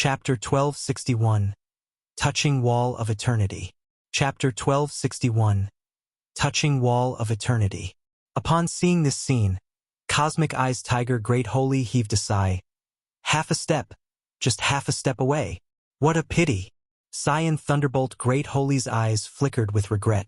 Chapter 1261. Touching Wall of Eternity. Chapter 1261. Touching Wall of Eternity. Upon seeing this scene, Cosmic Eyes Tiger Great Holy heaved a sigh. Half a step, just half a step away. What a pity. Cyan Thunderbolt Great Holy's eyes flickered with regret.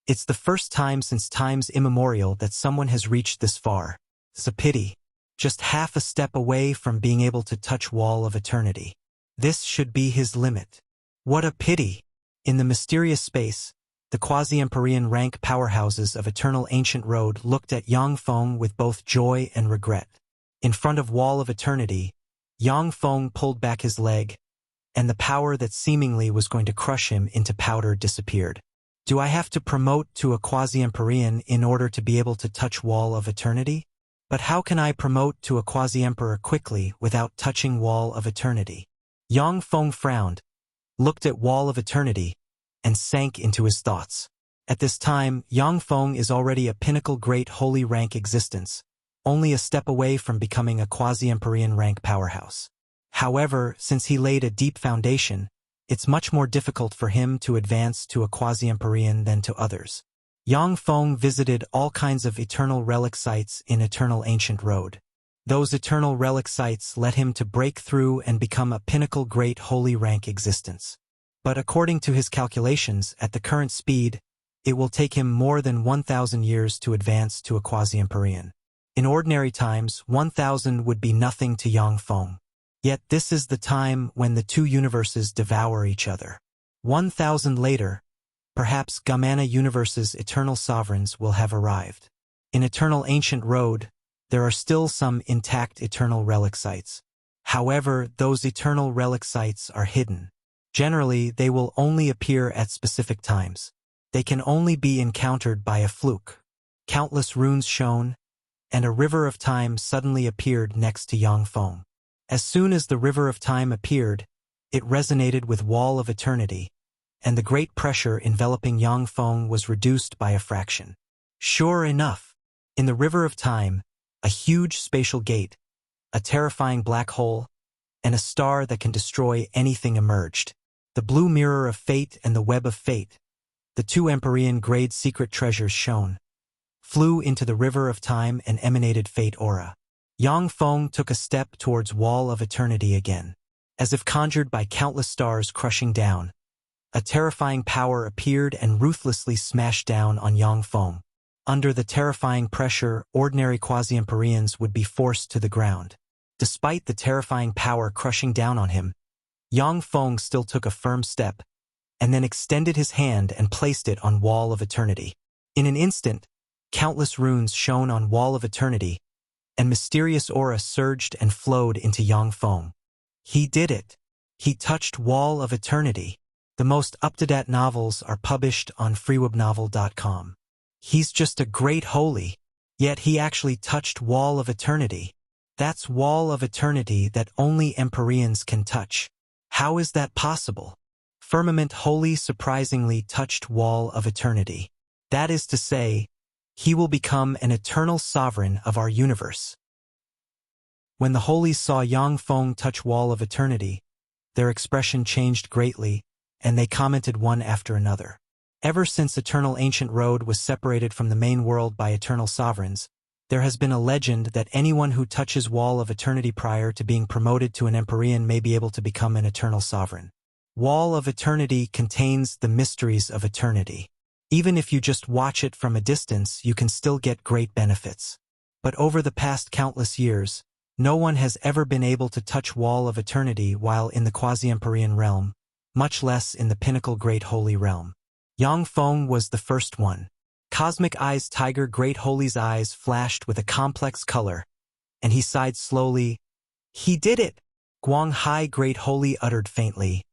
It's the first time since times immemorial that someone has reached this far. It's a pity. Just half a step away from being able to touch Wall of Eternity. This should be his limit. What a pity. In the mysterious space, the quasi-Empyrean rank powerhouses of Eternal Ancient Road looked at Yang Feng with both joy and regret. In front of Wall of Eternity, Yang Feng pulled back his leg, and the power that seemingly was going to crush him into powder disappeared. Do I have to promote to a quasi-Empyrean in order to be able to touch Wall of Eternity? But how can I promote to a quasi-Emperor quickly without touching Wall of Eternity? Yang Feng frowned, looked at Wall of Eternity, and sank into his thoughts. At this time, Yang Feng is already a pinnacle great holy rank existence, only a step away from becoming a quasi-Empyrean rank powerhouse. However, since he laid a deep foundation, it's much more difficult for him to advance to a quasi-Empyrean than to others. Yang Feng visited all kinds of eternal relic sites in Eternal Ancient Road. Those eternal relic sites led him to break through and become a pinnacle great holy rank existence. But according to his calculations, at the current speed, it will take him more than 1,000 years to advance to a quasi-Empyrean. In ordinary times, 1,000 would be nothing to Yang Feng. Yet this is the time when the two universes devour each other. 1,000 later, perhaps Gamana Universe's eternal sovereigns will have arrived. In Eternal Ancient Road, there are still some intact eternal relic sites. However, those eternal relic sites are hidden. Generally, they will only appear at specific times. They can only be encountered by a fluke. Countless runes shone, and a river of time suddenly appeared next to Yang Feng. As soon as the river of time appeared, it resonated with Wall of Eternity, and the great pressure enveloping Yang Feng was reduced by a fraction. Sure enough, in the river of time, a huge spatial gate, a terrifying black hole, and a star that can destroy anything emerged. The blue mirror of fate and the web of fate, the two Empyrean grade secret treasures shone, flew into the river of time and emanated fate aura. Yang Feng took a step towards Wall of Eternity again. As if conjured by countless stars crushing down, a terrifying power appeared and ruthlessly smashed down on Yang Feng. Under the terrifying pressure, ordinary quasi-Empyreans would be forced to the ground. Despite the terrifying power crushing down on him, Yang Feng still took a firm step, and then extended his hand and placed it on Wall of Eternity. In an instant, countless runes shone on Wall of Eternity, and mysterious aura surged and flowed into Yang Feng. He did it. He touched Wall of Eternity. The most up-to-date novels are published on freewebnovel.com. He's just a great holy, yet he actually touched Wall of Eternity. That's Wall of Eternity that only Empyreans can touch. How is that possible? Firmament Holy surprisingly touched Wall of Eternity. That is to say, he will become an eternal sovereign of our universe. When the holies saw Yang Feng touch Wall of Eternity, their expression changed greatly, and they commented one after another. Ever since Eternal Ancient Road was separated from the main world by eternal sovereigns, there has been a legend that anyone who touches Wall of Eternity prior to being promoted to an Empyrean may be able to become an eternal sovereign. Wall of Eternity contains the mysteries of eternity. Even if you just watch it from a distance, you can still get great benefits. But over the past countless years, no one has ever been able to touch Wall of Eternity while in the quasi-Empyrean realm, much less in the pinnacle great holy realm. Yang Feng was the first one. Cosmic Eyes Tiger Great Holy's eyes flashed with a complex color, and he sighed slowly. He did it! Guang Hai Great Holy uttered faintly.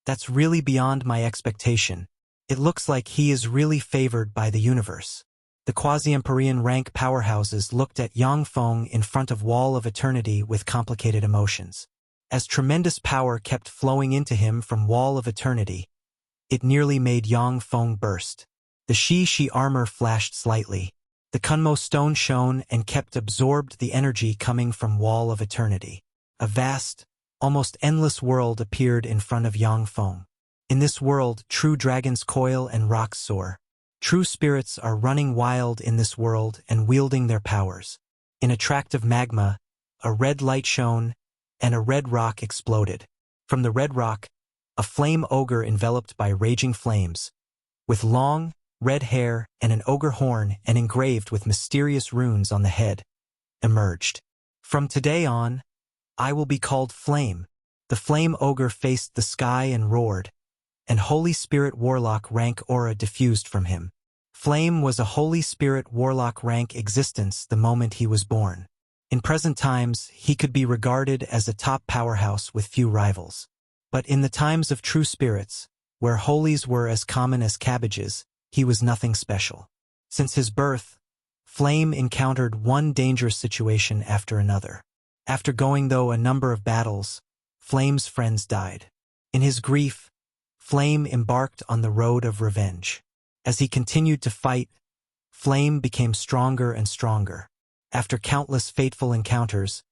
That's really beyond my expectation. It looks like he is really favored by the universe. The quasi-Empyrean rank powerhouses looked at Yang Feng in front of Wall of Eternity with complicated emotions. As tremendous power kept flowing into him from Wall of Eternity, it nearly made Yang Feng burst. The Shi armor flashed slightly. The Kunmo stone shone and kept absorbed the energy coming from Wall of Eternity. A vast, almost endless world appeared in front of Yang Feng. In this world, true dragons coil and rocks soar. True spirits are running wild in this world and wielding their powers. In a tract of magma, a red light shone, and a red rock exploded. From the red rock, a flame ogre enveloped by raging flames, with long, red hair and an ogre horn and engraved with mysterious runes on the head, emerged. From today on, I will be called Flame. The flame ogre faced the sky and roared, and Holy Spirit Warlock rank aura diffused from him. Flame was a Holy Spirit Warlock rank existence the moment he was born. In present times, he could be regarded as a top powerhouse with few rivals. But in the times of true spirits, where holies were as common as cabbages, he was nothing special. Since his birth, Flame encountered one dangerous situation after another. After going through a number of battles, Flame's friends died. In his grief, Flame embarked on the road of revenge. As he continued to fight, Flame became stronger and stronger. After countless fateful encounters,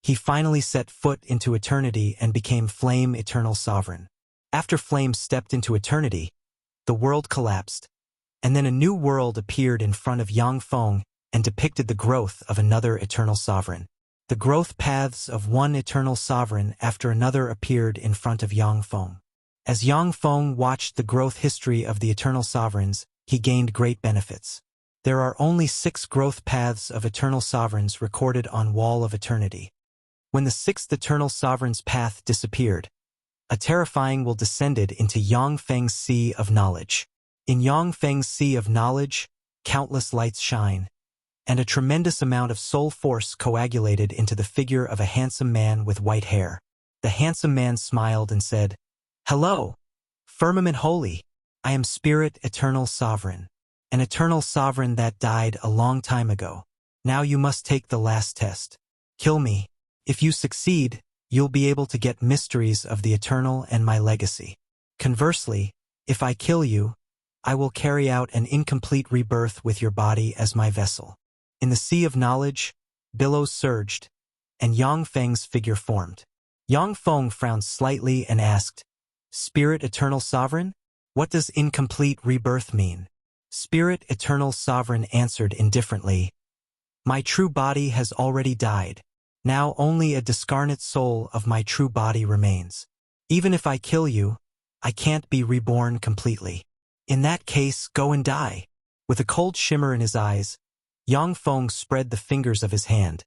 he finally set foot into eternity and became Flame Eternal Sovereign. After Flame stepped into eternity, the world collapsed, and then a new world appeared in front of Yang Feng and depicted the growth of another Eternal Sovereign. The growth paths of one Eternal Sovereign after another appeared in front of Yang Feng. As Yang Feng watched the growth history of the Eternal Sovereigns, he gained great benefits. There are only 6 growth paths of Eternal Sovereigns recorded on Wall of Eternity. When the 6th Eternal Sovereign's path disappeared, a terrifying will descended into Yang Feng's Sea of Knowledge. In Yang Feng's Sea of Knowledge, countless lights shine, and a tremendous amount of soul force coagulated into the figure of a handsome man with white hair. The handsome man smiled and said, "Hello, Firmament Holy. I am Spirit Eternal Sovereign, an Eternal Sovereign that died a long time ago. Now you must take the last test. Kill me. If you succeed, you'll be able to get mysteries of the Eternal and my legacy. Conversely, if I kill you, I will carry out an incomplete rebirth with your body as my vessel." In the Sea of Knowledge, billows surged, and Yang Feng's figure formed. Yang Feng frowned slightly and asked, "Spirit Eternal Sovereign? What does incomplete rebirth mean?" Spirit Eternal Sovereign answered indifferently, "My true body has already died. Now only a discarnate soul of my true body remains. Even if I kill you, I can't be reborn completely. In that case, go and die." With a cold shimmer in his eyes, Yang Feng spread the fingers of his hand,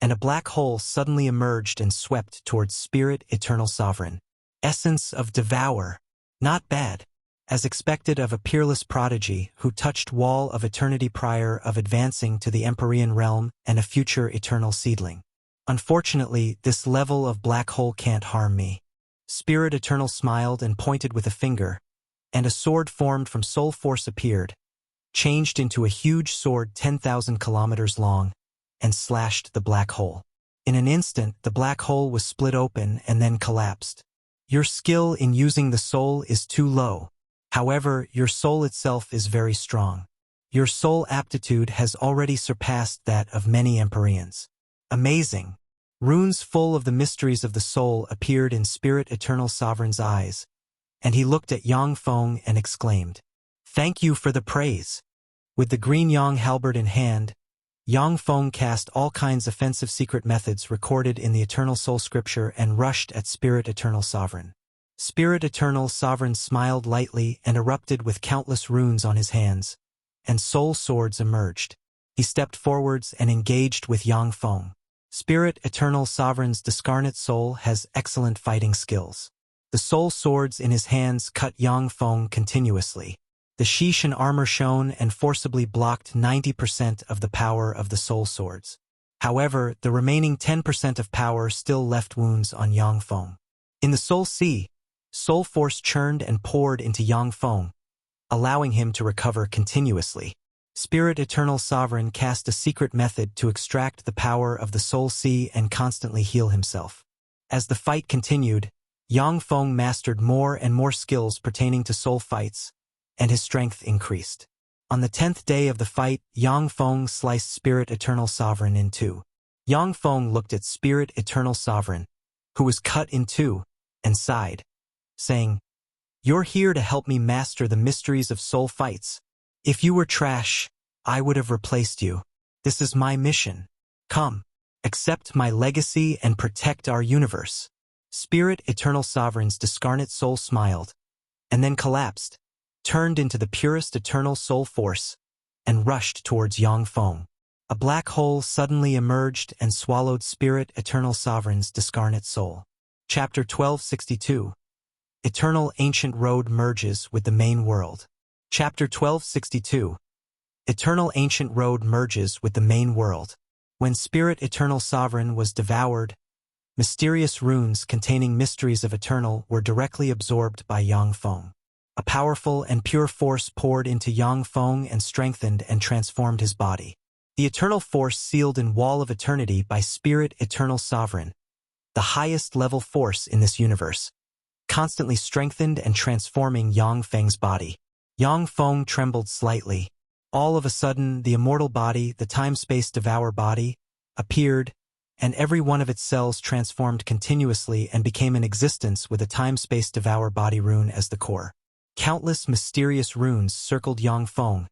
and a black hole suddenly emerged and swept towards Spirit Eternal Sovereign. Essence of Devour. Not bad. As expected of a peerless prodigy who touched Wall of Eternity prior of advancing to the Empyrean realm and a future eternal seedling. Unfortunately, this level of black hole can't harm me. Spirit Eternal smiled and pointed with a finger, and a sword formed from soul force appeared, changed into a huge sword 10,000 kilometers long, and slashed the black hole. In an instant, the black hole was split open and then collapsed. Your skill in using the soul is too low. However, your soul itself is very strong. Your soul aptitude has already surpassed that of many Empyreans. Amazing. Runes full of the mysteries of the soul appeared in Spirit Eternal Sovereign's eyes, and he looked at Yang Feng and exclaimed, "Thank you for the praise." With the green Yang halberd in hand, Yang Feng cast all kinds of offensive secret methods recorded in the Eternal Soul Scripture and rushed at Spirit Eternal Sovereign. Spirit Eternal Sovereign smiled lightly and erupted with countless runes on his hands, and soul swords emerged. He stepped forwards and engaged with Yang Feng. Spirit Eternal Sovereign's discarnate soul has excellent fighting skills. The soul swords in his hands cut Yang Feng continuously. The sheath and armor shone and forcibly blocked 90% of the power of the soul swords. However, the remaining 10% of power still left wounds on Yang Feng. In the Soul Sea, soul force churned and poured into Yang Feng, allowing him to recover continuously. Spirit Eternal Sovereign cast a secret method to extract the power of the Soul Sea and constantly heal himself. As the fight continued, Yang Feng mastered more and more skills pertaining to soul fights, and his strength increased. On the 10th day of the fight, Yang Feng sliced Spirit Eternal Sovereign in two. Yang Feng looked at Spirit Eternal Sovereign, who was cut in two, and sighed, saying, "You're here to help me master the mysteries of soul fights. If you were trash, I would have replaced you. This is my mission. Come, accept my legacy and protect our universe." Spirit Eternal Sovereign's discarnate soul smiled, and then collapsed, turned into the purest eternal soul force, and rushed towards Yang Feng. A black hole suddenly emerged and swallowed Spirit Eternal Sovereign's discarnate soul. Chapter 1262. Eternal Ancient Road merges with the main world. Chapter 1262. Eternal Ancient Road merges with the main world. When Spirit Eternal Sovereign was devoured, mysterious runes containing mysteries of eternal were directly absorbed by Yang Feng. A powerful and pure force poured into Yang Feng and strengthened and transformed his body. The eternal force sealed in Wall of Eternity by Spirit Eternal Sovereign, the highest level force in this universe, constantly strengthened and transforming Yang Feng's body. Yang Feng trembled slightly. All of a sudden, the immortal body, the time-space devour body, appeared, and every one of its cells transformed continuously and became in existence with a time-space devour body rune as the core. Countless mysterious runes circled Yang Feng,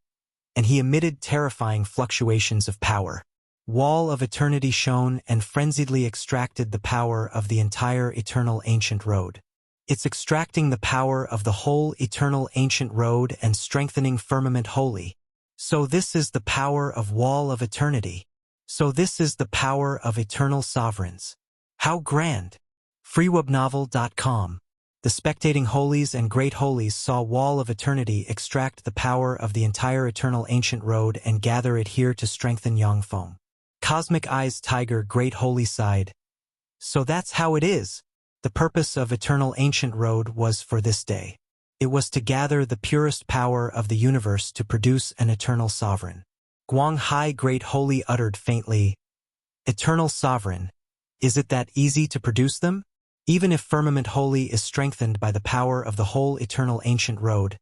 and he emitted terrifying fluctuations of power. Wall of Eternity shone and frenziedly extracted the power of the entire Eternal Ancient Road. It's extracting the power of the whole Eternal Ancient Road and strengthening Firmament Holy. So this is the power of Wall of Eternity. So this is the power of Eternal Sovereigns. How grand! freewebnovel.com. The spectating holies and great holies saw Wall of Eternity extract the power of the entire Eternal Ancient Road and gather it here to strengthen Yang Feng. Cosmic Eyes Tiger Great Holy sighed. So that's how it is. The purpose of Eternal Ancient Road was for this day. It was to gather the purest power of the universe to produce an Eternal Sovereign. Guang Hai Great Holy uttered faintly, "Eternal Sovereign, is it that easy to produce them? Even if Firmament Holy is strengthened by the power of the whole Eternal Ancient Road,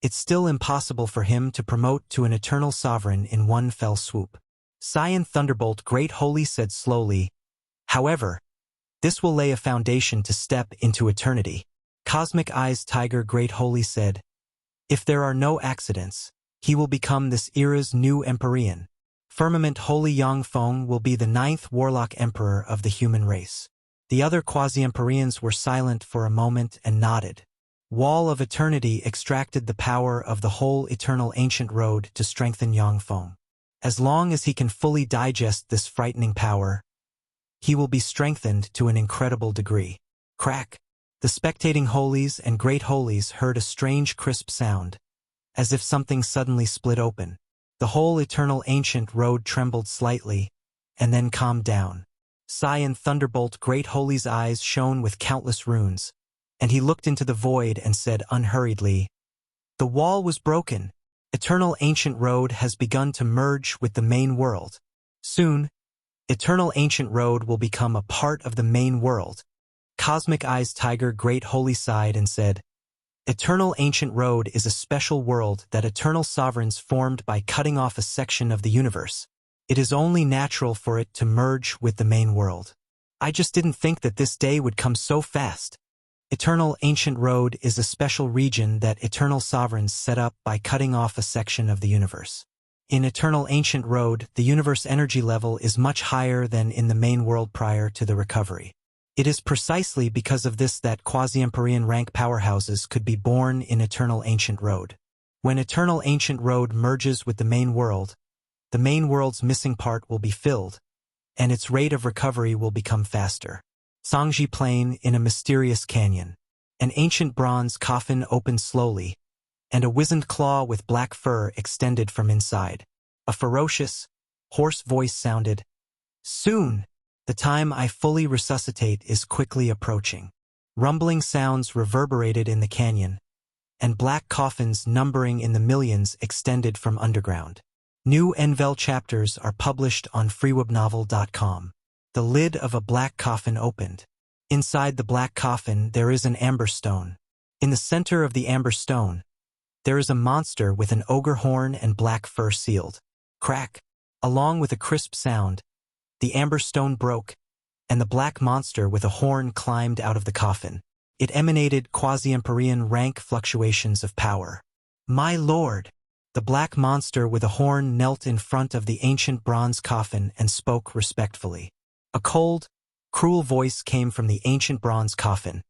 it's still impossible for him to promote to an Eternal Sovereign in one fell swoop." Cyan Thunderbolt Great Holy said slowly, "However, this will lay a foundation to step into eternity." Cosmic Eyes Tiger Great Holy said, "If there are no accidents, he will become this era's new Empyrean. Firmament Holy Yang Feng will be the 9th Warlock Emperor of the human race." The other quasi-Empyreans were silent for a moment and nodded. Wall of Eternity extracted the power of the whole Eternal Ancient Road to strengthen Yang Feng. As long as he can fully digest this frightening power, he will be strengthened to an incredible degree. Crack! The spectating holies and great holies heard a strange crisp sound, as if something suddenly split open. The whole Eternal Ancient Road trembled slightly, and then calmed down. Cyan Thunderbolt Great Holy's eyes shone with countless runes, and he looked into the void and said unhurriedly, "The wall was broken. Eternal Ancient Road has begun to merge with the main world. Soon, Eternal Ancient Road will become a part of the main world." Cosmic Eyes Tiger Great Holy sighed and said, "Eternal Ancient Road is a special world that Eternal Sovereigns formed by cutting off a section of the universe. It is only natural for it to merge with the main world. I just didn't think that this day would come so fast." Eternal Ancient Road is a special region that Eternal Sovereigns set up by cutting off a section of the universe. In Eternal Ancient Road, the universe energy level is much higher than in the main world prior to the recovery. It is precisely because of this that quasi-Empyrean rank powerhouses could be born in Eternal Ancient Road. When Eternal Ancient Road merges with the main world's missing part will be filled, and its rate of recovery will become faster. Sangji Plain in a mysterious canyon. An ancient bronze coffin opened slowly, and a wizened claw with black fur extended from inside. A ferocious, hoarse voice sounded, "Soon! The time I fully resuscitate is quickly approaching." Rumbling sounds reverberated in the canyon, and black coffins numbering in the millions extended from underground. New Envel chapters are published on freewebnovel.com. The lid of a black coffin opened. Inside the black coffin there is an amber stone. In the center of the amber stone, there is a monster with an ogre horn and black fur sealed. Crack! Along with a crisp sound, the amber stone broke, and the black monster with a horn climbed out of the coffin. It emanated quasi-Empyrean rank fluctuations of power. "My lord!" The black monster with a horn knelt in front of the ancient bronze coffin and spoke respectfully. A cold, cruel voice came from the ancient bronze coffin.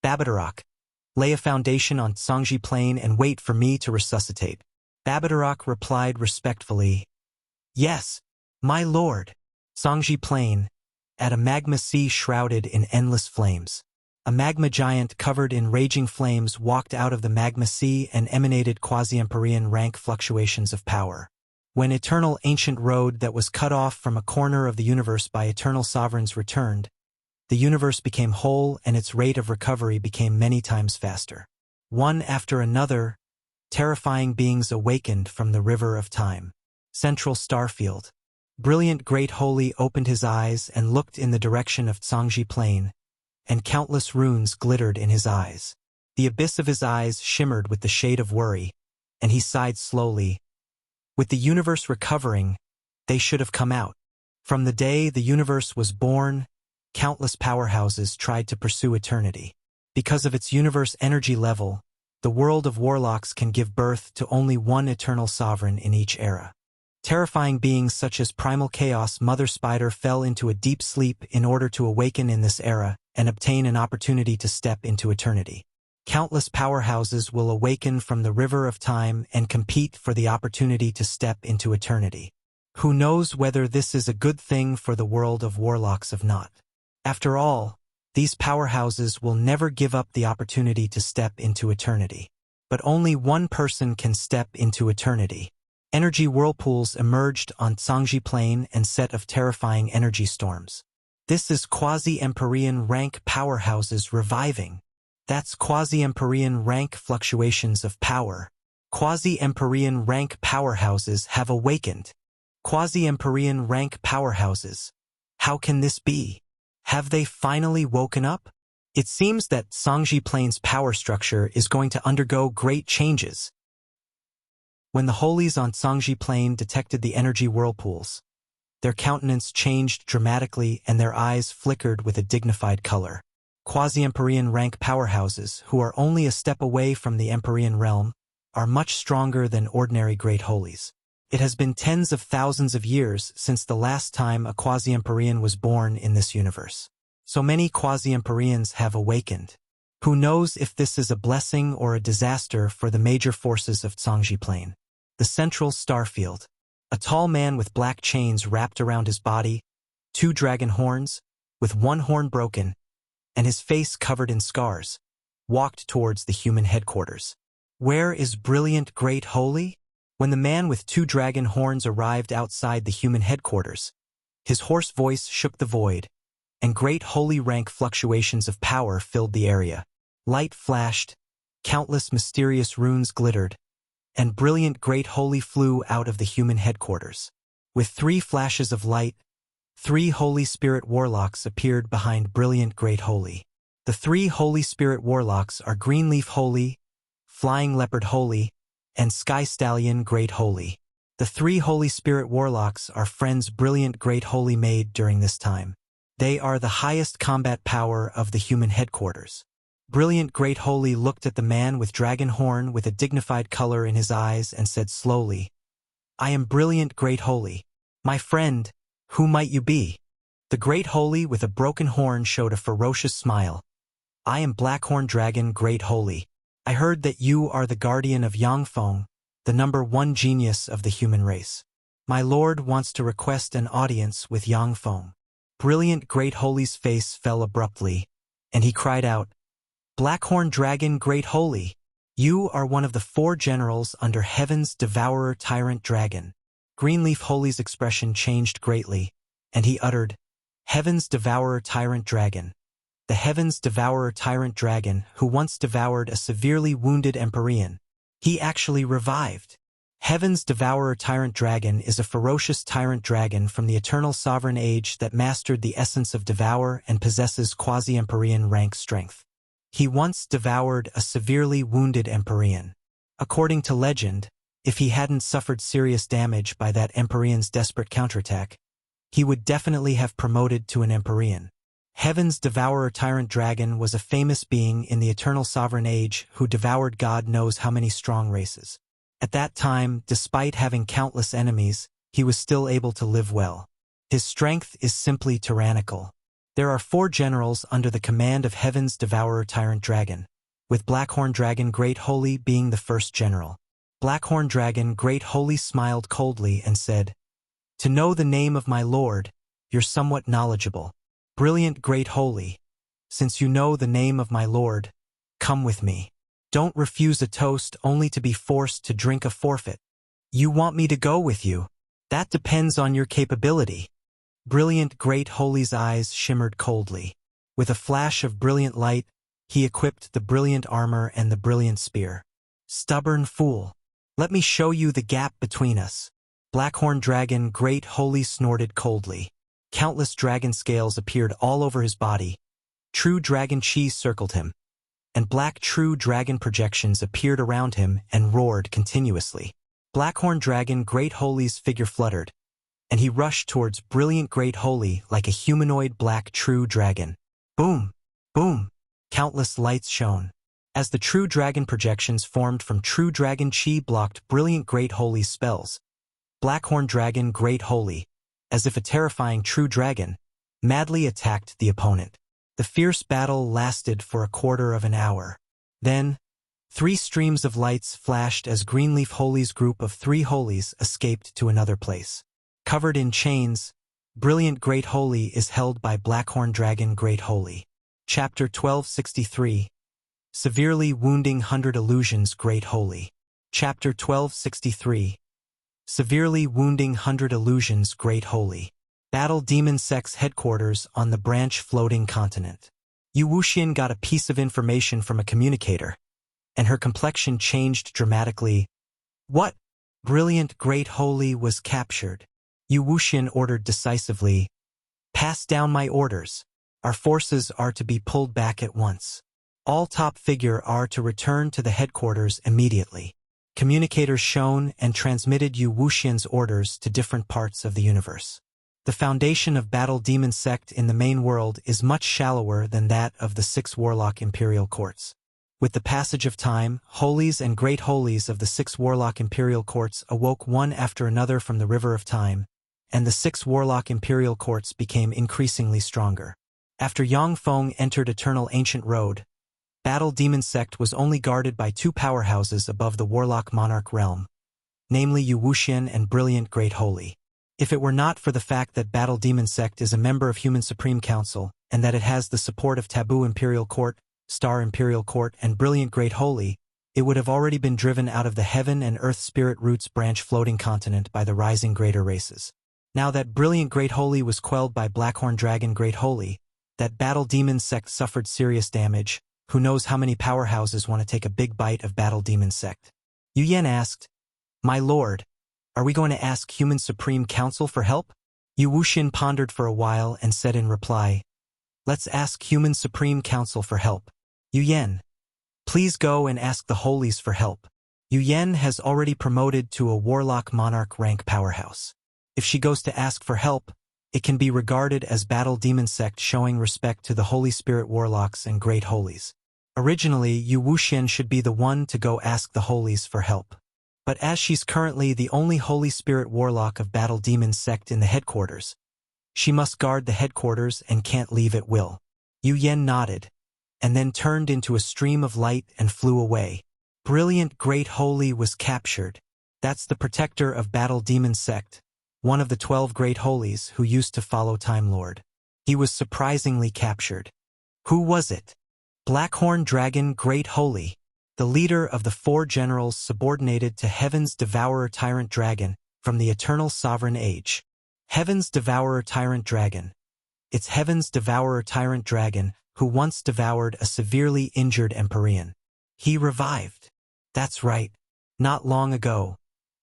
"Babatarak, lay a foundation on Sangji Plain and wait for me to resuscitate." Babatarak replied respectfully, "Yes, my lord." Sangji Plain, at a magma sea shrouded in endless flames. A magma giant covered in raging flames walked out of the magma sea and emanated quasi-Empyrean rank fluctuations of power. When eternal ancient road that was cut off from a corner of the universe by eternal sovereigns returned, the universe became whole and its rate of recovery became many times faster. One after another, terrifying beings awakened from the river of time. Central Starfield. Brilliant Great Holy opened his eyes and looked in the direction of Sangji Plain, and countless runes glittered in his eyes. The abyss of his eyes shimmered with the shade of worry, and he sighed slowly. With the universe recovering, they should have come out. From the day the universe was born, countless powerhouses tried to pursue eternity. Because of its universe energy level, the world of warlocks can give birth to only one eternal sovereign in each era. Terrifying beings such as Primal Chaos Mother Spider fell into a deep sleep in order to awaken in this era and obtain an opportunity to step into eternity. Countless powerhouses will awaken from the river of time and compete for the opportunity to step into eternity. Who knows whether this is a good thing for the world of warlocks or not? After all, these powerhouses will never give up the opportunity to step into eternity. But only one person can step into eternity. Energy whirlpools emerged on Sangji Plain and set of terrifying energy storms. This is quasi-Empyrean rank powerhouses reviving. That's quasi-Empyrean rank fluctuations of power. Quasi-Empyrean rank powerhouses have awakened. Quasi-Empyrean rank powerhouses. How can this be? Have they finally woken up? It seems that Sangji Plain's power structure is going to undergo great changes. When the holies on Sangji Plain detected the energy whirlpools, their countenance changed dramatically and their eyes flickered with a dignified color. Quasi-Empyrean rank powerhouses, who are only a step away from the Empyrean realm, are much stronger than ordinary great holies. It has been tens of thousands of years since the last time a quasi-Empyrean was born in this universe. So many quasi-Empyreans have awakened. Who knows if this is a blessing or a disaster for the major forces of Sangji Plain? The Central Starfield. A tall man with black chains wrapped around his body, 2 dragon horns, with one horn broken, and his face covered in scars, walked towards the human headquarters. Where is Brilliant Great Holy? When the man with 2 dragon horns arrived outside the human headquarters, his hoarse voice shook the void, and great holy rank fluctuations of power filled the area. Light flashed, countless mysterious runes glittered, and Brilliant Great Holy flew out of the human headquarters. With 3 flashes of light, 3 Holy Spirit Warlocks appeared behind Brilliant Great Holy. The 3 Holy Spirit Warlocks are Greenleaf Holy, Flying Leopard Holy, and Sky Stallion Great Holy. The 3 Holy Spirit Warlocks are friends Brilliant Great Holy made during this time. They are the highest combat power of the human headquarters. Brilliant Great Holy looked at the man with dragon horn with a dignified color in his eyes and said slowly, "I am Brilliant Great Holy. My friend, who might you be?" The Great Holy with a broken horn showed a ferocious smile. "I am Blackhorn Dragon Great Holy. I heard that you are the guardian of Yang Feng, the #1 genius of the human race. My lord wants to request an audience with Yang Feng." Brilliant Great Holy's face fell abruptly, and he cried out, "Blackhorn Dragon Great Holy, you are one of the 4 generals under Heaven's Devourer Tyrant Dragon." Greenleaf Holy's expression changed greatly, and he uttered, "Heaven's Devourer Tyrant Dragon. The Heaven's Devourer Tyrant Dragon who once devoured a severely wounded Empyrean. He actually revived. Heaven's Devourer Tyrant Dragon is a ferocious tyrant dragon from the Eternal Sovereign Age that mastered the essence of Devour and possesses quasi-Empyrean rank strength. He once devoured a severely wounded Empyrean. According to legend, if he hadn't suffered serious damage by that Empyrean's desperate counterattack, he would definitely have promoted to an Empyrean. Heaven's devourer tyrant dragon was a famous being in the eternal sovereign age who devoured God knows how many strong races. At that time, despite having countless enemies, he was still able to live well. His strength is simply tyrannical. There are 4 generals under the command of Heaven's devourer tyrant dragon, with Blackhorn Dragon Great Holy being the first general. Blackhorn Dragon Great Holy smiled coldly and said, "To know the name of my lord, you're somewhat knowledgeable. Brilliant Great Holy, since you know the name of my lord, come with me. Don't refuse a toast only to be forced to drink a forfeit. You want me to go with you? That depends on your capability." Brilliant Great Holy's eyes shimmered coldly. With a flash of brilliant light, he equipped the brilliant armor and the brilliant spear. "Stubborn fool. Let me show you the gap between us." Blackhorn Dragon Great Holy snorted coldly. Countless dragon scales appeared all over his body. True dragon chi circled him, and black true dragon projections appeared around him and roared continuously. Blackhorn Dragon Great Holy's figure fluttered, and he rushed towards Brilliant Great Holy like a humanoid black true dragon. Boom! Boom! Countless lights shone. As the true dragon projections formed from true dragon chi blocked Brilliant Great Holy's spells, Blackhorn Dragon Great Holy, as if a terrifying true dragon, madly attacked the opponent. The fierce battle lasted for a quarter of an hour. Then, 3 streams of lights flashed as Greenleaf Holy's group of 3 holies escaped to another place. Covered in chains, Brilliant Great Holy is held by Blackhorn Dragon Great Holy. Chapter 1263. Severely Wounding 100 Illusions Great Holy. Chapter 1263. Severely Wounding 100 Illusions Great Holy. Battle Demon Sect's headquarters on the branch floating continent. Yu Wuxian got a piece of information from a communicator, and her complexion changed dramatically. What? Brilliant Great Holy was captured. Yu Wuxian ordered decisively, "Pass down my orders. Our forces are to be pulled back at once. All top figure are to return to the headquarters immediately." Communicators shown and transmitted Yu Wuxian's orders to different parts of the universe. The foundation of Battle Demon Sect in the main world is much shallower than that of the 6 Warlock Imperial Courts. With the passage of time, holies and great holies of the 6 Warlock Imperial Courts awoke one after another from the River of Time, and the 6 Warlock Imperial Courts became increasingly stronger. After Yang Feng entered Eternal Ancient Road, Battle Demon Sect was only guarded by 2 powerhouses above the Warlock Monarch realm, namely Yu Wuxian and Brilliant Great Holy. If it were not for the fact that Battle Demon Sect is a member of Human Supreme Council, and that it has the support of Taboo Imperial Court, Star Imperial Court, and Brilliant Great Holy, it would have already been driven out of the Heaven and Earth Spirit Roots branch floating continent by the rising greater races. Now that Brilliant Great Holy was quelled by Blackhorn Dragon Great Holy, that Battle Demon Sect suffered serious damage. Who knows how many powerhouses want to take a big bite of Battle Demon Sect? Yu Yan asked, "My lord, are we going to ask Human Supreme Council for help?" Yu Wuxian pondered for a while and said in reply, "Let's ask Human Supreme Council for help. Yu Yan, please go and ask the holies for help." Yu Yan has already promoted to a Warlock Monarch rank powerhouse. If she goes to ask for help, it can be regarded as Battle Demon Sect showing respect to the Holy Spirit Warlocks and Great Holies. Originally, Yu Wuxian should be the one to go ask the holies for help. But as she's currently the only Holy Spirit Warlock of Battle Demon Sect in the headquarters, she must guard the headquarters and can't leave at will. Yu Yan nodded, and then turned into a stream of light and flew away. Brilliant Great Holy was captured. That's the protector of Battle Demon Sect, one of the 12 Great Holies who used to follow Time Lord. He was surprisingly captured. Who was it? Blackhorn Dragon Great Holy, the leader of the 4 generals subordinated to Heaven's Devourer Tyrant Dragon from the Eternal Sovereign Age. Heaven's Devourer Tyrant Dragon. It's Heaven's Devourer Tyrant Dragon who once devoured a severely injured Empyrean. He revived. That's right. Not long ago,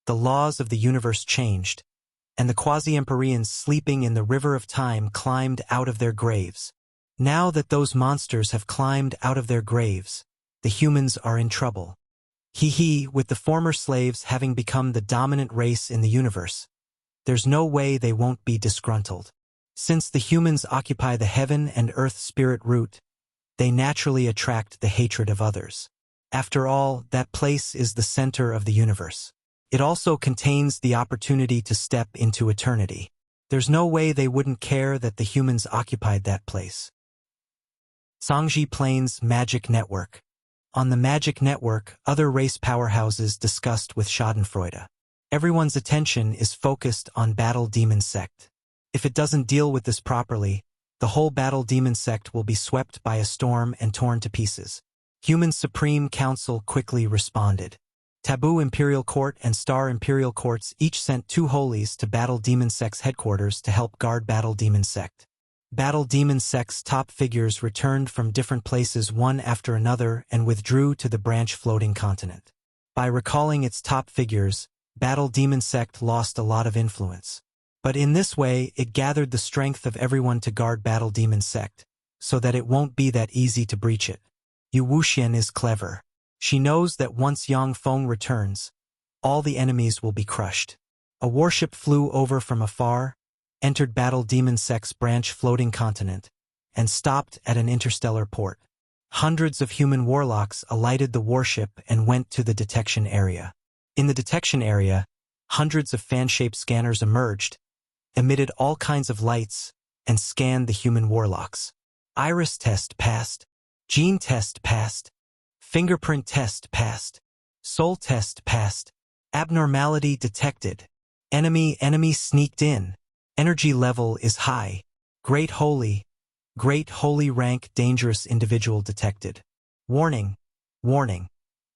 the laws of the universe changed, and the quasi-Empyreans sleeping in the River of Time climbed out of their graves. Now that those monsters have climbed out of their graves, the humans are in trouble. With the former slaves having become the dominant race in the universe, there's no way they won't be disgruntled. Since the humans occupy the heaven and earth spirit root, they naturally attract the hatred of others. After all, that place is the center of the universe. It also contains the opportunity to step into eternity. There's no way they wouldn't care that the humans occupied that place. Zhangji Plains Magic Network. On the Magic Network, other race powerhouses discussed with Schadenfreude. Everyone's attention is focused on Battle Demon Sect. If it doesn't deal with this properly, the whole Battle Demon Sect will be swept by a storm and torn to pieces. Human Supreme Council quickly responded. Taboo Imperial Court and Star Imperial Courts each sent 2 holies to Battle Demon Sect's headquarters to help guard Battle Demon Sect. Battle Demon Sect's top figures returned from different places one after another and withdrew to the branch floating continent. By recalling its top figures, Battle Demon Sect lost a lot of influence. But in this way, it gathered the strength of everyone to guard Battle Demon Sect, so that it won't be that easy to breach it. Yu Wuxian is clever. She knows that once Yang Feng returns, all the enemies will be crushed. A warship flew over from afar, entered Battle Demon Sect's branch floating continent, and stopped at an interstellar port. Hundreds of human warlocks alighted the warship and went to the detection area. In the detection area, hundreds of fan-shaped scanners emerged, emitted all kinds of lights, and scanned the human warlocks. Iris test passed. Gene test passed. Fingerprint test passed. Soul test passed. Abnormality detected. Enemy sneaked in. Energy level is high. Great Holy rank dangerous individual detected. Warning. Warning.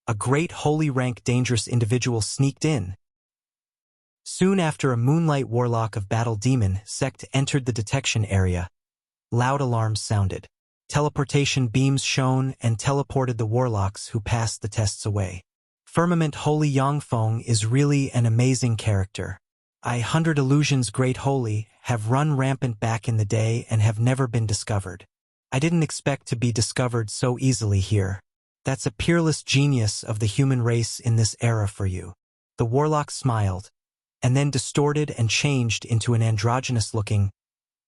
A Great Holy rank dangerous individual sneaked in. Soon after, a Moonlight Warlock of Battle Demon Sect entered the detection area. Loud alarms sounded. Teleportation beams shone and teleported the warlocks who passed the tests away. Firmament Holy Yang Feng is really an amazing character. 100 Illusions Great Holy have run rampant back in the day and have never been discovered. I didn't expect to be discovered so easily here. That's a peerless genius of the human race in this era for you. The warlock smiled, and then distorted and changed into an androgynous-looking,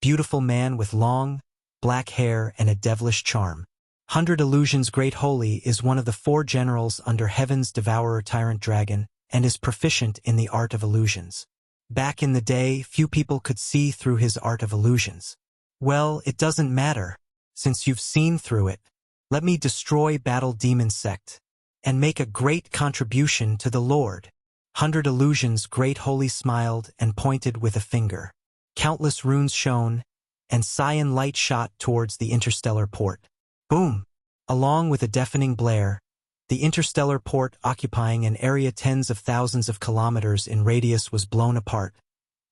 beautiful man with long, black hair and a devilish charm. 100 Illusions Great Holy is one of the 4 generals under Heaven's Devourer Tyrant Dragon and is proficient in the art of illusions. Back in the day, few people could see through his art of illusions. Well, it doesn't matter. Since you've seen through it, let me destroy Battle Demon Sect and make a great contribution to the Lord. 100 Illusions Great Holy smiled and pointed with a finger. Countless runes shone, and cyan light shot towards the interstellar port. Boom! Along with a deafening blare, the interstellar port occupying an area tens of thousands of kilometers in radius was blown apart,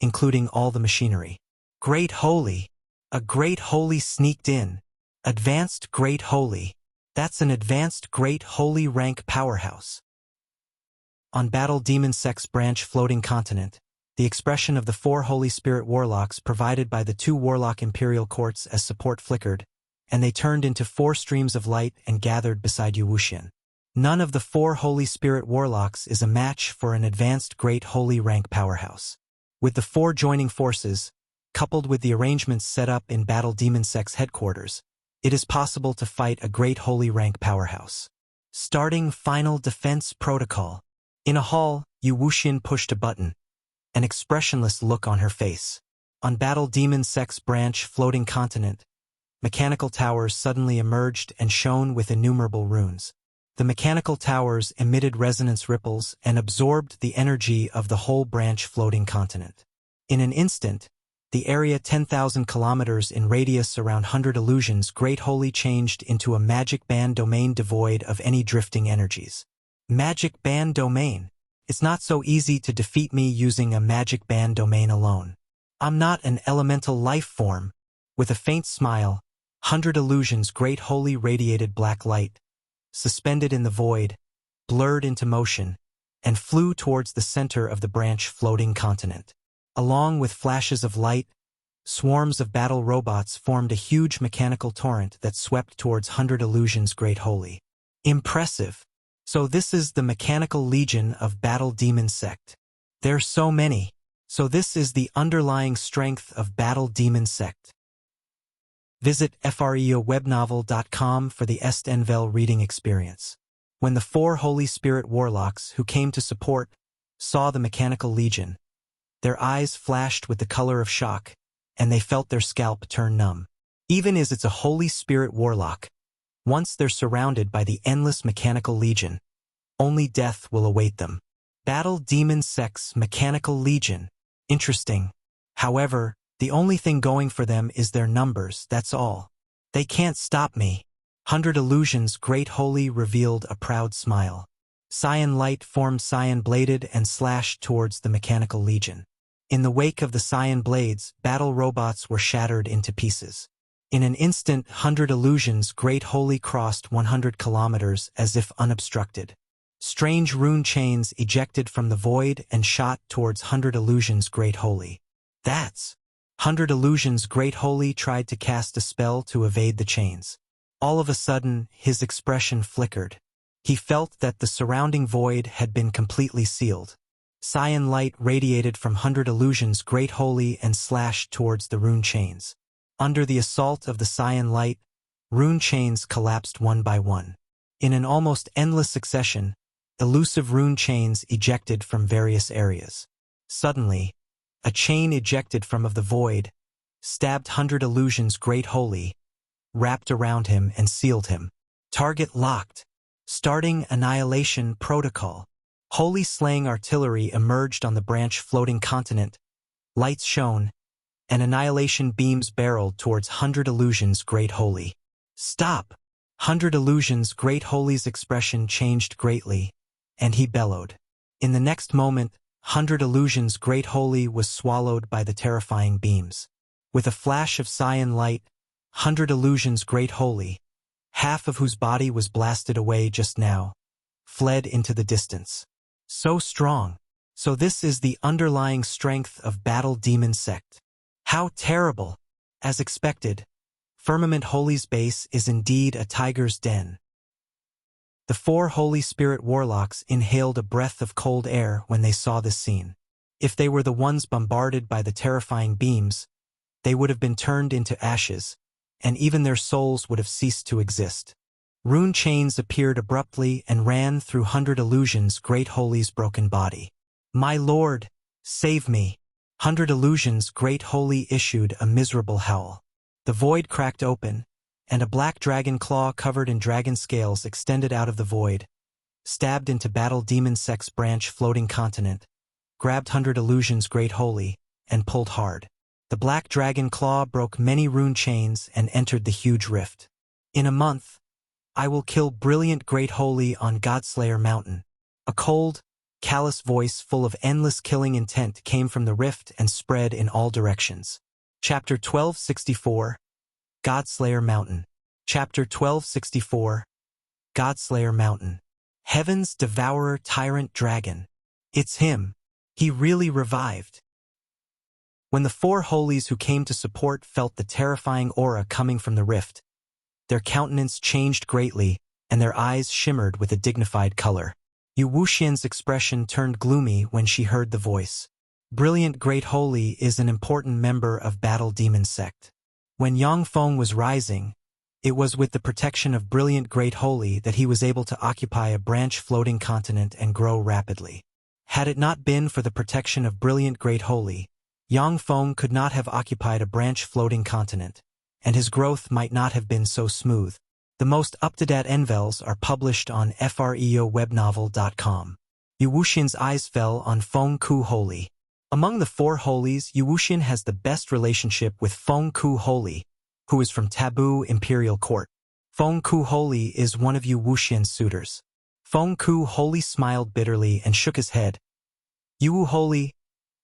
including all the machinery. Great Holy! A Great Holy sneaked in. Advanced Great Holy. That's an Advanced Great Holy rank powerhouse. On Battle Demon Sect's branch floating continent, the expression of the 4 Holy Spirit Warlocks provided by the 2 Warlock Imperial Courts as support flickered, and they turned into 4 streams of light and gathered beside Yu Wuxian. None of the 4 Holy Spirit Warlocks is a match for an Advanced Great Holy rank powerhouse. With the 4 joining forces, coupled with the arrangements set up in Battle Demon Sect's headquarters, it is possible to fight a Great Holy rank powerhouse. Starting Final Defense Protocol. In a hall, Yu Wuxian pushed a button, an expressionless look on her face. On Battle Demon Sect's branch floating continent, mechanical towers suddenly emerged and shone with innumerable runes. The mechanical towers emitted resonance ripples and absorbed the energy of the whole branch floating continent. In an instant, the area 10,000 kilometers in radius around 100 Illusions Great Holy changed into a magic band domain devoid of any drifting energies. Magic band domain. It's not so easy to defeat me using a magic band domain alone. I'm not an elemental life form. With a faint smile, 100 Illusions Great Holy radiated black light, suspended in the void, blurred into motion, and flew towards the center of the branch floating continent. Along with flashes of light, swarms of battle robots formed a huge mechanical torrent that swept towards 100 Illusions Great Holy. Impressive. So this is the Mechanical Legion of Battle Demon Sect. There's so many. So this is the underlying strength of Battle Demon Sect. Visit freowebnovel.com for the Est-Envel reading experience. When the 4 Holy Spirit warlocks who came to support saw the Mechanical Legion, their eyes flashed with the color of shock, and they felt their scalp turn numb. Even as it's a Holy Spirit warlock, once they're surrounded by the endless Mechanical Legion, only death will await them. Battle Demon Sect's Mechanical Legion. Interesting. However, the only thing going for them is their numbers, that's all. They can't stop me. 100 Illusions Great Holy revealed a proud smile. Cyan light formed cyan-bladed and slashed towards the Mechanical Legion. In the wake of the cyan blades, battle robots were shattered into pieces. In an instant, 100 Illusions Great Holy crossed 100 kilometers as if unobstructed. Strange rune chains ejected from the void and shot towards 100 Illusions Great Holy. That's 100 Illusions Great Holy tried to cast a spell to evade the chains. All of a sudden, his expression flickered. He felt that the surrounding void had been completely sealed. Cyan light radiated from 100 Illusions Great Holy and slashed towards the rune chains. Under the assault of the cyan light, rune chains collapsed one by one. In an almost endless succession, elusive rune chains ejected from various areas. Suddenly, a chain ejected from of the void, stabbed 100 Illusions Great Holy, wrapped around him and sealed him. Target locked. Starting Annihilation Protocol. Holy Slaying Artillery emerged on the branch floating continent. Lights shone, and annihilation beams barreled towards 100 Illusions Great Holy. Stop! 100 Illusions Great Holy's expression changed greatly, and he bellowed. In the next moment, 100 Illusions Great Holy was swallowed by the terrifying beams. With a flash of cyan light, 100 Illusions Great Holy, half of whose body was blasted away just now, fled into the distance. So strong. So this is the underlying strength of Battle Demon Sect. How terrible! As expected, Firmament Holy's base is indeed a tiger's den. The 4 Holy Spirit warlocks inhaled a breath of cold air when they saw this scene. If they were the ones bombarded by the terrifying beams, they would have been turned into ashes, and even their souls would have ceased to exist. Rune chains appeared abruptly and ran through 100 Illusions Great Holy's broken body. My lord, save me! 100 Illusions Great Holy issued a miserable howl. The void cracked open, and a black dragon claw covered in dragon scales extended out of the void, stabbed into Battle Demon Sect's branch floating continent, grabbed 100 Illusions Great Holy, and pulled hard. The black dragon claw broke many rune chains and entered the huge rift. In a month, I will kill Brilliant Great Holy on Godslayer Mountain. A cold, callous voice full of endless killing intent came from the rift and spread in all directions. Chapter 1264, Godslayer Mountain. Chapter 1264, Godslayer Mountain. Heaven's Devourer Tyrant Dragon. It's him. He really revived. When the 4 holies who came to support felt the terrifying aura coming from the rift, their countenance changed greatly, and their eyes shimmered with a dignified color. Yu Wuxian's expression turned gloomy when she heard the voice. Brilliant Great Holy is an important member of Battle Demon Sect. When Yang Feng was rising, it was with the protection of Brilliant Great Holy that he was able to occupy a branch floating continent and grow rapidly. Had it not been for the protection of Brilliant Great Holy, Yang Feng could not have occupied a branch floating continent, and his growth might not have been so smooth. The most up-to-date envels are published on freowebnovel.com. Yu Wuxian's eyes fell on Feng Ku Holy. Among the 4 holies, Yu Wuxian has the best relationship with Feng Ku Holy, who is from Taboo Imperial Court. Feng Ku Holy is one of Yu Wuxian's suitors. Feng Ku Holy smiled bitterly and shook his head. Yu Holy,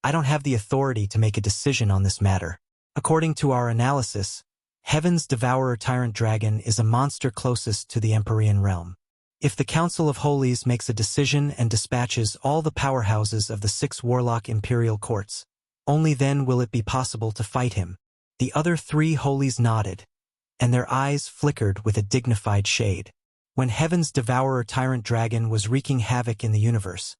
I don't have the authority to make a decision on this matter. According to our analysis, Heaven's Devourer Tyrant Dragon is a monster closest to the Empyrean realm. If the Council of Holies makes a decision and dispatches all the powerhouses of the 6 Warlock Imperial Courts, only then will it be possible to fight him. The other 3 holies nodded, and their eyes flickered with a dignified shade. When Heaven's Devourer Tyrant Dragon was wreaking havoc in the universe,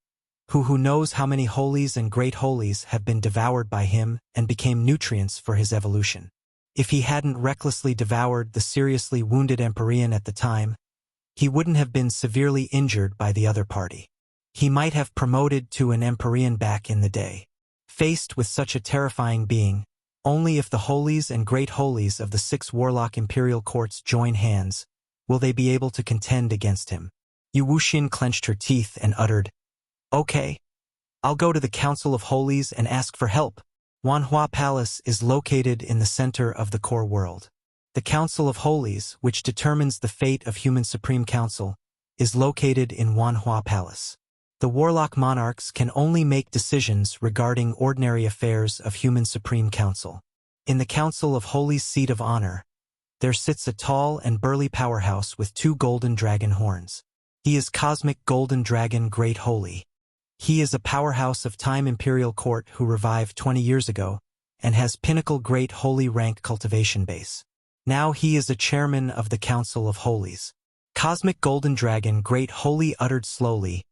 Who knows how many holies and great holies have been devoured by him and became nutrients for his evolution. If he hadn't recklessly devoured the seriously wounded Empyrean at the time, he wouldn't have been severely injured by the other party. He might have promoted to an Empyrean back in the day. Faced with such a terrifying being, only if the holies and great holies of the 6 warlock imperial courts join hands will they be able to contend against him. Yu Wuxian clenched her teeth and uttered, "Okay. I'll go to the Council of Holies and ask for help." Xuanhuan Palace is located in the center of the core world. The Council of Holies, which determines the fate of human Supreme Council, is located in Xuanhuan Palace. The warlock monarchs can only make decisions regarding ordinary affairs of human Supreme Council. In the Council of Holies' seat of honor, there sits a tall and burly powerhouse with 2 golden dragon horns. He is Cosmic Golden Dragon Great Holy. He is a powerhouse of Time Imperial Court who revived 20 years ago and has Pinnacle Great Holy rank cultivation base. Now he is a chairman of the Council of Holies. Cosmic Golden Dragon Great Holy uttered slowly,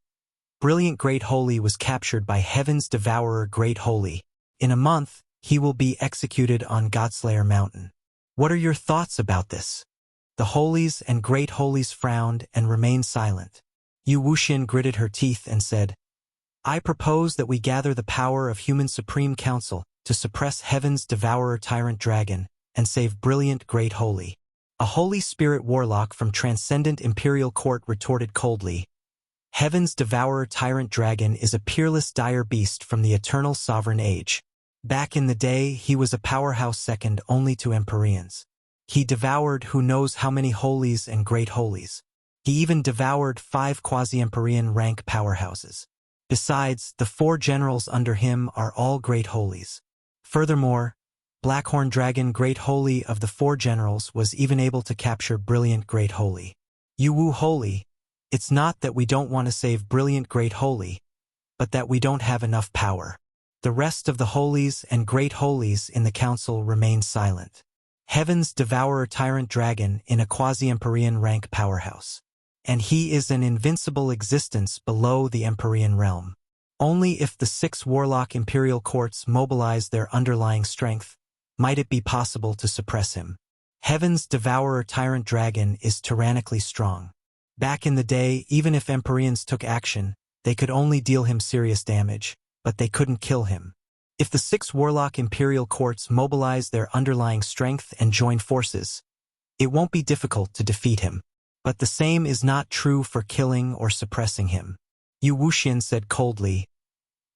"Brilliant Great Holy was captured by Heaven's Devourer Great Holy. In a month, he will be executed on Godslayer Mountain. What are your thoughts about this?" The Holies and Great Holies frowned and remained silent. Yu Wuxian gritted her teeth and said, "I propose that we gather the power of human Supreme Council to suppress Heaven's Devourer Tyrant Dragon and save Brilliant Great Holy." A Holy Spirit warlock from Transcendent Imperial Court retorted coldly, "Heaven's Devourer Tyrant Dragon is a peerless dire beast from the eternal sovereign age. Back in the day, he was a powerhouse second only to Empyreans. He devoured who knows how many holies and great holies. He even devoured 5 quasi-Empyrean rank powerhouses. Besides, the 4 generals under him are all great holies. Furthermore, Blackhorn Dragon Great Holy of the 4 generals was even able to capture Brilliant Great Holy. Yu Wu Holy, it's not that we don't want to save Brilliant Great Holy, but that we don't have enough power." The rest of the holies and great holies in the council remained silent. Heaven's Devourer Tyrant Dragon in a quasi-Empyrean rank powerhouse. And he is an invincible existence below the Empyrean realm. Only if the 6 warlock imperial courts mobilize their underlying strength might it be possible to suppress him. Heaven's Devourer Tyrant Dragon is tyrannically strong. Back in the day, even if Empyreans took action, they could only deal him serious damage, but they couldn't kill him. If the 6 warlock imperial courts mobilize their underlying strength and join forces, it won't be difficult to defeat him. But the same is not true for killing or suppressing him. Yu Wuxian said coldly,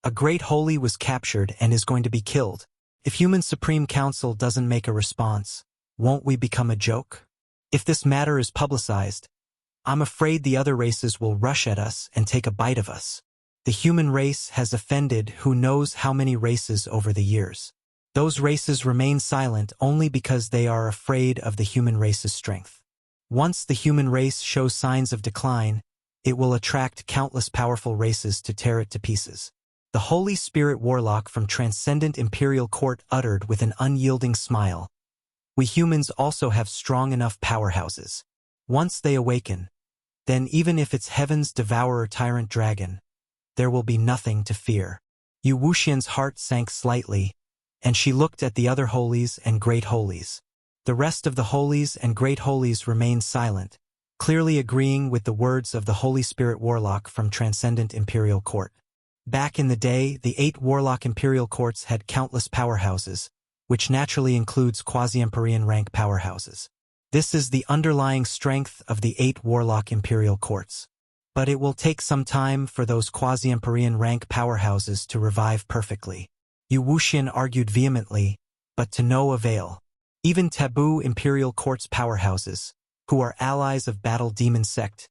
"A great holy was captured and is going to be killed. If human Supreme Council doesn't make a response, won't we become a joke? If this matter is publicized, I'm afraid the other races will rush at us and take a bite of us. The human race has offended who knows how many races over the years. Those races remain silent only because they are afraid of the human race's strength. Once the human race shows signs of decline, it will attract countless powerful races to tear it to pieces." The Holy Spirit warlock from Transcendent Imperial Court uttered with an unyielding smile, "We humans also have strong enough powerhouses. Once they awaken, then even if it's Heaven's Devourer Tyrant Dragon, there will be nothing to fear." Yu Wuxian's heart sank slightly, and she looked at the other holies and great holies. The rest of the holies and great holies remained silent, clearly agreeing with the words of the Holy Spirit warlock from Transcendent Imperial Court. Back in the day, the 8 warlock imperial courts had countless powerhouses, which naturally includes quasi-Empyrean rank powerhouses. This is the underlying strength of the 8 warlock imperial courts. But it will take some time for those quasi-Empyrean rank powerhouses to revive perfectly. Yu Wuxian argued vehemently, but to no avail. Even taboo imperial courts powerhouses, who are allies of Battle Demon Sect,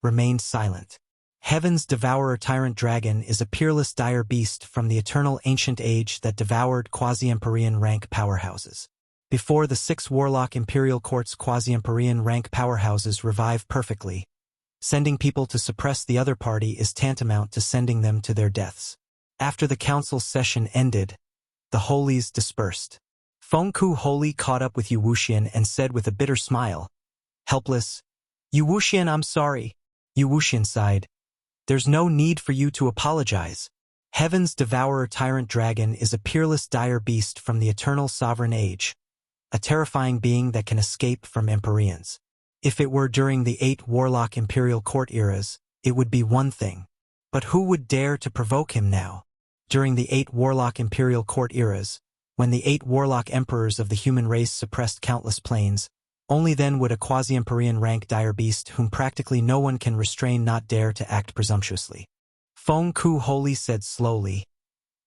remained silent. Heaven's Devourer Tyrant Dragon is a peerless dire beast from the eternal ancient age that devoured quasi-Empyrean rank powerhouses. Before the 6 warlock imperial courts quasi-Empyrean rank powerhouses revive perfectly, sending people to suppress the other party is tantamount to sending them to their deaths. After the council session ended, the holies dispersed. Feng Ku Holy caught up with Yu Wuxian and said with a bitter smile, "Helpless. Yu Wuxian, I'm sorry." Yu Wuxian sighed. There's no need for you to apologize. Heaven's devourer tyrant dragon is a peerless dire beast from the eternal sovereign age, a terrifying being that can escape from Empyreans. If it were during the 8 warlock imperial court eras, it would be one thing. But who would dare to provoke him now? During the 8 warlock imperial court eras, when the 8 warlock emperors of the human race suppressed countless planes, only then would a quasi-Empyrean rank dire beast whom practically no one can restrain not dare to act presumptuously. Feng Ku Holy said slowly,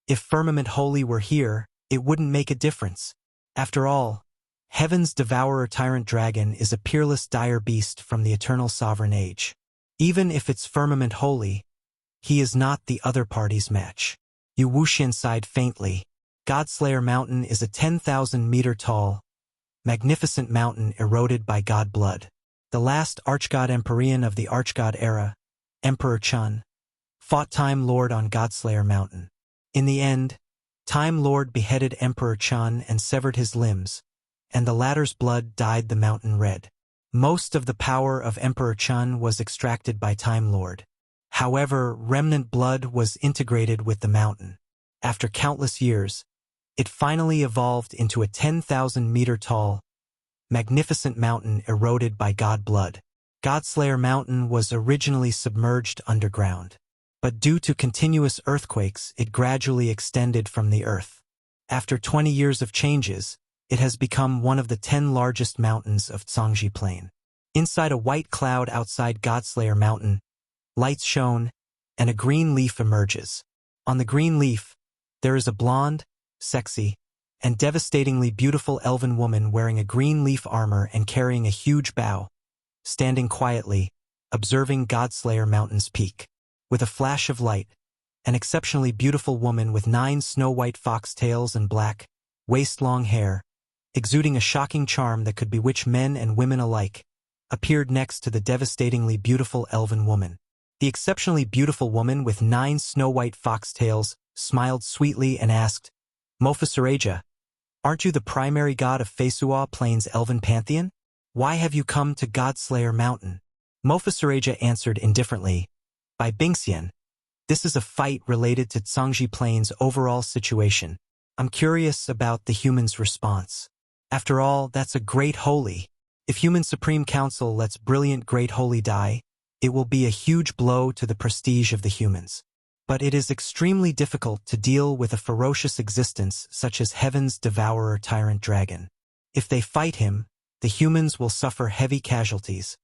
"If Firmament Holy were here, it wouldn't make a difference. After all, Heaven's devourer tyrant dragon is a peerless dire beast from the eternal sovereign age. Even if it's Firmament Holy, he is not the other party's match." Yu Wuxian sighed faintly. Godslayer Mountain is a 10,000-meter tall, magnificent mountain eroded by god blood. The last archgod Empyrean of the archgod era, Emperor Chun, fought Time Lord on Godslayer Mountain. In the end, Time Lord beheaded Emperor Chun and severed his limbs, and the latter's blood dyed the mountain red. Most of the power of Emperor Chun was extracted by Time Lord. However, remnant blood was integrated with the mountain. After countless years, it finally evolved into a 10,000-meter tall, magnificent mountain eroded by god blood. Godslayer Mountain was originally submerged underground, but due to continuous earthquakes, it gradually extended from the earth. After 20 years of changes, it has become one of the 10 largest mountains of Zhangji Plain. Inside a white cloud outside Godslayer Mountain, lights shone, and a green leaf emerges. On the green leaf, there is a blonde, sexy, and devastatingly beautiful elven woman wearing a green leaf armor and carrying a huge bow, standing quietly, observing Godslayer Mountain's peak. With a flash of light, an exceptionally beautiful woman with 9 snow-white foxtails and black, waist-long hair, exuding a shocking charm that could bewitch men and women alike, appeared next to the devastatingly beautiful elven woman. The exceptionally beautiful woman with 9 snow-white foxtails smiled sweetly and asked, "Mofasureja, aren't you the primary god of Fesua Plains elven pantheon? Why have you come to Godslayer Mountain?" Mofasureja answered indifferently, "By Bingxian, this is a fight related to Zhangji Plains' overall situation. I'm curious about the humans' response. After all, that's a great holy. If Human Supreme Council lets brilliant great holy die, it will be a huge blow to the prestige of the humans. But it is extremely difficult to deal with a ferocious existence such as Heaven's devourer tyrant dragon. If they fight him, the humans will suffer heavy casualties,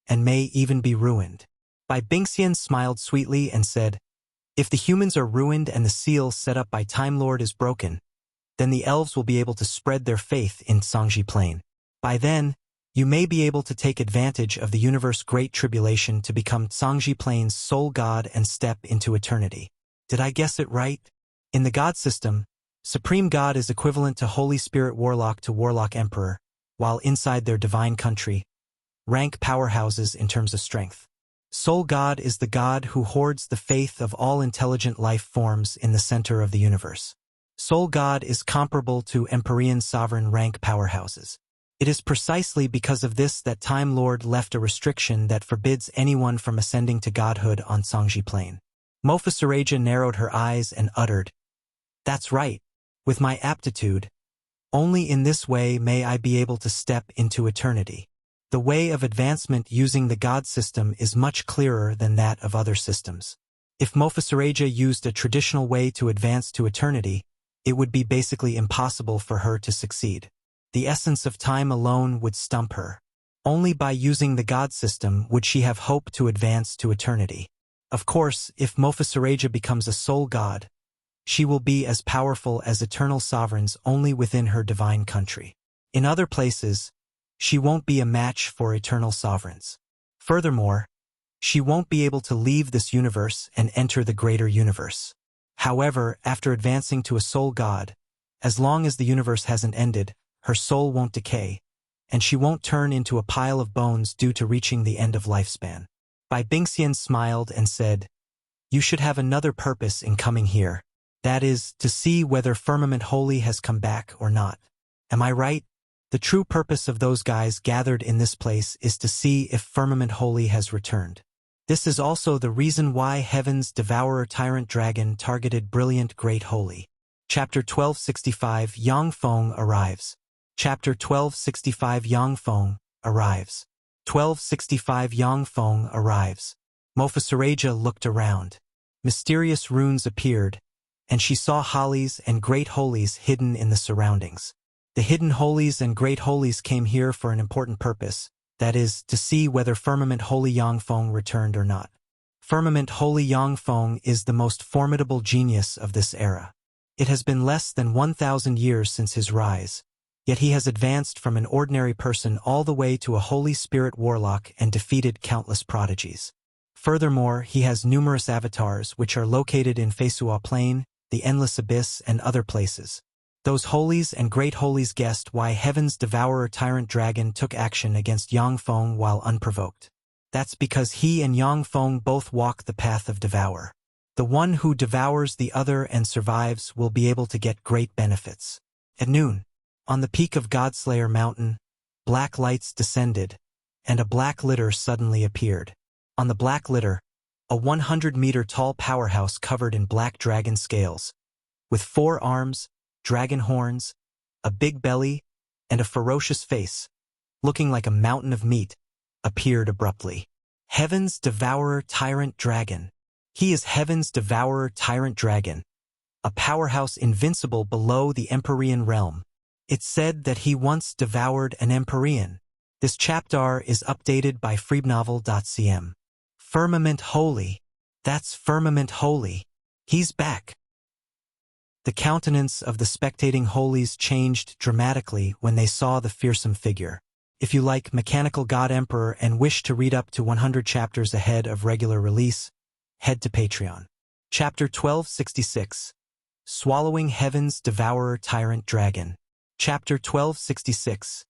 and may even be ruined." Bai Bingxian smiled sweetly and said, "If the humans are ruined and the seal set up by Time Lord is broken, then the elves will be able to spread their faith in Zhangji Plain. By then, you may be able to take advantage of the universe Great Tribulation to become Zhangji Plain's sole god and step into eternity." Did I guess it right? In the god system, Supreme God is equivalent to Holy Spirit Warlock to Warlock Emperor, while inside their divine country, rank powerhouses in terms of strength. Soul God is the god who hoards the faith of all intelligent life forms in the center of the universe. Soul God is comparable to Empyrean sovereign rank powerhouses. It is precisely because of this that Time Lord left a restriction that forbids anyone from ascending to godhood on Zhangji Plain. Mofasureja narrowed her eyes and uttered, "That's right. With my aptitude, only in this way may I be able to step into eternity. The way of advancement using the god system is much clearer than that of other systems. If Mofasureja used a traditional way to advance to eternity, it would be basically impossible for her to succeed. The essence of time alone would stump her. Only by using the god system would she have hope to advance to eternity. Of course, if Mofasureja becomes a soul god, she will be as powerful as eternal sovereigns only within her divine country. In other places, she won't be a match for eternal sovereigns. Furthermore, she won't be able to leave this universe and enter the greater universe. However, after advancing to a soul god, as long as the universe hasn't ended, her soul won't decay, and she won't turn into a pile of bones due to reaching the end of lifespan." Bai Bingxian smiled and said, "You should have another purpose in coming here. That is, to see whether Firmament Holy has come back or not. Am I right? The true purpose of those guys gathered in this place is to see if Firmament Holy has returned. This is also the reason why Heaven's Devourer Tyrant Dragon targeted Brilliant Great Holy. Chapter 1265 Yang Feng arrives. Chapter 1265 Yang Feng arrives. 1265 Yang Feng arrives. Mofasaraja looked around. Mysterious runes appeared, and she saw holies and great holies hidden in the surroundings. The hidden holies and great holies came here for an important purpose, that is, to see whether Firmament Holy Yang Feng returned or not. Firmament Holy Yang Feng is the most formidable genius of this era. It has been less than 1,000 years since his rise, yet he has advanced from an ordinary person all the way to a Holy Spirit warlock and defeated countless prodigies. Furthermore, he has numerous avatars which are located in Feisua Plain, the Endless Abyss, and other places. Those holies and great holies guessed why Heaven's Devourer Tyrant Dragon took action against Yang Feng while unprovoked. That's because he and Yang Feng both walk the path of devour. The one who devours the other and survives will be able to get great benefits. At noon, on the peak of Godslayer Mountain, black lights descended, and a black litter suddenly appeared. On the black litter, a 100-meter-tall powerhouse covered in black dragon scales, with 4 arms, dragon horns, a big belly, and a ferocious face, looking like a mountain of meat, appeared abruptly. Heaven's Devourer Tyrant Dragon. He is Heaven's Devourer Tyrant Dragon, a powerhouse invincible below the Empyrean realm. It's said that he once devoured an Empyrean. This chapter is updated by freebnovel.cm. Firmament Holy. That's Firmament Holy. He's back. The countenance of the spectating holies changed dramatically when they saw the fearsome figure. If you like Mechanical God Emperor and wish to read up to 100 chapters ahead of regular release, head to Patreon. Chapter 1266. Swallowing Heaven's Devourer Tyrant Dragon. Chapter 1266.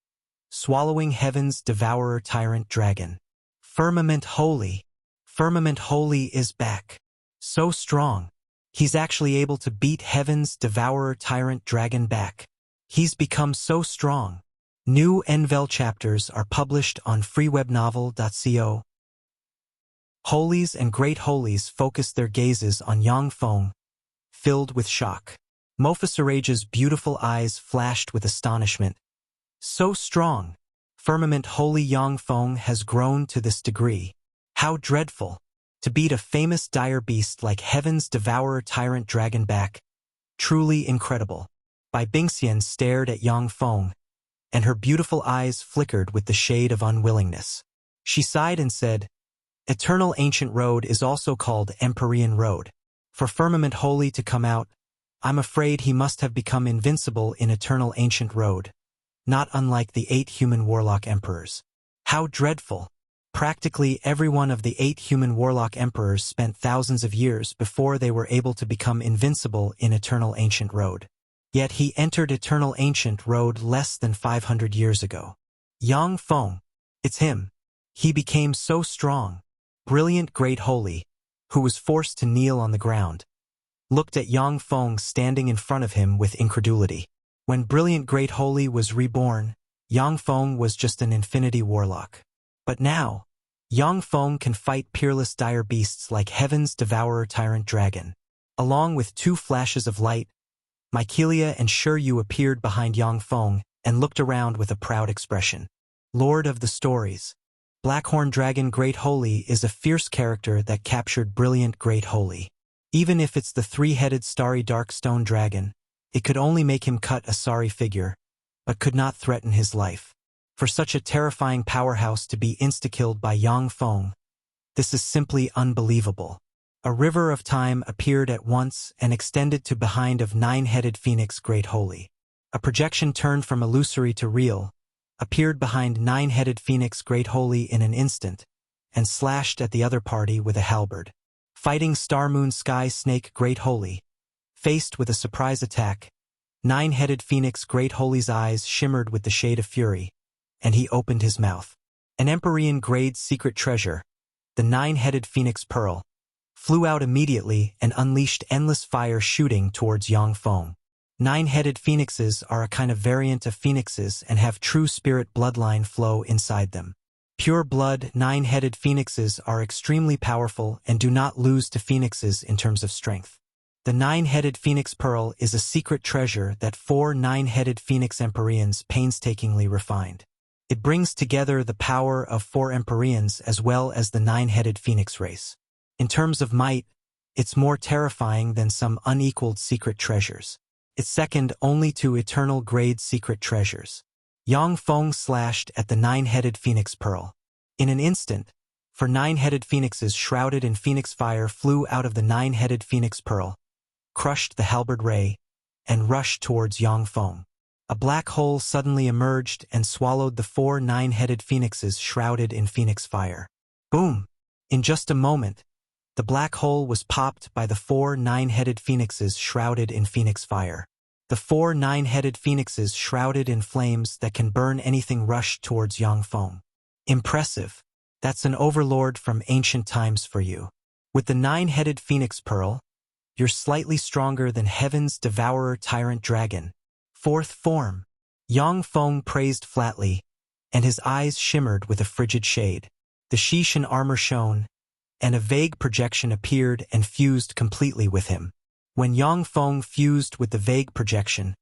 Swallowing Heaven's Devourer Tyrant Dragon. Firmament Holy. Firmament Holy is back. So strong. He's actually able to beat Heaven's Devourer Tyrant Dragon back. He's become so strong. New Envel chapters are published on freewebnovel.co. Holies and great holies focused their gazes on Yang Feng, filled with shock. Mofasaraja's beautiful eyes flashed with astonishment. So strong. Firmament Holy Yang Feng has grown to this degree. How dreadful. To beat a famous dire beast like Heaven's Devourer Tyrant Dragon back. Truly incredible. Bai Bingxian stared at Yang Feng, and her beautiful eyes flickered with the shade of unwillingness. She sighed and said, Eternal Ancient Road is also called Empyrean Road. For Firmament Holy to come out, I'm afraid he must have become invincible in Eternal Ancient Road, not unlike the 8 human warlock emperors. How dreadful! Practically every one of the 8 human warlock emperors spent thousands of years before they were able to become invincible in Eternal Ancient Road. Yet he entered Eternal Ancient Road less than 500 years ago. Yang Feng. It's him. He became so strong. Brilliant Great Holy, who was forced to kneel on the ground, looked at Yang Feng standing in front of him with incredulity. When Brilliant Great Holy was reborn, Yang Feng was just an infinity warlock. But now, Yang Feng can fight peerless dire beasts like Heaven's Devourer Tyrant Dragon. Along with 2 flashes of light, Mykelia and Shiryu appeared behind Yang Feng and looked around with a proud expression. Lord of the Stories. Blackhorn Dragon Great Holy is a fierce character that captured Brilliant Great Holy. Even if it's the 3-headed starry dark stone dragon, it could only make him cut a sorry figure, but could not threaten his life. For such a terrifying powerhouse to be insta-killed by Yang Feng, this is simply unbelievable. A river of time appeared at once and extended to behind of 9-headed Phoenix Great Holy. A projection turned from illusory to real, appeared behind 9-headed Phoenix Great Holy in an instant, and slashed at the other party with a halberd. Fighting Star Moon Sky Snake Great Holy. Faced with a surprise attack, 9-headed Phoenix Great Holy's eyes shimmered with the shade of fury, and he opened his mouth. An Empyrean grade secret treasure, the 9-headed Phoenix Pearl, flew out immediately and unleashed endless fire shooting towards Yang Feng. 9-headed phoenixes are a kind of variant of phoenixes and have true spirit bloodline flow inside them. Pure-blood, nine-headed phoenixes are extremely powerful and do not lose to phoenixes in terms of strength. The nine-headed phoenix pearl is a secret treasure that 4 nine-headed phoenix empyreans painstakingly refined. It brings together the power of 4 empyreans as well as the nine-headed phoenix race. In terms of might, it's more terrifying than some unequaled secret treasures. It's second only to eternal grade secret treasures. Yang Feng slashed at the nine-headed phoenix pearl. In an instant, 4 nine-headed phoenixes shrouded in phoenix fire flew out of the nine-headed phoenix pearl, crushed the halberd ray, and rushed towards Yang Feng. A black hole suddenly emerged and swallowed the 4 nine-headed phoenixes shrouded in phoenix fire. Boom! In just a moment, the black hole was popped by the 4 nine-headed phoenixes shrouded in phoenix fire. The 4 nine-headed phoenixes shrouded in flames that can burn anything rushed towards Yang Feng. Impressive. That's an overlord from ancient times for you. With the nine-headed phoenix pearl, you're slightly stronger than heaven's devourer tyrant dragon. 4th form. Yang Feng praised flatly, and his eyes shimmered with a frigid shade. The Shishan armor shone, and a vague projection appeared and fused completely with him. When Yang Feng fused with the vague projection,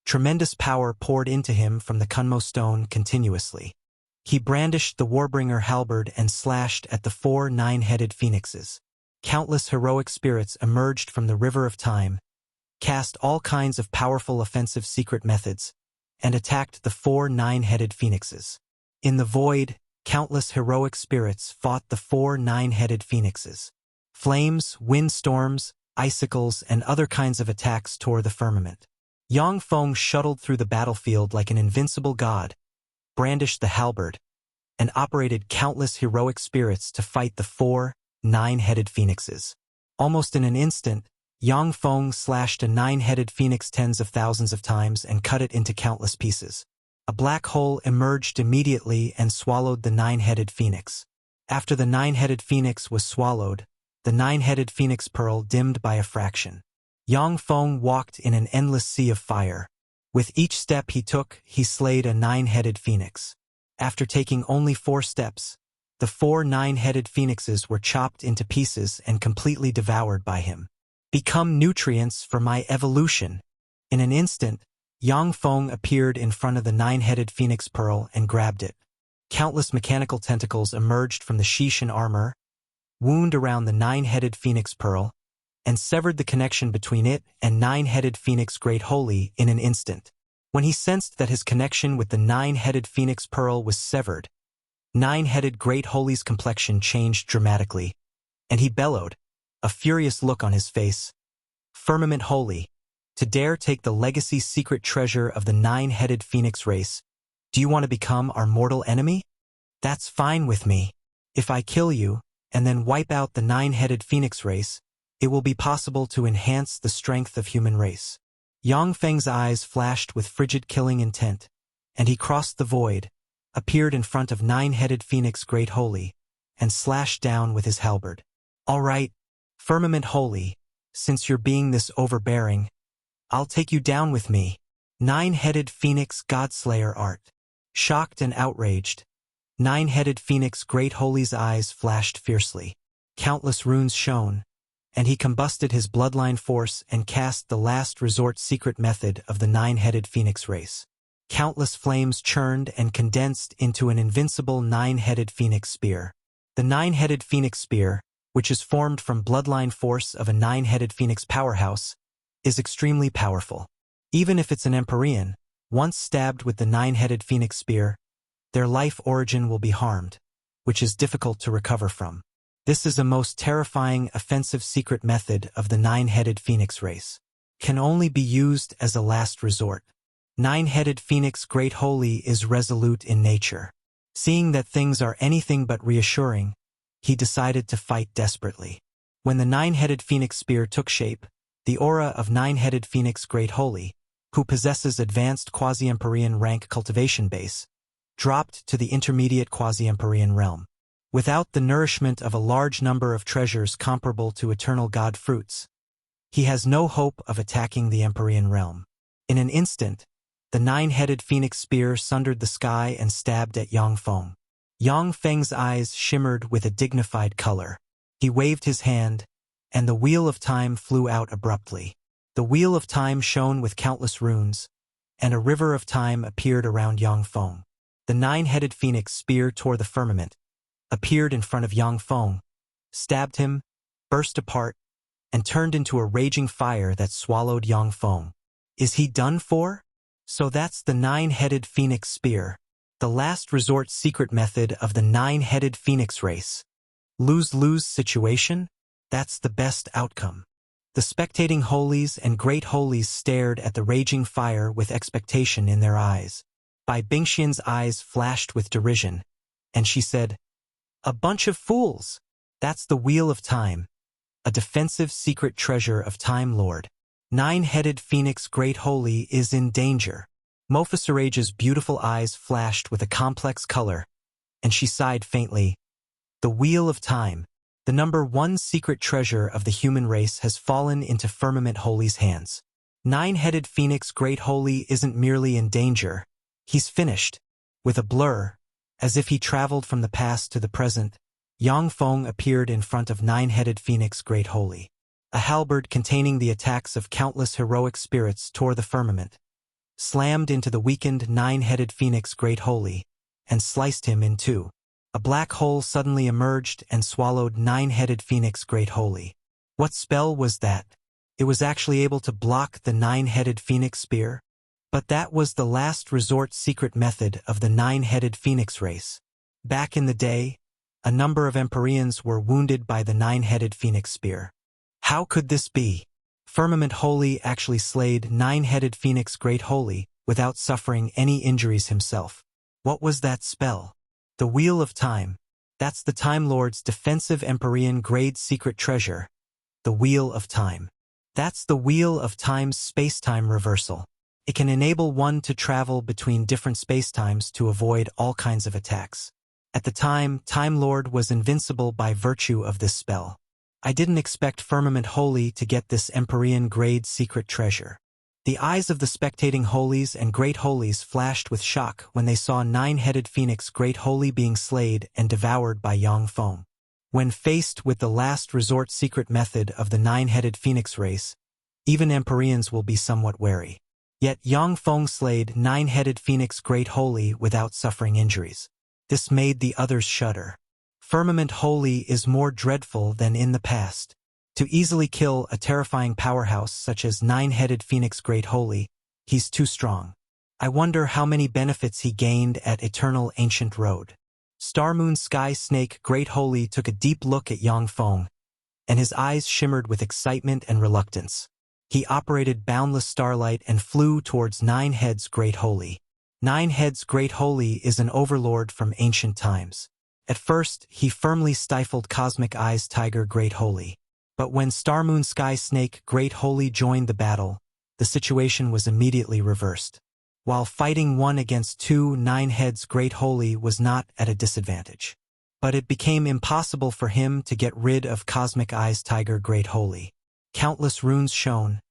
tremendous power poured into him from the Kunmo stone continuously. He brandished the Warbringer halberd and slashed at the 4 nine-headed phoenixes. Countless heroic spirits emerged from the river of time, cast all kinds of powerful offensive secret methods, and attacked the 4 nine-headed phoenixes. In the void, countless heroic spirits fought the 4 nine-headed phoenixes. Flames, windstorms, icicles, and other kinds of attacks tore the firmament. Yang Feng shuttled through the battlefield like an invincible god, brandished the halberd, and operated countless heroic spirits to fight the 4 nine-headed phoenixes. Almost in an instant, Yang Feng slashed a nine-headed phoenix tens of thousands of times and cut it into countless pieces. A black hole emerged immediately and swallowed the nine-headed phoenix. After the nine-headed phoenix was swallowed, the nine-headed phoenix pearl dimmed by a fraction. Yang Feng walked in an endless sea of fire. With each step he took, he slayed a nine-headed phoenix. After taking only 4 steps, the 4 nine-headed phoenixes were chopped into pieces and completely devoured by him. Become nutrients for my evolution. In an instant, Yang Feng appeared in front of the nine-headed phoenix pearl and grabbed it. Countless mechanical tentacles emerged from the Shishan armor, wound around the nine-headed phoenix pearl, and severed the connection between it and nine-headed phoenix great holy in an instant. When he sensed that his connection with the nine-headed phoenix pearl was severed, nine-headed great holy's complexion changed dramatically, and he bellowed, a furious look on his face. Firmament holy, to dare take the legacy secret treasure of the nine-headed phoenix race, do you want to become our mortal enemy? That's fine with me. If I kill you, and then wipe out the nine-headed phoenix race, it will be possible to enhance the strength of human race. Yang Feng's eyes flashed with frigid killing intent, and he crossed the void, appeared in front of nine-headed phoenix great holy, and slashed down with his halberd. All right, firmament holy, since you're being this overbearing, I'll take you down with me. Nine-headed phoenix godslayer art. Shocked and outraged, nine-headed phoenix great holy's eyes flashed fiercely. Countless runes shone, and he combusted his bloodline force and cast the last resort secret method of the nine-headed phoenix race. Countless flames churned and condensed into an invincible nine-headed phoenix spear. The nine-headed phoenix spear, which is formed from bloodline force of a nine-headed phoenix powerhouse, is extremely powerful. Even if it's an empyrean, once stabbed with the nine-headed phoenix spear, their life origin will be harmed, which is difficult to recover from. This is a most terrifying offensive secret method of the nine-headed phoenix race. Can only be used as a last resort. Nine-headed phoenix great holy is resolute in nature. Seeing that things are anything but reassuring, he decided to fight desperately. When the nine-headed phoenix spear took shape, the aura of nine-headed phoenix great holy, who possesses advanced quasi-empyrean rank cultivation base, dropped to the intermediate quasi-empyrean realm. Without the nourishment of a large number of treasures comparable to eternal god fruits, he has no hope of attacking the empyrean realm. In an instant, the nine-headed phoenix spear sundered the sky and stabbed at Yang Feng. Yang Feng's eyes shimmered with a dignified color. He waved his hand, and the wheel of time flew out abruptly. The wheel of time shone with countless runes, and a river of time appeared around Yang Feng. The nine-headed phoenix spear tore the firmament, appeared in front of Yang Feng, stabbed him, burst apart, and turned into a raging fire that swallowed Yang Feng. Is he done for? So that's the nine-headed phoenix spear, the last resort secret method of the nine-headed phoenix race. Lose-lose situation? That's the best outcome. The spectating holies and great holies stared at the raging fire with expectation in their eyes. Bai Bingxian's eyes flashed with derision, and she said, "A bunch of fools! That's the Wheel of Time, a defensive secret treasure of Time Lord. Nine-headed Phoenix Great Holy is in danger." Mofasarage's beautiful eyes flashed with a complex color, and she sighed faintly. The Wheel of Time, the number one secret treasure of the human race, has fallen into Firmament Holy's hands. Nine-headed Phoenix Great Holy isn't merely in danger, he's finished. With a blur, as if he traveled from the past to the present, Yang Feng appeared in front of Nine-headed Phoenix Great Holy. A halberd containing the attacks of countless heroic spirits tore the firmament, slammed into the weakened Nine-headed Phoenix Great Holy, and sliced him in two. A black hole suddenly emerged and swallowed Nine-headed Phoenix Great Holy. What spell was that? It was actually able to block the Nine-headed Phoenix Spear? But that was the last resort secret method of the Nine-headed Phoenix race. Back in the day, a number of Empyreans were wounded by the Nine-headed Phoenix Spear. How could this be? Firmament Holy actually slayed Nine-headed Phoenix Great Holy without suffering any injuries himself. What was that spell? The Wheel of Time. That's the Time Lord's defensive Empyrean grade secret treasure. The Wheel of Time. That's the Wheel of Time's space-time reversal. It can enable one to travel between different spacetimes to avoid all kinds of attacks. At the time, Time Lord was invincible by virtue of this spell. I didn't expect Firmament Holy to get this Empyrean grade secret treasure. The eyes of the spectating holies and great holies flashed with shock when they saw Nine-headed Phoenix Great Holy being slayed and devoured by Yang Feng. When faced with the last resort secret method of the Nine-headed Phoenix race, even Empyreans will be somewhat wary. Yet Yang Feng slayed Nine-headed Phoenix Great Holy without suffering injuries. This made the others shudder. Firmament Holy is more dreadful than in the past. To easily kill a terrifying powerhouse such as Nine-headed Phoenix Great Holy, he's too strong. I wonder how many benefits he gained at Eternal Ancient Road. Star Moon Sky Snake Great Holy took a deep look at Yang Feng, and his eyes shimmered with excitement and reluctance. He operated Boundless Starlight and flew towards Nine Heads Great Holy. Nine Heads Great Holy is an overlord from ancient times. At first, he firmly stifled Cosmic Eyes Tiger Great Holy. But when Star Moon Sky Snake Great Holy joined the battle, the situation was immediately reversed. While fighting one against two, Nine Heads Great Holy was not at a disadvantage. But it became impossible for him to get rid of Cosmic Eyes Tiger Great Holy. Countless runes shone,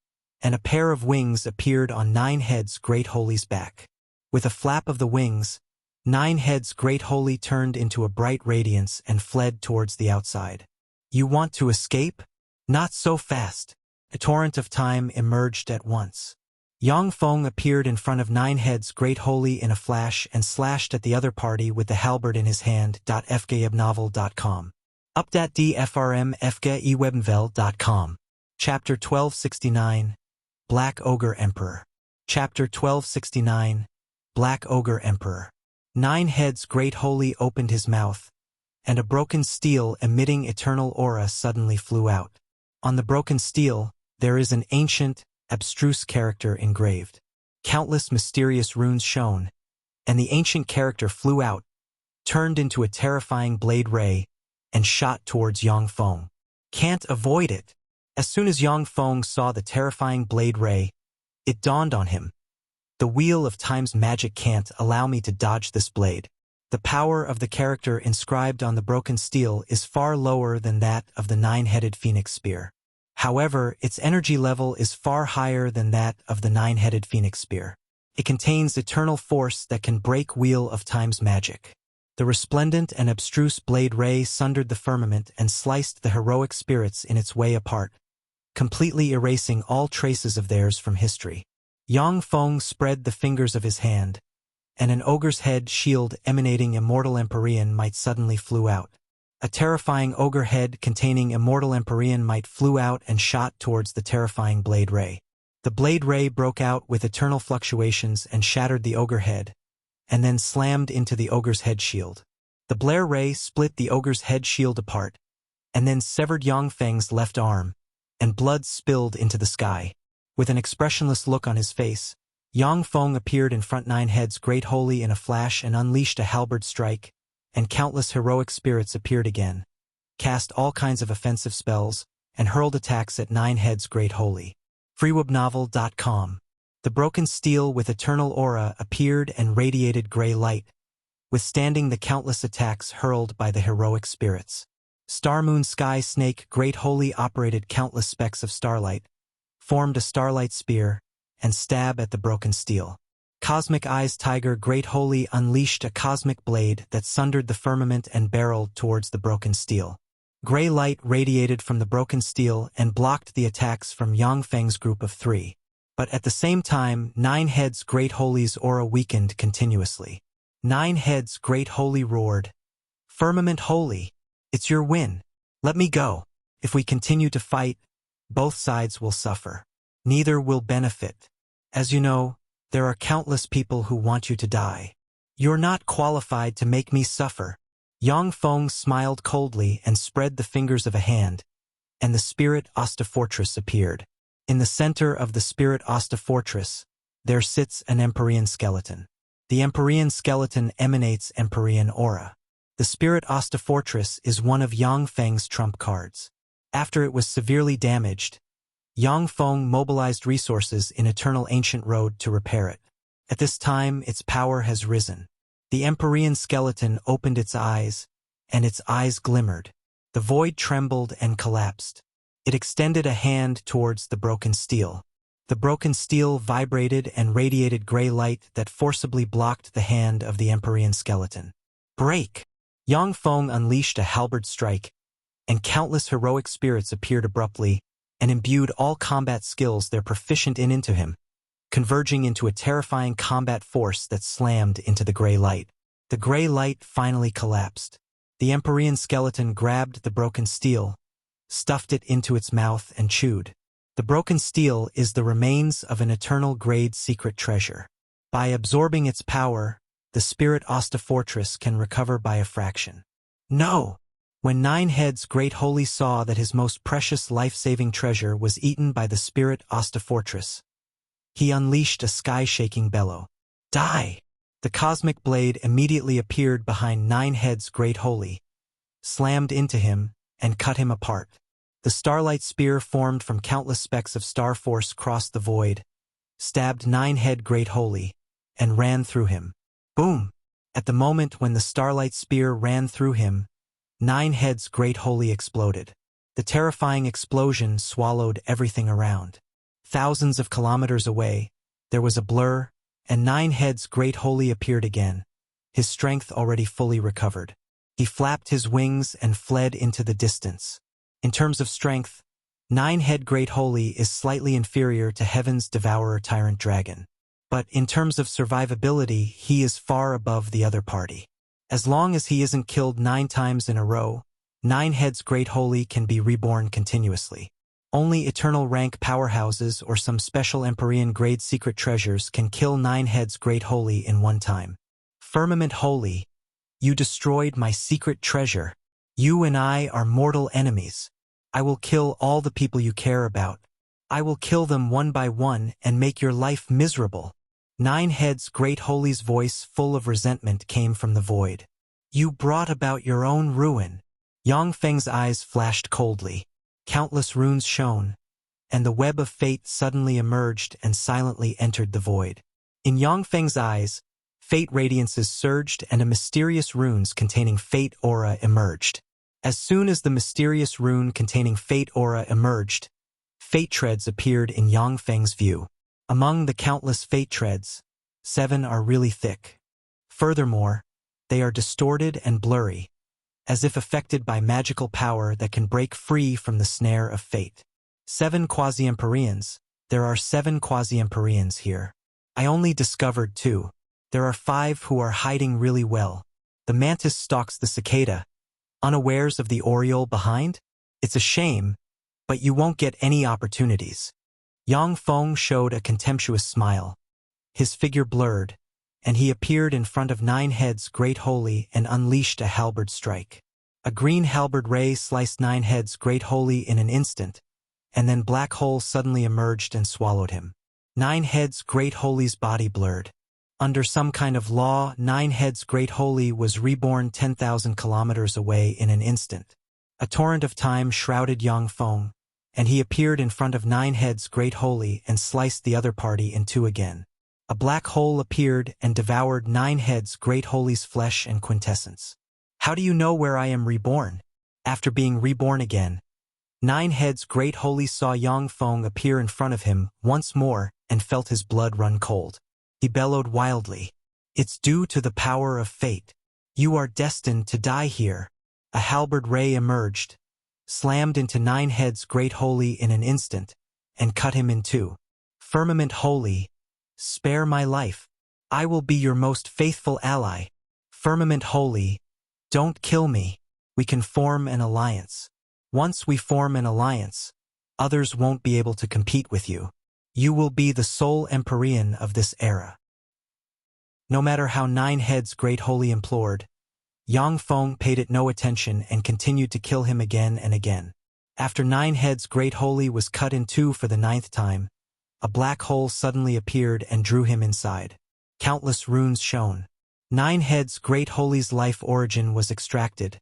and a pair of wings appeared on Nine Heads Great Holy's back. With a flap of the wings, Nine Heads Great Holy turned into a bright radiance and fled towards the outside. You want to escape? Not so fast. A torrent of time emerged at once. Yang Feng appeared in front of Nine Heads Great Holy in a flash and slashed at the other party with the halberd in his hand. fgabnovel.com. up.dfrmfgaewebnvel.com. Chapter 1269. Black Ogre Emperor. Chapter 1269. Black Ogre Emperor. Nine Heads Great Holy opened his mouth, and a broken steel emitting eternal aura suddenly flew out. On the broken steel, there is an ancient, abstruse character engraved. Countless mysterious runes shone, and the ancient character flew out, turned into a terrifying blade ray, and shot towards Yang Feng. Can't avoid it. As soon as Yang Feng saw the terrifying blade ray, it dawned on him. The Wheel of Time's magic can't allow me to dodge this blade. The power of the character inscribed on the broken steel is far lower than that of the Nine-headed Phoenix Spear. However, its energy level is far higher than that of the Nine-headed Phoenix Spear. It contains eternal force that can break Wheel of Time's magic. The resplendent and abstruse blade ray sundered the firmament and sliced the heroic spirits in its way apart, completely erasing all traces of theirs from history. Yang Feng spread the fingers of his hand, and an ogre's head shield emanating immortal Empyrean might suddenly flew out. A terrifying ogre head containing immortal Empyrean might flew out and shot towards the terrifying blade ray. The blade ray broke out with eternal fluctuations and shattered the ogre head, and then slammed into the ogre's head shield. The blare ray split the ogre's head shield apart, and then severed Yang Feng's left arm, and blood spilled into the sky. With an expressionless look on his face, Yang Feng appeared in front Nine Heads Great Holy in a flash and unleashed a halberd strike, and countless heroic spirits appeared again, cast all kinds of offensive spells, and hurled attacks at Nine Heads Great Holy. freewebnovel.com. The broken steel with eternal aura appeared and radiated gray light, withstanding the countless attacks hurled by the heroic spirits. Star Moon Sky Snake Great Holy operated countless specks of starlight, formed a starlight spear, and stab at the broken steel. Cosmic Eyes Tiger Great Holy unleashed a cosmic blade that sundered the firmament and barreled towards the broken steel. Gray light radiated from the broken steel and blocked the attacks from Yang Feng's group of three. But at the same time, Nine Heads Great Holy's aura weakened continuously. Nine Heads Great Holy roared, "Firmament Holy, it's your win. Let me go. If we continue to fight, both sides will suffer. Neither will benefit. As you know, there are countless people who want you to die. You're not qualified to make me suffer." Yang Feng smiled coldly and spread the fingers of a hand, and the Spirit Asta Fortress appeared. In the center of the Spirit Asta Fortress, there sits an Empyrean skeleton. The Empyrean skeleton emanates Empyrean aura. The Spirit Asta Fortress is one of Yang Feng's trump cards. After it was severely damaged, Yang Feng mobilized resources in Eternal Ancient Road to repair it. At this time, its power has risen. The Empyrean skeleton opened its eyes, and its eyes glimmered. The void trembled and collapsed. It extended a hand towards the broken steel. The broken steel vibrated and radiated gray light that forcibly blocked the hand of the Empyrean skeleton. "Break!" Yang Feng unleashed a halberd strike, and countless heroic spirits appeared abruptly and imbued all combat skills they're proficient in into him, converging into a terrifying combat force that slammed into the gray light. The gray light finally collapsed. The Empyrean skeleton grabbed the broken steel, stuffed it into its mouth and chewed. The broken steel is the remains of an eternal grade secret treasure. By absorbing its power, the Spirit Asta Fortress can recover by a fraction. No! When Nine Heads Great Holy saw that his most precious life-saving treasure was eaten by the Spirit Asta Fortress, he unleashed a sky-shaking bellow. "Die!" The cosmic blade immediately appeared behind Nine Heads Great Holy, slammed into him, and cut him apart. The starlight spear formed from countless specks of star force crossed the void, stabbed Nine Head Great Holy, and ran through him. Boom! At the moment when the starlight spear ran through him, Nine Heads Great Holy exploded. The terrifying explosion swallowed everything around. Thousands of kilometers away, there was a blur, and Nine Heads Great Holy appeared again, his strength already fully recovered. He flapped his wings and fled into the distance. In terms of strength, Nine Head Great Holy is slightly inferior to Heaven's Devourer Tyrant Dragon. But in terms of survivability, he is far above the other party. As long as he isn't killed 9 times in a row, Nine Heads Great Holy can be reborn continuously. Only eternal rank powerhouses or some special Empyrean grade secret treasures can kill Nine Heads Great Holy in one time. Firmament Holy, you destroyed my secret treasure. You and I are mortal enemies. I will kill all the people you care about. I will kill them one by one and make your life miserable. Nine Heads Great Holy's voice full of resentment came from the void. You brought about your own ruin. Yang Feng's eyes flashed coldly. Countless runes shone, and the web of fate suddenly emerged and silently entered the void. In Yang Feng's eyes, fate radiances surged and a mysterious runes containing fate aura emerged. As soon as the mysterious rune containing fate aura emerged, fate treads appeared in Yang Feng's view. Among the countless fate treads, 7 are really thick. Furthermore, They are distorted and blurry, as if affected by magical power that can break free from the snare of fate. 7 quasi-empyreans. There are 7 quasi-empyreans here. I only discovered 2. There are 5 who are hiding really well. The mantis stalks the cicada, unawares of the oriole behind? It's a shame, but you won't get any opportunities. Yang Feng showed a contemptuous smile. His figure blurred, and he appeared in front of 9 heads great holy and unleashed a halberd strike. A green halberd ray sliced 9 heads great holy in an instant, and then black hole suddenly emerged and swallowed him. 9 heads great holy's body blurred. Under some kind of law, 9 heads great holy was reborn 10,000 kilometers away in an instant. A torrent of time shrouded Yang Feng, and he appeared in front of 9 heads great holy and sliced the other party in 2 again. A black hole appeared and devoured 9 heads great holy's flesh and quintessence. How do you know where I am reborn? After being reborn again, 9 heads great holy saw Yang Feng appear in front of him once more and felt his blood run cold. He bellowed wildly. It's due to the power of fate. You are destined to die here. A halberd ray emerged, slammed into 9 heads great holy in an instant, and cut him in 2. Firmament holy, spare my life. I will be your most faithful ally. Firmament holy, don't kill me. We can form an alliance. Once we form an alliance, others won't be able to compete with you. You will be the sole empyrean of this era. No matter how 9 heads great holy implored, Yang Feng paid it no attention and continued to kill him again and again. After 9 heads great holy was cut in 2 for the 9th time, a black hole suddenly appeared and drew him inside. Countless runes shone. 9 heads great holy's life origin was extracted,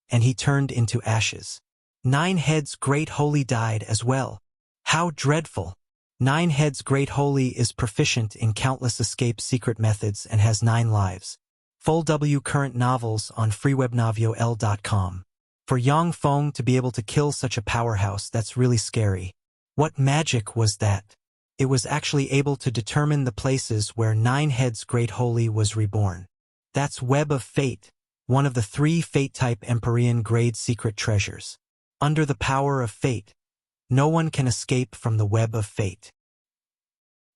and he turned into ashes. 9 heads great holy died as well. How dreadful! 9 heads great holy is proficient in countless escape secret methods and has 9 lives. Full W current novels on freewebnovio.com. For Yang Feng to be able to kill such a powerhouse, that's really scary. What magic was that? It was actually able to determine the places where 9 heads great holy was reborn. That's Web of Fate, one of the 3 fate-type Empyrean grade secret treasures. Under the power of fate, no one can escape from the web of fate.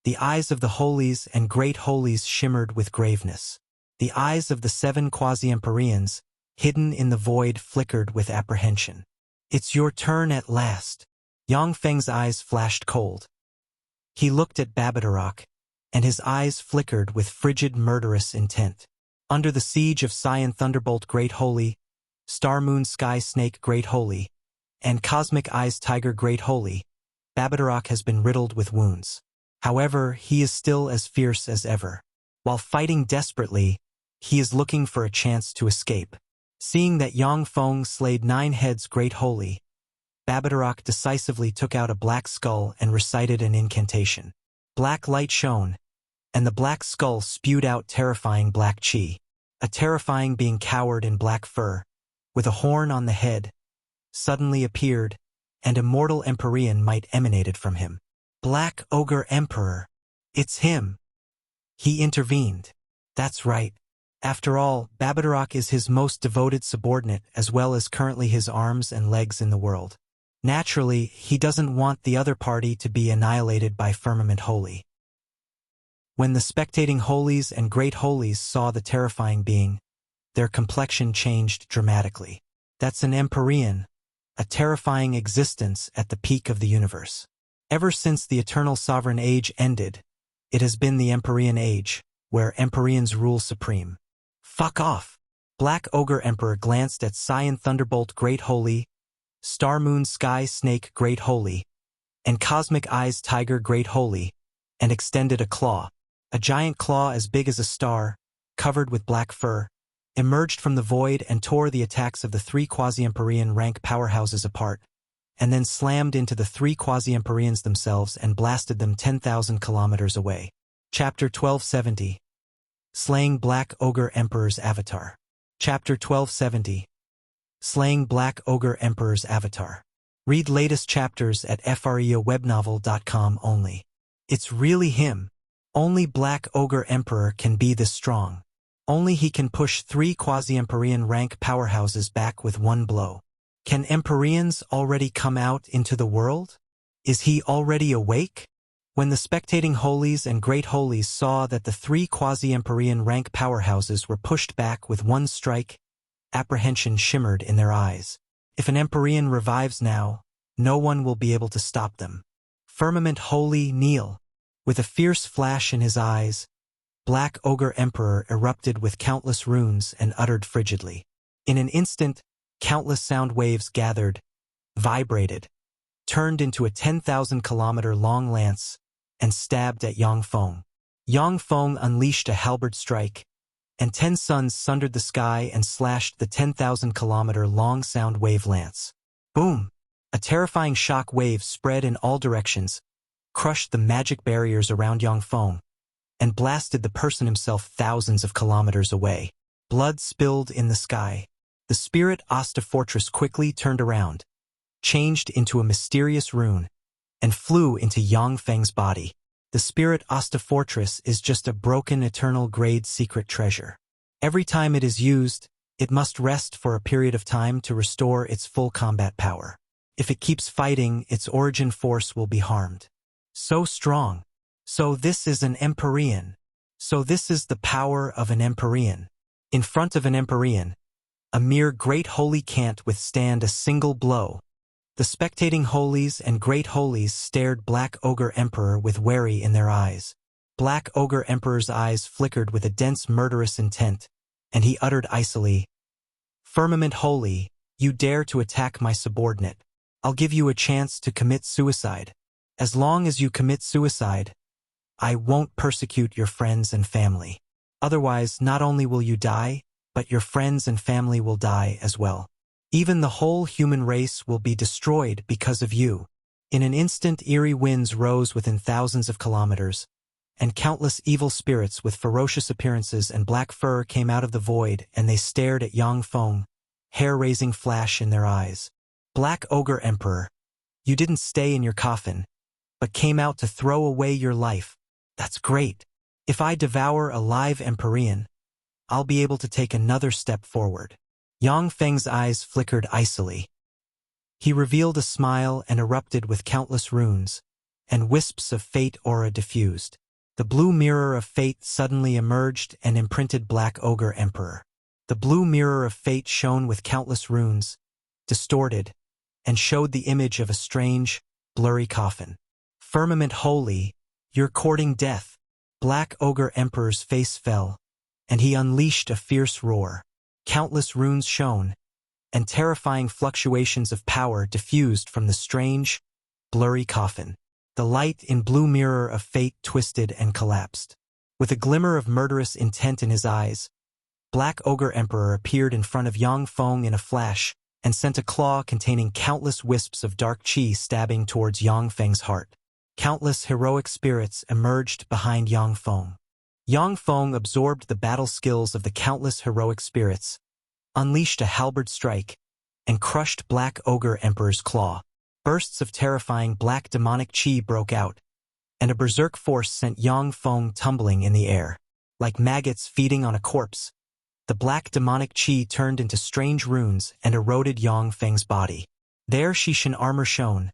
The eyes of the holies and great holies shimmered with graveness. The eyes of the 7 quasi-empyreans, hidden in the void, flickered with apprehension. It's your turn at last. Yang Feng's eyes flashed cold. He looked at Babadarok, and his eyes flickered with frigid, murderous intent. Under the siege of Cyan Thunderbolt Great Holy, Star Moon Sky Snake Great Holy, and Cosmic Eyes Tiger Great Holy, Babadarok has been riddled with wounds. However, he is still as fierce as ever. While fighting desperately, he is looking for a chance to escape. Seeing that Yang Feng slayed 9 heads Great Holy, Babadarok decisively took out a black skull and recited an incantation. Black light shone, and the black skull spewed out terrifying black chi. A terrifying being cowered in black fur, with a horn on the head, suddenly appeared, and a mortal Empyrean might emanated from him. Black Ogre Emperor. It's him. He intervened. That's right. After all, Babadarok is his most devoted subordinate as well as currently his arms and legs in the world. Naturally, he doesn't want the other party to be annihilated by Firmament Holy. When the spectating holies and great holies saw the terrifying being, their complexion changed dramatically. That's an Empyrean, a terrifying existence at the peak of the universe. Ever since the Eternal Sovereign Age ended, it has been the Empyrean Age, where Empyreans rule supreme. Fuck off! Black Ogre Emperor glanced at Cyan Thunderbolt Great Holy, Star Moon Sky Snake Great Holy, and Cosmic Eyes Tiger Great Holy, and extended a claw. A giant claw as big as a star, covered with black fur, emerged from the void and tore the attacks of the 3 quasi-Empyrean rank powerhouses apart, and then slammed into the 3 quasi-Empyreans themselves and blasted them 10,000 kilometers away. Chapter 1270. Slaying Black Ogre Emperor's Avatar. Chapter 1270. Slaying Black Ogre Emperor's Avatar. Read latest chapters at freewebnovel.com only. It's really him. Only Black Ogre Emperor can be this strong. Only he can push 3 quasi-Empyrean rank powerhouses back with one blow. Can Empyreans already come out into the world? Is he already awake? When the spectating holies and great holies saw that the 3 quasi-Empyrean rank powerhouses were pushed back with one strike, apprehension shimmered in their eyes. If an Empyrean revives now, no one will be able to stop them. Firmament Holy, kneel. With a fierce flash in his eyes, Black Ogre Emperor erupted with countless runes and uttered frigidly. In an instant, countless sound waves gathered, vibrated, turned into a 10,000-kilometer-long lance, and stabbed at Yang Feng. Yang Feng unleashed a halberd strike, and 10 suns sundered the sky and slashed the 10,000-kilometer-long sound wave lance. Boom! A terrifying shock wave spread in all directions, crushed the magic barriers around Yang Feng, and blasted the person himself thousands of kilometers away. Blood spilled in the sky. The spirit Asta fortress quickly turned around, changed into a mysterious rune, and flew into Yang Feng's body. The spirit Asta fortress is just a broken eternal grade secret treasure. Every time it is used, it must rest for a period of time to restore its full combat power. If it keeps fighting, its origin force will be harmed. So strong. So this is an Empyrean. So this is the power of an Empyrean. In front of an Empyrean, a mere great holy can't withstand a single blow. The spectating holies and great holies stared Black Ogre Emperor with worry in their eyes. Black Ogre Emperor's eyes flickered with a dense murderous intent, and he uttered icily, "Firmament Holy, you dare to attack my subordinate. I'll give you a chance to commit suicide. As long as you commit suicide, I won't persecute your friends and family. Otherwise, not only will you die, but your friends and family will die as well. Even the whole human race will be destroyed because of you." In an instant, eerie winds rose within thousands of kilometers, and countless evil spirits with ferocious appearances and black fur came out of the void, and they stared at Yang Feng, hair-raising flash in their eyes. "Black Ogre Emperor, you didn't stay in your coffin, but came out to throw away your life. That's great. If I devour a live Empyrean, I'll be able to take another step forward." Yang Feng's eyes flickered icily. He revealed a smile and erupted with countless runes, and wisps of fate aura diffused. The blue mirror of fate suddenly emerged and imprinted Black Ogre Emperor. The blue mirror of fate shone with countless runes, distorted, and showed the image of a strange, blurry coffin. "Firmament Holy, you're courting death." Black Ogre Emperor's face fell, and he unleashed a fierce roar. Countless runes shone, and terrifying fluctuations of power diffused from the strange, blurry coffin. The light in blue mirror of fate twisted and collapsed. With a glimmer of murderous intent in his eyes, Black Ogre Emperor appeared in front of Yang Feng in a flash and sent a claw containing countless wisps of dark chi stabbing towards Yang Feng's heart. Countless heroic spirits emerged behind Yang Feng. Yang Feng absorbed the battle skills of the countless heroic spirits, unleashed a halberd strike, and crushed Black Ogre Emperor's claw. Bursts of terrifying black demonic chi broke out, and a berserk force sent Yang Feng tumbling in the air. Like maggots feeding on a corpse, the black demonic chi turned into strange runes and eroded Yang Feng's body. There Shishin armor shone,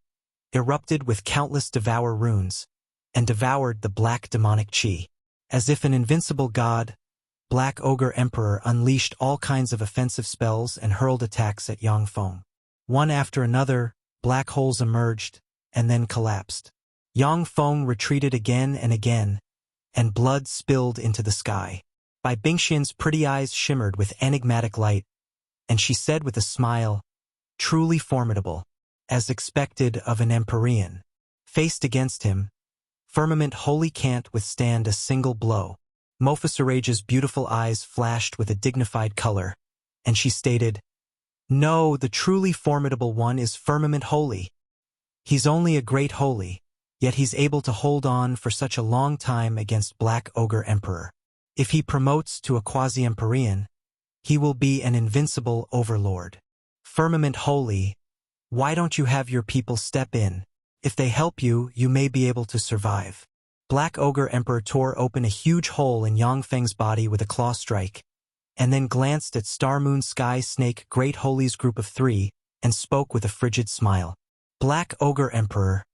erupted with countless devour runes, and devoured the black demonic chi. As if an invincible god, Black Ogre Emperor unleashed all kinds of offensive spells and hurled attacks at Yang Feng. One after another, black holes emerged, and then collapsed. Yang Feng retreated again and again, and blood spilled into the sky. Bai Bingxian's pretty eyes shimmered with enigmatic light, and she said with a smile, "Truly formidable, as expected of an Empyrean." Faced against him, Firmament Holy can't withstand a single blow. Mofusarage's beautiful eyes flashed with a dignified color, and she stated, "No, the truly formidable one is Firmament Holy. He's only a great holy, yet he's able to hold on for such a long time against Black Ogre Emperor. If he promotes to a quasi-Empyrean, he will be an invincible overlord. Firmament Holy, why don't you have your people step in? If they help you, you may be able to survive." Black Ogre Emperor tore open a huge hole in Yang Feng's body with a claw strike, and then glanced at Star Moon Sky Snake Great Holy's group of 3, and spoke with a frigid smile. Black Ogre Emperor,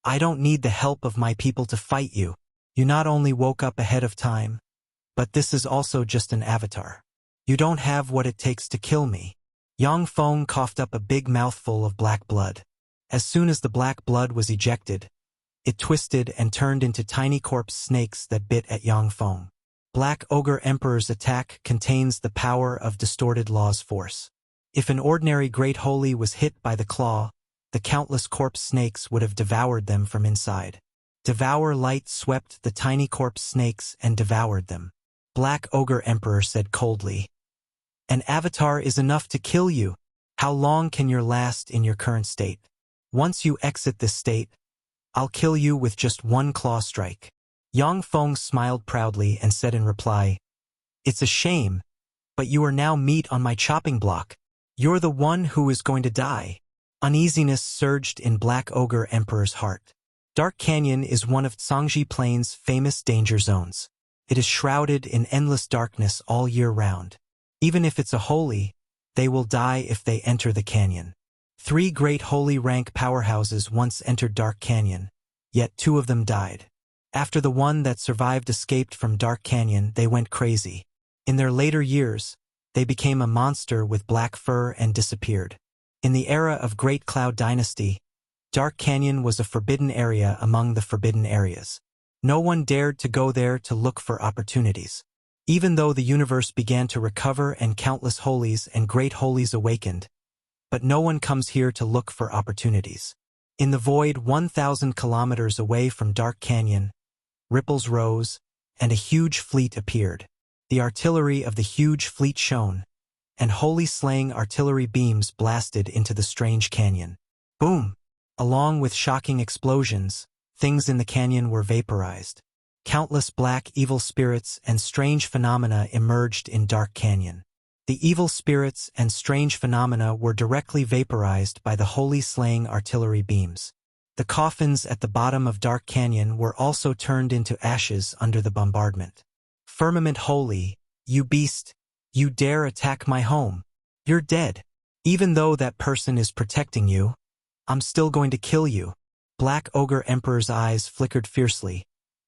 I don't need the help of my people to fight you. You not only woke up ahead of time, but this is also just an avatar. You don't have what it takes to kill me. Yang Feng coughed up a big mouthful of black blood. As soon as the black blood was ejected, it twisted and turned into tiny corpse snakes that bit at Yang Feng. Black Ogre Emperor's attack contains the power of distorted law's force. If an ordinary Great Holy was hit by the claw, the countless corpse snakes would have devoured them from inside. Devour Light swept the tiny corpse snakes and devoured them. Black Ogre Emperor said coldly, An avatar is enough to kill you. How long can you last in your current state? Once you exit this state, I'll kill you with just one claw strike. Yang Feng smiled proudly and said in reply, It's a shame, but you are now meat on my chopping block. You're the one who is going to die. Uneasiness surged in Black Ogre Emperor's heart. Dark Canyon is one of Zhangji Plain's famous danger zones. It is shrouded in endless darkness all year round. Even if it's a holy, they will die if they enter the canyon. 3 great holy rank powerhouses once entered Dark Canyon, yet 2 of them died. After the one that survived escaped from Dark Canyon, they went crazy. In their later years, they became a monster with black fur and disappeared. In the era of Great Cloud Dynasty, Dark Canyon was a forbidden area among the forbidden areas. No one dared to go there to look for opportunities. Even though the universe began to recover and countless holies and great holies awakened, but no one comes here to look for opportunities. In the void 1,000 kilometers away from Dark Canyon, ripples rose, and a huge fleet appeared. The artillery of the huge fleet shone, and holy slaying artillery beams blasted into the strange canyon. Boom! Along with shocking explosions, things in the canyon were vaporized. Countless black evil spirits and strange phenomena emerged in Dark Canyon. The evil spirits and strange phenomena were directly vaporized by the holy slaying artillery beams. The coffins at the bottom of Dark Canyon were also turned into ashes under the bombardment. Firmament Holy, you beast, you dare attack my home. You're dead. Even though that person is protecting you, I'm still going to kill you. Black Ogre Emperor's eyes flickered fiercely,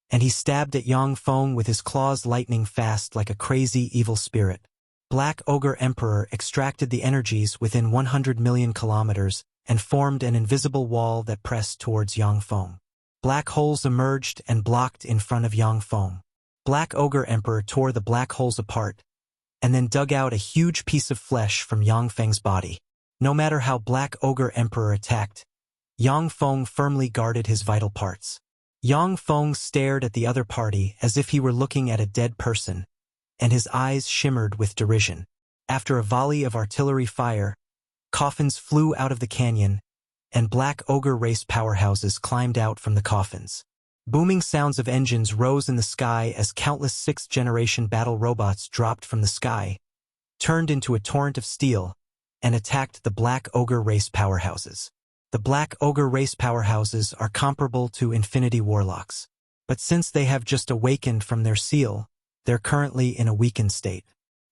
and he stabbed at Yang Feng with his claws lightning fast like a crazy evil spirit. Black Ogre Emperor extracted the energies within 100 million kilometers and formed an invisible wall that pressed towards Yang Feng. Black holes emerged and blocked in front of Yang Feng. Black Ogre Emperor tore the black holes apart, and then dug out a huge piece of flesh from Yang Feng's body. No matter how Black Ogre Emperor attacked, Yang Feng firmly guarded his vital parts. Yang Feng stared at the other party as if he were looking at a dead person, and his eyes shimmered with derision. After a volley of artillery fire, coffins flew out of the canyon, and Black Ogre race powerhouses climbed out from the coffins. Booming sounds of engines rose in the sky as countless 6th-generation battle robots dropped from the sky, turned into a torrent of steel, and attacked the Black Ogre race powerhouses. The Black Ogre race powerhouses are comparable to Infinity Warlocks, but since they have just awakened from their seal, they're currently in a weakened state.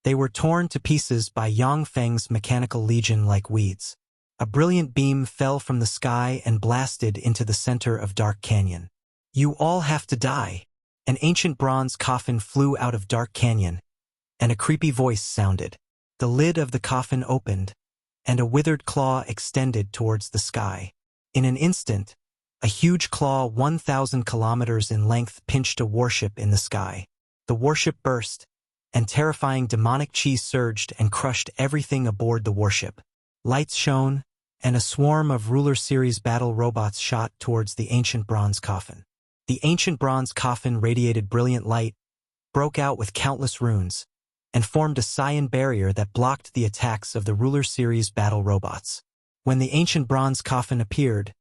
They were torn to pieces by Yang Feng's mechanical legion like weeds. A brilliant beam fell from the sky and blasted into the center of Dark Canyon. You all have to die. An ancient bronze coffin flew out of Dark Canyon, and a creepy voice sounded. The lid of the coffin opened, and a withered claw extended towards the sky. In an instant, a huge claw 1,000 kilometers in length pinched a warship in the sky. The warship burst, and terrifying demonic chi surged and crushed everything aboard the warship. Lights shone, and a swarm of Ruler Series battle robots shot towards the ancient bronze coffin. The ancient bronze coffin radiated brilliant light, broke out with countless runes, and formed a cyan barrier that blocked the attacks of the Ruler Series battle robots. When the ancient bronze coffin appeared,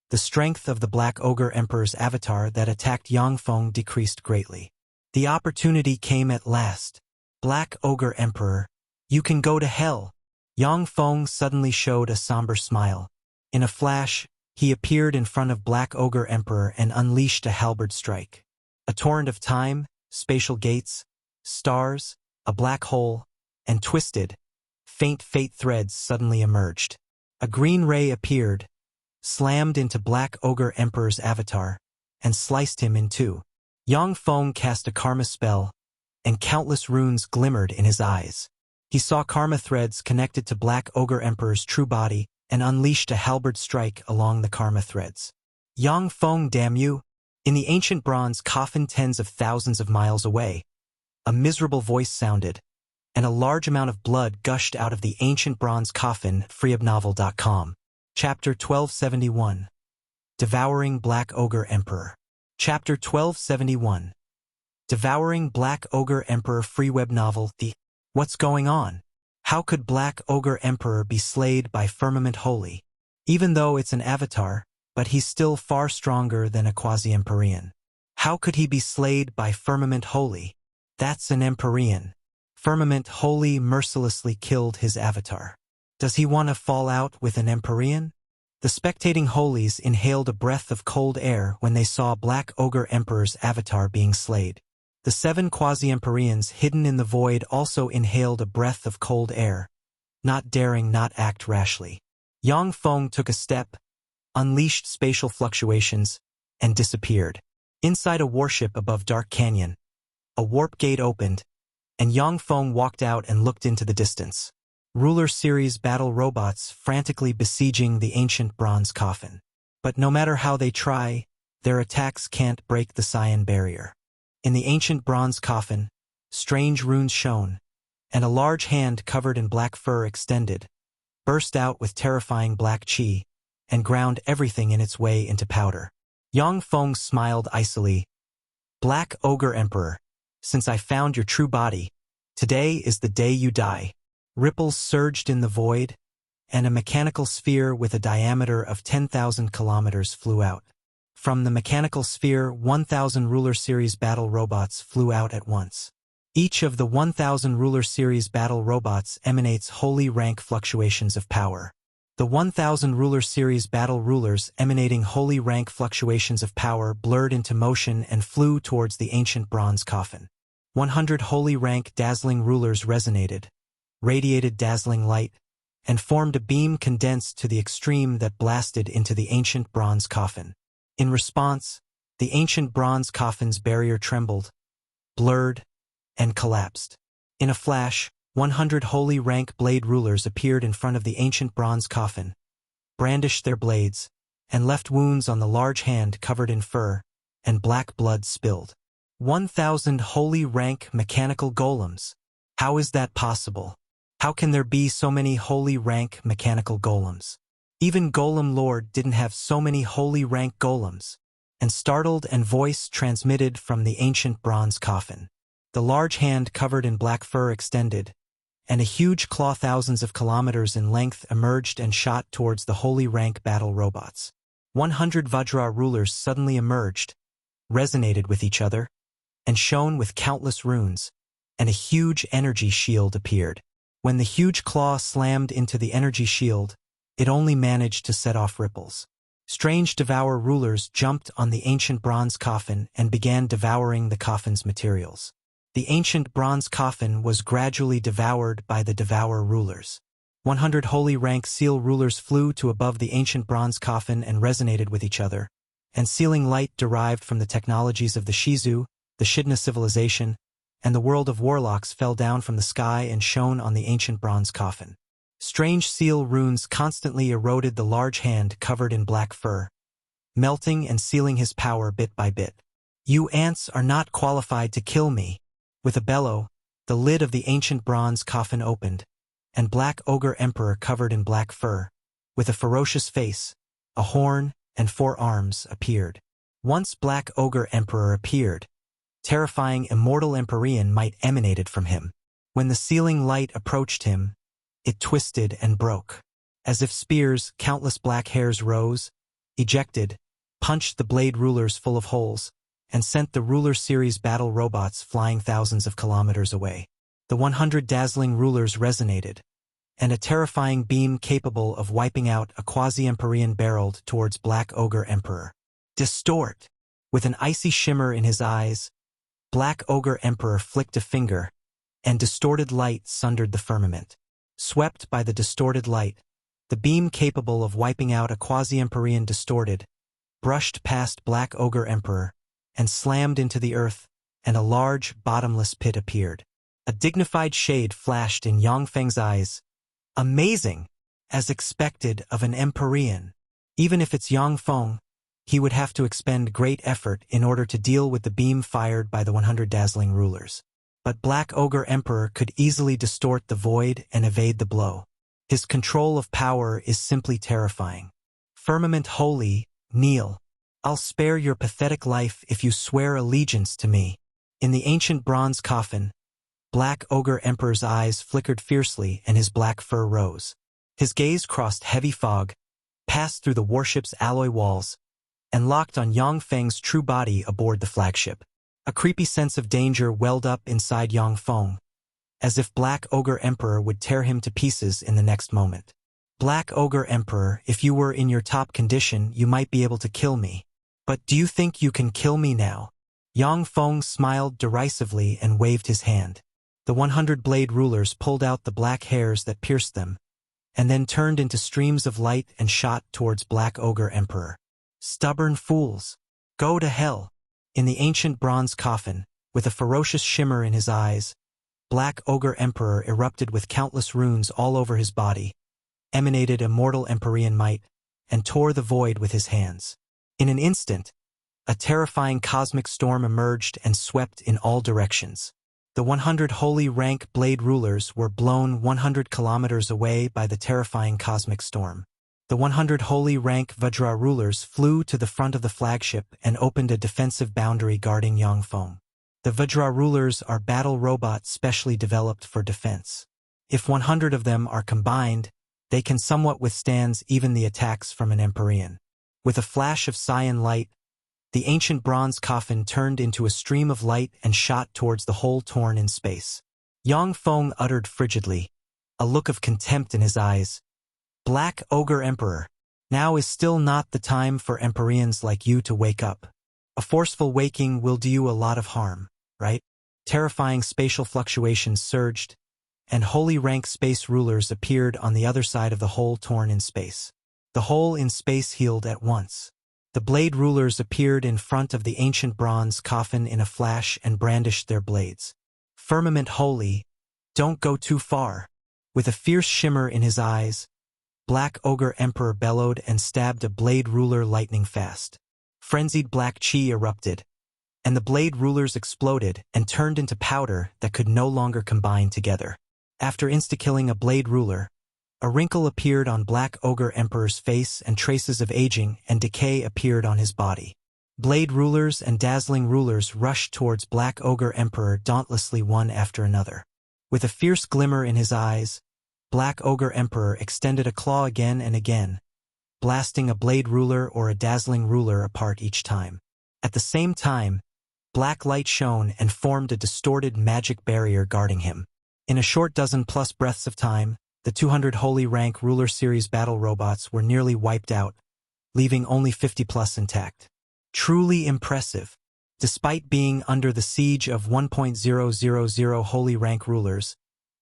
the strength of the Black Ogre Emperor's avatar that attacked Yang Feng decreased greatly. The opportunity came at last. Black Ogre Emperor, you can go to hell. Yang Feng suddenly showed a somber smile. In a flash, he appeared in front of Black Ogre Emperor and unleashed a halberd strike. A torrent of time, spatial gates, stars, a black hole, and twisted, faint fate threads suddenly emerged. A green ray appeared, slammed into Black Ogre Emperor's avatar, and sliced him in two. Yang Feng cast a karma spell, and countless runes glimmered in his eyes. He saw karma threads connected to Black Ogre Emperor's true body and unleashed a halberd strike along the karma threads. Yang Feng, damn you! In the ancient bronze coffin tens of thousands of miles away, a miserable voice sounded, and a large amount of blood gushed out of the ancient bronze coffin. freeobnovel.com. Chapter 1271. Devouring Black Ogre Emperor. Chapter 1271. Devouring Black Ogre Emperor. Free web novel. What's going on? How could Black Ogre Emperor be slayed by Firmament Holy? Even though it's an avatar, but he's still far stronger than a quasi-Empyrean. How could he be slayed by Firmament Holy? That's an Empyrean. Firmament Holy mercilessly killed his avatar. Does he want to fall out with an Empyrean? The spectating holies inhaled a breath of cold air when they saw Black Ogre Emperor's avatar being slayed. The 7 quasi-Empyreans hidden in the void also inhaled a breath of cold air, not daring not act rashly. Yang Feng took a step, unleashed spatial fluctuations, and disappeared. Inside a warship above Dark Canyon, a warp gate opened, and Yang Feng walked out and looked into the distance. Ruler Series battle robots frantically besieging the ancient bronze coffin. But no matter how they try, their attacks can't break the cyan barrier. In the ancient bronze coffin, strange runes shone, and a large hand covered in black fur extended, burst out with terrifying black chi, and ground everything in its way into powder. Yang Feng smiled icily. Black Ogre Emperor, since I found your true body, today is the day you die. Ripples surged in the void, and a mechanical sphere with a diameter of 10,000 kilometers flew out. From the mechanical sphere, 1,000 Ruler Series battle robots flew out at once. Each of the 1,000 Ruler Series battle robots emanates holy rank fluctuations of power. The 1,000 Ruler Series battle rulers emanating holy rank fluctuations of power blurred into motion and flew towards the ancient bronze coffin. 100 holy rank dazzling rulers resonated, radiated dazzling light, and formed a beam condensed to the extreme that blasted into the ancient bronze coffin. In response, the ancient bronze coffin's barrier trembled, blurred, and collapsed. In a flash, 100 holy rank blade rulers appeared in front of the ancient bronze coffin, brandished their blades, and left wounds on the large hand covered in fur, and black blood spilled. 1,000 holy rank mechanical golems. How is that possible? How can there be so many holy rank mechanical golems? Even Golem Lord didn't have so many holy rank golems. And startled and voice transmitted from the ancient bronze coffin. The large hand covered in black fur extended, and a huge claw thousands of kilometers in length emerged and shot towards the holy rank battle robots. 100 Vajra rulers suddenly emerged, resonated with each other, and shone with countless runes, and a huge energy shield appeared. When the huge claw slammed into the energy shield, it only managed to set off ripples. Strange Devour rulers jumped on the ancient bronze coffin and began devouring the coffin's materials. The ancient bronze coffin was gradually devoured by the Devour rulers. 100 holy rank seal rulers flew to above the ancient bronze coffin and resonated with each other, and sealing light derived from the technologies of the Shizu, the Shidna civilization, and the world of warlocks fell down from the sky and shone on the ancient bronze coffin. Strange seal runes constantly eroded the large hand covered in black fur, melting and sealing his power bit by bit. You ants are not qualified to kill me. With a bellow, the lid of the ancient bronze coffin opened, and Black Ogre Emperor covered in black fur, with a ferocious face, a horn, and 4 arms appeared. Once Black Ogre Emperor appeared, terrifying immortal Empyrean might emanated from him. When the sealing light approached him, it twisted and broke. As if spears, countless black hairs rose, ejected, punched the blade rulers full of holes, and sent the Ruler Series battle robots flying thousands of kilometers away. The 100 dazzling rulers resonated, and a terrifying beam capable of wiping out a quasi-Empyrean barreled towards Black Ogre Emperor. Distort! With an icy shimmer in his eyes, Black Ogre Emperor flicked a finger, and distorted light sundered the firmament. Swept by the distorted light, the beam capable of wiping out a quasi-Empyrean distorted, brushed past Black Ogre Emperor, and slammed into the earth, and a large, bottomless pit appeared. A dignified shade flashed in Yang Feng's eyes. Amazing, as expected of an Empyrean. Even if it's Yang Feng, he would have to expend great effort in order to deal with the beam fired by the 100 dazzling rulers. But Black Ogre Emperor could easily distort the void and evade the blow. His control of power is simply terrifying. Firmament Holy, kneel. I'll spare your pathetic life if you swear allegiance to me. In the ancient bronze coffin, Black Ogre Emperor's eyes flickered fiercely and his black fur rose. His gaze crossed heavy fog, passed through the warship's alloy walls, and locked on Yang Feng's true body aboard the flagship. A creepy sense of danger welled up inside Yang Feng, as if Black Ogre Emperor would tear him to pieces in the next moment. Black Ogre Emperor, if you were in your top condition, you might be able to kill me. But do you think you can kill me now? Yang Feng smiled derisively and waved his hand. The 100 blade rulers pulled out the black hairs that pierced them, and then turned into streams of light and shot towards Black Ogre Emperor. Stubborn fools! Go to hell! In the ancient bronze coffin, with a ferocious shimmer in his eyes, Black Ogre Emperor erupted with countless runes all over his body, emanated immortal Empyrean might, and tore the void with his hands. In an instant, a terrifying cosmic storm emerged and swept in all directions. The 100 holy rank blade rulers were blown 100 kilometers away by the terrifying cosmic storm. The 100 holy rank Vajra rulers flew to the front of the flagship and opened a defensive boundary guarding Yang Feng. The Vajra rulers are battle robots specially developed for defense. If 100 of them are combined, they can somewhat withstand even the attacks from an Empyrean. With a flash of cyan light, the ancient bronze coffin turned into a stream of light and shot towards the hole torn in space. Yang Feng uttered frigidly, a look of contempt in his eyes. Black Ogre Emperor, now is still not the time for Empyreans like you to wake up. A forceful waking will do you a lot of harm, right? Terrifying spatial fluctuations surged, and holy rank space rulers appeared on the other side of the hole torn in space. The hole in space healed at once. The blade rulers appeared in front of the ancient bronze coffin in a flash and brandished their blades. Firmament Holy, don't go too far. With a fierce shimmer in his eyes, Black Ogre Emperor bellowed and stabbed a blade ruler lightning fast. Frenzied black chi erupted, and the blade rulers exploded and turned into powder that could no longer combine together. After insta-killing a blade ruler, a wrinkle appeared on Black Ogre Emperor's face and traces of aging and decay appeared on his body. Blade rulers and dazzling rulers rushed towards Black Ogre Emperor dauntlessly one after another. With a fierce glimmer in his eyes, Black Ogre Emperor extended a claw again and again, blasting a blade ruler or a dazzling ruler apart each time. At the same time, black light shone and formed a distorted magic barrier guarding him. In a short dozen-plus breaths of time, the 200 Holy Rank Ruler Series battle robots were nearly wiped out, leaving only 50+ intact. Truly impressive. Despite being under the siege of 1.000 Holy Rank Rulers,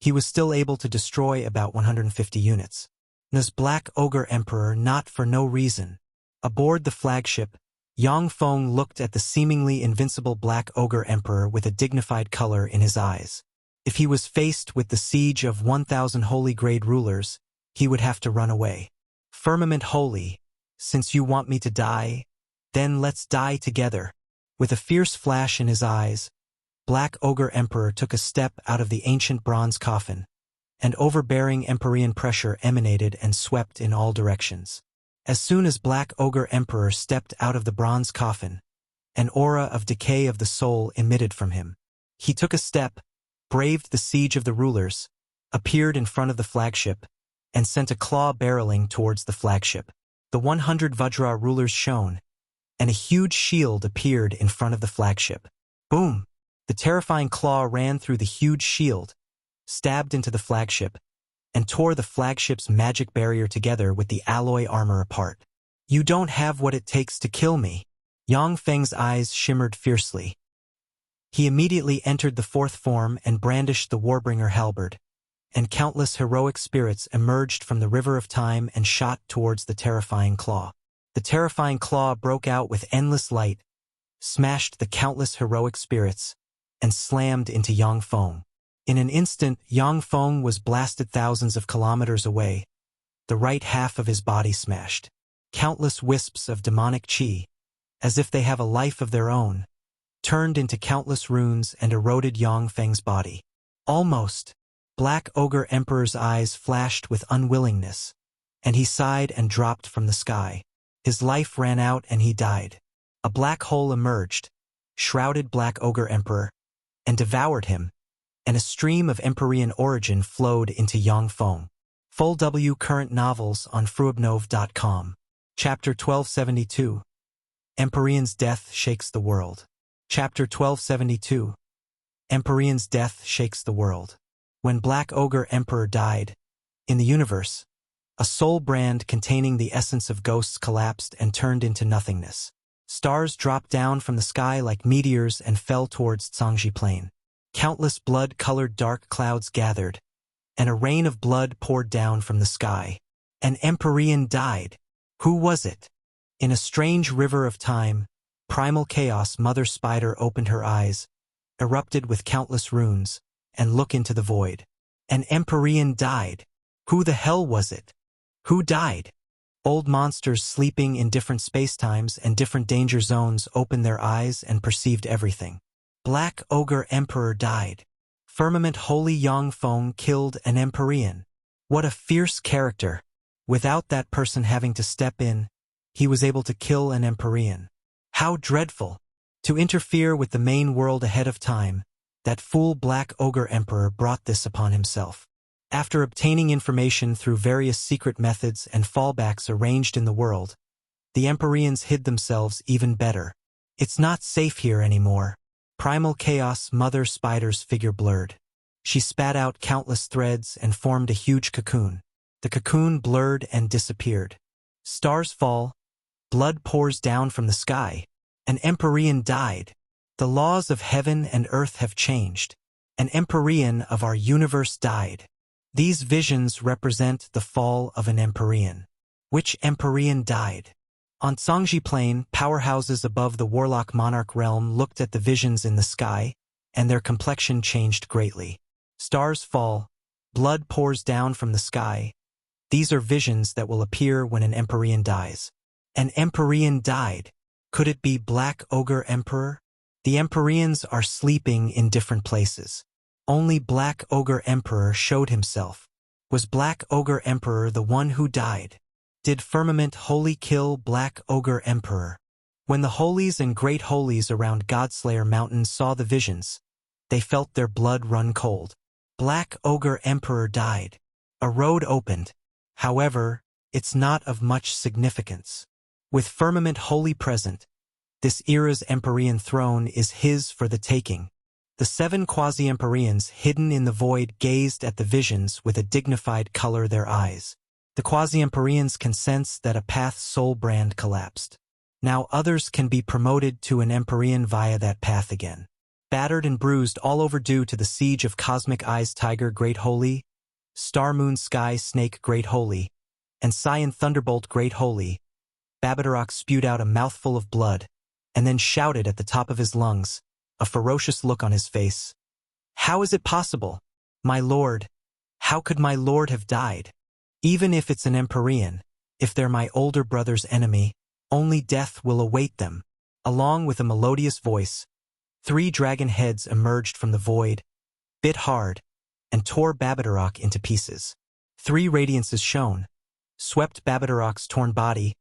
he was still able to destroy about 150 units. This Black Ogre Emperor not for no reason. Aboard the flagship, Yang Feng looked at the seemingly invincible Black Ogre Emperor with a dignified color in his eyes. If he was faced with the siege of 1,000 holy grade rulers, he would have to run away. Firmament Holy, since you want me to die, then let's die together. With a fierce flash in his eyes, Black Ogre Emperor took a step out of the ancient bronze coffin, and overbearing Empyrean pressure emanated and swept in all directions. As soon as Black Ogre Emperor stepped out of the bronze coffin, an aura of decay of the soul emitted from him. He took a step, braved the siege of the rulers, appeared in front of the flagship, and sent a claw barreling towards the flagship. The 100 Vajra rulers shone, and a huge shield appeared in front of the flagship. Boom! The terrifying claw ran through the huge shield, stabbed into the flagship, and tore the flagship's magic barrier together with the alloy armor apart. You don't have what it takes to kill me. Yang Feng's eyes shimmered fiercely. He immediately entered the fourth form and brandished the Warbringer halberd, and countless heroic spirits emerged from the river of time and shot towards the terrifying claw. The terrifying claw broke out with endless light, smashed the countless heroic spirits, and slammed into Yang Feng. In an instant, Yang Feng was blasted thousands of kilometers away, the right half of his body smashed. Countless wisps of demonic qi, as if they have a life of their own, turned into countless runes and eroded Yang Feng's body. Almost. Black Ogre Emperor's eyes flashed with unwillingness, and he sighed and dropped from the sky. His life ran out and he died. A black hole emerged, shrouded Black Ogre Emperor, and devoured him, and a stream of Empyrean origin flowed into Yang Feng. Full W current novels on fruibnov.com. Chapter 1272. Empyrean's Death Shakes the World. Chapter 1272. Empyrean's Death Shakes the World. When Black Ogre Emperor died, in the universe, a soul brand containing the essence of ghosts collapsed and turned into nothingness. Stars dropped down from the sky like meteors and fell towards Zhangji Plain. Countless blood-colored dark clouds gathered, and a rain of blood poured down from the sky. An Empyrean died. Who was it? In a strange river of time, primal chaos Mother Spider opened her eyes, erupted with countless runes, and looked into the void. An Empyrean died. Who the hell was it? Who died? Old monsters sleeping in different spacetimes and different danger zones opened their eyes and perceived everything. Black Ogre Emperor died. Firmament Holy Yang Feng killed an Empyrean. What a fierce character. Without that person having to step in, he was able to kill an Empyrean. How dreadful. To interfere with the main world ahead of time, that fool Black Ogre Emperor brought this upon himself. After obtaining information through various secret methods and fallbacks arranged in the world, the Empyreans hid themselves even better. It's not safe here anymore. Primal Chaos Mother Spider's figure blurred. She spat out countless threads and formed a huge cocoon. The cocoon blurred and disappeared. Stars fall. Blood pours down from the sky. An Empyrean died. The laws of heaven and earth have changed. An Empyrean of our universe died. These visions represent the fall of an Empyrean. Which Empyrean died? On Zhangji Plain, powerhouses above the Warlock Monarch realm looked at the visions in the sky, and their complexion changed greatly. Stars fall. Blood pours down from the sky. These are visions that will appear when an Empyrean dies. An Empyrean died. Could it be Black Ogre Emperor? The Empyreans are sleeping in different places. Only Black Ogre Emperor showed himself. Was Black Ogre Emperor the one who died? Did Firmament Holy kill Black Ogre Emperor? When the holies and great holies around Godslayer Mountain saw the visions, they felt their blood run cold. Black Ogre Emperor died. A road opened. However, it's not of much significance. With Firmament Holy present, this era's Empyrean throne is his for the taking. The 7 quasi-Empyreans hidden in the void gazed at the visions with a dignified color their eyes. The quasi-Empyreans can sense that a path soul brand collapsed. Now others can be promoted to an Empyrean via that path again. Battered and bruised all over due to the siege of Cosmic Eyes Tiger Great Holy, Star Moon Sky Snake Great Holy, and Cyan Thunderbolt Great Holy, Babadarok spewed out a mouthful of blood, and then shouted at the top of his lungs, a ferocious look on his face. How is it possible? My lord, how could my lord have died? Even if it's an Empyrean, if they're my older brother's enemy, only death will await them. Along with a melodious voice, 3 dragon heads emerged from the void, bit hard, and tore Babadarok into pieces. 3 radiances shone, swept Babadarok's torn body,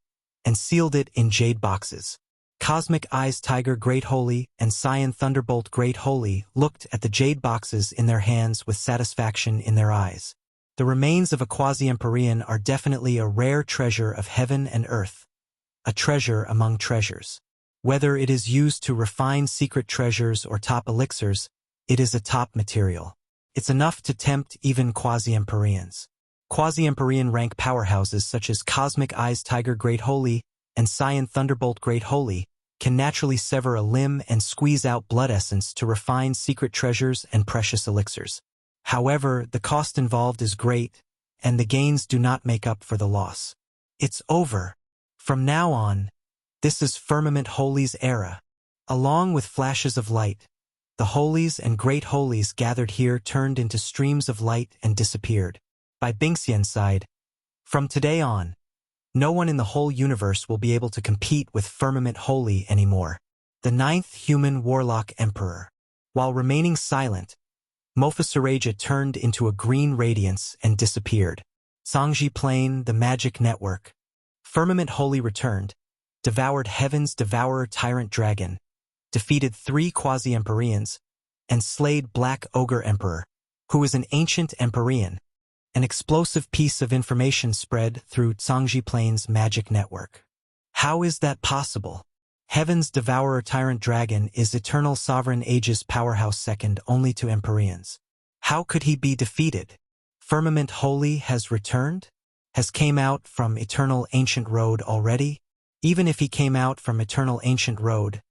and sealed it in jade boxes. Cosmic Eyes Tiger Great Holy and Cyan Thunderbolt Great Holy looked at the jade boxes in their hands with satisfaction in their eyes. The remains of a quasi-Empyrean are definitely a rare treasure of heaven and earth, a treasure among treasures. Whether it is used to refine secret treasures or top elixirs, it is a top material. It's enough to tempt even quasi-Empyreans. Quasi-Empyrean rank powerhouses such as Cosmic Eyes Tiger Great Holy and Cyan Thunderbolt Great Holy can naturally sever a limb and squeeze out blood essence to refine secret treasures and precious elixirs. However, the cost involved is great, and the gains do not make up for the loss. It's over. From now on, this is Firmament Holies' era. Along with flashes of light, the holies and great holies gathered here turned into streams of light and disappeared. By Bingxian's side, from today on, no one in the whole universe will be able to compete with Firmament Holy anymore. The 9th human warlock emperor. While remaining silent, Mofasureja turned into a green radiance and disappeared. Sangji Plain, the magic network. Firmament Holy returned, devoured Heaven's devourer tyrant dragon, defeated 3 quasi-Empyreans, and slayed Black Ogre Emperor, who is an ancient Empyrean. An explosive piece of information spread through Sangji Plain's magic network. How is that possible? Heaven's devourer tyrant dragon is eternal sovereign age's powerhouse second only to Empyreans. How could he be defeated? Firmament Holy has returned? Has came out from Eternal Ancient Road already? Even if he came out from Eternal Ancient Road,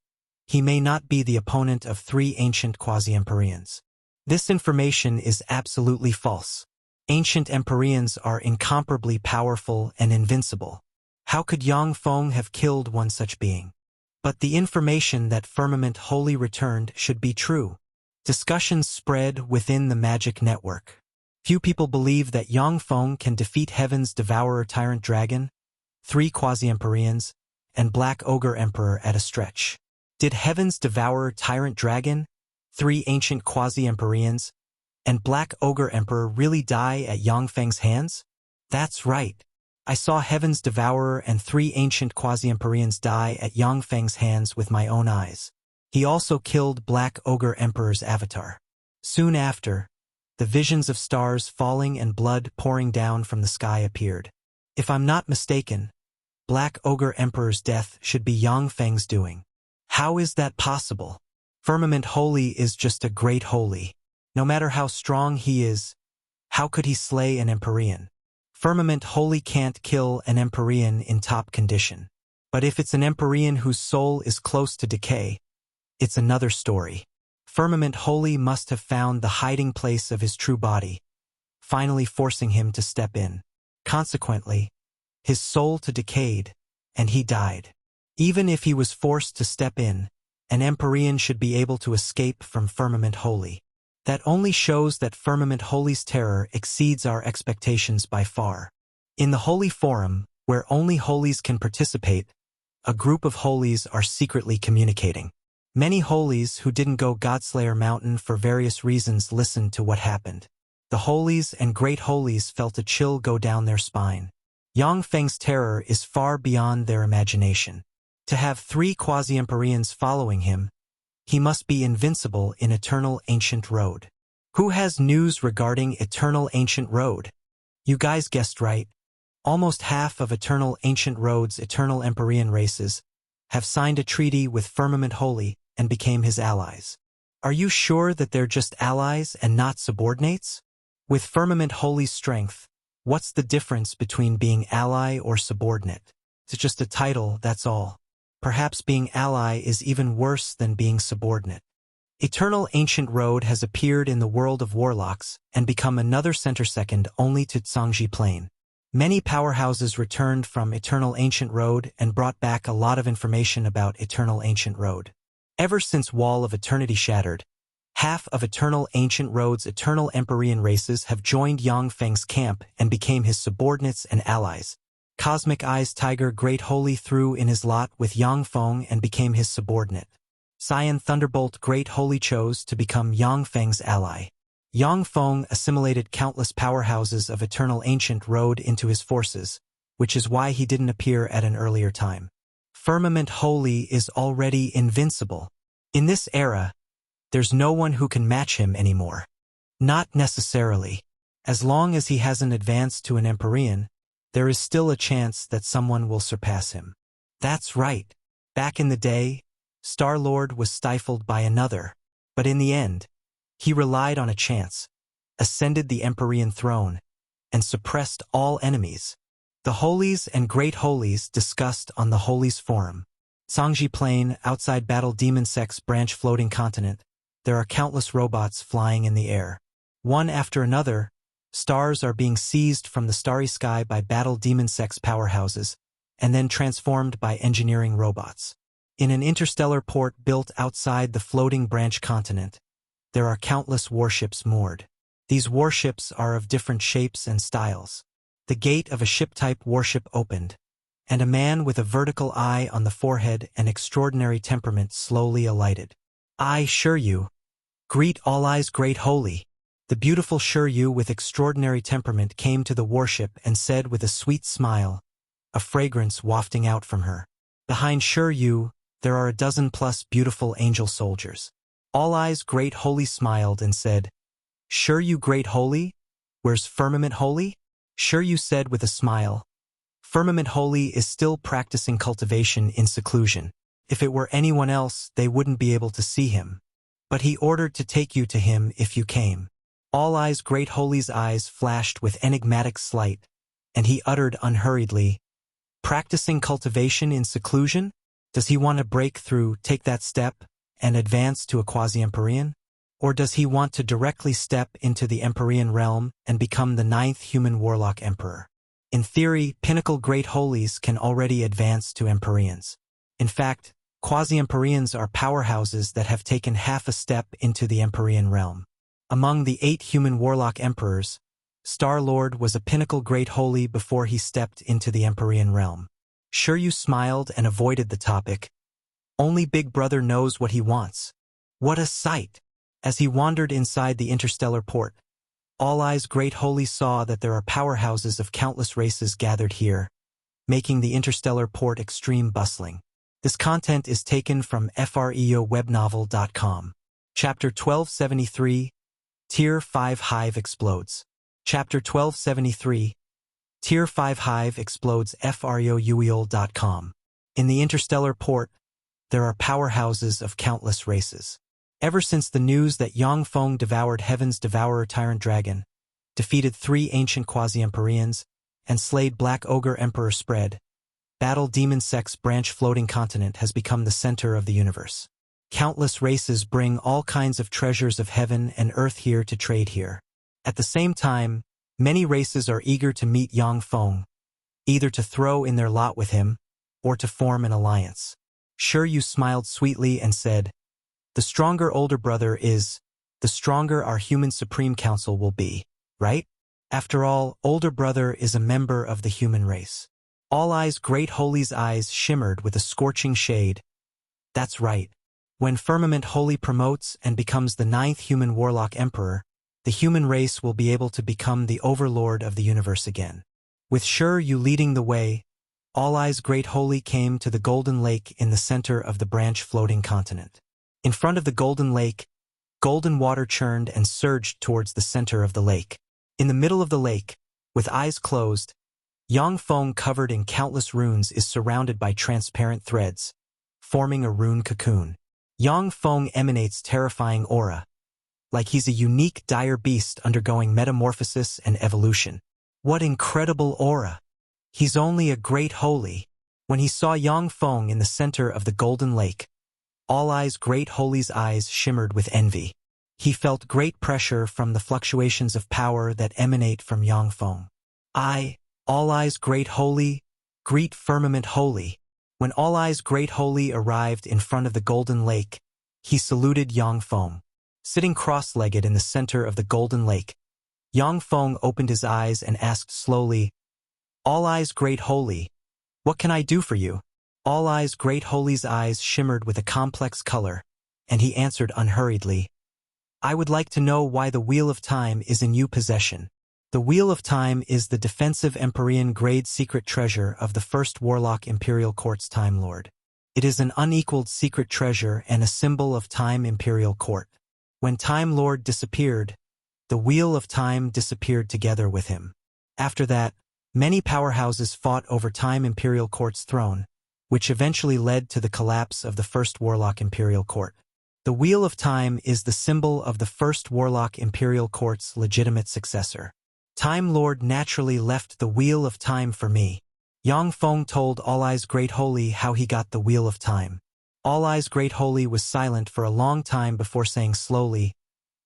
he may not be the opponent of 3 ancient quasi-Empyreans. This information is absolutely false. Ancient Empyreans are incomparably powerful and invincible. How could Yang Feng have killed one such being? But the information that Firmament Holy returned should be true. Discussions spread within the magic network. Few people believe that Yang Feng can defeat Heaven's devourer tyrant dragon, 3 quasi-Empyreans, and Black Ogre Emperor at a stretch. Did Heaven's devourer tyrant dragon, 3 ancient quasi-Empyreans, and Black Ogre Emperor really die at Yang Feng's hands? That's right. I saw Heaven's Devourer and 3 ancient quasi-Empyreans die at Yang Feng's hands with my own eyes. He also killed Black Ogre Emperor's avatar. Soon after, the visions of stars falling and blood pouring down from the sky appeared. If I'm not mistaken, Black Ogre Emperor's death should be Yang Feng's doing. How is that possible? Firmament Holy is just a great holy. No matter how strong he is, how could he slay an Empyrean? Firmament Holy can't kill an Empyrean in top condition. But if it's an Empyrean whose soul is close to decay, it's another story. Firmament Holy must have found the hiding place of his true body, finally forcing him to step in. Consequently, his soul decayed, and he died. Even if he was forced to step in, an Empyrean should be able to escape from Firmament Holy. That only shows that Firmament Holy's terror exceeds our expectations by far. In the Holy Forum, where only holies can participate, a group of holies are secretly communicating. Many holies who didn't go Godslayer Mountain for various reasons listened to what happened. The holies and great holies felt a chill go down their spine. Yang Feng's terror is far beyond their imagination. To have 3 quasi-Empyreans following him, he must be invincible in Eternal Ancient Road. Who has news regarding Eternal Ancient Road? You guys guessed right. Almost half of Eternal Ancient Road's Eternal Empyrean races have signed a treaty with Firmament Holy and became his allies. Are you sure that they're just allies and not subordinates? With Firmament Holy's strength, what's the difference between being ally or subordinate? It's just a title, that's all. Perhaps being ally is even worse than being subordinate. Eternal Ancient Road has appeared in the world of warlocks and become another center second only to Sangji Plain. Many powerhouses returned from Eternal Ancient Road and brought back a lot of information about Eternal Ancient Road. Ever since Wall of Eternity shattered, half of Eternal Ancient Road's Eternal Empyrean races have joined Yang Feng's camp and became his subordinates and allies. Cosmic Eyes Tiger Great Holy threw in his lot with Yang Feng and became his subordinate. Cyan Thunderbolt Great Holy chose to become Yang Feng's ally. Yang Feng assimilated countless powerhouses of Eternal Ancient Road into his forces, which is why he didn't appear at an earlier time. Firmament Holy is already invincible. In this era, there's no one who can match him anymore. Not necessarily. As long as he hasn't advanced to an Empyrean, there is still a chance that someone will surpass him. That's right. Back in the day, Star-Lord was stifled by another, but in the end, he relied on a chance, ascended the Empyrean throne, and suppressed all enemies. The holies and great holies discussed on the Holies Forum. Sangji Plain, outside Battle Demon Sect's branch floating continent, there are countless robots flying in the air. One after another, stars are being seized from the starry sky by Battle Demon Sect's powerhouses, and then transformed by engineering robots. In an interstellar port built outside the floating branch continent, there are countless warships moored. These warships are of different shapes and styles. The gate of a ship-type warship opened, and a man with a vertical eye on the forehead and extraordinary temperament slowly alighted. "I, Shiryu, greet all eyes great holy." The beautiful Shiryu with extraordinary temperament came to the warship and said with a sweet smile, a fragrance wafting out from her. Behind Shiryu, there are a dozen-plus beautiful angel soldiers. All eyes great holy smiled and said, "Shiryu great holy? Where's Firmament Holy?" Shiryu said with a smile, "Firmament Holy is still practicing cultivation in seclusion. If it were anyone else, they wouldn't be able to see him. But he ordered to take you to him if you came." All eyes great holy's eyes flashed with enigmatic slight, and he uttered unhurriedly, "Practicing cultivation in seclusion? Does he want to break through, take that step, and advance to a quasi-Empyrean? Or does he want to directly step into the Empyrean realm and become the 9th human warlock emperor? In theory, pinnacle great holies can already advance to Empyreans. In fact, quasi-Empyreans are powerhouses that have taken half a step into the Empyrean realm. Among the 8 human warlock emperors, Star-Lord was a pinnacle great holy before he stepped into the Empyrean realm. Shiryu smiled and avoided the topic. Only Big Brother knows what he wants. What a sight! As he wandered inside the interstellar port, All Eyes Great Holy saw that there are powerhouses of countless races gathered here, making the interstellar port extreme bustling. This content is taken from freowebnovel.com. Chapter 1273, Tier 5 Hive Explodes. Chapter 1273, Tier 5 Hive Explodes freowebnovel.com. In the interstellar port, there are powerhouses of countless races. Ever since the news that Yang Feng devoured Heaven's Devourer Tyrant Dragon, defeated 3 ancient quasi-Empyreans, and slayed Black Ogre Emperor spread, Battle Demon Sect's branch floating continent has become the center of the universe. Countless races bring all kinds of treasures of heaven and earth here to trade here. At the same time, many races are eager to meet Yang Feng, either to throw in their lot with him, or to form an alliance. Shiryu smiled sweetly and said, "The stronger older brother is, the stronger our human Supreme Council will be, right? After all, older brother is a member of the human race." All Eyes Great Holy's eyes shimmered with a scorching shade. That's right. When Firmament Holy promotes and becomes the 9th human warlock emperor, the human race will be able to become the overlord of the universe again. With Shiryu leading the way, All Eyes Great Holy came to the Golden Lake in the center of the branch floating continent. In front of the Golden Lake, golden water churned and surged towards the center of the lake. In the middle of the lake, with eyes closed, Yang Feng covered in countless runes is surrounded by transparent threads, forming a rune cocoon. Yang Feng emanates terrifying aura, like he's a unique dire beast undergoing metamorphosis and evolution. What incredible aura! He's only a great holy. When he saw Yang Feng in the center of the Golden Lake, All Eyes Great Holy's eyes shimmered with envy. He felt great pressure from the fluctuations of power that emanate from Yang Feng. All Eyes Great Holy, greet Firmament Holy. When All Eyes Great Holy arrived in front of the Golden Lake, he saluted Yang Feng. Sitting cross-legged in the center of the Golden Lake, Yang Feng opened his eyes and asked slowly, "All Eyes Great Holy, what can I do for you?" All Eyes Great Holy's eyes shimmered with a complex color, and he answered unhurriedly, "I would like to know why the Wheel of Time is in your possession." The Wheel of Time is the defensive Empyrean grade secret treasure of the first Warlock Imperial Court's Time Lord. It is an unequaled secret treasure and a symbol of Time Imperial Court. When Time Lord disappeared, the Wheel of Time disappeared together with him. After that, many powerhouses fought over Time Imperial Court's throne, which eventually led to the collapse of the first Warlock Imperial Court. The Wheel of Time is the symbol of the first Warlock Imperial Court's legitimate successor. Time Lord naturally left the Wheel of Time for me. Yang Feng told All Eyes Great Holy how he got the Wheel of Time. All Eyes Great Holy was silent for a long time before saying slowly,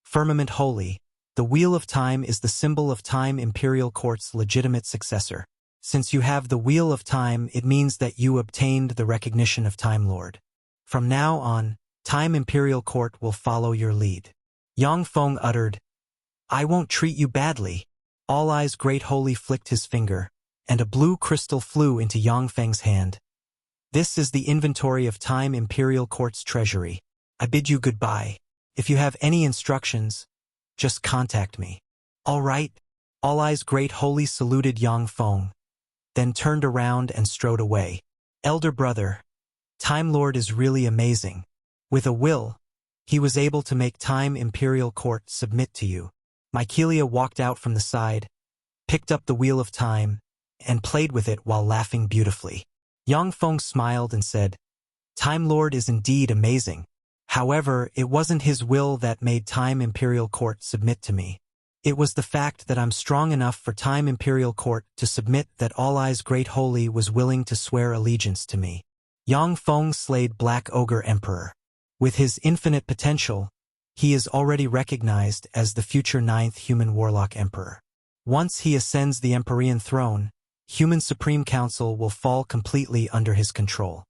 "Firmament Holy, the Wheel of Time is the symbol of Time Imperial Court's legitimate successor. Since you have the Wheel of Time, it means that you obtained the recognition of Time Lord. From now on, Time Imperial Court will follow your lead." Yang Feng uttered, "I won't treat you badly." All Eyes Great Holy flicked his finger, and a blue crystal flew into Yang Feng's hand. "This is the inventory of Time Imperial Court's treasury. I bid you goodbye. If you have any instructions, just contact me." "All right." All Eyes Great Holy saluted Yang Feng, then turned around and strode away. "Elder brother, Time Lord is really amazing. With a will, he was able to make Time Imperial Court submit to you." Mykelia walked out from the side, picked up the Wheel of Time, and played with it while laughing beautifully. Yang Feng smiled and said, "Time Lord is indeed amazing. However, it wasn't his will that made Time Imperial Court submit to me. It was the fact that I'm strong enough for Time Imperial Court to submit that All Eyes Great Holy was willing to swear allegiance to me." Yang Feng slayed Black Ogre Emperor. With his infinite potential, he is already recognized as the future 9th Human Warlock Emperor. Once he ascends the Empyrean throne, Human Supreme Council will fall completely under his control.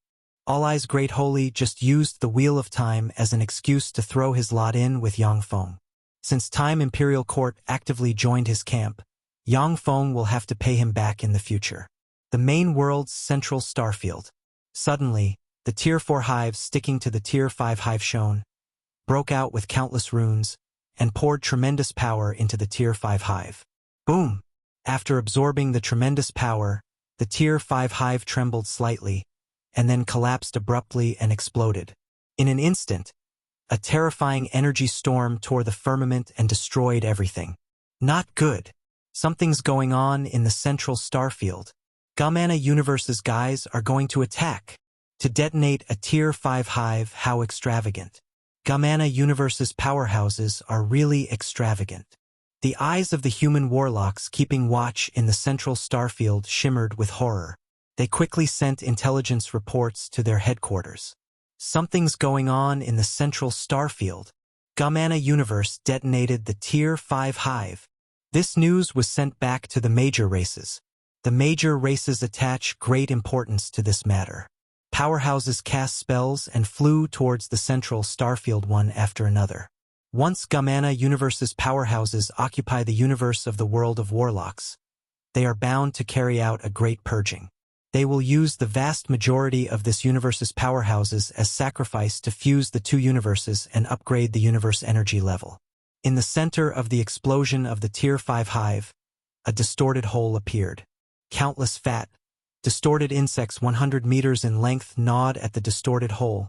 All Eyes Great Holy just used the Wheel of Time as an excuse to throw his lot in with Yang Feng. Since Time Imperial Court actively joined his camp, Yang Feng will have to pay him back in the future. The main world's central starfield. Suddenly, the Tier 4 hive sticking to the Tier 5 hive shone, broke out with countless runes, and poured tremendous power into the Tier 5 hive. Boom! After absorbing the tremendous power, the Tier 5 hive trembled slightly, and then collapsed abruptly and exploded. In an instant, a terrifying energy storm tore the firmament and destroyed everything. Not good. Something's going on in the central starfield. Gamana Universe's guys are going to attack. To detonate a Tier 5 hive, how extravagant. Gamana Universe's powerhouses are really extravagant. The eyes of the human warlocks keeping watch in the central starfield shimmered with horror. They quickly sent intelligence reports to their headquarters. Something's going on in the central starfield. Gamana Universe detonated the Tier 5 hive. This news was sent back to the major races. The major races attach great importance to this matter. Powerhouses cast spells and flew towards the central starfield one after another. Once Gamana Universe's powerhouses occupy the universe of the world of warlocks, they are bound to carry out a great purging. They will use the vast majority of this universe's powerhouses as sacrifice to fuse the two universes and upgrade the universe energy level. In the center of the explosion of the Tier 5 hive, a distorted hole appeared. Countless fat, distorted insects 100 meters in length gnawed at the distorted hole,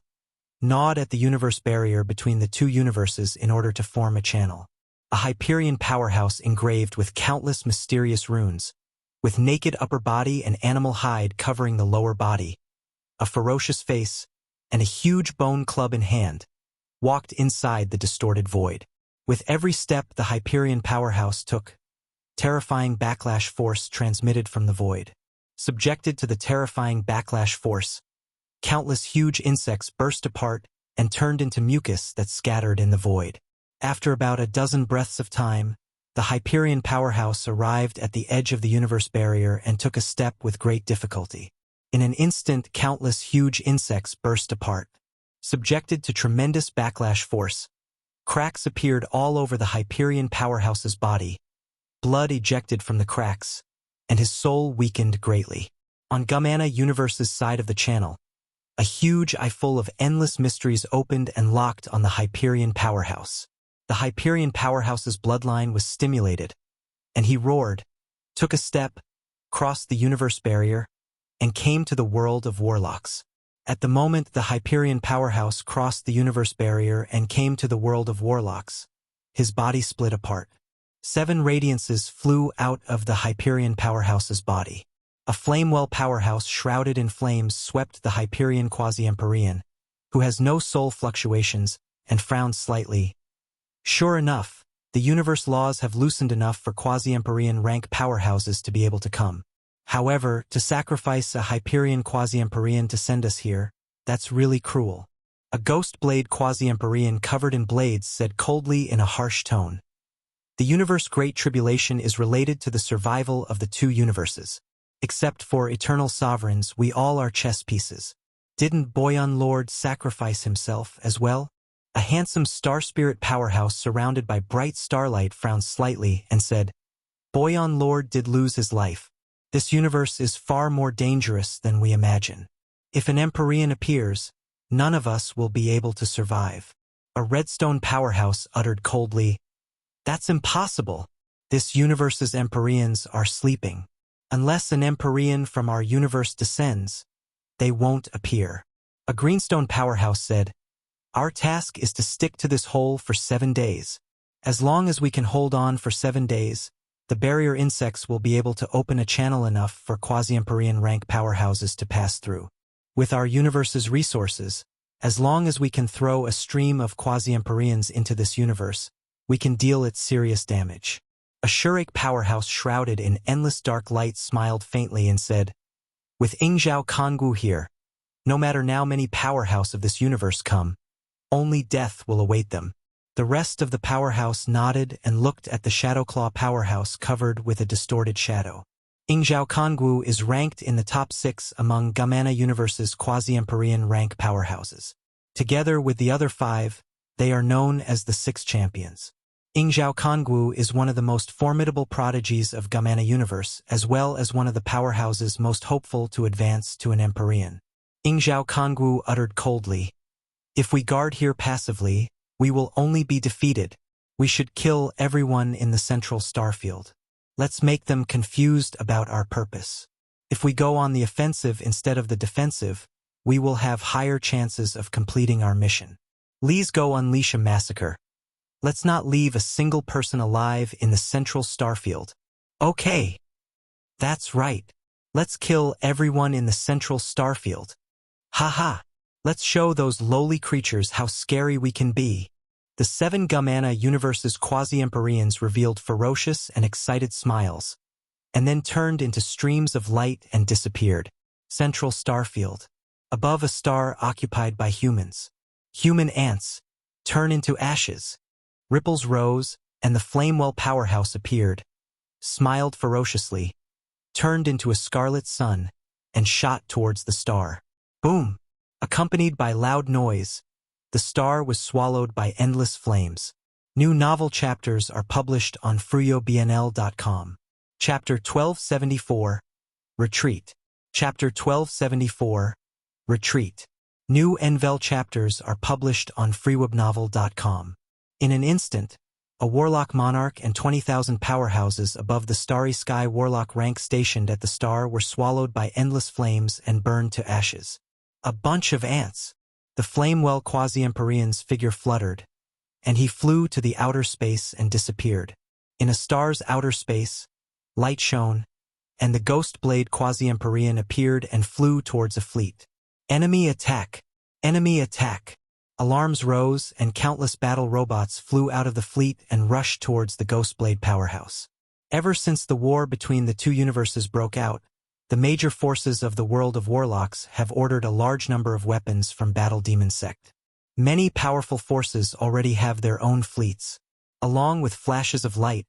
gnawed at the universe barrier between the two universes in order to form a channel. A Hyperion powerhouse engraved with countless mysterious runes, with naked upper body and animal hide covering the lower body, a ferocious face, and a huge bone club in hand, walked inside the distorted void. With every step the Hyperion powerhouse took, terrifying backlash force transmitted from the void. Subjected to the terrifying backlash force, countless huge insects burst apart and turned into mucus that scattered in the void. After about a dozen breaths of time, the Hyperion powerhouse arrived at the edge of the universe barrier and took a step with great difficulty. In an instant, countless huge insects burst apart. Subjected to tremendous backlash force, cracks appeared all over the Hyperion powerhouse's body. Blood ejected from the cracks, and his soul weakened greatly. On Gamana Universe's side of the channel, a huge eye full of endless mysteries opened and locked on the Hyperion powerhouse. The Hyperion powerhouse's bloodline was stimulated, and he roared, took a step, crossed the universe barrier, and came to the world of warlocks. At the moment the Hyperion powerhouse crossed the universe barrier and came to the world of warlocks, his body split apart. 7 radiances flew out of the Hyperion powerhouse's body. A Flamewell powerhouse shrouded in flames swept the Hyperion Quasi-Empyrean, who has no soul fluctuations, and frowned slightly. Sure enough, the universe laws have loosened enough for Quasi-Empyrean rank powerhouses to be able to come. However, to sacrifice a Hyperion Quasi-Empyrean to send us here, that's really cruel. A ghost blade Quasi-Empyrean covered in blades said coldly in a harsh tone. The universe Great Tribulation is related to the survival of the two universes. Except for eternal sovereigns, we all are chess pieces. Didn't Boyan Lord sacrifice himself as well? A handsome star spirit powerhouse surrounded by bright starlight frowned slightly and said, Boyan Lord did lose his life. This universe is far more dangerous than we imagine. If an Empyrean appears, none of us will be able to survive. A redstone powerhouse uttered coldly, That's impossible. This universe's Empyreans are sleeping. Unless an Empyrean from our universe descends, they won't appear. A greenstone powerhouse said, Our task is to stick to this hole for 7 days. As long as we can hold on for 7 days, the barrier insects will be able to open a channel enough for quasi-Empyrean rank powerhouses to pass through. With our universe's resources, as long as we can throw a stream of quasi-Empyreans into this universe, we can deal it serious damage. A Shurake powerhouse shrouded in endless dark light smiled faintly and said, With Ingzhao Kangwu here, no matter how many powerhouse of this universe come, only death will await them. The rest of the powerhouse nodded and looked at the Shadowclaw powerhouse covered with a distorted shadow. Ingzhao Kangwu is ranked in the top 6 among Gamana Universe's quasi-Empyrean rank powerhouses. Together with the other 5, they are known as the 6 champions. Ingzhao Kangwu is one of the most formidable prodigies of Gamana Universe, as well as one of the powerhouses most hopeful to advance to an Empyrean. Ingzhao Kangwu uttered coldly, If we guard here passively, we will only be defeated. We should kill everyone in the central starfield. Let's make them confused about our purpose. If we go on the offensive instead of the defensive, we will have higher chances of completing our mission. Let's go unleash a massacre. Let's not leave a single person alive in the central starfield. Okay. That's right. Let's kill everyone in the central starfield. Haha. Let's show those lowly creatures how scary we can be. The 7 Gamana Universe's quasi-Empyreans revealed ferocious and excited smiles, and then turned into streams of light and disappeared. Central starfield. Above a star occupied by humans. Human ants. Turn into ashes. Ripples rose, and the Flamewell powerhouse appeared, smiled ferociously, turned into a scarlet sun, and shot towards the star. Boom! Accompanied by loud noise, the star was swallowed by endless flames. New novel chapters are published on fruyobnl.com. Chapter 1274, Retreat. Chapter 1274, Retreat. New Envel chapters are published on freewebnovel.com. In an instant, a Warlock Monarch and 20,000 powerhouses above the starry sky Warlock rank stationed at the star were swallowed by endless flames and burned to ashes. A bunch of ants. The Flamewell quasi-Empyrean's figure fluttered, and he flew to the outer space and disappeared. In a star's outer space, light shone, and the Ghost Blade quasi-Empyrean appeared and flew towards a fleet. Enemy attack! Enemy attack! Alarms rose, and countless battle robots flew out of the fleet and rushed towards the Ghostblade powerhouse. Ever since the war between the two universes broke out, the major forces of the world of Warlocks have ordered a large number of weapons from Battle Demon Sect. Many powerful forces already have their own fleets. Along with flashes of light,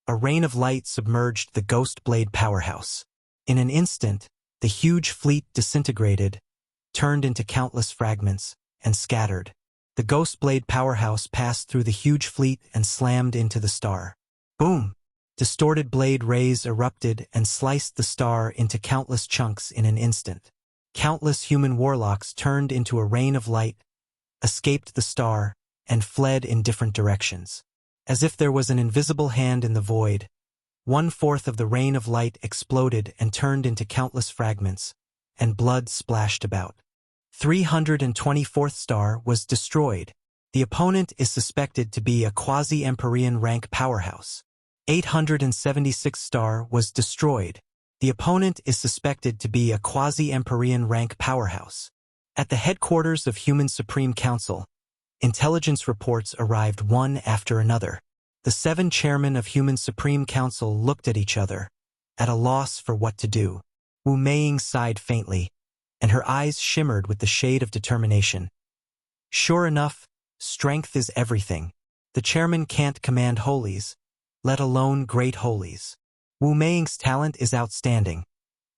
a rain of light submerged the Ghostblade powerhouse. In an instant, the huge fleet disintegrated, turned into countless fragments, and scattered. The Ghostblade powerhouse passed through the huge fleet and slammed into the star. Boom! Distorted blade rays erupted and sliced the star into countless chunks in an instant. Countless human warlocks turned into a rain of light, escaped the star, and fled in different directions. As if there was an invisible hand in the void, 1/4 of the rain of light exploded and turned into countless fragments, and blood splashed about. 324th star was destroyed. The opponent is suspected to be a quasi-Empyrean rank powerhouse. 876th star was destroyed. The opponent is suspected to be a quasi-Empyrean rank powerhouse. At the headquarters of Human Supreme Council, intelligence reports arrived one after another. The 7 chairmen of Human Supreme Council looked at each other, at a loss for what to do. Wu Meiying sighed faintly, and her eyes shimmered with the shade of determination. Sure enough, strength is everything. The chairman can't command holies, let alone great holies. Wu Meiying's talent is outstanding,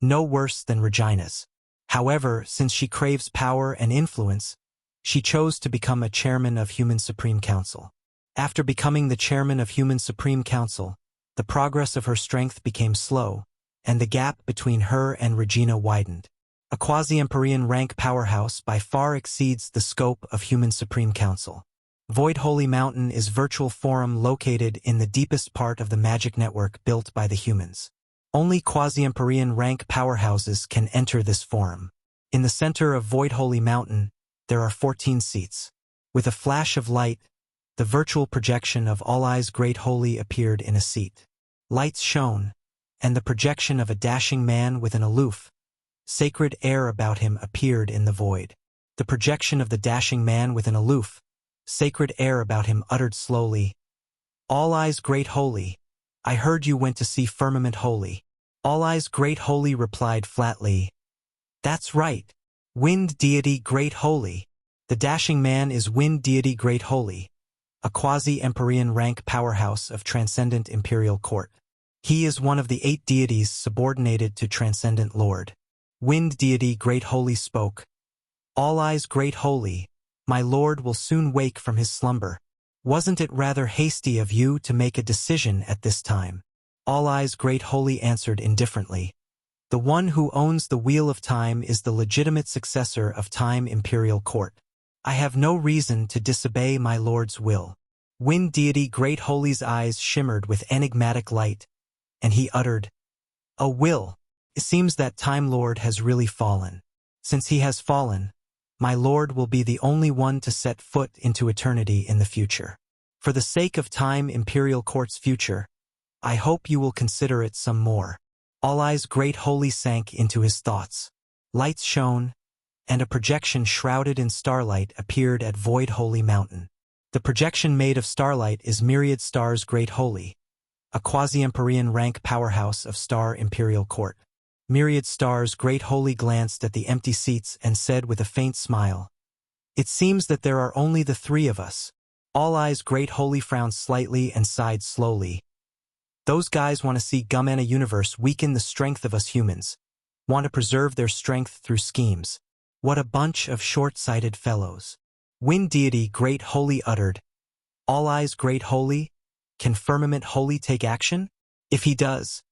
no worse than Regina's. However, since she craves power and influence, she chose to become a chairman of Human Supreme Council. After becoming the chairman of Human Supreme Council, the progress of her strength became slow, and the gap between her and Regina widened. A quasi-Empyrean rank powerhouse by far exceeds the scope of Human Supreme Council. Void Holy Mountain is virtual forum located in the deepest part of the magic network built by the humans. Only quasi-Empyrean rank powerhouses can enter this forum. In the center of Void Holy Mountain, there are 14 seats. With a flash of light, the virtual projection of All Eyes Great Holy appeared in a seat. Lights shone, and the projection of a dashing man with an aloof, sacred air about him appeared in the void. The projection of the dashing man with an aloof, sacred air about him uttered slowly, "All Eyes Great Holy, I heard you went to see Firmament Holy." All Eyes Great Holy replied flatly, "That's right. Wind Deity Great Holy. The dashing man is Wind Deity Great Holy, a quasi-Empyrean rank powerhouse of Transcendent Imperial Court. He is one of the 8 deities subordinated to Transcendent Lord." Wind Deity Great Holy spoke, "All Eyes Great Holy, my lord will soon wake from his slumber. Wasn't it rather hasty of you to make a decision at this time?" All Eyes Great Holy answered indifferently, "The one who owns the Wheel of Time is the legitimate successor of Time Imperial Court. I have no reason to disobey my lord's will." Wind Deity Great Holy's eyes shimmered with enigmatic light, and he uttered, "A will. It seems that Time Lord has really fallen. Since he has fallen, my lord will be the only one to set foot into eternity in the future. For the sake of Time Imperial Court's future, I hope you will consider it some more." All Eyes Great Holy sank into his thoughts. Lights shone, and a projection shrouded in starlight appeared at Void Holy Mountain. The projection made of starlight is Myriad Stars Great Holy, a quasi-Empyrean rank powerhouse of Star Imperial Court. Myriad Stars Great Holy glanced at the empty seats and said with a faint smile, "It seems that there are only the 3 of us." All Eyes Great Holy frowned slightly and sighed slowly. "Those guys want to see Gumena Universe weaken the strength of us humans, want to preserve their strength through schemes. What a bunch of short-sighted fellows." Wind Deity Great Holy uttered, "All Eyes Great Holy, can Firmament Holy take action? If he does,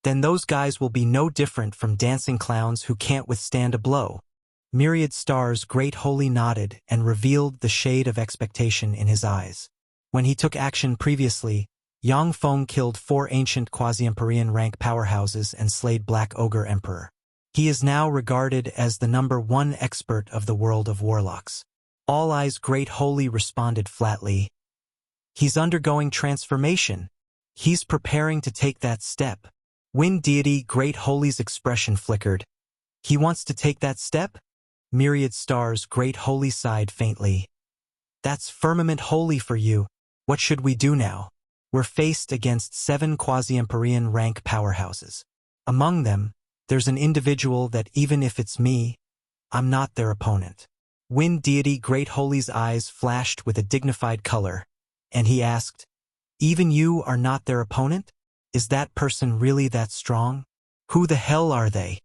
then those guys will be no different from dancing clowns who can't withstand a blow." Myriad Stars Great Holy nodded and revealed the shade of expectation in his eyes. When he took action previously, Yang Feng killed 4 ancient quasi-Empyrean rank powerhouses and slayed Black Ogre Emperor. He is now regarded as the #1 expert of the world of warlocks. All Eyes Great Holy responded flatly, "He's undergoing transformation. He's preparing to take that step." Wind Deity Great Holy's expression flickered. "He wants to take that step?" Myriad Stars Great Holy sighed faintly. "That's Firmament Holy for you. What should we do now? We're faced against 7 quasi-Empyrean rank powerhouses. Among them, there's an individual that even if it's me, I'm not their opponent." Wind Deity Great Holy's eyes flashed with a dignified color, and he asked, "Even you are not their opponent? Is that person really that strong? Who the hell are they?"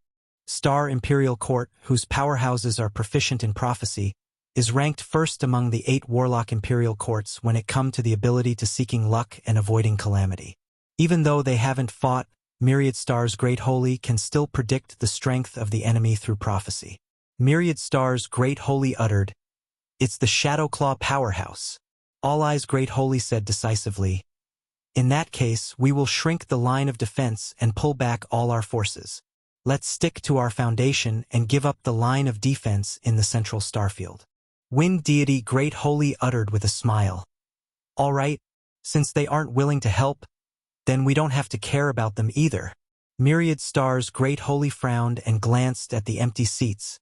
Star Imperial Court, whose powerhouses are proficient in prophecy, is ranked first among the 8 Warlock Imperial Courts when it comes to the ability to seeking luck and avoiding calamity. Even though they haven't fought, Myriad Stars Great Holy can still predict the strength of the enemy through prophecy. Myriad Stars Great Holy uttered, "It's the Shadowclaw powerhouse." All Eyes Great Holy said decisively, "In that case, we will shrink the line of defense and pull back all our forces. Let's stick to our foundation and give up the line of defense in the central starfield." Wind Deity Great Holy uttered with a smile, "All right, since they aren't willing to help, then we don't have to care about them either." Myriad Stars Great Holy frowned and glanced at the empty seats,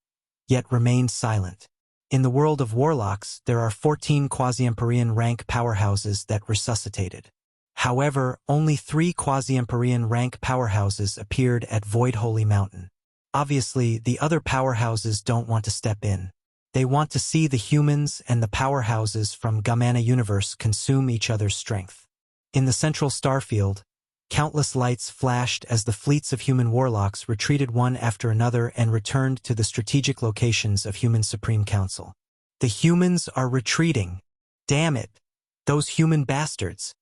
yet remained silent. In the world of warlocks, there are 14 quasi-Empyrean rank powerhouses that resuscitated. However, only 3 quasi-Empyrean rank powerhouses appeared at Void Holy Mountain. Obviously, the other powerhouses don't want to step in. They want to see the humans and the powerhouses from Gamana Universe consume each other's strength. In the central starfield, countless lights flashed as the fleets of human warlocks retreated one after another and returned to the strategic locations of Human Supreme Council. The humans are retreating. Damn it. Those human bastards.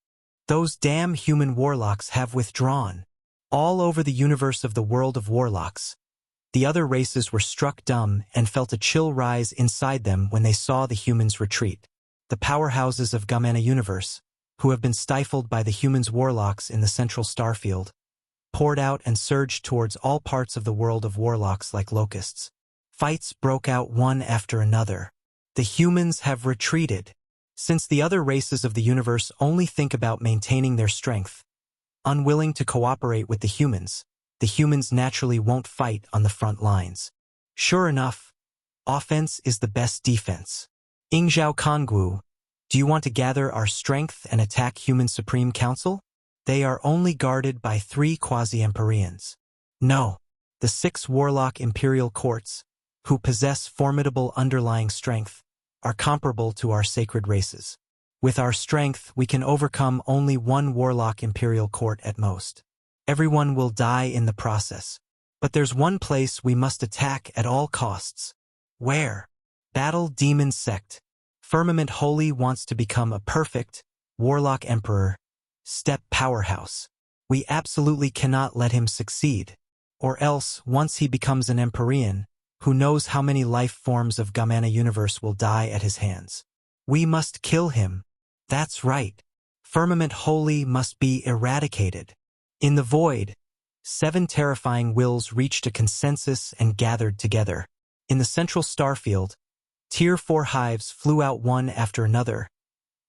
Those damn human warlocks have withdrawn. All over the universe of the world of warlocks, the other races were struck dumb and felt a chill rise inside them when they saw the humans retreat. The powerhouses of Gamana Universe, who have been stifled by the humans' warlocks in the central starfield, poured out and surged towards all parts of the world of warlocks like locusts. Fights broke out one after another. The humans have retreated. Since the other races of the universe only think about maintaining their strength, unwilling to cooperate with the humans naturally won't fight on the front lines. Sure enough, offense is the best defense. Ingzhao Kongwu, do you want to gather our strength and attack Human Supreme Council? They are only guarded by 3 quasi-Empyreans. No, the 6 warlock imperial courts, who possess formidable underlying strength, are comparable to our sacred races. With our strength, we can overcome only 1 warlock imperial court at most. Everyone will die in the process. But there's one place we must attack at all costs. Where? Battle Demon Sect. Firmament Holy wants to become a perfect warlock emperor, step powerhouse. We absolutely cannot let him succeed. Or else, once he becomes an Empyrean, who knows how many life forms of Gamana Universe will die at his hands. We must kill him. That's right. Firmament Holy must be eradicated. In the void, 7 terrifying wills reached a consensus and gathered together. In the central starfield, Tier 4 hives flew out one after another,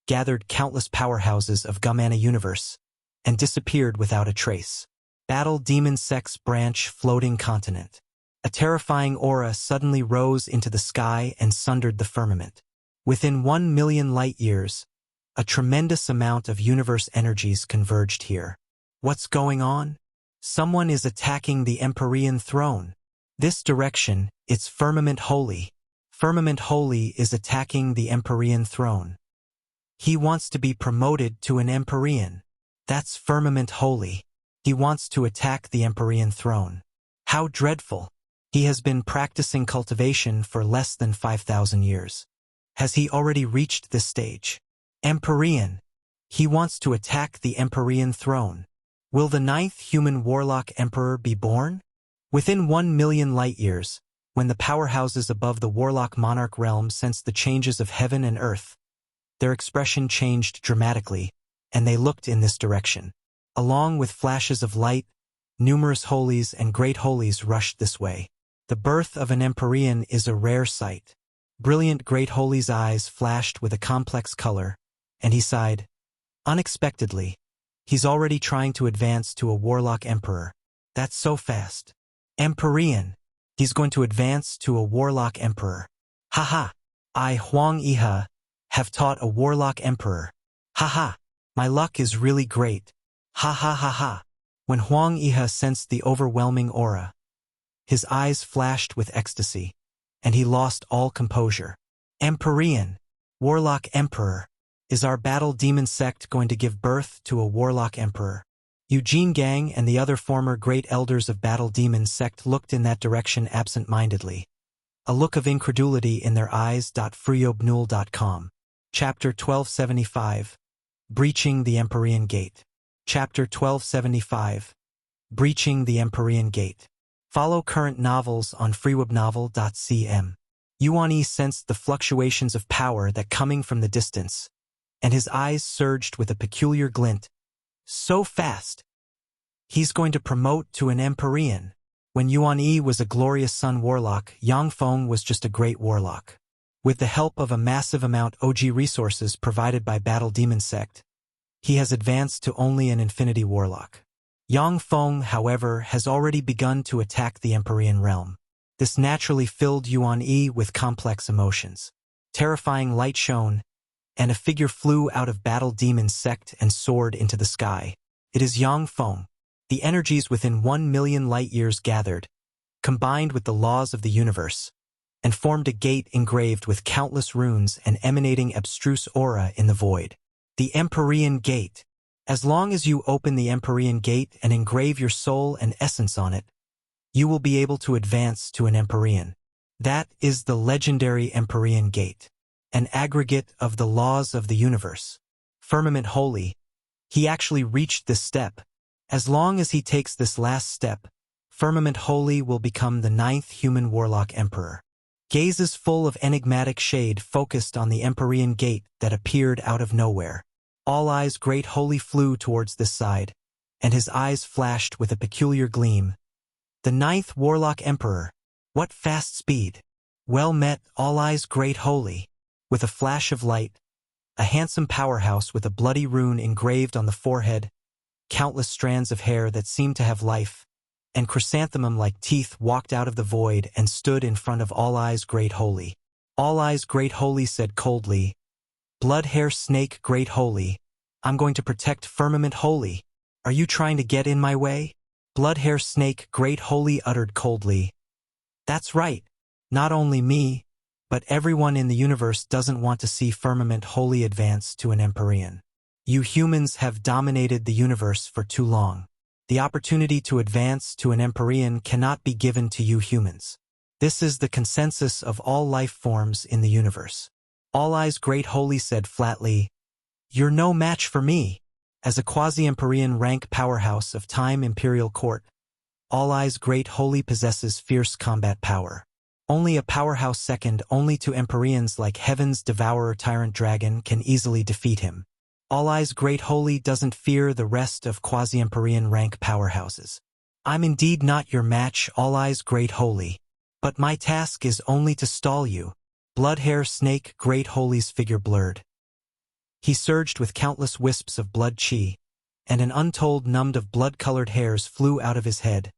gathered countless powerhouses of Gamana Universe, and disappeared without a trace. Battle Demon Sect's branch floating continent. A terrifying aura suddenly rose into the sky and sundered the firmament. Within 1 million light-years, a tremendous amount of universe energies converged here. What's going on? Someone is attacking the Empyrean throne. This direction, it's Firmament Holy. Firmament Holy is attacking the Empyrean throne. He wants to be promoted to an Empyrean. That's Firmament Holy. He wants to attack the Empyrean throne. How dreadful. He has been practicing cultivation for less than 5,000 years. Has he already reached this stage? Empyrean. He wants to attack the Empyrean throne. Will the 9th human warlock emperor be born? Within 1 million light-years, when the powerhouses above the warlock monarch realm sensed the changes of heaven and earth, their expression changed dramatically, and they looked in this direction. Along with flashes of light, numerous holies and great holies rushed this way. The birth of an Empyrean is a rare sight. Brilliant great holi's eyes flashed with a complex color, and he sighed. Unexpectedly, he's already trying to advance to a warlock emperor. That's so fast. Empyrean. He's going to advance to a warlock emperor. Haha. I, Huang Iha, have taught a warlock emperor. Haha. My luck is really great. Ha ha ha ha. When Huang Iha sensed the overwhelming aura, his eyes flashed with ecstasy, and he lost all composure. Empyrean, warlock emperor. Is our battle demon sect going to give birth to a warlock emperor? Eugene Gang and the other former great elders of battle demon sect looked in that direction absent-mindedly. A look of incredulity in their eyes. Fruyobnul.com. Chapter 1275. Breaching the Empyrean Gate. Chapter 1275. Breaching the Empyrean Gate. Follow current novels on freewebnovel.cm. Yuan-Yi sensed the fluctuations of power that coming from the distance, and his eyes surged with a peculiar glint. So fast! He's going to promote to an Empyrean. When Yuan-Yi was a glorious sun warlock, Yang Feng was just a great warlock. With the help of a massive amount OG resources provided by Battle Demon Sect, he has advanced to only an infinity warlock. Yang Feng, however, has already begun to attack the Empyrean realm. This naturally filled Yuan-Yi with complex emotions. Terrifying light shone, and a figure flew out of battle demon sect and soared into the sky. It is Yang Feng. The energies within 1,000,000 light-years gathered, combined with the laws of the universe, and formed a gate engraved with countless runes and emanating abstruse aura in the void. The Empyrean Gate. As long as you open the Empyrean Gate and engrave your soul and essence on it, you will be able to advance to an Empyrean. That is the legendary Empyrean Gate, an aggregate of the laws of the universe. Firmament Holy. He actually reached this step. As long as he takes this last step, Firmament Holy will become the 9th human warlock emperor. Gazes full of enigmatic shade focused on the Empyrean Gate that appeared out of nowhere. All Eyes Great Holy flew towards this side, and his eyes flashed with a peculiar gleam. The 9th warlock emperor. What fast speed! Well met, All Eyes Great Holy. With a flash of light, a handsome powerhouse with a bloody rune engraved on the forehead, countless strands of hair that seemed to have life, and chrysanthemum-like teeth walked out of the void and stood in front of All Eyes Great Holy. All Eyes Great Holy said coldly, "Blood Hair Snake Great Holy, I'm going to protect Firmament Holy. Are you trying to get in my way?" Blood Hair Snake Great Holy uttered coldly, "That's right. Not only me, but everyone in the universe doesn't want to see Firmament Holy advance to an Empyrean. You humans have dominated the universe for too long. The opportunity to advance to an Empyrean cannot be given to you humans. This is the consensus of all life forms in the universe." All Eyes Great Holy said flatly, "You're no match for me." As a quasi-Empyrean rank powerhouse of Time Imperial Court, All Eyes Great Holy possesses fierce combat power. Only a powerhouse second only to Empyreans like Heaven's Devourer Tyrant Dragon can easily defeat him. All Eyes Great Holy doesn't fear the rest of quasi-Empyrean rank powerhouses. "I'm indeed not your match, All Eyes Great Holy. But my task is only to stall you." Blood Hair Snake Great Holy's figure blurred. He surged with countless wisps of blood chi, and an untold number of blood-colored hairs flew out of his head,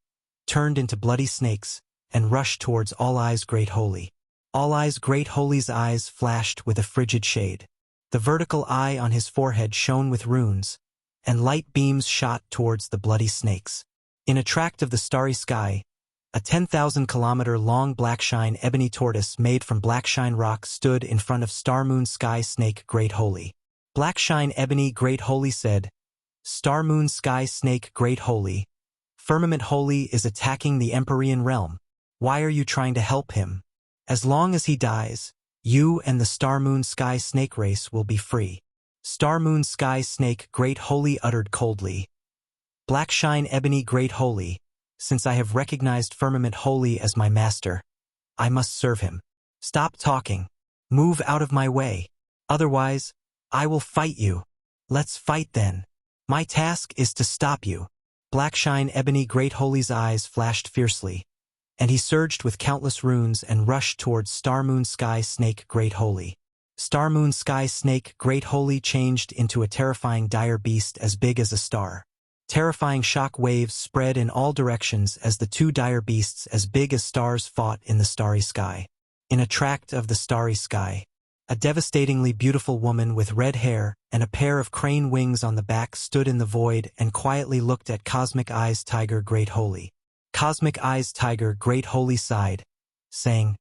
turned into bloody snakes, and rushed towards All Eyes Great Holy. All Eyes Great Holy's eyes flashed with a frigid shade. The vertical eye on his forehead shone with runes, and light beams shot towards the bloody snakes. In a tract of the starry sky, a 10,000-kilometer-long blackshine ebony tortoise made from blackshine rock stood in front of Star Moon Sky Snake Great Holy. Blackshine Ebony Great Holy said, "Star Moon Sky Snake Great Holy, Firmament Holy is attacking the Empyrean realm. Why are you trying to help him? As long as he dies, you and the Star Moon Sky Snake race will be free." Star Moon Sky Snake Great Holy uttered coldly, "Blackshine Ebony Great Holy, since I have recognized Firmament Holy as my master, I must serve him. Stop talking. Move out of my way. Otherwise, I will fight you." "Let's fight then. My task is to stop you." Blackshine Ebony Great Holy's eyes flashed fiercely, and he surged with countless runes and rushed towards Star Moon Sky Snake Great Holy. Star Moon Sky Snake Great Holy changed into a terrifying dire beast as big as a star. Terrifying shock waves spread in all directions as the two dire beasts as big as stars fought in the starry sky. In a tract of the starry sky, a devastatingly beautiful woman with red hair and a pair of crane wings on the back stood in the void and quietly looked at Cosmic Eyes Tiger Great Holy. Cosmic Eyes Tiger Great Holy sighed, saying,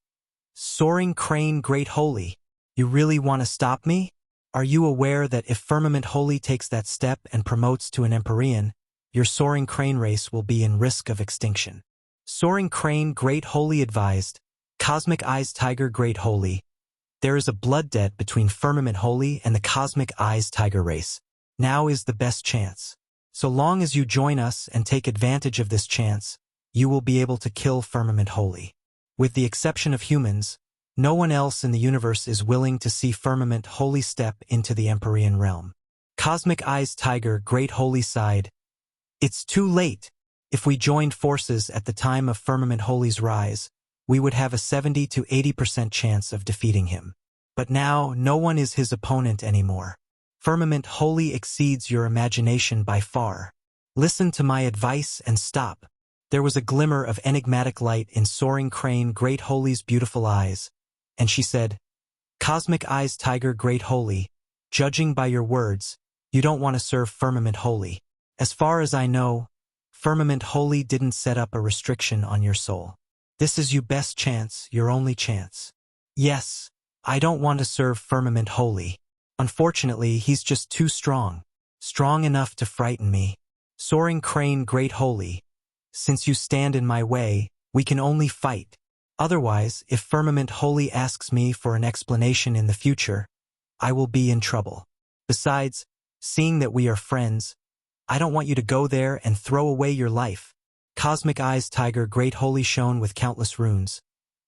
"Soaring Crane Great Holy, you really want to stop me? Are you aware that if Firmament Holy takes that step and promotes to an Empyrean, your Soaring Crane race will be in risk of extinction?" Soaring Crane Great Holy advised, "Cosmic Eyes Tiger Great Holy, there is a blood debt between Firmament Holy and the Cosmic Eyes Tiger race. Now is the best chance. So long as you join us and take advantage of this chance, you will be able to kill Firmament Holy. With the exception of humans, no one else in the universe is willing to see Firmament Holy step into the Empyrean realm." Cosmic Eyes Tiger Great Holy sighed, "It's too late. If we joined forces at the time of Firmament Holy's rise, we would have a 70 to 80% chance of defeating him. But now, no one is his opponent anymore. Firmament Holy exceeds your imagination by far. Listen to my advice and stop." There was a glimmer of enigmatic light in Soaring Crane Great Holy's beautiful eyes, and she said, "Cosmic Eyes Tiger Great Holy, Judging by your words, you don't want to serve Firmament Holy. As far as I know, Firmament Holy didn't set up a restriction on your soul. This is your best chance, your only chance. Yes, I don't want to serve Firmament Holy. Unfortunately, he's just too strong. Strong enough to frighten me. Soaring Crane Great Holy, since you stand in my way, we can only fight. Otherwise, if Firmament Holy asks me for an explanation in the future, I will be in trouble. Besides, seeing that we are friends, I don't want you to go there and throw away your life. Cosmic Eyes Tiger Great Holy shone with countless runes,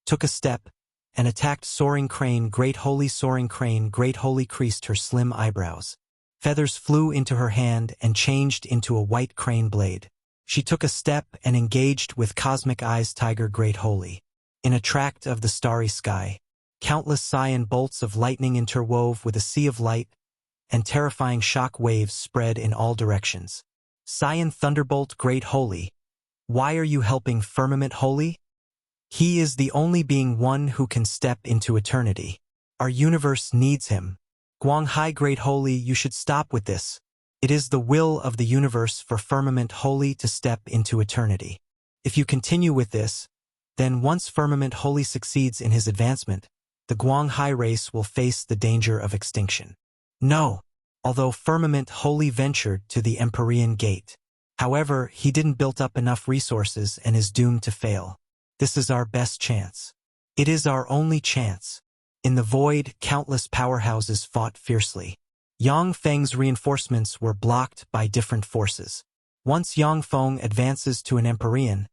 took a step, and attacked Soaring Crane Great Holy. Soaring Crane Great Holy creased her slim eyebrows. Feathers flew into her hand and changed into a white crane blade. She took a step and engaged with Cosmic Eyes Tiger Great Holy. In a tract of the starry sky, countless cyan bolts of lightning interwove with a sea of light, and terrifying shock waves spread in all directions. Cyan Thunderbolt Great Holy, why are you helping Firmament Holy? He is the only being one who can step into eternity. Our universe needs him. Guanghai Great Holy, you should stop with this. It is the will of the universe for Firmament Holy to step into eternity. If you continue with this, then once Firmament Holy succeeds in his advancement, the Guanghai race will face the danger of extinction. No, although Firmament Holy ventured to the Empyrean Gate. However, he didn't build up enough resources and is doomed to fail. This is our best chance. It is our only chance. In the void, countless powerhouses fought fiercely. Yang Feng's reinforcements were blocked by different forces. Once Yang Feng advances to an Empyrean,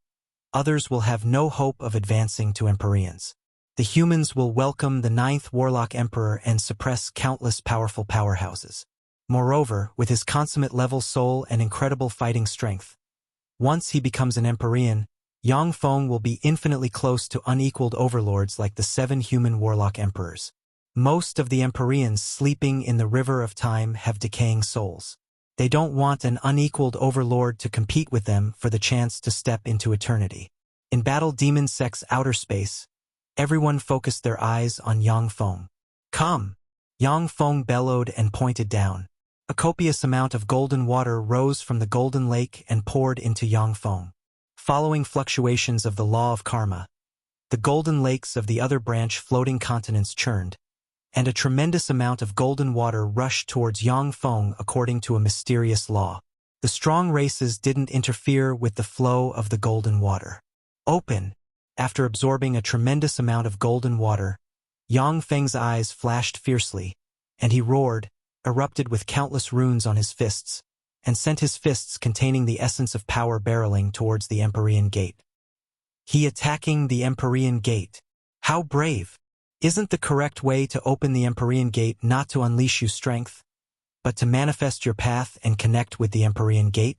others will have no hope of advancing to Empyreans. The humans will welcome the 9th Warlock Emperor and suppress countless powerful powerhouses. Moreover, with his consummate level soul and incredible fighting strength, once he becomes an Empyrean, Yang Feng will be infinitely close to unequaled overlords like the 7 human Warlock Emperors. Most of the Empyreans sleeping in the river of time have decaying souls. They don't want an unequaled overlord to compete with them for the chance to step into eternity. In Battle Demon Sect's outer space, everyone focused their eyes on Yang Feng. Come! Yang Feng bellowed and pointed down. A copious amount of golden water rose from the golden lake and poured into Yang Feng. Following fluctuations of the law of karma, the golden lakes of the other branch floating continents churned, and a tremendous amount of golden water rushed towards Yang Feng according to a mysterious law. The strong races didn't interfere with the flow of the golden water. Open! After absorbing a tremendous amount of golden water, Yang Feng's eyes flashed fiercely, and he roared, erupted with countless runes on his fists, and sent his fists containing the essence of power barreling towards the Empyrean Gate. He attacking the Empyrean Gate. How brave! Isn't the correct way to open the Empyrean Gate not to unleash you strength, but to manifest your path and connect with the Empyrean Gate?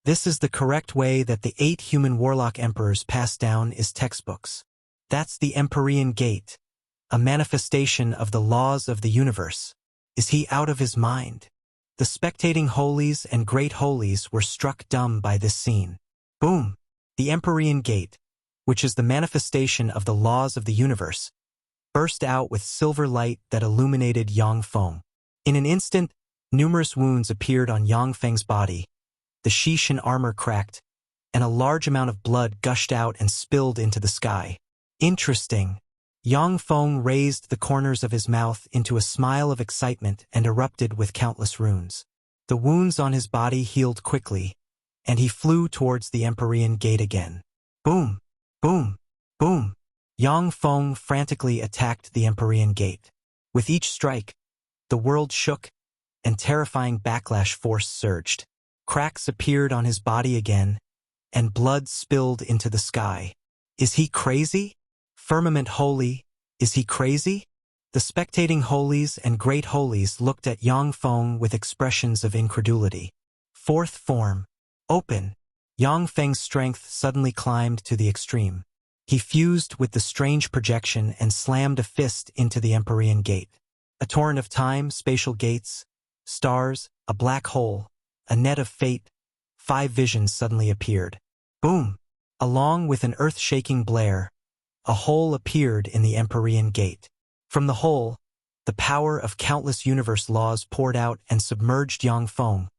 This is the correct way that the 8 human Warlock Emperors passed down is textbooks. That's the Empyrean Gate, a manifestation of the laws of the universe. Is he out of his mind? The spectating holies and great holies were struck dumb by this scene. Boom! The Empyrean Gate, which is the manifestation of the laws of the universe, burst out with silver light that illuminated Yang Feng. In an instant, numerous wounds appeared on Yang Feng's body, the Shishin armor cracked, and a large amount of blood gushed out and spilled into the sky. Interesting. Yang Feng raised the corners of his mouth into a smile of excitement and erupted with countless runes. The wounds on his body healed quickly, and he flew towards the Empyrean Gate again. Boom! Boom! Boom! Yang Feng frantically attacked the Empyrean Gate. With each strike, the world shook, and terrifying backlash force surged. Cracks appeared on his body again, and blood spilled into the sky. Is he crazy? Firmament Holy, is he crazy? The spectating holies and great holies looked at Yang Feng with expressions of incredulity. 4th form. Open. Yang Feng's strength suddenly climbed to the extreme. He fused with the strange projection and slammed a fist into the Empyrean Gate. A torrent of time, spatial gates, stars, a black hole, a net of fate, 5 visions suddenly appeared. Boom! Along with an earth-shaking blare, a hole appeared in the Empyrean Gate. From the hole, the The power of countless universe laws poured out and submerged Yang Feng,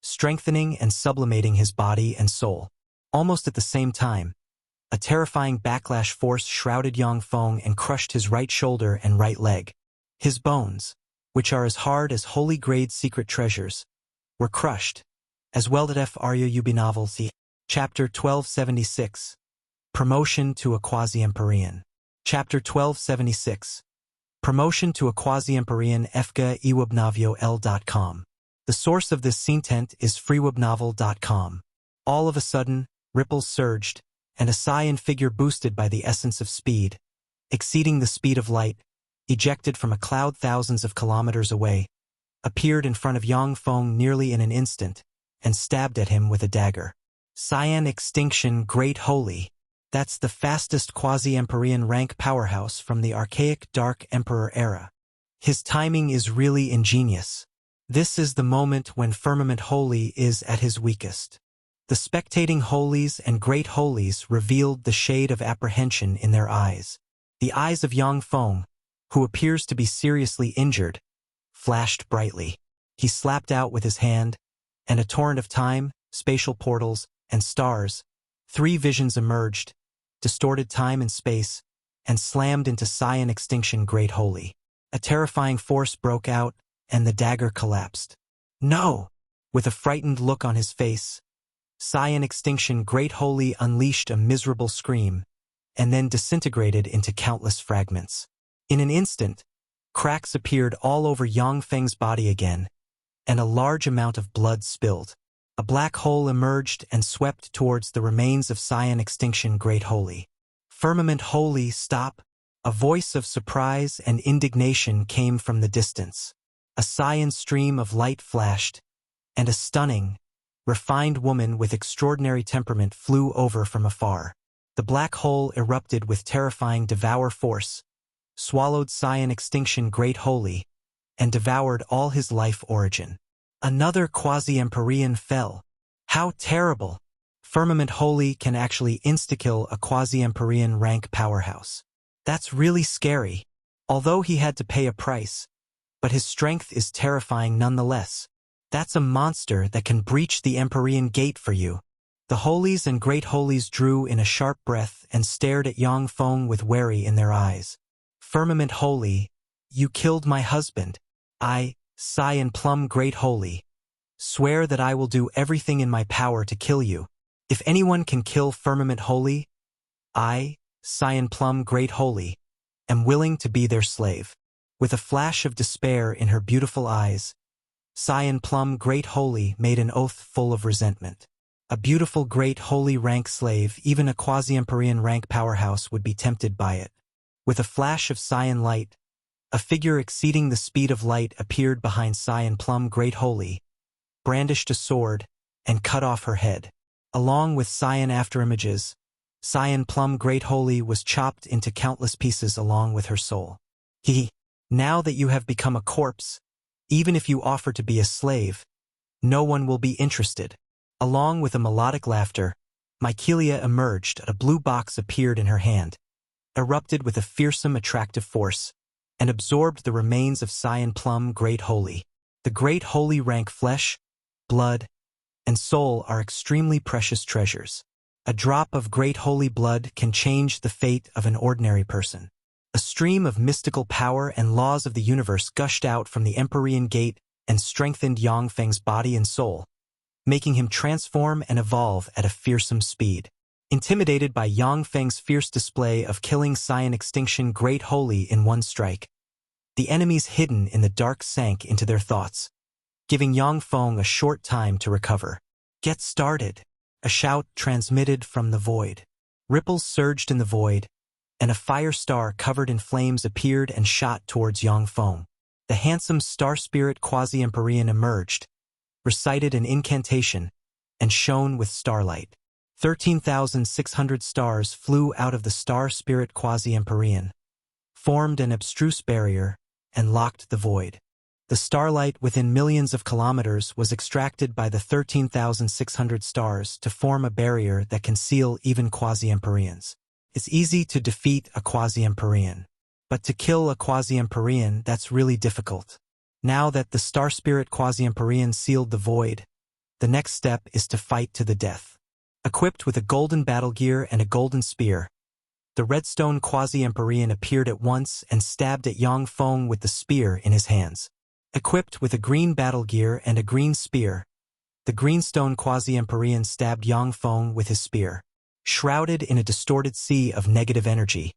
strengthening and sublimating his body and soul. Almost at the same time, a terrifying backlash force shrouded Yang Feng and crushed his right shoulder and right leg. His bones, which are as hard as holy-grade secret treasures, were crushed, as well as Arya Ubi novelty. Chapter 1276. Promotion to a Quasi-Empyrean. Chapter 1276. Promotion to a Quasi-Empyrean Efga ewebnovio.com. The source of this content is freewebnovel.com. All of a sudden, ripples surged, and a Saiyan figure boosted by the essence of speed, exceeding the speed of light, ejected from a cloud thousands of kilometers away, appeared in front of Yang Feng nearly in an instant, and stabbed at him with a dagger. Saiyan Extinction Great Holy. That's the fastest quasi-Empyrean rank powerhouse from the archaic Dark Emperor era. His timing is really ingenious. This is the moment when Firmament Holy is at his weakest. The spectating holies and great holies revealed the shade of apprehension in their eyes. The eyes of Yang Feng, who appears to be seriously injured, flashed brightly. He slapped out with his hand, and a torrent of time, spatial portals, and stars, 3 visions emerged, distorted time and space, and slammed into Saiyan Extinction Great Holy. A terrifying force broke out, and the dagger collapsed. No! With a frightened look on his face, Saiyan Extinction Great Holy unleashed a miserable scream, and then disintegrated into countless fragments. In an instant, cracks appeared all over Yang Feng's body again, and a large amount of blood spilled. A black hole emerged and swept towards the remains of Saiyan Extinction Great Holy. Firmament Holy, stop! A voice of surprise and indignation came from the distance. A Saiyan stream of light flashed, and a stunning, refined woman with extraordinary temperament flew over from afar. The black hole erupted with terrifying devour force, swallowed Saiyan Extinction Great Holy, and devoured all his life origin. Another quasi-Empyrean fell. How terrible! Firmament Holy can actually insta-kill a quasi-Empyrean rank powerhouse. That's really scary, although he had to pay a price. But his strength is terrifying nonetheless. That's a monster that can breach the Empyrean gate for you. The holies and great holies drew in a sharp breath and stared at Yang Feng with worry in their eyes. Firmament Holy, you killed my husband. I, Saiyan Plum Great Holy, swear that I will do everything in my power to kill you. If anyone can kill Firmament Holy, I, Saiyan Plum Great Holy, am willing to be their slave. With a flash of despair in her beautiful eyes, Saiyan Plum Great Holy made an oath full of resentment. A beautiful Great Holy rank slave, even a quasi-Empyrean rank powerhouse would be tempted by it. With a flash of Saiyan light, a figure exceeding the speed of light appeared behind Saiyan Plum Great Holy, brandished a sword, and cut off her head. Along with Saiyan afterimages, Saiyan Plum Great Holy was chopped into countless pieces along with her soul. Now that you have become a corpse, even if you offer to be a slave, no one will be interested. Along with a melodic laughter, Mycelia emerged. A blue box appeared in her hand, erupted with a fearsome attractive force, and absorbed the remains of Saiyan Plum Great Holy. The Great Holy rank flesh, blood, and soul are extremely precious treasures. A drop of Great Holy blood can change the fate of an ordinary person. A stream of mystical power and laws of the universe gushed out from the Empyrean gate and strengthened Yang Feng's body and soul, making him transform and evolve at a fearsome speed. Intimidated by Yang Feng's fierce display of killing Saiyan Extinction Great Holy in one strike, the enemies hidden in the dark sank into their thoughts, giving Yang Feng a short time to recover. Get started! A shout transmitted from the void. Ripples surged in the void, and a fire star covered in flames appeared and shot towards Yang Feng. The handsome star spirit quasi-Empyrean emerged, recited an incantation, and shone with starlight. 13,600 stars flew out of the star spirit quasi-Empyrean, formed an abstruse barrier, and locked the void. The starlight within millions of kilometers was extracted by the 13,600 stars to form a barrier that can seal even quasi-Empyreans. It's easy to defeat a quasi-Empyrean. But to kill a quasi-empyrean, that's really difficult. Now that the Star Spirit quasi-empyrean sealed the void, the next step is to fight to the death. Equipped with a golden battle gear and a golden spear, the redstone quasi-empyrean appeared at once and stabbed at Yang Feng with the spear in his hands. Equipped with a green battle gear and a green spear, the greenstone quasi-empyrean stabbed Yang Feng with his spear. Shrouded in a distorted sea of negative energy,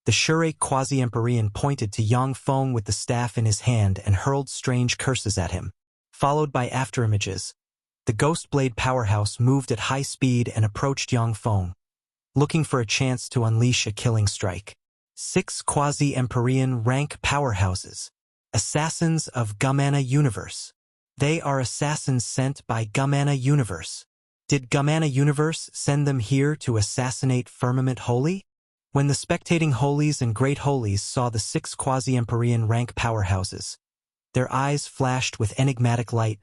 the Shurake quasi-empyrean pointed to Yang Feng with the staff in his hand and hurled strange curses at him. Followed by afterimages, the Ghost Blade powerhouse moved at high speed and approached Yang Feng, looking for a chance to unleash a killing strike. 6 quasi-empyrean rank powerhouses. Assassins of Gamana Universe. They are assassins sent by Gamana Universe. Did Gamana Universe send them here to assassinate Firmament Holy? When the spectating holies and great holies saw the 6 quasi-empyrean rank powerhouses, their eyes flashed with enigmatic light,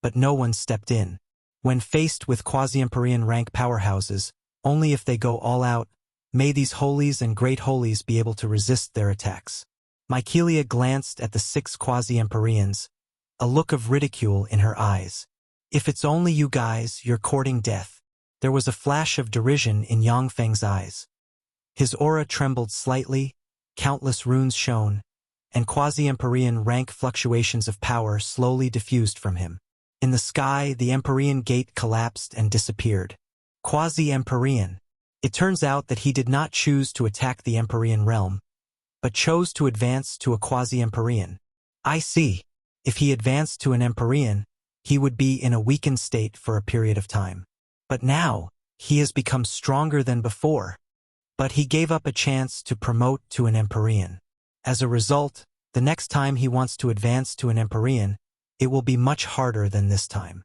but no one stepped in. When faced with quasi-empyrean rank powerhouses, only if they go all out, may these holies and great holies be able to resist their attacks. Mykelia glanced at the 6 quasi-empyreans, a look of ridicule in her eyes. If it's only you guys, you're courting death. There was a flash of derision in Yang Feng's eyes. His aura trembled slightly, countless runes shone, and quasi-empyrean rank fluctuations of power slowly diffused from him. In the sky, the Empyrean gate collapsed and disappeared. Quasi-empyrean. It turns out that he did not choose to attack the Empyrean realm, but chose to advance to a quasi-empyrean. I see. If he advanced to an Empyrean, he would be in a weakened state for a period of time. But now, he has become stronger than before. But he gave up a chance to promote to an Empyrean. As a result, the next time he wants to advance to an Empyrean, it will be much harder than this time.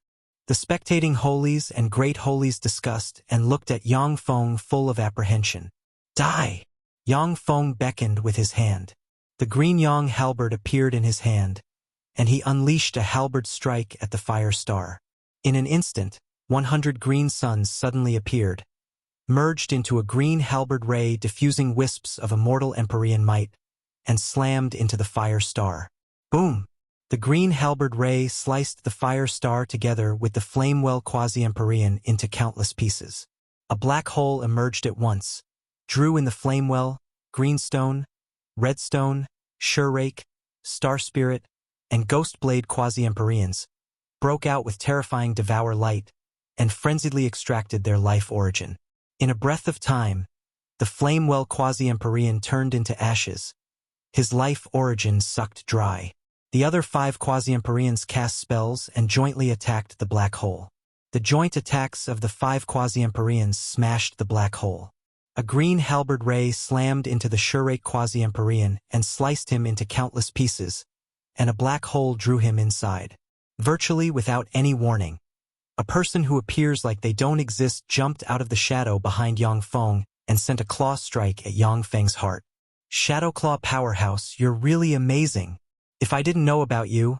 The spectating holies and great holies discussed and looked at Yang Feng full of apprehension. Die! Yang Feng beckoned with his hand. The green Yang halberd appeared in his hand, and he unleashed a halberd strike at the fire star. In an instant, 100 green suns suddenly appeared, merged into a green halberd ray diffusing wisps of immortal Empyrean might, and slammed into the fire star. Boom! The green halberd ray sliced the fire star together with the Flamewell quasi-empyrean into countless pieces. A black hole emerged at once, drew in the Flamewell, Greenstone, Redstone, Shurake, Star Spirit, and Ghost Blade quasi-empyreans, broke out with terrifying devour light, and frenziedly extracted their life origin. In a breath of time, the Flamewell quasi-empyrean turned into ashes. His life origin sucked dry. The other 5 quasi-empyreans cast spells and jointly attacked the black hole. The joint attacks of the 5 quasi-empyreans smashed the black hole. A green halberd ray slammed into the Shurake quasi-empyrean and sliced him into countless pieces, and a black hole drew him inside. Virtually without any warning, a person who appears like they don't exist jumped out of the shadow behind Yang Feng and sent a claw strike at Yang Feng's heart. Shadowclaw Powerhouse, you're really amazing. If I didn't know about you,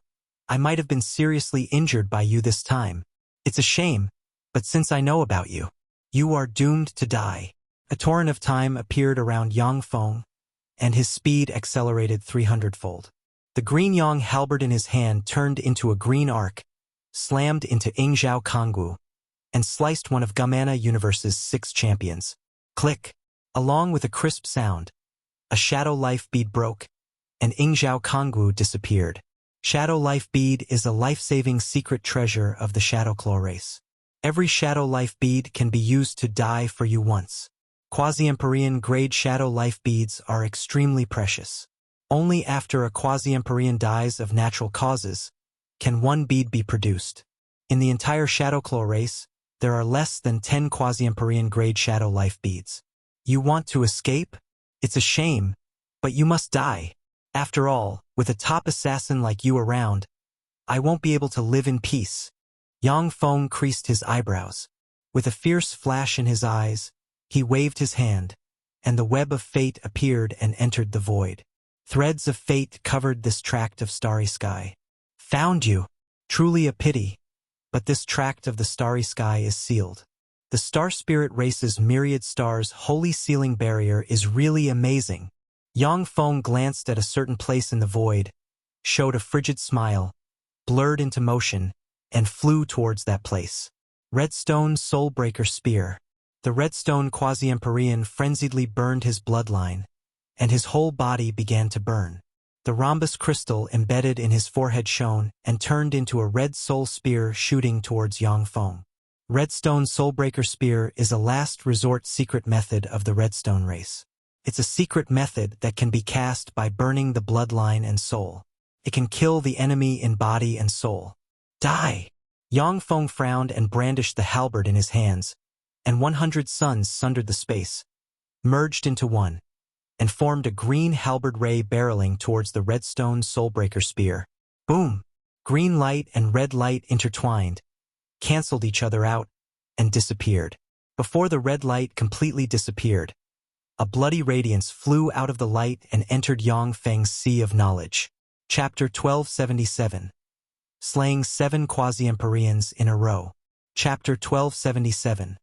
I might have been seriously injured by you this time. It's a shame, but since I know about you, you are doomed to die. A torrent of time appeared around Yang Feng, and his speed accelerated 300-fold. The green Yang halberd in his hand turned into a green arc, slammed into Ingzhao Kongwu, and sliced one of Gamana Universe's 6 champions. Click! Along with a crisp sound, a shadow life bead broke, and Ingzhao Kongwu disappeared. Shadow life bead is a life-saving secret treasure of the Shadowclaw race. Every shadow life bead can be used to die for you once. Quasi-empyrean grade shadow life beads are extremely precious. Only after a quasi-empyrean dies of natural causes can one bead be produced. In the entire Shadowclaw race, there are less than 10 quasi-empyrean grade shadow life beads. You want to escape? It's a shame, but you must die. After all, with a top assassin like you around, I won't be able to live in peace. Yang Feng creased his eyebrows. With a fierce flash in his eyes, he waved his hand, and the web of fate appeared and entered the void. Threads of fate covered this tract of starry sky. Found you! Truly a pity, but this tract of the starry sky is sealed. The Star Spirit race's myriad stars' holy sealing barrier is really amazing. Yang Feng glanced at a certain place in the void, showed a frigid smile, blurred into motion, and flew towards that place. Redstone Soulbreaker Spear. The redstone quasi-empyrean frenziedly burned his bloodline, and his whole body began to burn. The rhombus crystal embedded in his forehead shone and turned into a red soul spear shooting towards Yang Feng. Redstone Soulbreaker Spear is a last resort secret method of the redstone race. It's a secret method that can be cast by burning the bloodline and soul. It can kill the enemy in body and soul. Die! Yang Feng frowned and brandished the halberd in his hands, and 100 suns sundered the space, merged into one, and formed a green halberd ray barreling towards the redstone Soulbreaker Spear. Boom! Green light and red light intertwined, canceled each other out, and disappeared. Before the red light completely disappeared, a bloody radiance flew out of the light and entered Yang Feng's Sea of Knowledge. Chapter 1277. Slaying 7 Quasi-Empyreans in a Row. Chapter 1277.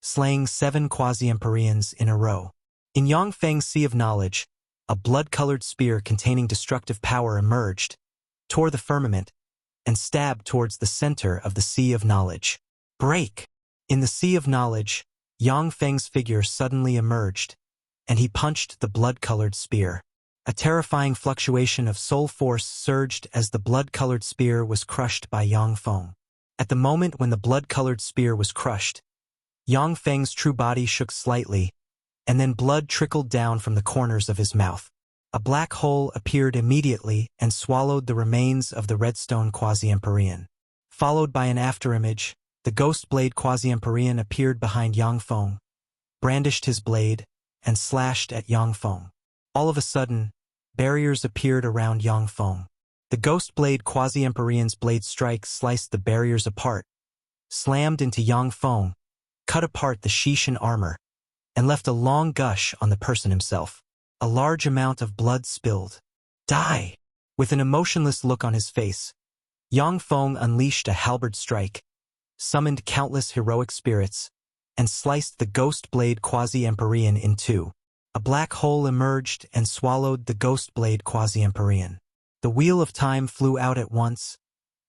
Slaying 7 Quasi-Empyreans in a Row. In Yang Feng's Sea of Knowledge, a blood-colored spear containing destructive power emerged, tore the firmament, and stabbed towards the center of the Sea of Knowledge. Break! In the Sea of Knowledge, Yang Feng's figure suddenly emerged, and he punched the blood-colored spear. A terrifying fluctuation of soul force surged as the blood-colored spear was crushed by Yang Feng. At the moment when the blood-colored spear was crushed, Yang Feng's true body shook slightly, and then blood trickled down from the corners of his mouth. A black hole appeared immediately and swallowed the remains of the redstone quasi-empyrean. Followed by an afterimage, the ghost blade quasi-empyrean appeared behind Yang Feng, brandished his blade, and slashed at Yang Feng. All of a sudden, barriers appeared around Yang Feng. The ghost blade quasi-empyrean's blade strike sliced the barriers apart, slammed into Yang Feng, cut apart the Shishan armor, and left a long gush on the person himself. A large amount of blood spilled. Die! With an emotionless look on his face, Yang Feng unleashed a halberd strike, summoned countless heroic spirits, and sliced the ghost blade quasi-empyrean in two. A black hole emerged and swallowed the ghost blade quasi-empyrean. The wheel of time flew out at once,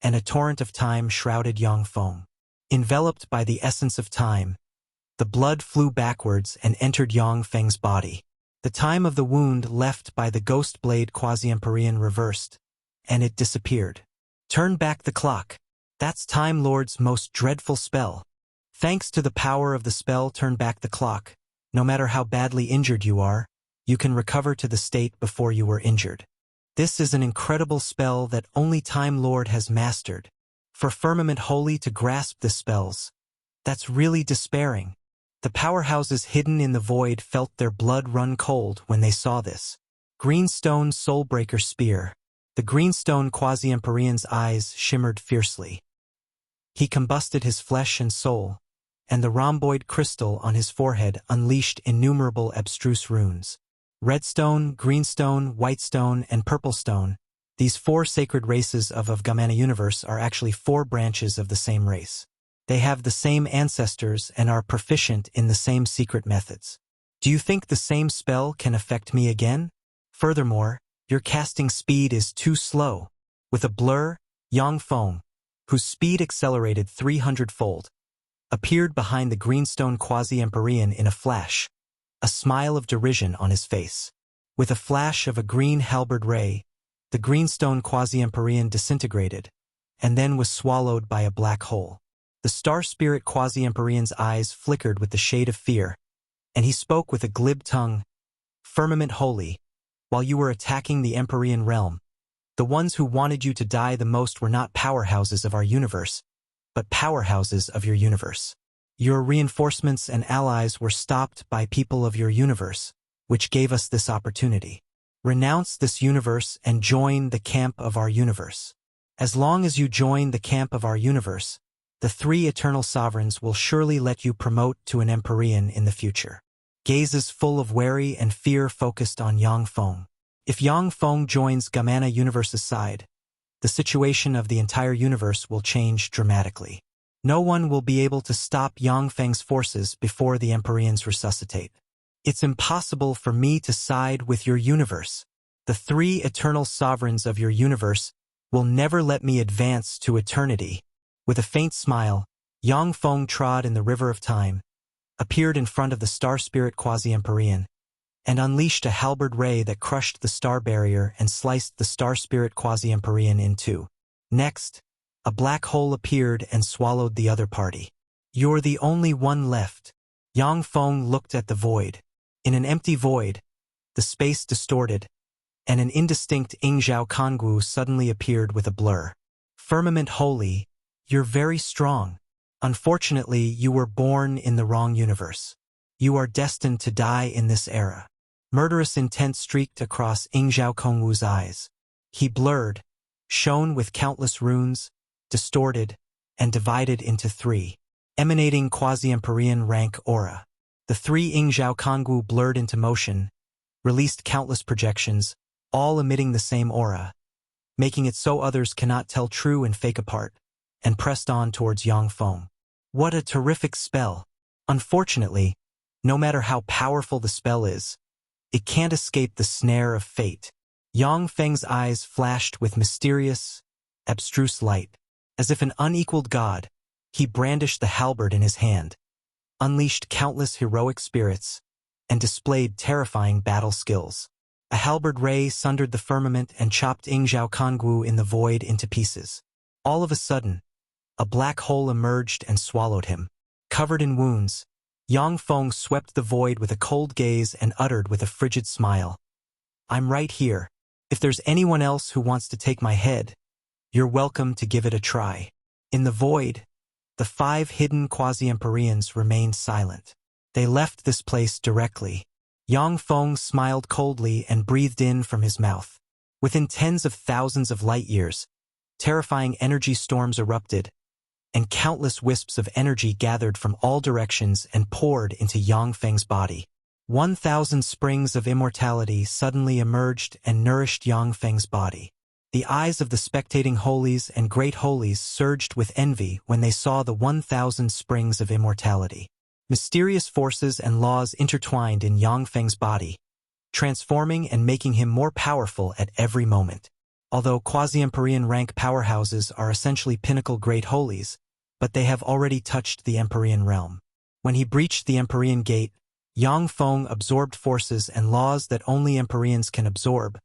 and a torrent of time shrouded Yang Feng. Enveloped by the essence of time, the blood flew backwards and entered Yang Feng's body. The time of the wound left by the ghost blade quasi-empyrean reversed, and it disappeared. Turn back the clock. That's Time Lord's most dreadful spell. Thanks to the power of the spell Turn Back the Clock, no matter how badly injured you are, you can recover to the state before you were injured. This is an incredible spell that only Time Lord has mastered. For Firmament Holy to grasp the spells, that's really despairing. The powerhouses hidden in the void felt their blood run cold when they saw this. Greenstone Soulbreaker Spear. The greenstone quasi-empyrean's eyes shimmered fiercely. He combusted his flesh and soul, and the rhomboid crystal on his forehead unleashed innumerable abstruse runes. Redstone, greenstone, whitestone, and purplestone, these 4 sacred races of Gamana universe are actually 4 branches of the same race. They have the same ancestors and are proficient in the same secret methods. Do you think the same spell can affect me again? Furthermore, your casting speed is too slow. With a blur, Yang Feng, whose speed accelerated 300-fold, appeared behind the greenstone quasi-empyrean in a flash, a smile of derision on his face. With a flash of a green halberd ray, the greenstone quasi-empyrean disintegrated, and then was swallowed by a black hole. The star spirit quasi-empyrean's eyes flickered with the shade of fear, and he spoke with a glib tongue. Firmament Holy, while you were attacking the Empyrean realm, the ones who wanted you to die the most were not powerhouses of our universe, but powerhouses of your universe. Your reinforcements and allies were stopped by people of your universe, which gave us this opportunity. Renounce this universe and join the camp of our universe. As long as you join the camp of our universe, the 3 eternal sovereigns will surely let you promote to an Empyrean in the future. Gazes full of worry and fear focused on Yang Feng. If Yang Feng joins Gamana universe's side, the situation of the entire universe will change dramatically. No one will be able to stop Yang Feng's forces before the Empyreans resuscitate. It's impossible for me to side with your universe. The three eternal sovereigns of your universe will never let me advance to eternity. With a faint smile, Yang Feng trod in the river of time, appeared in front of the star spirit Quasi-Empyrean, and unleashed a halberd ray that crushed the star barrier and sliced the star spirit Quasi-Empyrean in two. Next, a black hole appeared and swallowed the other party. You're the only one left. Yang Feng looked at the void. In an empty void, the space distorted, and an indistinct Yingzhao Kongwu suddenly appeared with a blur. Firmament Holy, you're very strong. Unfortunately, you were born in the wrong universe. You are destined to die in this era. Murderous intent streaked across Yingzhao Kongwu's eyes. He blurred, shone with countless runes, distorted, and divided into three, emanating Quasi-Empyrean rank aura. The three Yingzhao Kongwu blurred into motion, released countless projections, all emitting the same aura, making it so others cannot tell true and fake apart, and pressed on towards Yang Feng. What a terrific spell! Unfortunately, no matter how powerful the spell is, it can't escape the snare of fate. Yang Feng's eyes flashed with mysterious, abstruse light. As if an unequaled god, he brandished the halberd in his hand, unleashed countless heroic spirits, and displayed terrifying battle skills. A halberd ray sundered the firmament and chopped Yingzhao Kongwu in the void into pieces. All of a sudden, a black hole emerged and swallowed him. Covered in wounds, Yang Feng swept the void with a cold gaze and uttered with a frigid smile, "I'm right here. If there's anyone else who wants to take my head, you're welcome to give it a try." In the void, the five hidden Quasi-Empyreans remained silent. They left this place directly. Yang Feng smiled coldly and breathed in from his mouth. Within tens of thousands of light years, terrifying energy storms erupted, and countless wisps of energy gathered from all directions and poured into Yang Feng's body. 1,000 springs of immortality suddenly emerged and nourished Yang Feng's body. The eyes of the spectating holies and great holies surged with envy when they saw the 1,000 springs of immortality. Mysterious forces and laws intertwined in Yang Feng's body, transforming and making him more powerful at every moment. Although Quasi-Empyrean rank powerhouses are essentially pinnacle great holies, but they have already touched the Empyrean realm. When he breached the Empyrean gate, Yang Feng absorbed forces and laws that only Empyreans can absorb,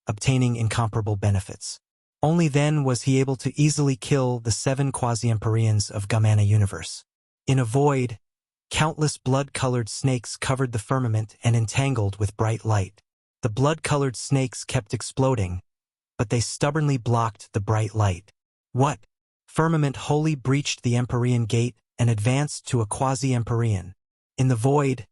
obtaining incomparable benefits. Only then was he able to easily kill the 7 Quasi-Empyreans of Gamana universe. In a void, countless blood-colored snakes covered the firmament and entangled with bright light. The blood-colored snakes kept exploding, but they stubbornly blocked the bright light. What? Firmament Holy breached the Empyrean gate and advanced to a Quasi-Empyrean. In the void,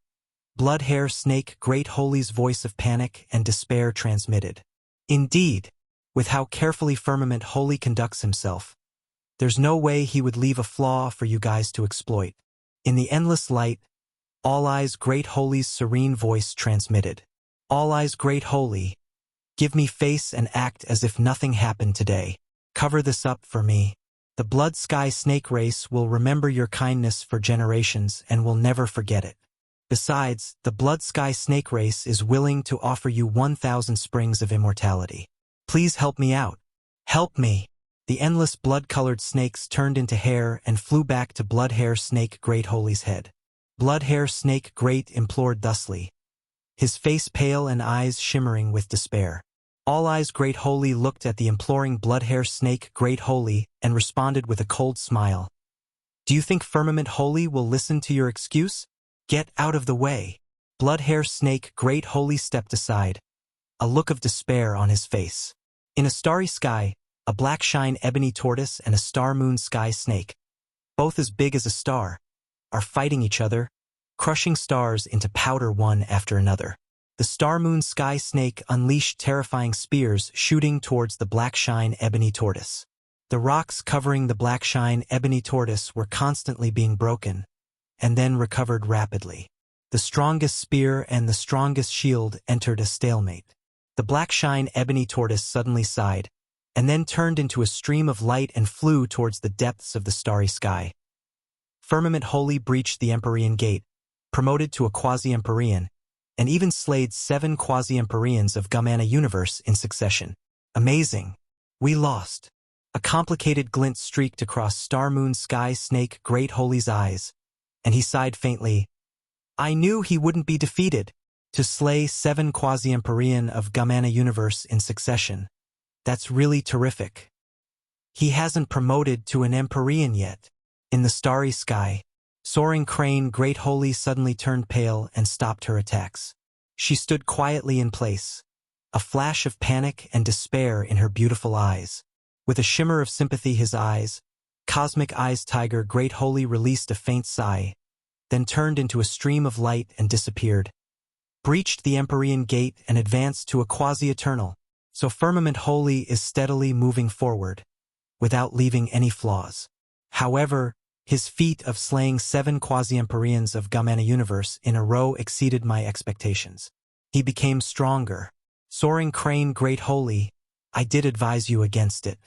Bloodhair Snake Great Holy's voice of panic and despair transmitted. Indeed, with how carefully Firmament Holy conducts himself, there's no way he would leave a flaw for you guys to exploit. In the endless light, All Eyes Great Holy's serene voice transmitted. All Eyes Great Holy, give me face and act as if nothing happened today. Cover this up for me. The Blood Sky Snake race will remember your kindness for generations and will never forget it. Besides, the Blood Sky Snake race is willing to offer you 1,000 springs of immortality. Please help me out. Help me. The endless blood-colored snakes turned into hair and flew back to Bloodhair Snake Great Holy's head. Bloodhair Snake Great implored thusly, his face pale and eyes shimmering with despair. All Eyes Great Holy looked at the imploring Bloodhair Snake Great Holy and responded with a cold smile. Do you think Firmament Holy will listen to your excuse? Get out of the way. Bloodhair Snake Great Holy stepped aside, a look of despair on his face. In a starry sky, a black shine ebony tortoise and a star moon sky snake, both as big as a star, are fighting each other, crushing stars into powder one after another. The star moon sky snake unleashed terrifying spears shooting towards the black shine ebony tortoise. The rocks covering the black shine ebony tortoise were constantly being broken, and then recovered rapidly. The strongest spear and the strongest shield entered a stalemate. The black shine ebony tortoise suddenly sighed, and then turned into a stream of light and flew towards the depths of the starry sky. Firmament Holy breached the Empyrean gate, promoted to a Quasi-Empyrean, and even slayed 7 quasi-empyreans of Gumana universe in succession. Amazing. We lost. A complicated glint streaked across Star-Moon Sky Snake Great Holy's eyes, and he sighed faintly. I knew he wouldn't be defeated. To slay 7 quasi-empyrean of Gumana universe in succession. That's really terrific. He hasn't promoted to an empyrean yet. In the starry sky, Soaring Crane Great Holy suddenly turned pale and stopped her attacks. She stood quietly in place, a flash of panic and despair in her beautiful eyes. With a shimmer of sympathy his eyes, Cosmic Eyes Tiger Great Holy released a faint sigh, then turned into a stream of light and disappeared. Breached the Empyrean Gate and advanced to a quasi-eternal. So Firmament Holy is steadily moving forward, without leaving any flaws. However, his feat of slaying 7 quasi-empyreans of Gumana universe in a row exceeded my expectations. He became stronger. Soaring Crane Great Holy, I did advise you against it.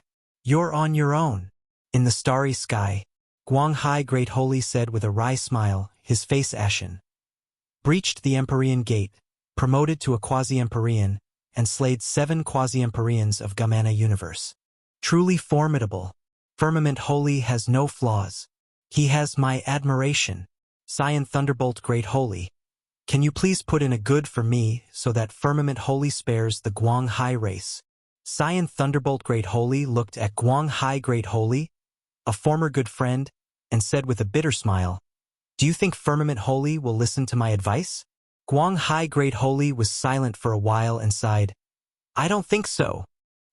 You're on your own. In the starry sky, Guanghai Great Holy said with a wry smile, his face ashen. Breached the Empyrean Gate, promoted to a quasi-empyrean, and slayed 7 quasi-empyreans of Gumana universe. Truly formidable. Firmament Holy has no flaws. He has my admiration. Cyan Thunderbolt Great Holy. Can you please put in a good for me so that Firmament Holy spares the Guanghai race? Cyan Thunderbolt Great Holy looked at Guanghai Great Holy, a former good friend, and said with a bitter smile, Do you think Firmament Holy will listen to my advice? Guanghai Great Holy was silent for a while and sighed. I don't think so.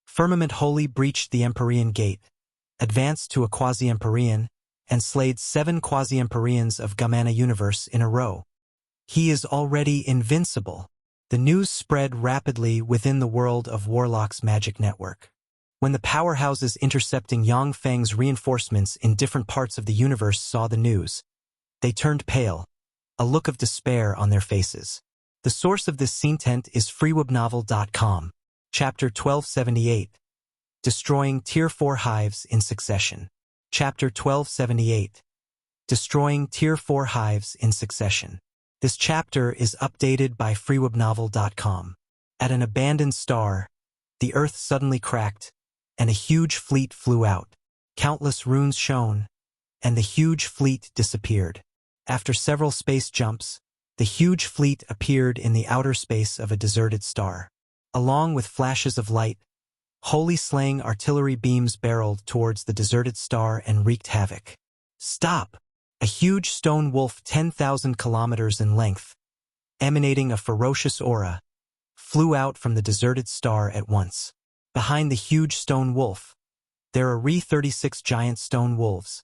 Firmament Holy breached the Empyrean Gate, advanced to a quasi-empyrean, and slayed 7 quasi-empyreans of Gumana universe in a row. He is already invincible. The news spread rapidly within the world of Warlock's magic network. When the powerhouses intercepting Yang Feng's reinforcements in different parts of the universe saw the news, they turned pale, a look of despair on their faces. The source of this scentent is freewebnovel.com. Chapter 1278. Destroying Tier 4 Hives in Succession. Chapter 1278. Destroying Tier 4 Hives in Succession. This chapter is updated by freewebnovel.com. At an abandoned star, the Earth suddenly cracked, and a huge fleet flew out. Countless runes shone, and the huge fleet disappeared. After several space jumps, the huge fleet appeared in the outer space of a deserted star. Along with flashes of light, holy slaying artillery beams barreled towards the deserted star and wreaked havoc. Stop! A huge stone wolf 10,000 kilometers in length, emanating a ferocious aura, flew out from the deserted star at once. Behind the huge stone wolf, there are 36 giant stone wolves,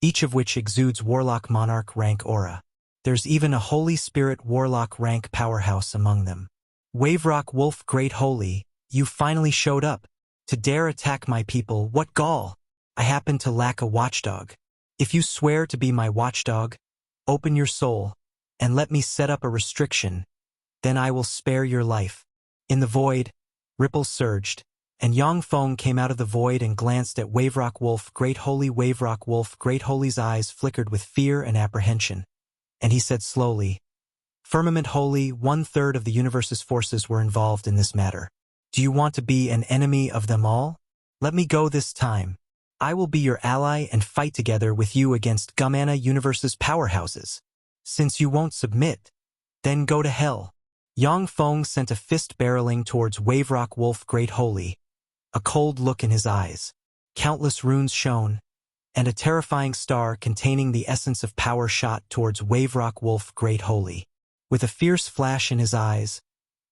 each of which exudes Warlock Monarch rank aura. There's even a Holy Spirit Warlock rank powerhouse among them. Waverock Wolf Great Holy, you finally showed up. To dare attack my people, what gall! I happen to lack a watchdog. If you swear to be my watchdog, open your soul, and let me set up a restriction, then I will spare your life. In the void, ripples surged, and Yang Feng came out of the void and glanced at Waverock Wolf Great Holy. Waverock Wolf Great Holy's eyes flickered with fear and apprehension, and he said slowly, Firmament Holy, 1/3 of the universe's forces were involved in this matter. Do you want to be an enemy of them all? Let me go this time. I will be your ally and fight together with you against Gumana universe's powerhouses. Since you won't submit, then go to hell. Yang Feng sent a fist barreling towards Waverock Wolf Great Holy, a cold look in his eyes. Countless runes shone, and a terrifying star containing the essence of power shot towards Waverock Wolf Great Holy. With a fierce flash in his eyes,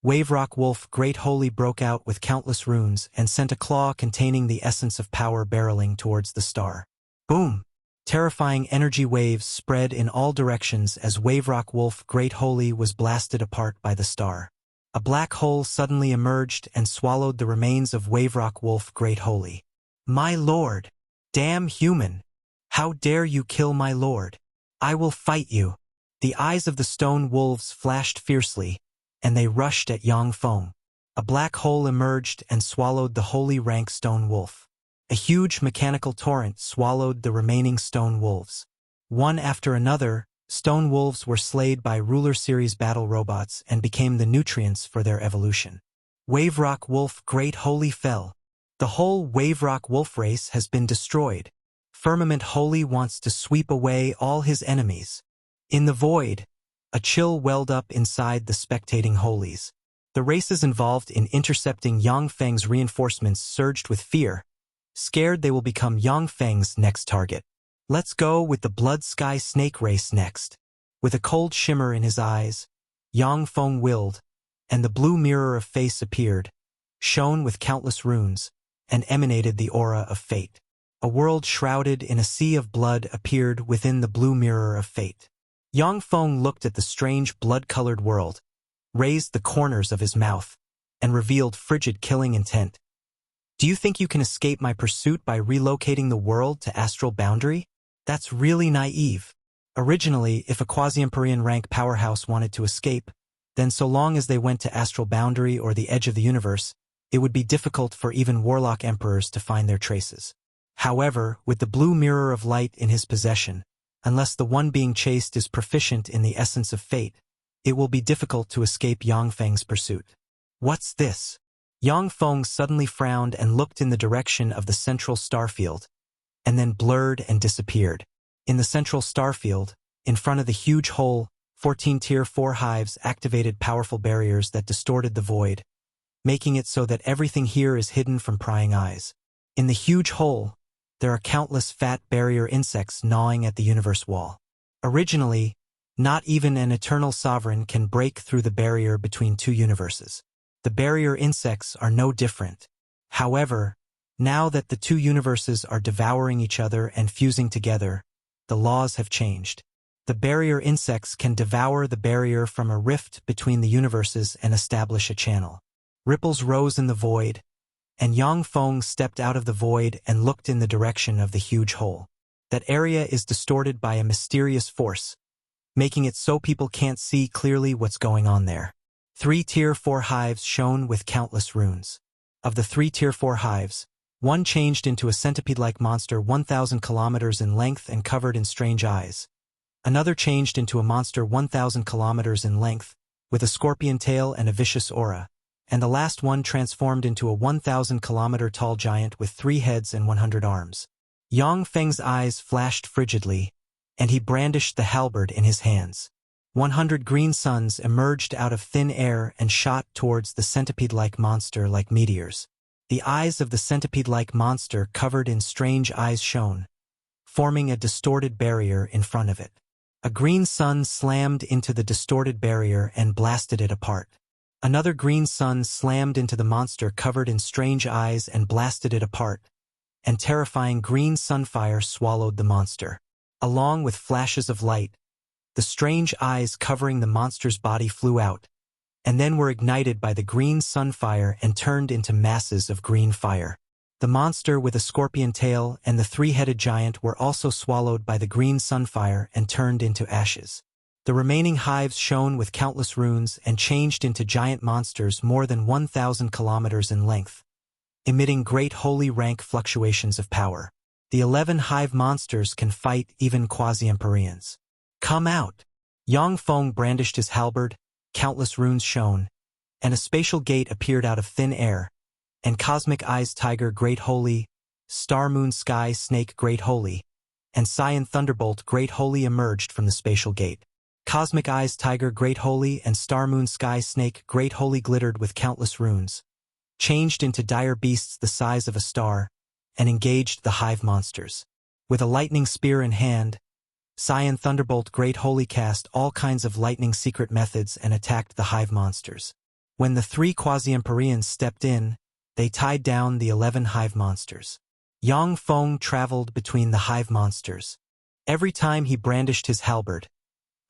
Waverock Wolf Great Holy broke out with countless runes and sent a claw containing the essence of power barreling towards the star. Boom! Terrifying energy waves spread in all directions as Waverock Wolf Great Holy was blasted apart by the star. A black hole suddenly emerged and swallowed the remains of Waverock Wolf Great Holy. My lord! Damn human! How dare you kill my lord? I will fight you! The eyes of the stone wolves flashed fiercely, and they rushed at Yang Feng. A black hole emerged and swallowed the holy rank stone wolf. A huge mechanical torrent swallowed the remaining stone wolves. One after another, Stone wolves were slayed by Ruler Series battle robots and became the nutrients for their evolution. Wave Rock Wolf Great Holy fell. The whole Wave Rock Wolf race has been destroyed. Firmament Holy wants to sweep away all his enemies. In the void, a chill welled up inside the spectating holies. The races involved in intercepting Yang Feng's reinforcements surged with fear, scared they will become Yang Feng's next target. Let's go with the Blood Sky Snake race next. With a cold shimmer in his eyes, Yang Feng willed, and the blue mirror of face appeared, shone with countless runes, and emanated the aura of fate. A world shrouded in a sea of blood appeared within the blue mirror of fate. Yang Feng looked at the strange blood-colored world, raised the corners of his mouth, and revealed frigid killing intent. Do you think you can escape my pursuit by relocating the world to astral boundary? That's really naive. Originally, if a quasi-Empyrean rank powerhouse wanted to escape, then so long as they went to astral boundary or the edge of the universe, it would be difficult for even warlock emperors to find their traces. However, with the blue mirror of light in his possession, unless the one being chased is proficient in the essence of fate, it will be difficult to escape Yang Feng's pursuit. What's this? Yang Feng suddenly frowned and looked in the direction of the central starfield, and then blurred and disappeared. In the central starfield, in front of the huge hole, 14 Tier 4 hives activated powerful barriers that distorted the void, making it so that everything here is hidden from prying eyes. In the huge hole, there are countless fat barrier insects gnawing at the universe wall. Originally, not even an eternal sovereign can break through the barrier between two universes. The barrier insects are no different. However, now that the two universes are devouring each other and fusing together, the laws have changed. The barrier insects can devour the barrier from a rift between the universes and establish a channel. Ripples rose in the void, and Yang Feng stepped out of the void and looked in the direction of the huge hole. That area is distorted by a mysterious force, making it so people can't see clearly what's going on there. 3 Tier 4 hives shone with countless runes. Of the 3 Tier 4 hives, one changed into a centipede-like monster 1,000 kilometers in length and covered in strange eyes. Another changed into a monster 1,000 kilometers in length, with a scorpion tail and a vicious aura, and the last one transformed into a 1,000-kilometer-tall giant with 3 heads and 100 arms. Yang Feng's eyes flashed frigidly, and he brandished the halberd in his hands. 100 green suns emerged out of thin air and shot towards the centipede-like monster like meteors. The eyes of the centipede-like monster covered in strange eyes shone, forming a distorted barrier in front of it. A green sun slammed into the distorted barrier and blasted it apart. Another green sun slammed into the monster covered in strange eyes and blasted it apart, and terrifying green sunfire swallowed the monster. Along with flashes of light, the strange eyes covering the monster's body flew out, and then were ignited by the green sunfire and turned into masses of green fire. The monster with a scorpion tail and the 3-headed giant were also swallowed by the green sunfire and turned into ashes. The remaining hives shone with countless runes and changed into giant monsters more than 1,000 kilometers in length, emitting great holy rank fluctuations of power. The 11 hive monsters can fight even quasi-Empyreans. Come out! Yang Feng brandished his halberd, countless runes shone, and a spatial gate appeared out of thin air, and Cosmic Eyes Tiger Great Holy, Star Moon Sky Snake Great Holy, and Cyan Thunderbolt Great Holy emerged from the spatial gate. Cosmic Eyes Tiger Great Holy and Star Moon Sky Snake Great Holy glittered with countless runes, changed into dire beasts the size of a star, and engaged the hive monsters. With a lightning spear in hand, Cyan Thunderbolt Great Holy cast all kinds of lightning secret methods and attacked the hive monsters. When the 3 quasi-Empyreans stepped in, they tied down the 11 hive monsters. Yang Feng traveled between the hive monsters. Every time he brandished his halberd,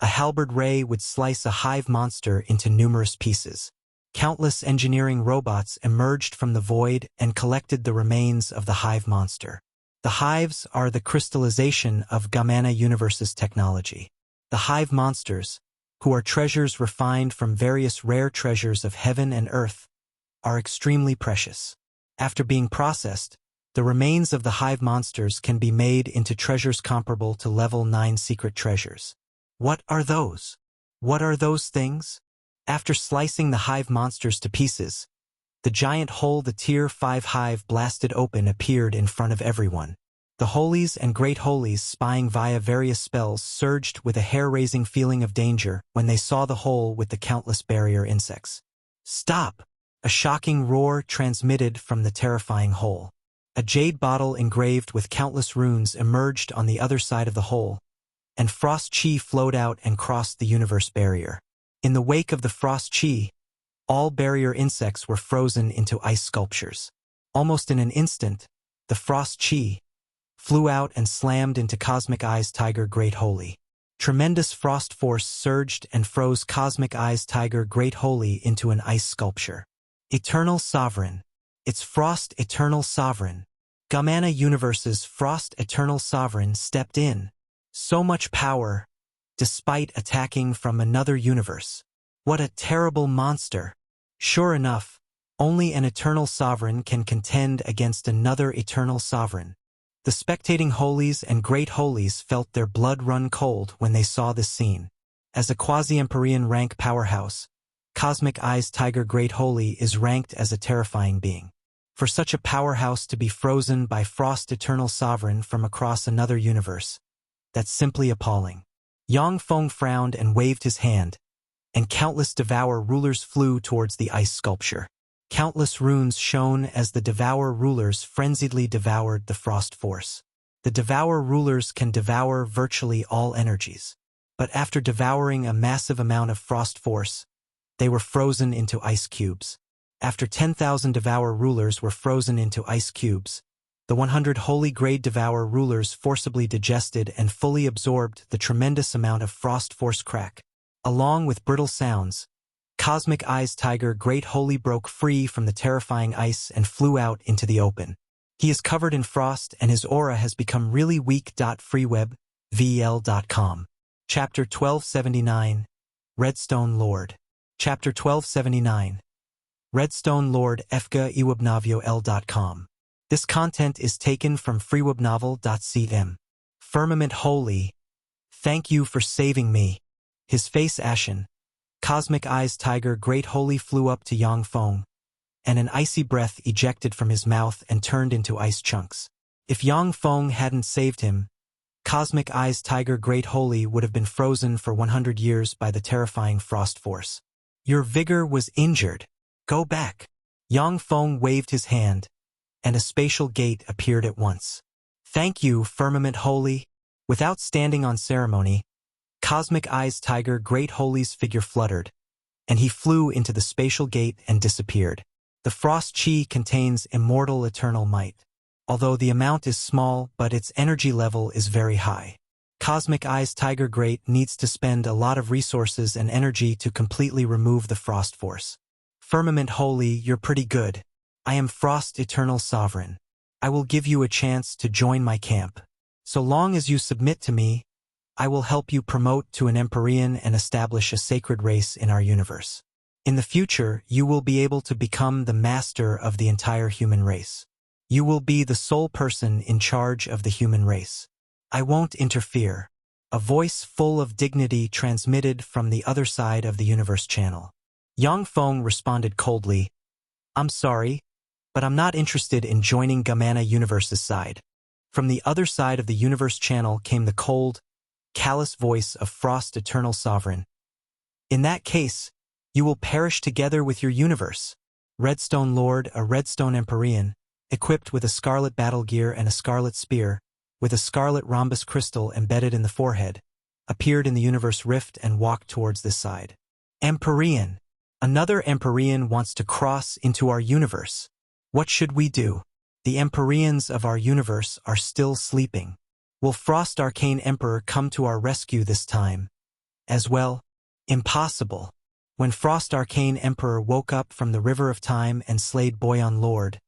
a halberd ray would slice a hive monster into numerous pieces. Countless engineering robots emerged from the void and collected the remains of the hive monster. The hives are the crystallization of Gamana Universe's technology. The hive monsters, who are treasures refined from various rare treasures of heaven and earth, are extremely precious. After being processed, the remains of the hive monsters can be made into treasures comparable to level 9 secret treasures. What are those? What are those things? After slicing the hive monsters to pieces, the giant hole the Tier 5 hive blasted open appeared in front of everyone. The holies and great holies, spying via various spells, surged with a hair-raising feeling of danger when they saw the hole with the countless barrier insects. Stop! A shocking roar transmitted from the terrifying hole. A jade bottle engraved with countless runes emerged on the other side of the hole, and frost chi flowed out and crossed the universe barrier. In the wake of the frost chi, all barrier insects were frozen into ice sculptures. Almost in an instant, the frost chi flew out and slammed into Cosmic Eye's Tiger Great Holy. Tremendous frost force surged and froze Cosmic Eye's Tiger Great Holy into an ice sculpture. Eternal Sovereign. It's Frost Eternal Sovereign. Gamana Universe's Frost Eternal Sovereign stepped in. So much power, despite attacking from another universe. What a terrible monster. Sure enough, only an Eternal Sovereign can contend against another Eternal Sovereign. The spectating holies and great holies felt their blood run cold when they saw this scene. As a quasi-Empyrean rank powerhouse, Cosmic Eye's Tiger Great Holy is ranked as a terrifying being. For such a powerhouse to be frozen by Frost Eternal Sovereign from across another universe, that's simply appalling. Yang Feng frowned and waved his hand, and countless Devour rulers flew towards the ice sculpture. Countless runes shone as the Devour rulers frenziedly devoured the frost force. The Devour rulers can devour virtually all energies. But after devouring a massive amount of frost force, they were frozen into ice cubes. After 10,000 Devour rulers were frozen into ice cubes, the 100 holy grade Devour rulers forcibly digested and fully absorbed the tremendous amount of frost force crack. Along with brittle sounds, Cosmic Eye's Tiger Great Holy broke free from the terrifying ice and flew out into the open. He is covered in frost and his aura has become really weak. Freewebvel.com. Chapter 1279. Redstone Lord. Chapter 1279. Redstone Lord FGA-iwebnavio.com. This content is taken from freewebnovel.cm. Firmament Holy. Thank you for saving me. His face ashen. Cosmic Eye's Tiger Great Holy flew up to Yang Feng, and an icy breath ejected from his mouth and turned into ice chunks. If Yang Feng hadn't saved him, Cosmic Eye's Tiger Great Holy would have been frozen for 100 years by the terrifying frost force. Your vigor was injured. Go back. Yang Feng waved his hand, and a spatial gate appeared at once. Thank you, Firmament Holy. Without standing on ceremony, Cosmic Eye's Tiger Great Holy's figure fluttered, and he flew into the spatial gate and disappeared. The frost chi contains immortal eternal might. Although the amount is small, but its energy level is very high. Cosmic Eye's Tiger Great needs to spend a lot of resources and energy to completely remove the frost force. Firmament Holy, you're pretty good. I am Frost Eternal Sovereign. I will give you a chance to join my camp. So long as you submit to me, I will help you promote to an Empyrean and establish a sacred race in our universe. In the future, you will be able to become the master of the entire human race. You will be the sole person in charge of the human race. I won't interfere. A voice full of dignity transmitted from the other side of the universe channel. Yang Feng responded coldly, I'm sorry, but I'm not interested in joining Gamana Universe's side. From the other side of the universe channel came the cold, callous voice of Frost Eternal Sovereign. In that case, you will perish together with your universe. Redstone Lord, a Redstone Empyrean, equipped with a scarlet battle gear and a scarlet spear, with a scarlet rhombus crystal embedded in the forehead, appeared in the universe rift and walked towards this side. Empyrean. Another Empyrean wants to cross into our universe. What should we do? The Empyreans of our universe are still sleeping. Will Frost Arcane Emperor come to our rescue this time? As well? Impossible. When Frost Arcane Emperor woke up from the River of Time and slayed Boyan Lord,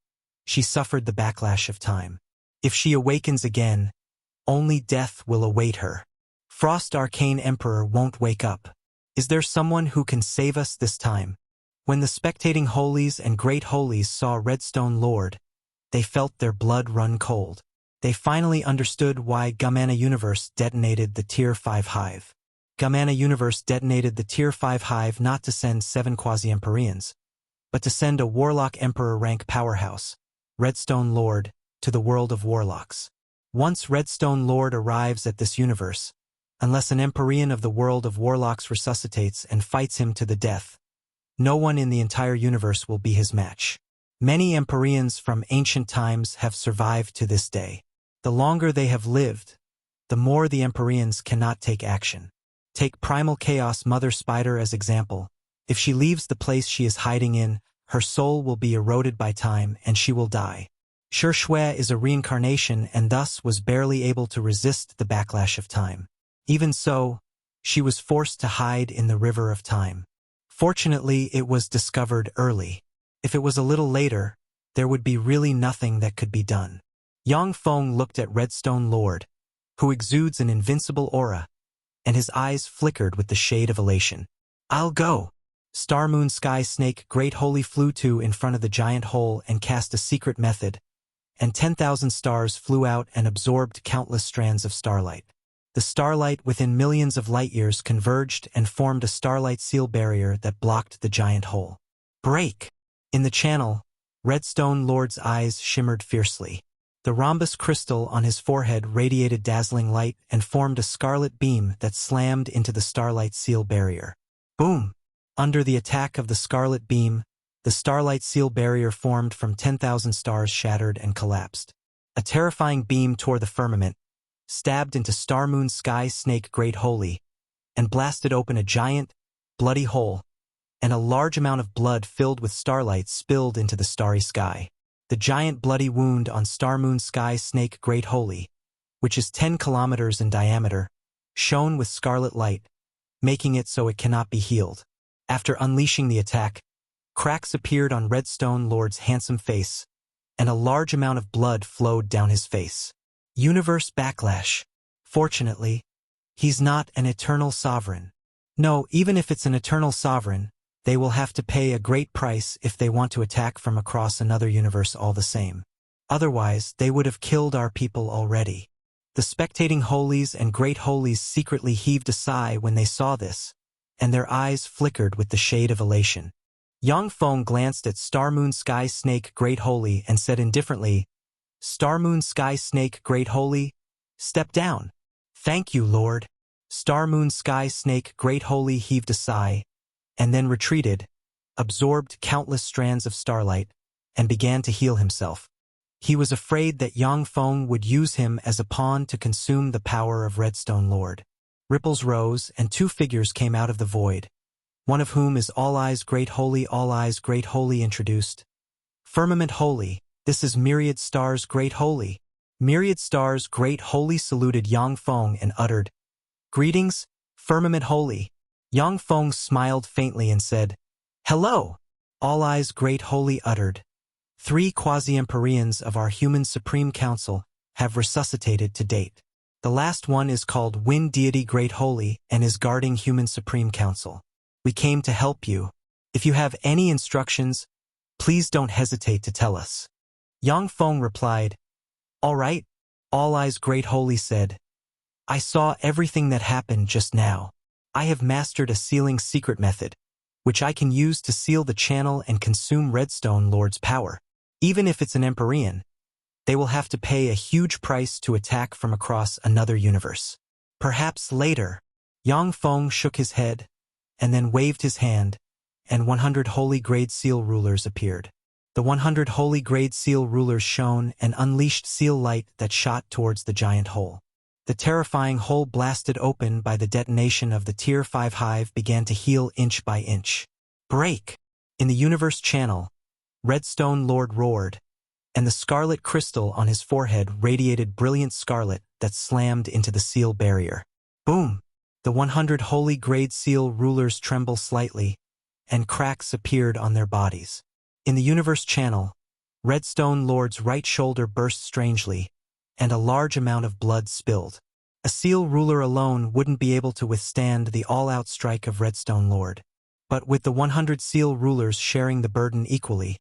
she suffered the backlash of time. If she awakens again, only death will await her. Frost Arcane Emperor won't wake up. Is there someone who can save us this time? When the spectating holies and great holies saw Redstone Lord, they felt their blood run cold. They finally understood why Gamana Universe detonated the Tier 5 hive. Gamana Universe detonated the Tier 5 hive not to send 7 quasi-Empyreans, but to send a Warlock Emperor rank powerhouse, Redstone Lord, to the world of Warlocks. Once Redstone Lord arrives at this universe, unless an Empyrean of the world of Warlocks resuscitates and fights him to the death, no one in the entire universe will be his match. Many Empyreans from ancient times have survived to this day. The longer they have lived, the more the Empyreans cannot take action. Take Primal Chaos Mother Spider as example. If she leaves the place she is hiding in, her soul will be eroded by time and she will die. Xuanhuan is a reincarnation and thus was barely able to resist the backlash of time. Even so, she was forced to hide in the river of time. Fortunately, it was discovered early. If it was a little later, there would be really nothing that could be done. Yang Feng looked at Redstone Lord, who exudes an invincible aura, and his eyes flickered with the shade of elation. "I'll go." Star Moon Sky Snake Great Holy flew to in front of the giant hole and cast a secret method, and 10,000 stars flew out and absorbed countless strands of starlight. The starlight within millions of light-years converged and formed a starlight seal barrier that blocked the giant hole. Break! In the channel, Redstone Lord's eyes shimmered fiercely. The rhombus crystal on his forehead radiated dazzling light and formed a scarlet beam that slammed into the starlight seal barrier. Boom! Under the attack of the scarlet beam, the starlight seal barrier formed from 10,000 stars shattered and collapsed. A terrifying beam tore the firmament, stabbed into Star Moon Sky Snake Great Holy, and blasted open a giant, bloody hole, and a large amount of blood filled with starlight spilled into the starry sky. The giant bloody wound on Star Moon Sky Snake Great Holy, which is 10 kilometers in diameter, shone with scarlet light, making it so it cannot be healed. After unleashing the attack, cracks appeared on Redstone Lord's handsome face, and a large amount of blood flowed down his face. Universe backlash. Fortunately, he's not an eternal sovereign. No, even if it's an eternal sovereign, they will have to pay a great price if they want to attack from across another universe all the same. Otherwise, they would have killed our people already. The spectating holies and great holies secretly heaved a sigh when they saw this, and their eyes flickered with the shade of elation. Yang Feng glanced at Star Moon Sky Snake Great Holy and said indifferently, "Star Moon Sky Snake Great Holy, step down." "Thank you, Lord." Star Moon Sky Snake Great Holy heaved a sigh, and then retreated, absorbed countless strands of starlight, and began to heal himself. He was afraid that Yang Feng would use him as a pawn to consume the power of Redstone Lord. Ripples rose, and 2 figures came out of the void, one of whom is All Eyes Great Holy. All Eyes Great Holy introduced. "Firmament Holy, this is Myriad Stars Great Holy." Myriad Stars Great Holy saluted Yang Feng and uttered, "Greetings, Firmament Holy." Yang Feng smiled faintly and said, "Hello." All Eyes Great Holy uttered, 3 quasi-Empyreans of our human Supreme Council have resuscitated to date. The last one is called Wind Deity Great Holy and is guarding human Supreme Council. We came to help you. If you have any instructions, please don't hesitate to tell us." Yang Feng replied, "All right." All Eyes Great Holy said, "I saw everything that happened just now. I have mastered a sealing secret method, which I can use to seal the channel and consume Redstone Lord's power. Even if it's an Empyrean, they will have to pay a huge price to attack from across another universe. Perhaps later." Yang Feng shook his head, and then waved his hand, and 100 Holy Grade Seal Rulers appeared. The 100 Holy Grade Seal Rulers shone and unleashed seal light that shot towards the giant hole. The terrifying hole blasted open by the detonation of the Tier 5 hive began to heal inch by inch. Break! In the universe channel, Redstone Lord roared, and the scarlet crystal on his forehead radiated brilliant scarlet that slammed into the seal barrier. Boom! The 100 Holy Grade Seal Rulers trembled slightly, and cracks appeared on their bodies. In the universe channel, Redstone Lord's right shoulder burst strangely, and a large amount of blood spilled. A seal ruler alone wouldn't be able to withstand the all-out strike of Redstone Lord. But with the 100 seal rulers sharing the burden equally,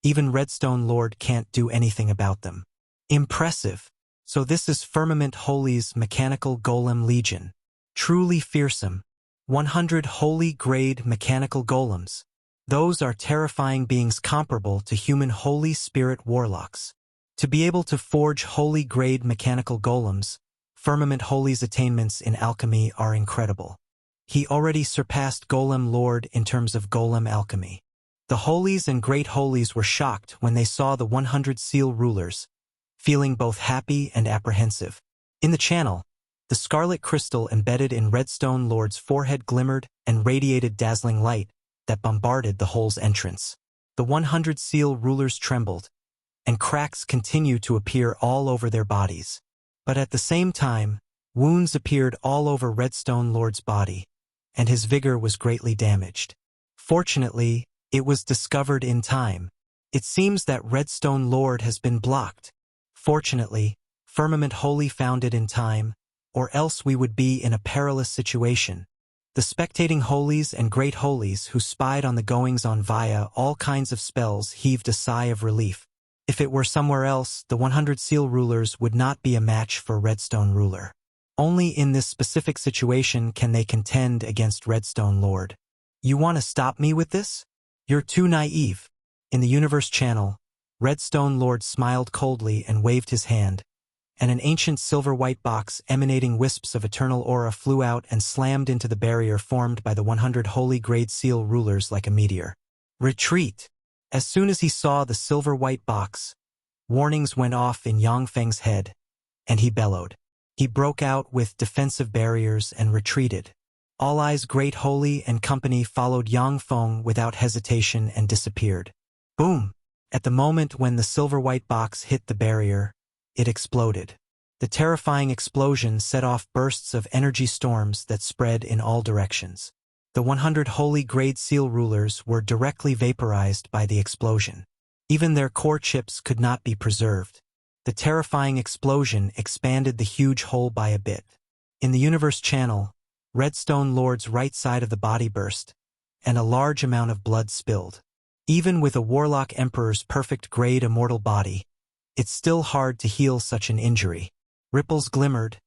even Redstone Lord can't do anything about them. Impressive. So this is Firmament Holy's Mechanical Golem Legion. Truly fearsome. 100 holy-grade mechanical golems. Those are terrifying beings comparable to human holy spirit warlocks. To be able to forge holy-grade mechanical golems, Firmament Holy's attainments in alchemy are incredible. He already surpassed Golem Lord in terms of golem alchemy. The holies and great holies were shocked when they saw the 100 seal rulers, feeling both happy and apprehensive. In the channel, the scarlet crystal embedded in Redstone Lord's forehead glimmered and radiated dazzling light that bombarded the hole's entrance. The 100 seal rulers trembled, and cracks continued to appear all over their bodies. But at the same time, wounds appeared all over Redstone Lord's body, and his vigor was greatly damaged. Fortunately, it was discovered in time. It seems that Redstone Lord has been blocked. Fortunately, Firmament Holy found it in time, or else we would be in a perilous situation. The spectating holies and great holies who spied on the goings-on via all kinds of spells heaved a sigh of relief. If it were somewhere else, the 100 seal rulers would not be a match for Redstone Ruler. Only in this specific situation can they contend against Redstone Lord. You want to stop me with this? You're too naive. In the Universe Channel, Redstone Lord smiled coldly and waved his hand, and an ancient silver-white box emanating wisps of eternal aura flew out and slammed into the barrier formed by the 100 holy-grade seal rulers like a meteor. Retreat! As soon as he saw the silver-white box, warnings went off in Yang Feng's head, and he bellowed. He broke out with defensive barriers and retreated. All Eyes Great Holy and company followed Yang Feng without hesitation and disappeared. Boom! At the moment when the silver-white box hit the barrier, it exploded. The terrifying explosion set off bursts of energy storms that spread in all directions. The 100 holy-grade seal rulers were directly vaporized by the explosion. Even their core chips could not be preserved. The terrifying explosion expanded the huge hole by a bit. In the Universe Channel, Redstone Lord's right side of the body burst, and a large amount of blood spilled. Even with a Warlock Emperor's perfect grade immortal body, it's still hard to heal such an injury. Ripples glimmered,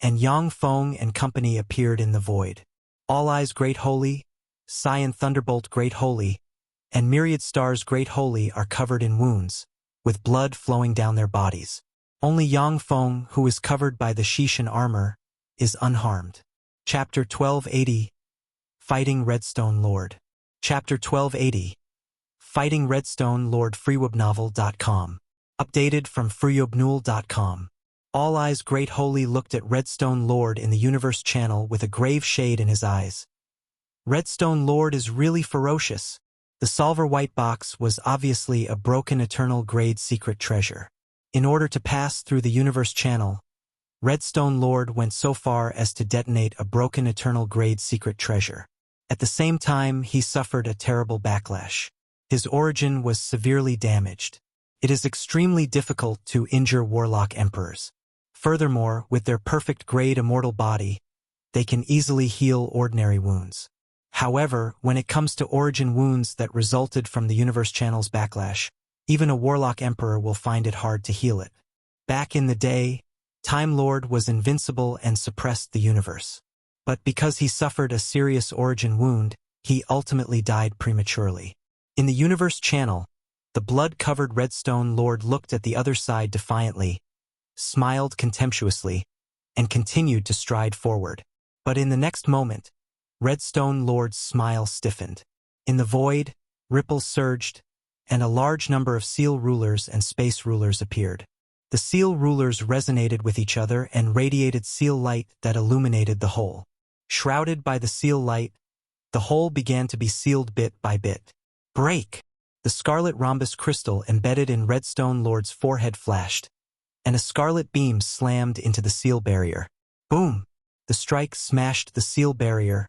and Yang Feng and company appeared in the void. All Eyes Great Holy, Cyan Thunderbolt Great Holy, and Myriad Stars Great Holy are covered in wounds, with blood flowing down their bodies. Only Yang Feng, who is covered by the Shishan armor, is unharmed. Chapter 1280, Fighting Redstone Lord. Chapter 1280, Fighting Redstone Lord. freewebnovel.com. Updated from freewebnool.com. All Eyes Great Holy looked at Redstone Lord in the Universe Channel with a grave shade in his eyes. Redstone Lord is really ferocious. The Solver White Box was obviously a broken Eternal Grade secret treasure. In order to pass through the Universe Channel, Redstone Lord went so far as to detonate a broken Eternal Grade secret treasure. At the same time, he suffered a terrible backlash. His origin was severely damaged. It is extremely difficult to injure Warlock Emperors. Furthermore, with their perfect grade immortal body, they can easily heal ordinary wounds. However, when it comes to origin wounds that resulted from the Universe Channel's backlash, even a Warlock Emperor will find it hard to heal it. Back in the day, Time Lord was invincible and suppressed the universe. But because he suffered a serious origin wound, he ultimately died prematurely. In the Universe Channel, the blood-covered Redstone Lord looked at the other side defiantly, smiled contemptuously, and continued to stride forward. But in the next moment, Redstone Lord's smile stiffened. In the void, ripples surged, and a large number of seal rulers and space rulers appeared. The seal rulers resonated with each other and radiated seal light that illuminated the hole. Shrouded by the seal light, the hole began to be sealed bit by bit. Break! The scarlet rhombus crystal embedded in Redstone Lord's forehead flashed, and a scarlet beam slammed into the seal barrier. Boom! The strike smashed the seal barrier,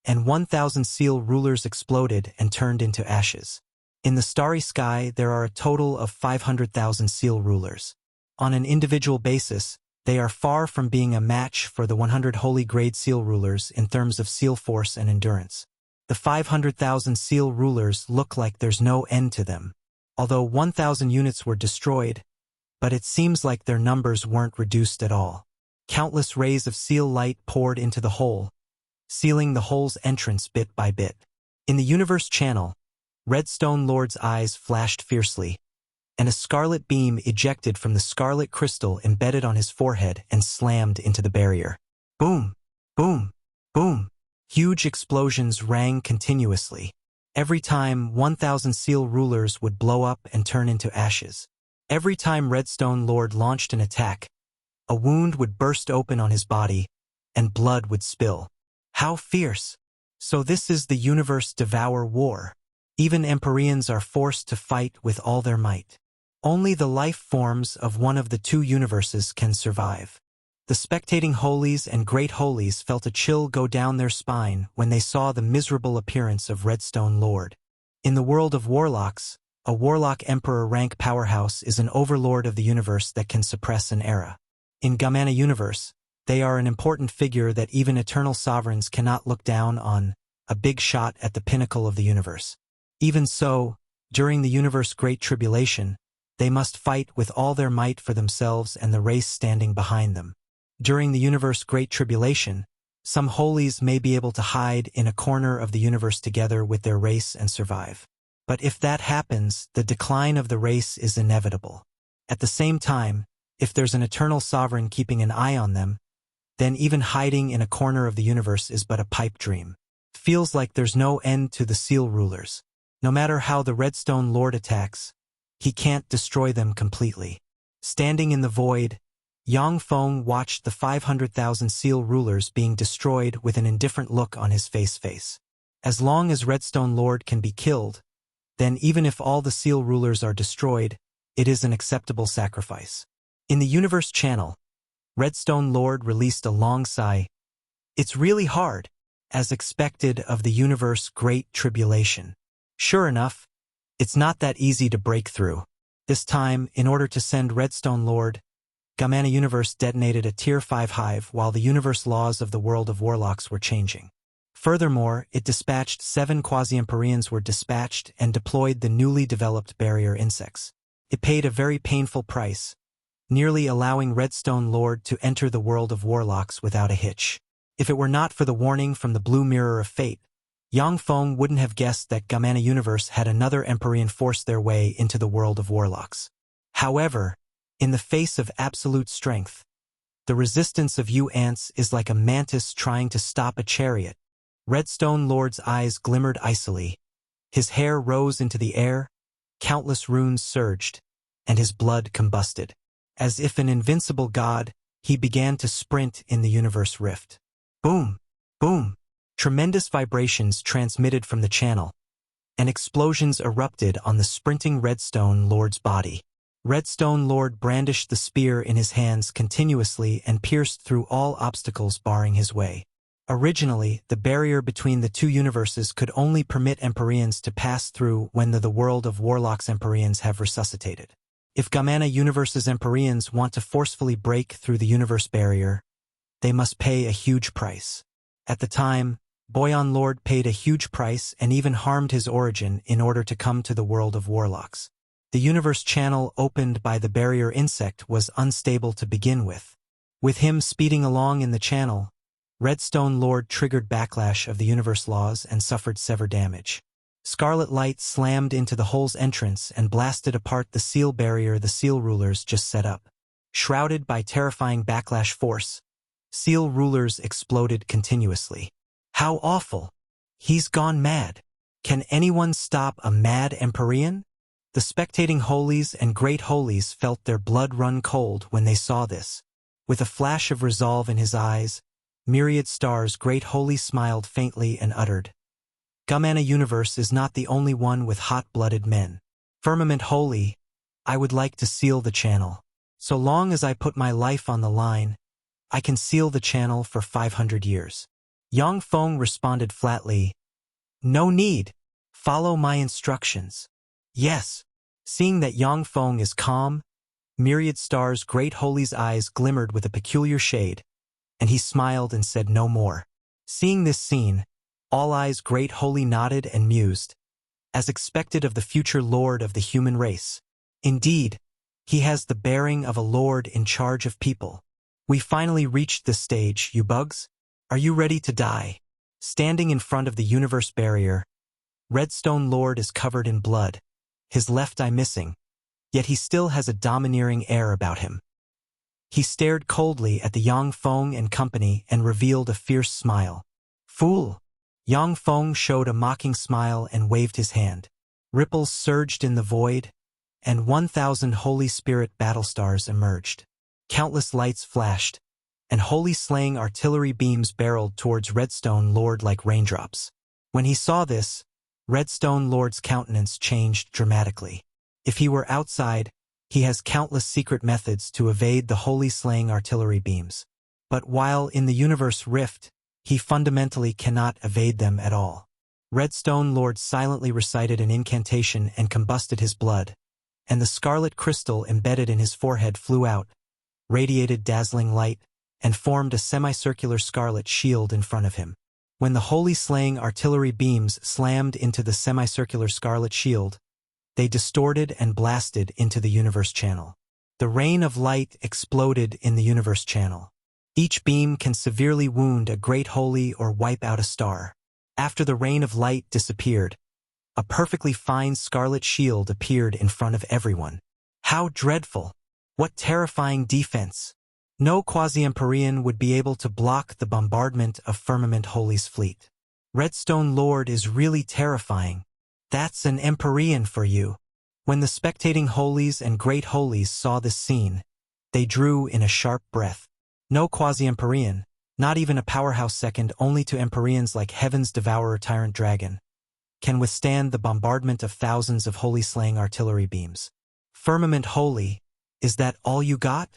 and 1,000 seal rulers exploded and turned into ashes. In the starry sky, there are a total of 500,000 seal rulers. On an individual basis, they are far from being a match for the 100 holy grade seal rulers in terms of seal force and endurance. The 500,000 seal rulers look like there's no end to them. Although 1,000 units were destroyed, but it seems like their numbers weren't reduced at all. Countless rays of seal light poured into the hole, sealing the hole's entrance bit by bit. In the universe channel, Redstone Lord's eyes flashed fiercely, and a scarlet beam ejected from the scarlet crystal embedded on his forehead and slammed into the barrier. Boom! Boom! Boom! Huge explosions rang continuously. Every time 1,000 seal rulers would blow up and turn into ashes. Every time Redstone Lord launched an attack, a wound would burst open on his body, and blood would spill. How fierce! So this is the universe devour war. Even Empyreans are forced to fight with all their might. Only the life forms of one of the two universes can survive. The spectating holies and great holies felt a chill go down their spine when they saw the miserable appearance of Redstone Lord. In the world of warlocks, a warlock emperor rank powerhouse is an overlord of the universe that can suppress an era. In Gamana universe, they are an important figure that even eternal sovereigns cannot look down on, a big shot at the pinnacle of the universe. Even so, during the universe Great Tribulation, they must fight with all their might for themselves and the race standing behind them. During the universe Great Tribulation, some holies may be able to hide in a corner of the universe together with their race and survive. But if that happens, the decline of the race is inevitable. At the same time, if there's an eternal sovereign keeping an eye on them, then even hiding in a corner of the universe is but a pipe dream. It feels like there's no end to the seal rulers. No matter how the Redstone Lord attacks, he can't destroy them completely. Standing in the void, Yang Feng watched the 500,000 seal rulers being destroyed with an indifferent look on his face. As long as Redstone Lord can be killed, then even if all the seal rulers are destroyed, it is an acceptable sacrifice. In the universe channel, Redstone Lord released a long sigh. It's really hard, as expected of the universe Great Tribulation. Sure enough, it's not that easy to break through. This time, in order to send Redstone Lord, Gamana Universe detonated a Tier 5 hive while the universe laws of the world of warlocks were changing. Furthermore, it dispatched 7 quasi-Empyreans were dispatched and deployed the newly developed barrier insects. It paid a very painful price, nearly allowing Redstone Lord to enter the world of warlocks without a hitch. If it were not for the warning from the Blue Mirror of Fate, Yang Feng wouldn't have guessed that Gamana Universe had another Empyrean force their way into the world of warlocks. However, in the face of absolute strength, the resistance of you ants is like a mantis trying to stop a chariot. Redstone Lord's eyes glimmered icily. His hair rose into the air, countless runes surged, and his blood combusted. As if an invincible god, he began to sprint in the universe rift. Boom! Boom! Tremendous vibrations transmitted from the channel, and explosions erupted on the sprinting Redstone Lord's body. Redstone Lord brandished the spear in his hands continuously and pierced through all obstacles barring his way. Originally, the barrier between the two universes could only permit Empyreans to pass through when the world of warlocks Empyreans have resuscitated. If Gamana Universe's Empyreans want to forcefully break through the universe barrier, they must pay a huge price. At the time, Boyan Lord paid a huge price and even harmed his origin in order to come to the world of warlocks. The universe channel opened by the barrier insect was unstable to begin with. With him speeding along in the channel, Redstone Lord triggered backlash of the universe laws and suffered severe damage. Scarlet light slammed into the hole's entrance and blasted apart the seal barrier the seal rulers just set up. Shrouded by terrifying backlash force, seal rulers exploded continuously. How awful! He's gone mad. Can anyone stop a mad Empyrean? The spectating holies and great holies felt their blood run cold when they saw this. With a flash of resolve in his eyes, Myriad Stars Great Holy smiled faintly and uttered, Gamana Universe is not the only one with hot-blooded men. Firmament Holy, I would like to seal the channel. So long as I put my life on the line, I can seal the channel for 500 years. Yang Feng responded flatly, No need. Follow my instructions. Yes. Seeing that Yang Feng is calm, Myriad Stars Great Holy's eyes glimmered with a peculiar shade, and he smiled and said no more. Seeing this scene, All Eyes Great Holy nodded and mused, as expected of the future lord of the human race. Indeed, he has the bearing of a lord in charge of people. We finally reached this stage, you bugs. Are you ready to die? Standing in front of the universe barrier, Redstone Lord is covered in blood, his left eye missing, yet he still has a domineering air about him. He stared coldly at the Yang Feng and company and revealed a fierce smile. Fool! Yang Feng showed a mocking smile and waved his hand. Ripples surged in the void, and 1,000 Holy Spirit battlestars emerged. Countless lights flashed, and holy slaying artillery beams barreled towards Redstone Lord like raindrops. When he saw this, Redstone Lord's countenance changed dramatically. If he were outside, he has countless secret methods to evade the holy slaying artillery beams. But while in the universe rift, he fundamentally cannot evade them at all. Redstone Lord silently recited an incantation and combusted his blood, and the scarlet crystal embedded in his forehead flew out, radiated dazzling light, and formed a semicircular scarlet shield in front of him. When the holy slaying artillery beams slammed into the semicircular scarlet shield, they distorted and blasted into the universe channel. The rain of light exploded in the universe channel. Each beam can severely wound a great holy or wipe out a star. After the rain of light disappeared, a perfectly fine scarlet shield appeared in front of everyone. How dreadful! What terrifying defense! No quasi-Empyrean would be able to block the bombardment of Firmament Holy's fleet. Redstone Lord is really terrifying. That's an Empyrean for you. When the spectating Holies and Great Holies saw this scene, they drew in a sharp breath. No quasi-Empyrean, not even a powerhouse second only to Empyreans like Heaven's Devourer Tyrant Dragon, can withstand the bombardment of thousands of holy-slaying artillery beams. Firmament Holy, is that all you got?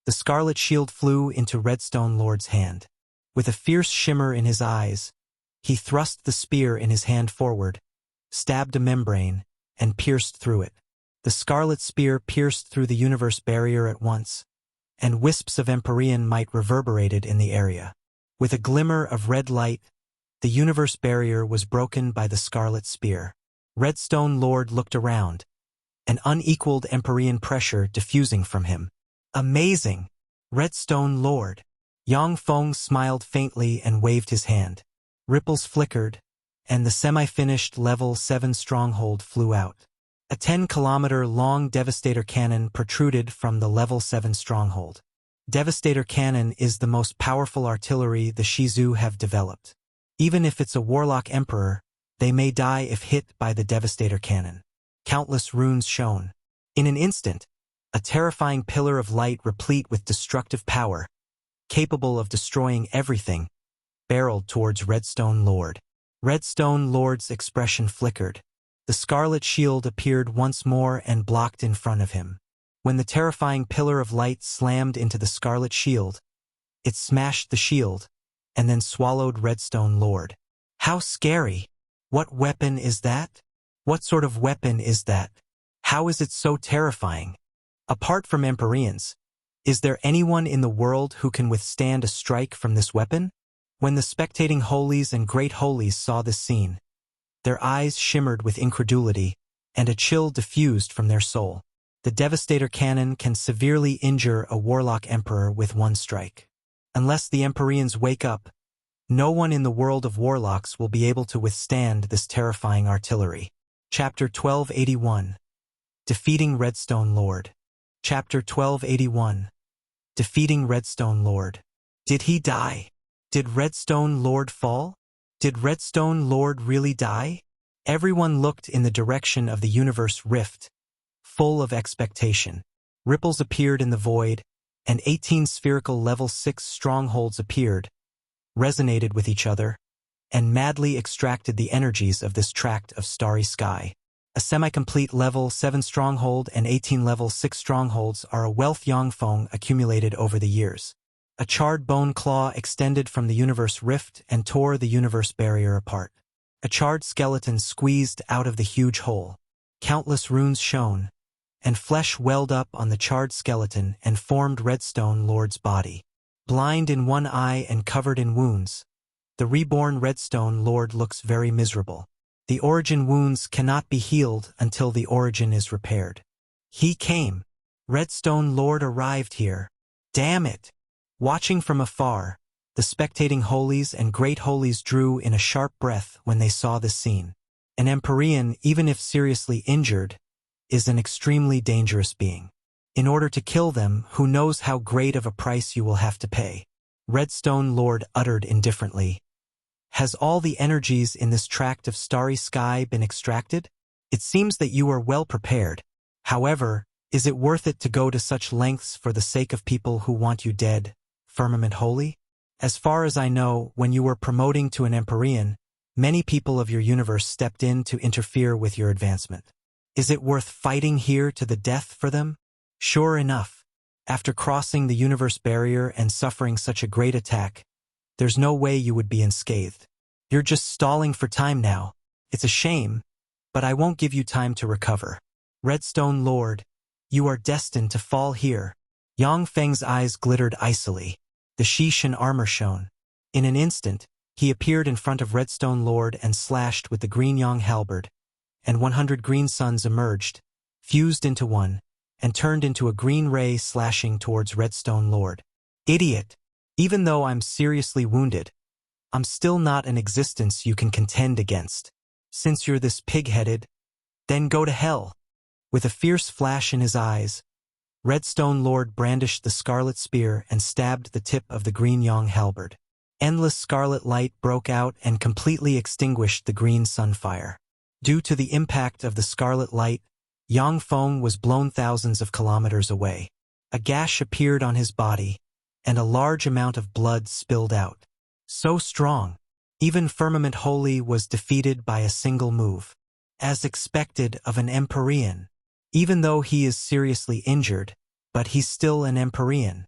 The scarlet shield flew into Redstone Lord's hand. With a fierce shimmer in his eyes, he thrust the spear in his hand forward, stabbed a membrane, and pierced through it. The scarlet spear pierced through the universe barrier at once, and wisps of Empyrean might reverberated in the area. With a glimmer of red light, the universe barrier was broken by the scarlet spear. Redstone Lord looked around, an unequaled Empyrean pressure diffusing from him. Amazing! Redstone Lord! Yang Feng smiled faintly and waved his hand. Ripples flickered, and the semi-finished level 7 stronghold flew out. A 10-kilometer-long Devastator cannon protruded from the level 7 stronghold. Devastator cannon is the most powerful artillery the Shizu have developed. Even if it's a warlock emperor, they may die if hit by the Devastator cannon. Countless runes shone. In an instant, a terrifying pillar of light replete with destructive power, capable of destroying everything, barreled towards Redstone Lord. Redstone Lord's expression flickered. The scarlet shield appeared once more and blocked in front of him. When the terrifying pillar of light slammed into the scarlet shield, it smashed the shield, and then swallowed Redstone Lord. How scary! What weapon is that? What sort of weapon is that? How is it so terrifying? Apart from Empyreans, is there anyone in the world who can withstand a strike from this weapon? When the spectating Holies and Great Holies saw this scene, their eyes shimmered with incredulity, and a chill diffused from their soul. The Devastator cannon can severely injure a warlock emperor with one strike. Unless the Empyreans wake up, no one in the world of warlocks will be able to withstand this terrifying artillery. Chapter 1281. Defeating Redstone Lord. Chapter 1281. Defeating Redstone Lord. Did he die? Did Redstone Lord fall? Did Redstone Lord really die? Everyone looked in the direction of the universe rift, full of expectation. Ripples appeared in the void, and 18 spherical level 6 strongholds appeared, resonated with each other, and madly extracted the energies of this tract of starry sky. A semi-complete level 7 stronghold and 18 level 6 strongholds are a wealth Yang Feng accumulated over the years. A charred bone claw extended from the universe rift and tore the universe barrier apart. A charred skeleton squeezed out of the huge hole. Countless runes shone, and flesh welled up on the charred skeleton and formed Redstone Lord's body. Blind in one eye and covered in wounds, the reborn Redstone Lord looks very miserable. The origin wounds cannot be healed until the origin is repaired. He came. Redstone Lord arrived here. Damn it! Watching from afar, the spectating holies and great holies drew in a sharp breath when they saw this scene. An Empyrean, even if seriously injured, is an extremely dangerous being. In order to kill them, who knows how great of a price you will have to pay? Redstone Lord uttered indifferently. Has all the energies in this tract of starry sky been extracted? It seems that you are well prepared. However, is it worth it to go to such lengths for the sake of people who want you dead, Firmament Holy? As far as I know, when you were promoting to an Empyrean, many people of your universe stepped in to interfere with your advancement. Is it worth fighting here to the death for them? Sure enough, after crossing the universe barrier and suffering such a great attack, there's no way you would be unscathed. You're just stalling for time now. It's a shame, but I won't give you time to recover. Redstone Lord, you are destined to fall here. Yang Feng's eyes glittered icily. The Xishan armor shone. In an instant, he appeared in front of Redstone Lord and slashed with the green Yang halberd, and 100 green suns emerged, fused into one, and turned into a green ray slashing towards Redstone Lord. Idiot! Even though I'm seriously wounded, I'm still not an existence you can contend against. Since you're this pig-headed, then go to hell. With a fierce flash in his eyes, Redstone Lord brandished the scarlet spear and stabbed the tip of the green Yang halberd. Endless scarlet light broke out and completely extinguished the green sunfire. Due to the impact of the scarlet light, Yang Feng was blown thousands of kilometers away. A gash appeared on his body, and a large amount of blood spilled out. So strong, even Firmament Holy was defeated by a single move. As expected of an Empyrean. Even though he is seriously injured, but he's still an Empyrean.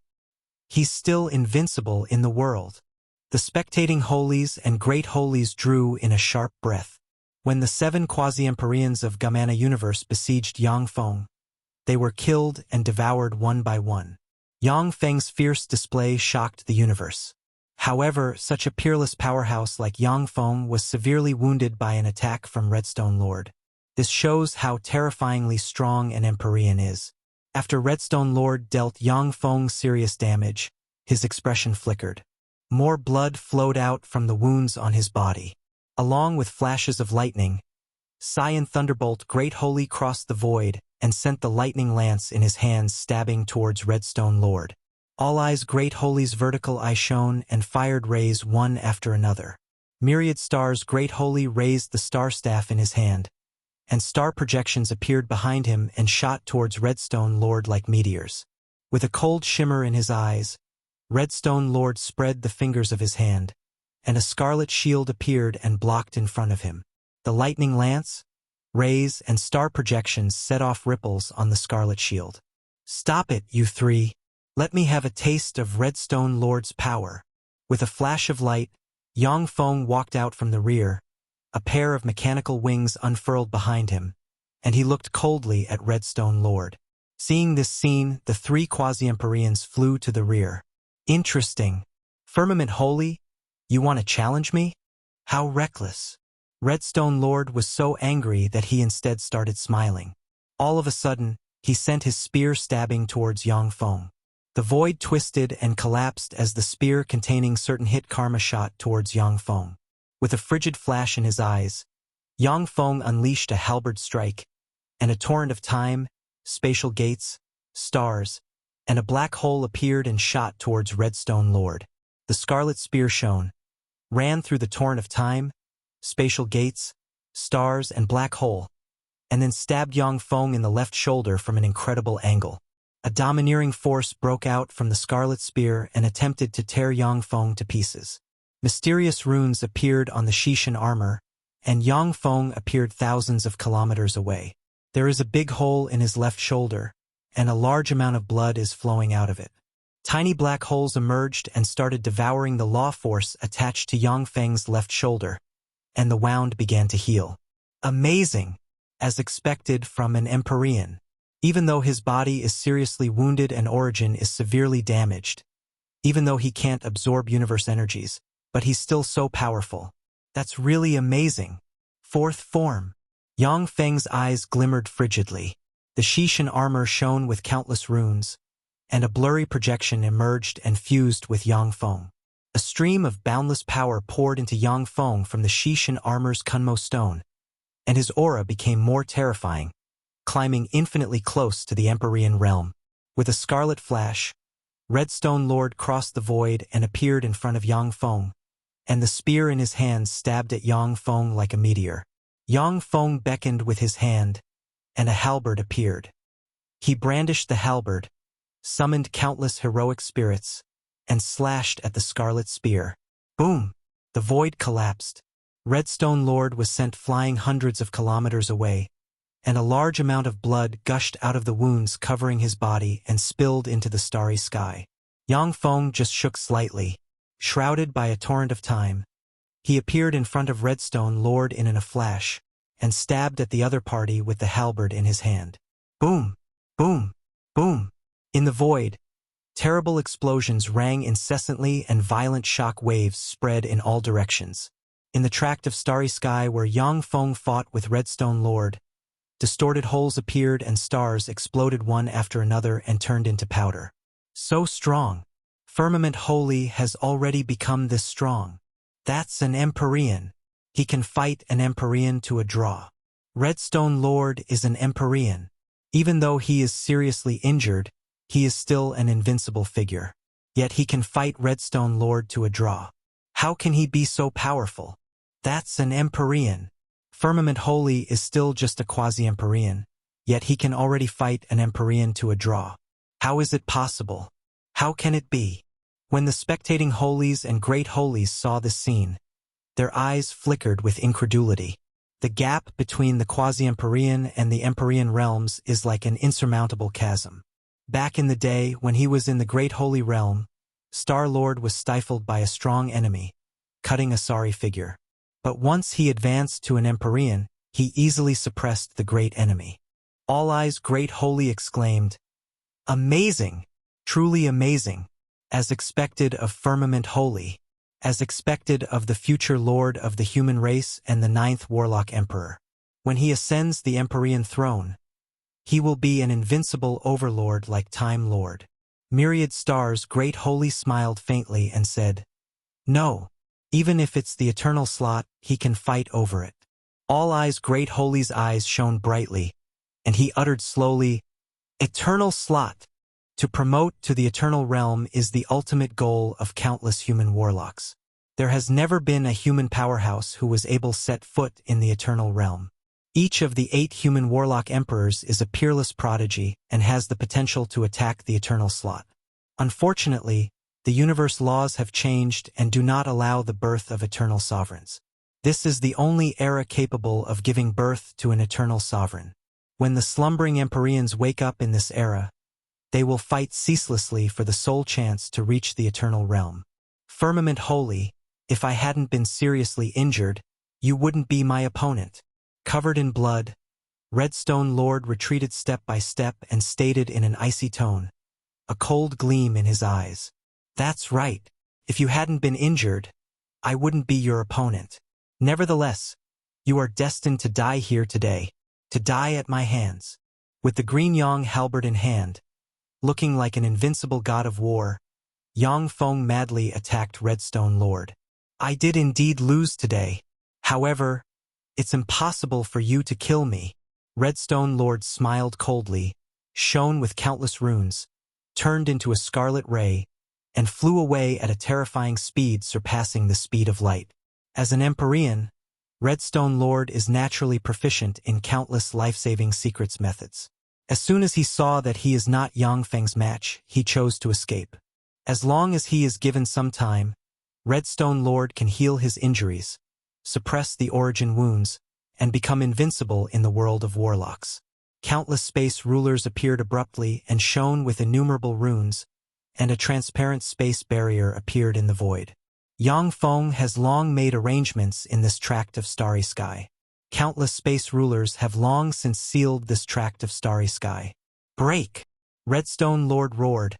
He's still invincible in the world. The spectating holies and great holies drew in a sharp breath. When the 7 quasi-Empyreans of Gamana universe besieged Yang Feng, they were killed and devoured one by one. Yang Feng's fierce display shocked the universe. However, such a peerless powerhouse like Yang Feng was severely wounded by an attack from Redstone Lord. This shows how terrifyingly strong an Empyrean is. After Redstone Lord dealt Yang Feng serious damage, his expression flickered. More blood flowed out from the wounds on his body. Along with flashes of lightning, Saiyan Thunderbolt Great Holy crossed the void and sent the lightning lance in his hands stabbing towards Redstone Lord. All Eyes Great Holy's vertical eye shone and fired rays one after another. Myriad Stars Great Holy raised the star staff in his hand, and star projections appeared behind him and shot towards Redstone Lord like meteors. With a cold shimmer in his eyes, Redstone Lord spread the fingers of his hand, and a scarlet shield appeared and blocked in front of him. The lightning lance, rays, and star projections set off ripples on the scarlet shield. Stop it, you three! Let me have a taste of Redstone Lord's power. With a flash of light, Yang Feng walked out from the rear, a pair of mechanical wings unfurled behind him, and he looked coldly at Redstone Lord. Seeing this scene, the 3 quasi-Empyreans flew to the rear. Interesting. Firmament Holy, you want to challenge me? How reckless. Redstone Lord was so angry that he instead started smiling. All of a sudden, he sent his spear stabbing towards Yang Feng. The void twisted and collapsed as the spear containing certain hit karma shot towards Yang Feng. With a frigid flash in his eyes, Yang Feng unleashed a halberd strike, and a torrent of time, spatial gates, stars, and a black hole appeared and shot towards Redstone Lord. The scarlet spear shone, ran through the torrent of time, spatial gates, stars, and black hole, and then stabbed Yang Feng in the left shoulder from an incredible angle. A domineering force broke out from the scarlet spear and attempted to tear Yang Feng to pieces. Mysterious runes appeared on the Xishan armor, and Yang Feng appeared thousands of kilometers away. There is a big hole in his left shoulder, and a large amount of blood is flowing out of it. Tiny black holes emerged and started devouring the law force attached to Yang Feng's left shoulder, and the wound began to heal. Amazing, as expected from an Empyrean. Even though his body is seriously wounded and origin is severely damaged. Even though he can't absorb universe energies, but he's still so powerful. That's really amazing. 4th form. Yang Feng's eyes glimmered frigidly. The Xishan armor shone with countless runes, and a blurry projection emerged and fused with Yang Feng. A stream of boundless power poured into Yang Feng from the Shishan armor's Kunmo stone, and his aura became more terrifying, climbing infinitely close to the Empyrean realm. With a scarlet flash, Redstone Lord crossed the void and appeared in front of Yang Feng, and the spear in his hands stabbed at Yang Feng like a meteor. Yang Feng beckoned with his hand, and a halberd appeared. He brandished the halberd, summoned countless heroic spirits, and slashed at the scarlet spear. Boom! The void collapsed. Redstone Lord was sent flying hundreds of kilometers away, and a large amount of blood gushed out of the wounds covering his body and spilled into the starry sky. Yang Feng just shook slightly. Shrouded by a torrent of time, he appeared in front of Redstone Lord in a flash, and stabbed at the other party with the halberd in his hand. Boom! Boom! Boom! In the void, terrible explosions rang incessantly and violent shock waves spread in all directions. In the tract of starry sky where Yang Feng fought with Redstone Lord, distorted holes appeared and stars exploded one after another and turned into powder. So strong! Firmament Holy has already become this strong. That's an Empyrean. He can fight an Empyrean to a draw. Redstone Lord is an Empyrean. Even though he is seriously injured, he is still an invincible figure. Yet he can fight Redstone Lord to a draw. How can he be so powerful? That's an Empyrean. Firmament Holy is still just a quasi-Empyrean, yet he can already fight an Empyrean to a draw. How is it possible? How can it be? When the spectating holies and great holies saw this scene, their eyes flickered with incredulity. The gap between the quasi-Empyrean and the Empyrean realms is like an insurmountable chasm. Back in the day when he was in the Great Holy Realm, Star-Lord was stifled by a strong enemy, cutting a sorry figure. But once he advanced to an Empyrean, he easily suppressed the great enemy. All Eyes Great Holy exclaimed, "Amazing! Truly amazing! As expected of Firmament Holy, as expected of the future Lord of the human race and the 9th Warlock Emperor. When he ascends the Empyrean throne, he will be an invincible overlord like Time Lord." Myriad Stars Great Holy smiled faintly and said, "No, even if it's the eternal slot, he can fight over it." All Eyes Great Holy's eyes shone brightly, and he uttered slowly, "Eternal slot! To promote to the eternal realm is the ultimate goal of countless human warlocks. There has never been a human powerhouse who was able to set foot in the eternal realm. Each of the 8 human warlock emperors is a peerless prodigy and has the potential to attack the eternal slot. Unfortunately, the universe laws have changed and do not allow the birth of eternal sovereigns. This is the only era capable of giving birth to an eternal sovereign. When the slumbering Empyreans wake up in this era, they will fight ceaselessly for the sole chance to reach the eternal realm. Firmament Holy, if I hadn't been seriously injured, you wouldn't be my opponent." Covered in blood, Redstone Lord retreated step by step and stated in an icy tone, a cold gleam in his eyes, "That's right. If you hadn't been injured, I wouldn't be your opponent. Nevertheless, you are destined to die here today, to die at my hands." With the green Yang halberd in hand, looking like an invincible god of war, Yang Feng madly attacked Redstone Lord. "I did indeed lose today. However, it's impossible for you to kill me." Redstone Lord smiled coldly, shone with countless runes, turned into a scarlet ray, and flew away at a terrifying speed surpassing the speed of light. As an Empyrean, Redstone Lord is naturally proficient in countless life-saving secrets methods. As soon as he saw that he is not Yang Feng's match, he chose to escape. As long as he is given some time, Redstone Lord can heal his injuries, suppress the origin wounds, and become invincible in the world of warlocks. Countless space rulers appeared abruptly and shone with innumerable runes, and a transparent space barrier appeared in the void. Yang Feng has long made arrangements in this tract of starry sky. Countless space rulers have long since sealed this tract of starry sky. "Break!" Redstone Lord roared,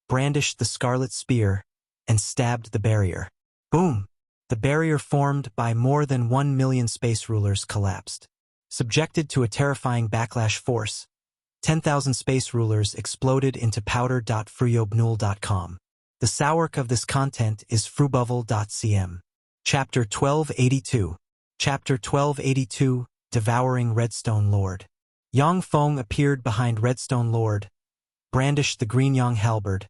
brandished the scarlet spear, and stabbed the barrier. Boom! The barrier formed by more than 1 million space rulers collapsed. Subjected to a terrifying backlash force, 10,000 space rulers exploded into powder.fruyobnul.com. The source of this content is frubuvel.cm. Chapter 1282. Chapter 1282, Devouring Redstone Lord. Yang Feng appeared behind Redstone Lord, brandished the green Yang halberd,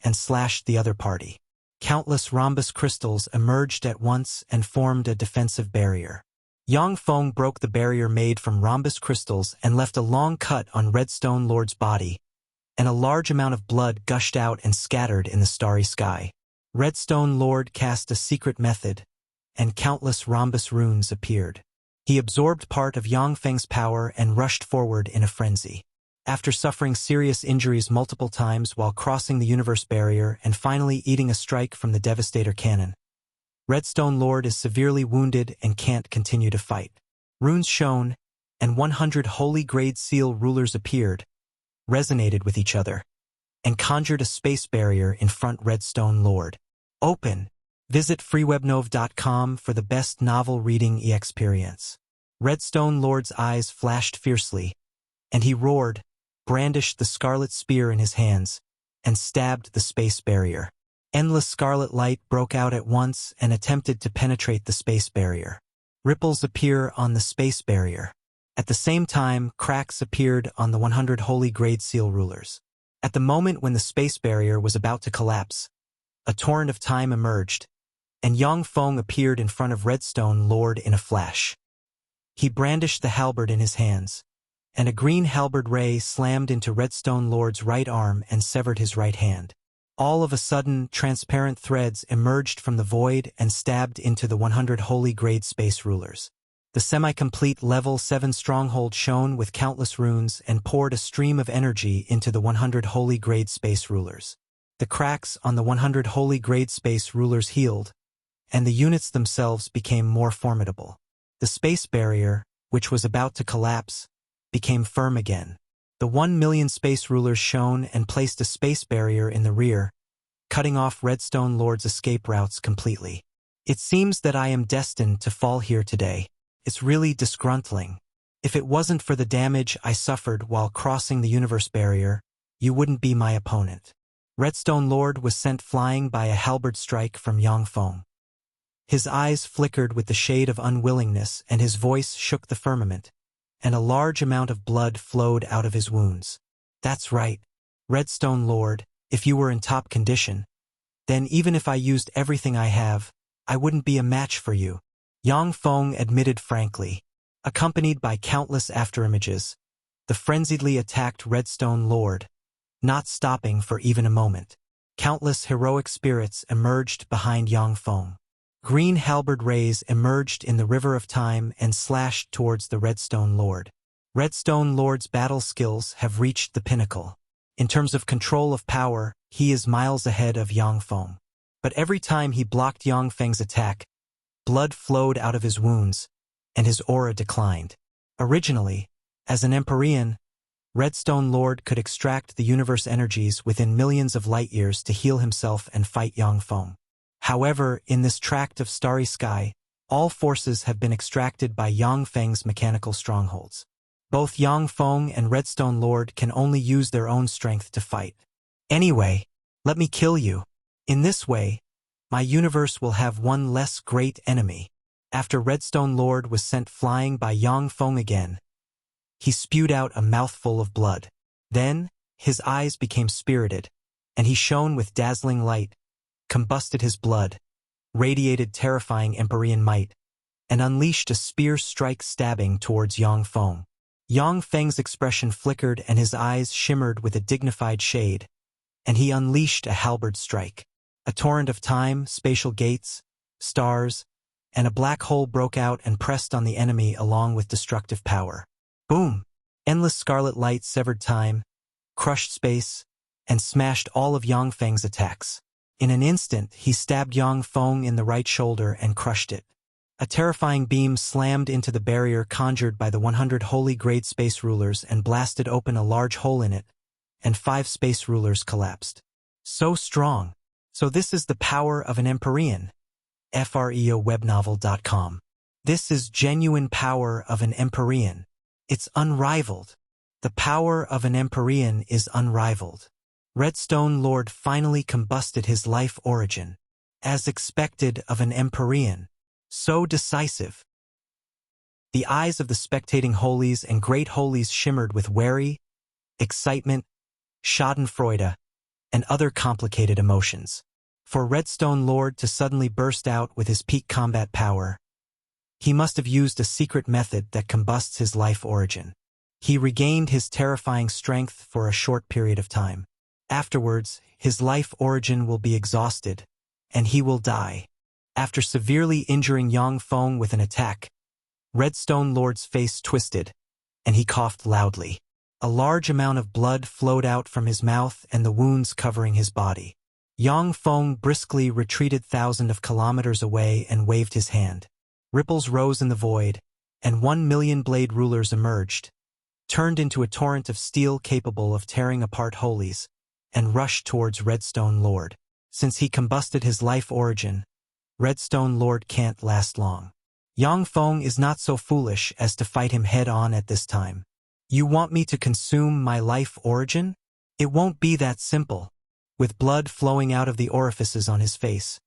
and slashed the other party. Countless rhombus crystals emerged at once and formed a defensive barrier. Yang Feng broke the barrier made from rhombus crystals and left a long cut on Redstone Lord's body, and a large amount of blood gushed out and scattered in the starry sky. Redstone Lord cast a secret method, and countless rhombus runes appeared. He absorbed part of Yang Feng's power and rushed forward in a frenzy. After suffering serious injuries multiple times while crossing the universe barrier and finally eating a strike from the Devastator cannon, Redstone Lord is severely wounded and can't continue to fight. Runes shone, and 100 holy grade seal rulers appeared, resonated with each other, and conjured a space barrier in front Redstone Lord. Open. Visit freewebnov.com for the best novel reading experience. Redstone Lord's eyes flashed fiercely, and he roared, brandished the scarlet spear in his hands, and stabbed the space barrier. Endless scarlet light broke out at once and attempted to penetrate the space barrier. Ripples appear on the space barrier. At the same time, cracks appeared on the 100 holy grade seal rulers. At the moment when the space barrier was about to collapse, a torrent of time emerged, and Yang Feng appeared in front of Redstone Lord in a flash. He brandished the halberd in his hands, and a green halberd ray slammed into Redstone Lord's right arm and severed his right hand. All of a sudden, transparent threads emerged from the void and stabbed into the 100 holy grade space rulers. The semi-complete level 7 stronghold shone with countless runes and poured a stream of energy into the 100 holy grade space rulers. The cracks on the 100 holy grade space rulers healed, and the units themselves became more formidable. The space barrier, which was about to collapse, became firm again. The 1,000,000 space rulers shone and placed a space barrier in the rear, cutting off Redstone Lord's escape routes completely. It seems that I am destined to fall here today. It's really disgruntling. If it wasn't for the damage I suffered while crossing the universe barrier, you wouldn't be my opponent. Redstone Lord was sent flying by a halberd strike from Yang Feng. His eyes flickered with the shade of unwillingness and his voice shook the firmament, and a large amount of blood flowed out of his wounds. That's right, Redstone Lord, if you were in top condition, then even if I used everything I have, I wouldn't be a match for you, Yang Feng admitted frankly. Accompanied by countless afterimages, the frenziedly attacked Redstone Lord, not stopping for even a moment. Countless heroic spirits emerged behind Yang Feng. Green halberd rays emerged in the river of time and slashed towards the Redstone Lord. Redstone Lord's battle skills have reached the pinnacle. In terms of control of power, he is miles ahead of Yang Feng. But every time he blocked Yang Feng's attack, blood flowed out of his wounds, and his aura declined. Originally, as an Empyrean, Redstone Lord could extract the universe energies within millions of light years to heal himself and fight Yang Feng. However, in this tract of starry sky, all forces have been extracted by Yang Feng's mechanical strongholds. Both Yang Feng and Redstone Lord can only use their own strength to fight. Anyway, let me kill you. In this way, my universe will have one less great enemy. After Redstone Lord was sent flying by Yang Feng again, he spewed out a mouthful of blood. Then, his eyes became spirited, and he shone with dazzling light, combusted his blood, radiated terrifying Empyrean might, and unleashed a spear strike stabbing towards Yang Feng. Yang Feng's expression flickered and his eyes shimmered with a dignified shade, and he unleashed a halberd strike. A torrent of time, spatial gates, stars, and a black hole broke out and pressed on the enemy along with destructive power. Boom! Endless scarlet light severed time, crushed space, and smashed all of Yang Feng's attacks. In an instant, he stabbed Yang Feng in the right shoulder and crushed it. A terrifying beam slammed into the barrier conjured by the 100 holy grade space rulers and blasted open a large hole in it, and 5 space rulers collapsed. So strong. So this is the power of an Empyrean. freowebnovel.com. This is genuine power of an Empyrean. It's unrivaled. The power of an Empyrean is unrivaled. Redstone Lord finally combusted his life origin. As expected of an Empyrean. So decisive. The eyes of the spectating holies and great holies shimmered with worry, excitement, schadenfreude, and other complicated emotions. For Redstone Lord to suddenly burst out with his peak combat power, he must have used a secret method that combusts his life origin. He regained his terrifying strength for a short period of time. Afterwards, his life origin will be exhausted, and he will die. After severely injuring Yang Feng with an attack, Redstone Lord's face twisted, and he coughed loudly. A large amount of blood flowed out from his mouth and the wounds covering his body. Yang Feng briskly retreated thousands of kilometers away and waved his hand. Ripples rose in the void, and 1,000,000 blade rulers emerged, turned into a torrent of steel capable of tearing apart holies, and rushed towards Redstone Lord. Since he combusted his life origin, Redstone Lord can't last long. Yang Feng is not so foolish as to fight him head-on at this time. You want me to consume my life origin? It won't be that simple. With blood flowing out of the orifices on his face,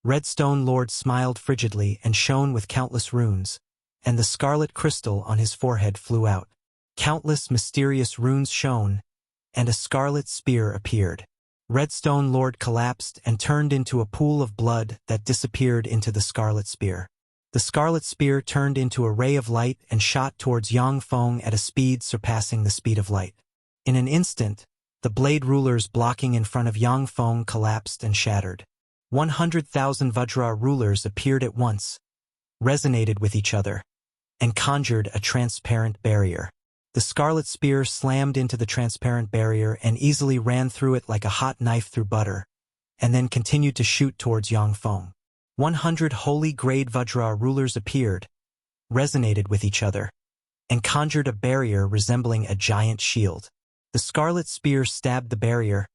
Redstone Lord smiled frigidly and shone with countless runes, and the scarlet crystal on his forehead flew out. Countless mysterious runes shone, and a scarlet spear appeared. Redstone Lord collapsed and turned into a pool of blood that disappeared into the scarlet spear. The scarlet spear turned into a ray of light and shot towards Yang Feng at a speed surpassing the speed of light. In an instant, the blade rulers blocking in front of Yang Feng collapsed and shattered. 100,000 Vajra rulers appeared at once, resonated with each other, and conjured a transparent barrier. The scarlet spear slammed into the transparent barrier and easily ran through it like a hot knife through butter, and then continued to shoot towards Yang Feng. 100 holy-grade Vajra rulers appeared, resonated with each other, and conjured a barrier resembling a giant shield. The scarlet spear stabbed the barrier,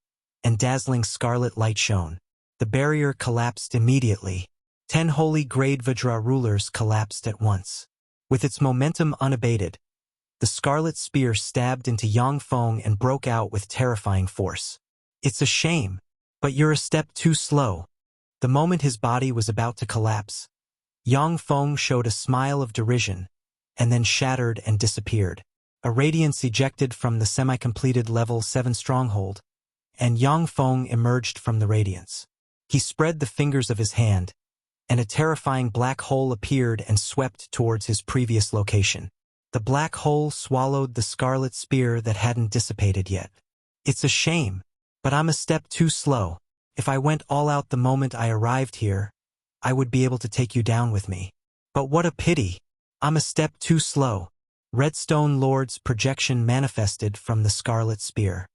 and dazzling scarlet light shone. The barrier collapsed immediately. 10 holy-grade Vajra rulers collapsed at once. With its momentum unabated, the scarlet spear stabbed into Yang Feng and broke out with terrifying force. It's a shame, but you're a step too slow. The moment his body was about to collapse, Yang Feng showed a smile of derision, and then shattered and disappeared. A radiance ejected from the semi-completed level 7 stronghold, and Yang Feng emerged from the radiance. He spread the fingers of his hand, and a terrifying black hole appeared and swept towards his previous location. The black hole swallowed the scarlet spear that hadn't dissipated yet. It's a shame, but I'm a step too slow. If I went all out the moment I arrived here, I would be able to take you down with me. But what a pity. I'm a step too slow. Redstone Lord's projection manifested from the scarlet spear.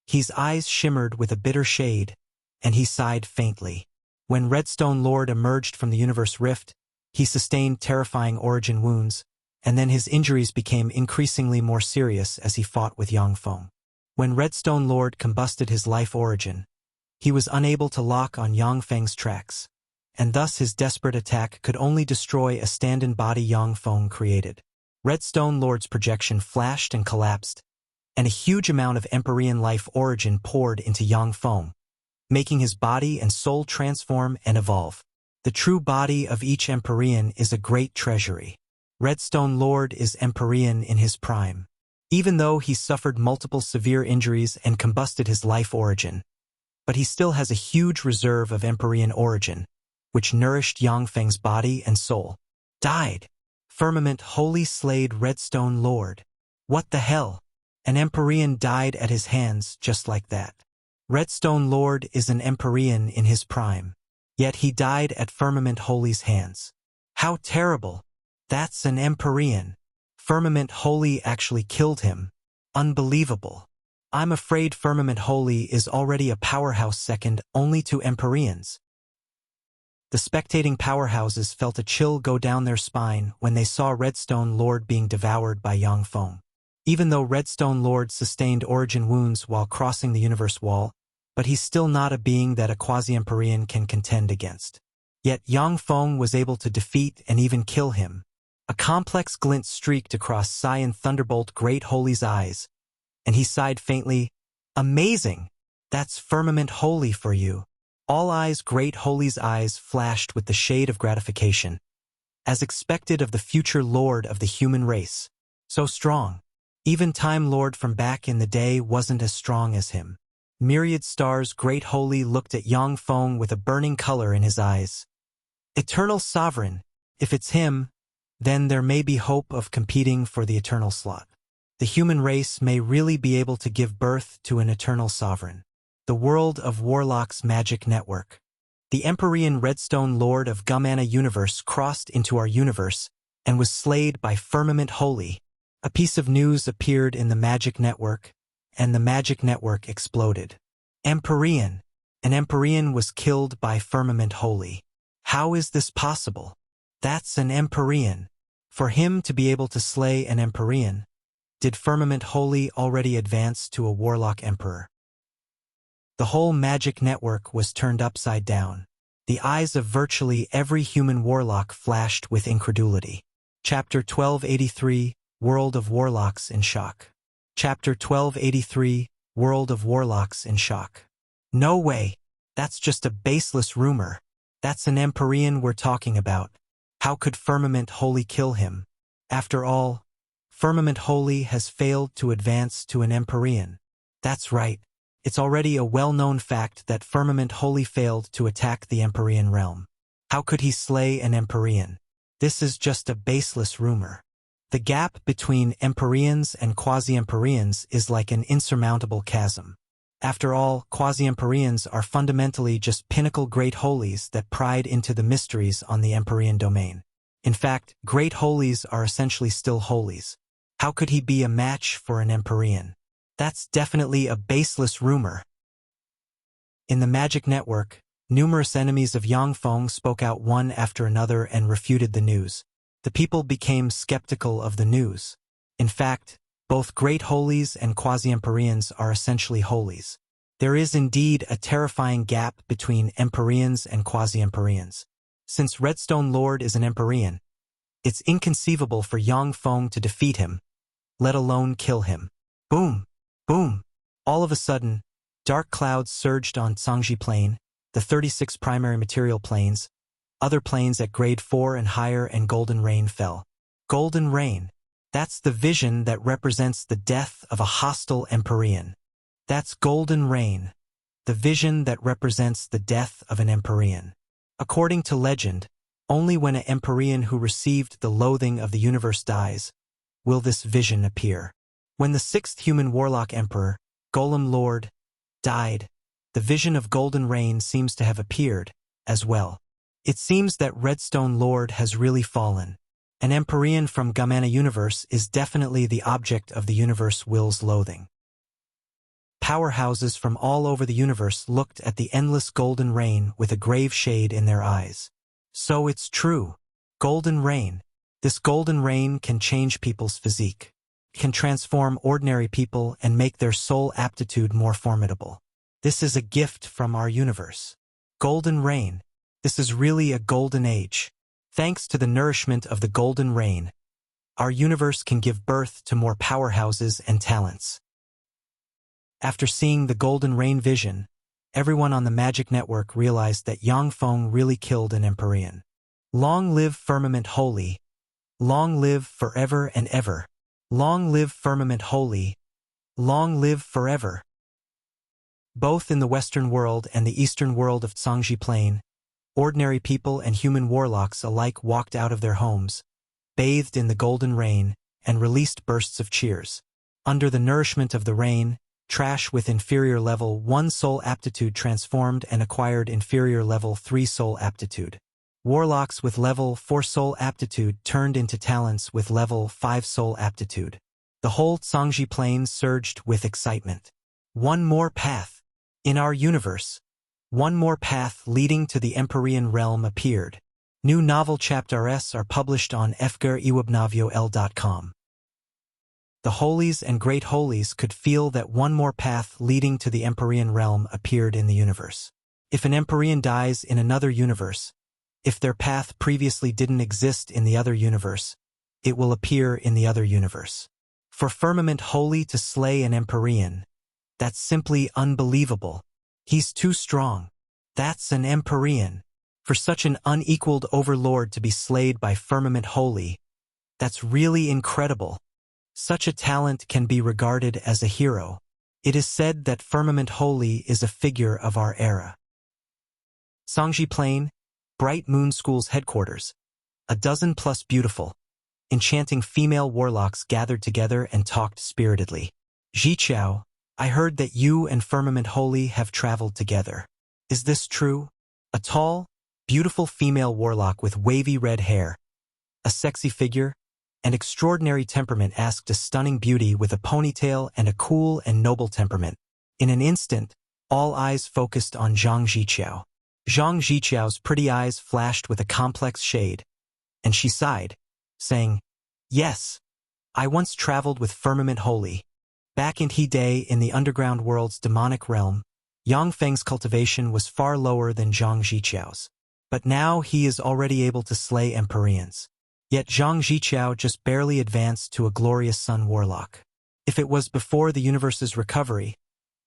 His eyes shimmered with a bitter shade, and he sighed faintly. When Redstone Lord emerged from the universe rift, he sustained terrifying origin wounds, and then his injuries became increasingly more serious as he fought with Yang Feng. When Redstone Lord combusted his life origin, he was unable to lock on Yang Feng's tracks, and thus his desperate attack could only destroy a stand-in body Yang Feng created. Redstone Lord's projection flashed and collapsed, and a huge amount of Empyrean life origin poured into Yang Feng, making his body and soul transform and evolve. The true body of each Empyrean is a great treasury. Redstone Lord is Empyrean in his prime. Even though he suffered multiple severe injuries and combusted his life origin, but he still has a huge reserve of Empyrean origin, which nourished Yang Feng's body and soul. Died. Firmament wholly slayed Redstone Lord. What the hell? An Empyrean died at his hands just like that. Redstone Lord is an Empyrean in his prime, yet he died at Firmament Holy's hands. How terrible! That's an Empyrean. Firmament Holy actually killed him. Unbelievable. I'm afraid Firmament Holy is already a powerhouse second only to Empyreans. The spectating powerhouses felt a chill go down their spine when they saw Redstone Lord being devoured by Yang Feng. Even though Redstone Lord sustained origin wounds while crossing the universe wall, but he's still not a being that a quasi-Empyrean can contend against. Yet Yang Feng was able to defeat and even kill him, A complex glint streaked across Saiyan Thunderbolt Great Holy's eyes, and he sighed faintly, "Amazing! That's firmament holy for you." All eyes Great Holy's eyes flashed with the shade of gratification, as expected of the future lord of the human race. So strong. Even Time Lord from back in the day wasn't as strong as him. Myriad Stars Great Holy looked at Yang Feng with a burning color in his eyes. Eternal Sovereign, if it's him, then there may be hope of competing for the eternal slot. The human race may really be able to give birth to an eternal sovereign. The world of Warlock's magic network. The Empyrean Redstone Lord of Gumana universe crossed into our universe and was slayed by Firmament Holy. A piece of news appeared in the magic network, and the magic network exploded. Empyrean. An Empyrean was killed by Firmament Holy. How is this possible? That's an Empyrean. For him to be able to slay an Empyrean, did Firmament Holy already advance to a Warlock Emperor? The whole magic network was turned upside down. The eyes of virtually every human warlock flashed with incredulity. Chapter 1283, World of Warlocks in Shock. Chapter 1283, World of Warlocks in Shock. No way! That's just a baseless rumor. That's an Empyrean we're talking about. How could Firmament Holy kill him? After all, Firmament Holy has failed to advance to an Empyrean. That's right. It's already a well-known fact that Firmament Holy failed to attack the Empyrean realm. How could he slay an Empyrean? This is just a baseless rumor. The gap between Empyreans and quasi-Empyreans is like an insurmountable chasm. After all, quasi-Empyreans are fundamentally just pinnacle Great Holies that pried into the mysteries on the Empyrean domain. In fact, Great Holies are essentially still Holies. How could he be a match for an Empyrean? That's definitely a baseless rumor. In the magic network, numerous enemies of Yang Feng spoke out one after another and refuted the news. The people became skeptical of the news. In fact, both Great Holies and quasi-Empyreans are essentially Holies. There is indeed a terrifying gap between Empyreans and quasi-Empyreans. Since Redstone Lord is an Empyrean, it's inconceivable for Yang Feng to defeat him, let alone kill him. Boom! Boom! All of a sudden, dark clouds surged on Zhangji Plain, the 36 primary material planes, other planes at grade 4 and higher, and golden rain fell. Golden rain. That's the vision that represents the death of a hostile Empyrean. That's golden rain. The vision that represents the death of an Empyrean. According to legend, only when an Empyrean who received the loathing of the universe dies, will this vision appear. When the 6th human warlock emperor, Golem Lord, died, the vision of golden rain seems to have appeared, as well. It seems that Redstone Lord has really fallen. An Empyrean from Gumana universe is definitely the object of the universe will's loathing. Powerhouses from all over the universe looked at the endless golden rain with a grave shade in their eyes. So it's true. Golden rain. This golden rain can change people's physique, can transform ordinary people and make their soul aptitude more formidable. This is a gift from our universe. Golden rain. This is really a golden age. Thanks to the nourishment of the golden rain, our universe can give birth to more powerhouses and talents. After seeing the golden rain vision, everyone on the magic network realized that Yang Feng really killed an Empyrean. Long live Firmament Holy. Long live forever and ever. Long live Firmament Holy. Long live forever. Both in the Western world and the Eastern world of Zhangji Plain, ordinary people and human warlocks alike walked out of their homes, bathed in the golden rain, and released bursts of cheers. Under the nourishment of the rain, trash with inferior level 1 soul aptitude transformed and acquired inferior level 3 soul aptitude. Warlocks with level 4 soul aptitude turned into talents with level 5 soul aptitude. The whole Zhangji Plain surged with excitement. One more path. In our universe, one more path leading to the Empyrean realm appeared. New novel chapters are published on fgariwebnovel.com. The Holies and Great Holies could feel that one more path leading to the Empyrean realm appeared in the universe. If an Empyrean dies in another universe, if their path previously didn't exist in the other universe, it will appear in the other universe. For Firmament Holy to slay an Empyrean, that's simply unbelievable. He's too strong. That's an Empyrean. For such an unequaled overlord to be slayed by Firmament Holy, that's really incredible. Such a talent can be regarded as a hero. It is said that Firmament Holy is a figure of our era. Songji Plain, Bright Moon School's headquarters. A dozen plus beautiful, enchanting female warlocks gathered together and talked spiritedly. Ziqiao, I heard that you and Firmament Holy have traveled together. Is this true? A tall, beautiful female warlock with wavy red hair, a sexy figure, and extraordinary temperament asked a stunning beauty with a ponytail and a cool and noble temperament. In an instant, all eyes focused on Zhang Ziqiao. Zhang Ziqiao's pretty eyes flashed with a complex shade, and she sighed, saying, Yes, I once traveled with Firmament Holy. Back in He Day in the underground world's demonic realm, Yang Feng's cultivation was far lower than Zhang Ziqiao's. But now he is already able to slay Empyreans. Yet Zhang Ziqiao just barely advanced to a Glorious Sun Warlock. If it was before the universe's recovery,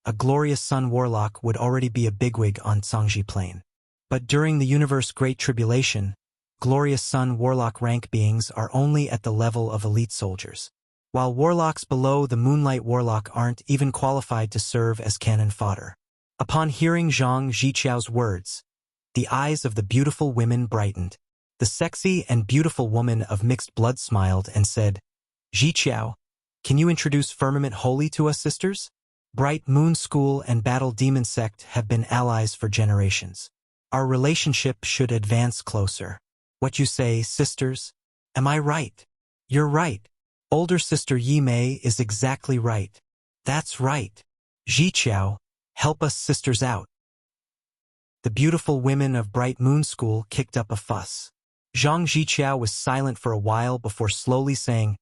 a Glorious Sun Warlock would already be a bigwig on Songji Plain. But during the universe Great Tribulation, Glorious Sun Warlock rank beings are only at the level of elite soldiers, while warlocks below the Moonlight Warlock aren't even qualified to serve as cannon fodder. Upon hearing Zhang Ziqiao's words, the eyes of the beautiful women brightened. The sexy and beautiful woman of mixed blood smiled and said, Ziqiao, can you introduce Firmament Holy to us, sisters? Bright Moon School and Battle Demon Sect have been allies for generations. Our relationship should advance closer. What you say, sisters? Am I right? You're right. Older sister Yi Mei is exactly right. That's right. Ziqiao, help us sisters out. The beautiful women of Bright Moon School kicked up a fuss. Zhang Ziqiao was silent for a while before slowly saying,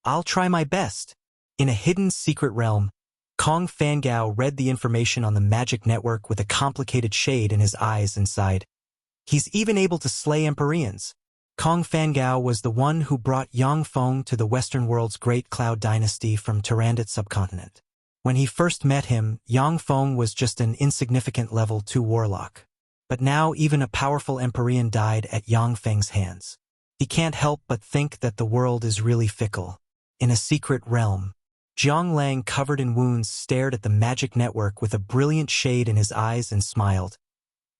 I'll try my best. In a hidden secret realm, Kong Fangao read the information on the magic network with a complicated shade in his eyes and sighed. He's even able to slay Empyreans. Kong Fangao was the one who brought Yang Feng to the Western world's great cloud dynasty from Tyrandot subcontinent. When he first met him, Yang Feng was just an insignificant level 2 warlock. But now even a powerful Empyrean died at Yang Feng's hands. He can't help but think that the world is really fickle. In a secret realm, Jiang Lang, covered in wounds, stared at the magic network with a brilliant shade in his eyes and smiled.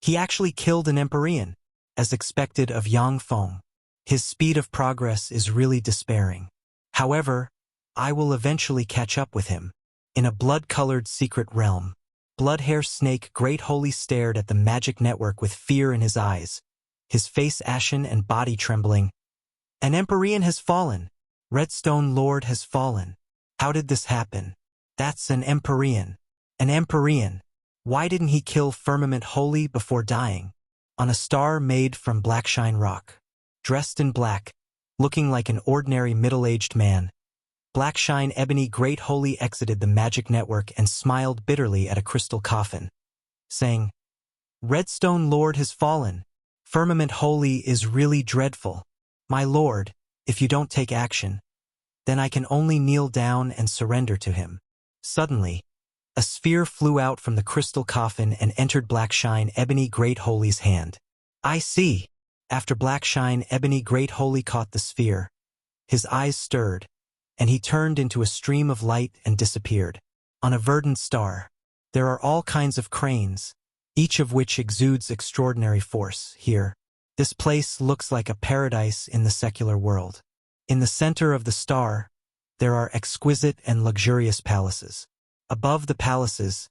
He actually killed an Empyrean, as expected of Yang Feng. His speed of progress is really despairing. However, I will eventually catch up with him. In a blood-colored secret realm, Bloodhair Snake Great Holy stared at the magic network with fear in his eyes, his face ashen and body trembling. An Empyrean has fallen. Redstone Lord has fallen. How did this happen? That's an Empyrean. An Empyrean. Why didn't he kill Firmament Holy before dying? On a star made from Blackshine rock. Dressed in black, looking like an ordinary middle-aged man, Blackshine Ebony Great Holy exited the magic network and smiled bitterly at a crystal coffin, saying, Redstone Lord has fallen. Firmament Holy is really dreadful. My lord, if you don't take action, then I can only kneel down and surrender to him. Suddenly, a sphere flew out from the crystal coffin and entered Blackshine Ebony Great Holy's hand. I see. After Blackshine Ebony Great Holy caught the sphere, his eyes stirred, and he turned into a stream of light and disappeared. On a verdant star, there are all kinds of cranes, each of which exudes extraordinary force. Here, this place looks like a paradise in the secular world. In the center of the star, there are exquisite and luxurious palaces. Above the palaces,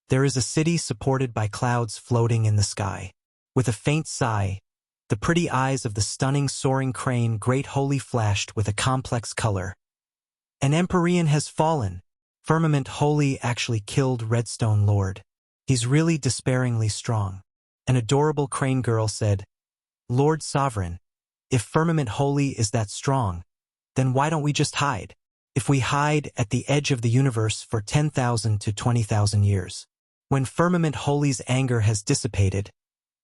there is a city supported by clouds floating in the sky. With a faint sigh, the pretty eyes of the stunning soaring crane Great Holy flashed with a complex color. An Empyrean has fallen. Firmament Holy actually killed Redstone Lord. He's really despairingly strong. An adorable crane girl said, Lord Sovereign, if Firmament Holy is that strong, then why don't we just hide? If we hide at the edge of the universe for 10,000 to 20,000 years, when Firmament Holy's anger has dissipated,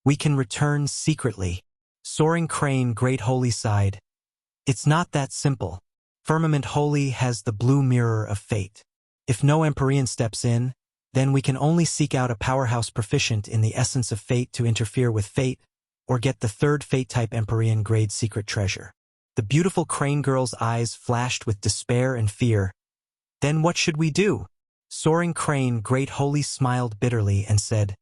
we can return secretly. Soaring Crane Great Holy sighed. It's not that simple. Firmament Holy has the blue mirror of fate. If no Empyrean steps in, then we can only seek out a powerhouse proficient in the essence of fate to interfere with fate, or get the third fate-type Empyrean grade secret treasure. The beautiful crane girl's eyes flashed with despair and fear. Then what should we do? Soaring Crane Great Holy smiled bitterly and said,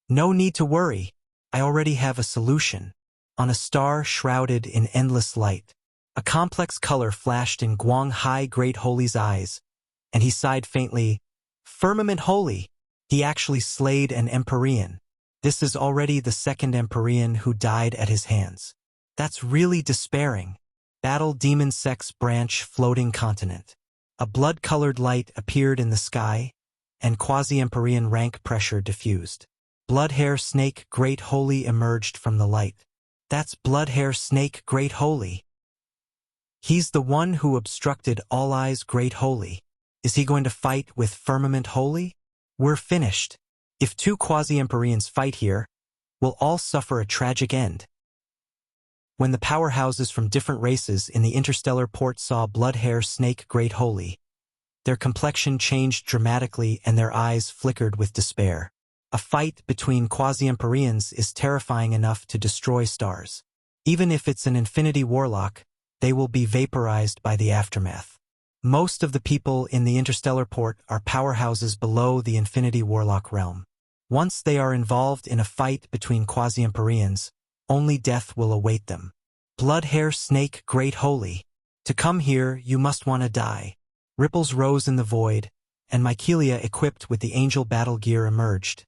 "No need to worry. I already have a solution." On a star shrouded in endless light, a complex color flashed in Guang Hai Great Holy's eyes, and he sighed faintly, "Firmament Holy." He actually slayed an Empyrean. This is already the second Empyrean who died at his hands. That's really despairing. Battle Demon Sex Branch Floating Continent. A blood-colored light appeared in the sky, and quasi-Empyrean rank pressure diffused. Bloodhair Snake Great Holy emerged from the light. That's Bloodhair Snake Great Holy. He's the one who obstructed All Eyes Great Holy. Is he going to fight with Firmament Holy? We're finished. If two quasi-Empyreans fight here, we'll all suffer a tragic end. When the powerhouses from different races in the interstellar port saw Bloodhair Snake Great Holy, their complexion changed dramatically and their eyes flickered with despair. A fight between quasi-Empyreans is terrifying enough to destroy stars. Even if it's an infinity warlock, they will be vaporized by the aftermath. Most of the people in the interstellar port are powerhouses below the infinity warlock realm. Once they are involved in a fight between quasi-Empyreans, only death will await them. Bloodhair Snake Great Holy. To come here, you must want to die. Ripples rose in the void, and Mycelia, equipped with the angel battle gear, emerged,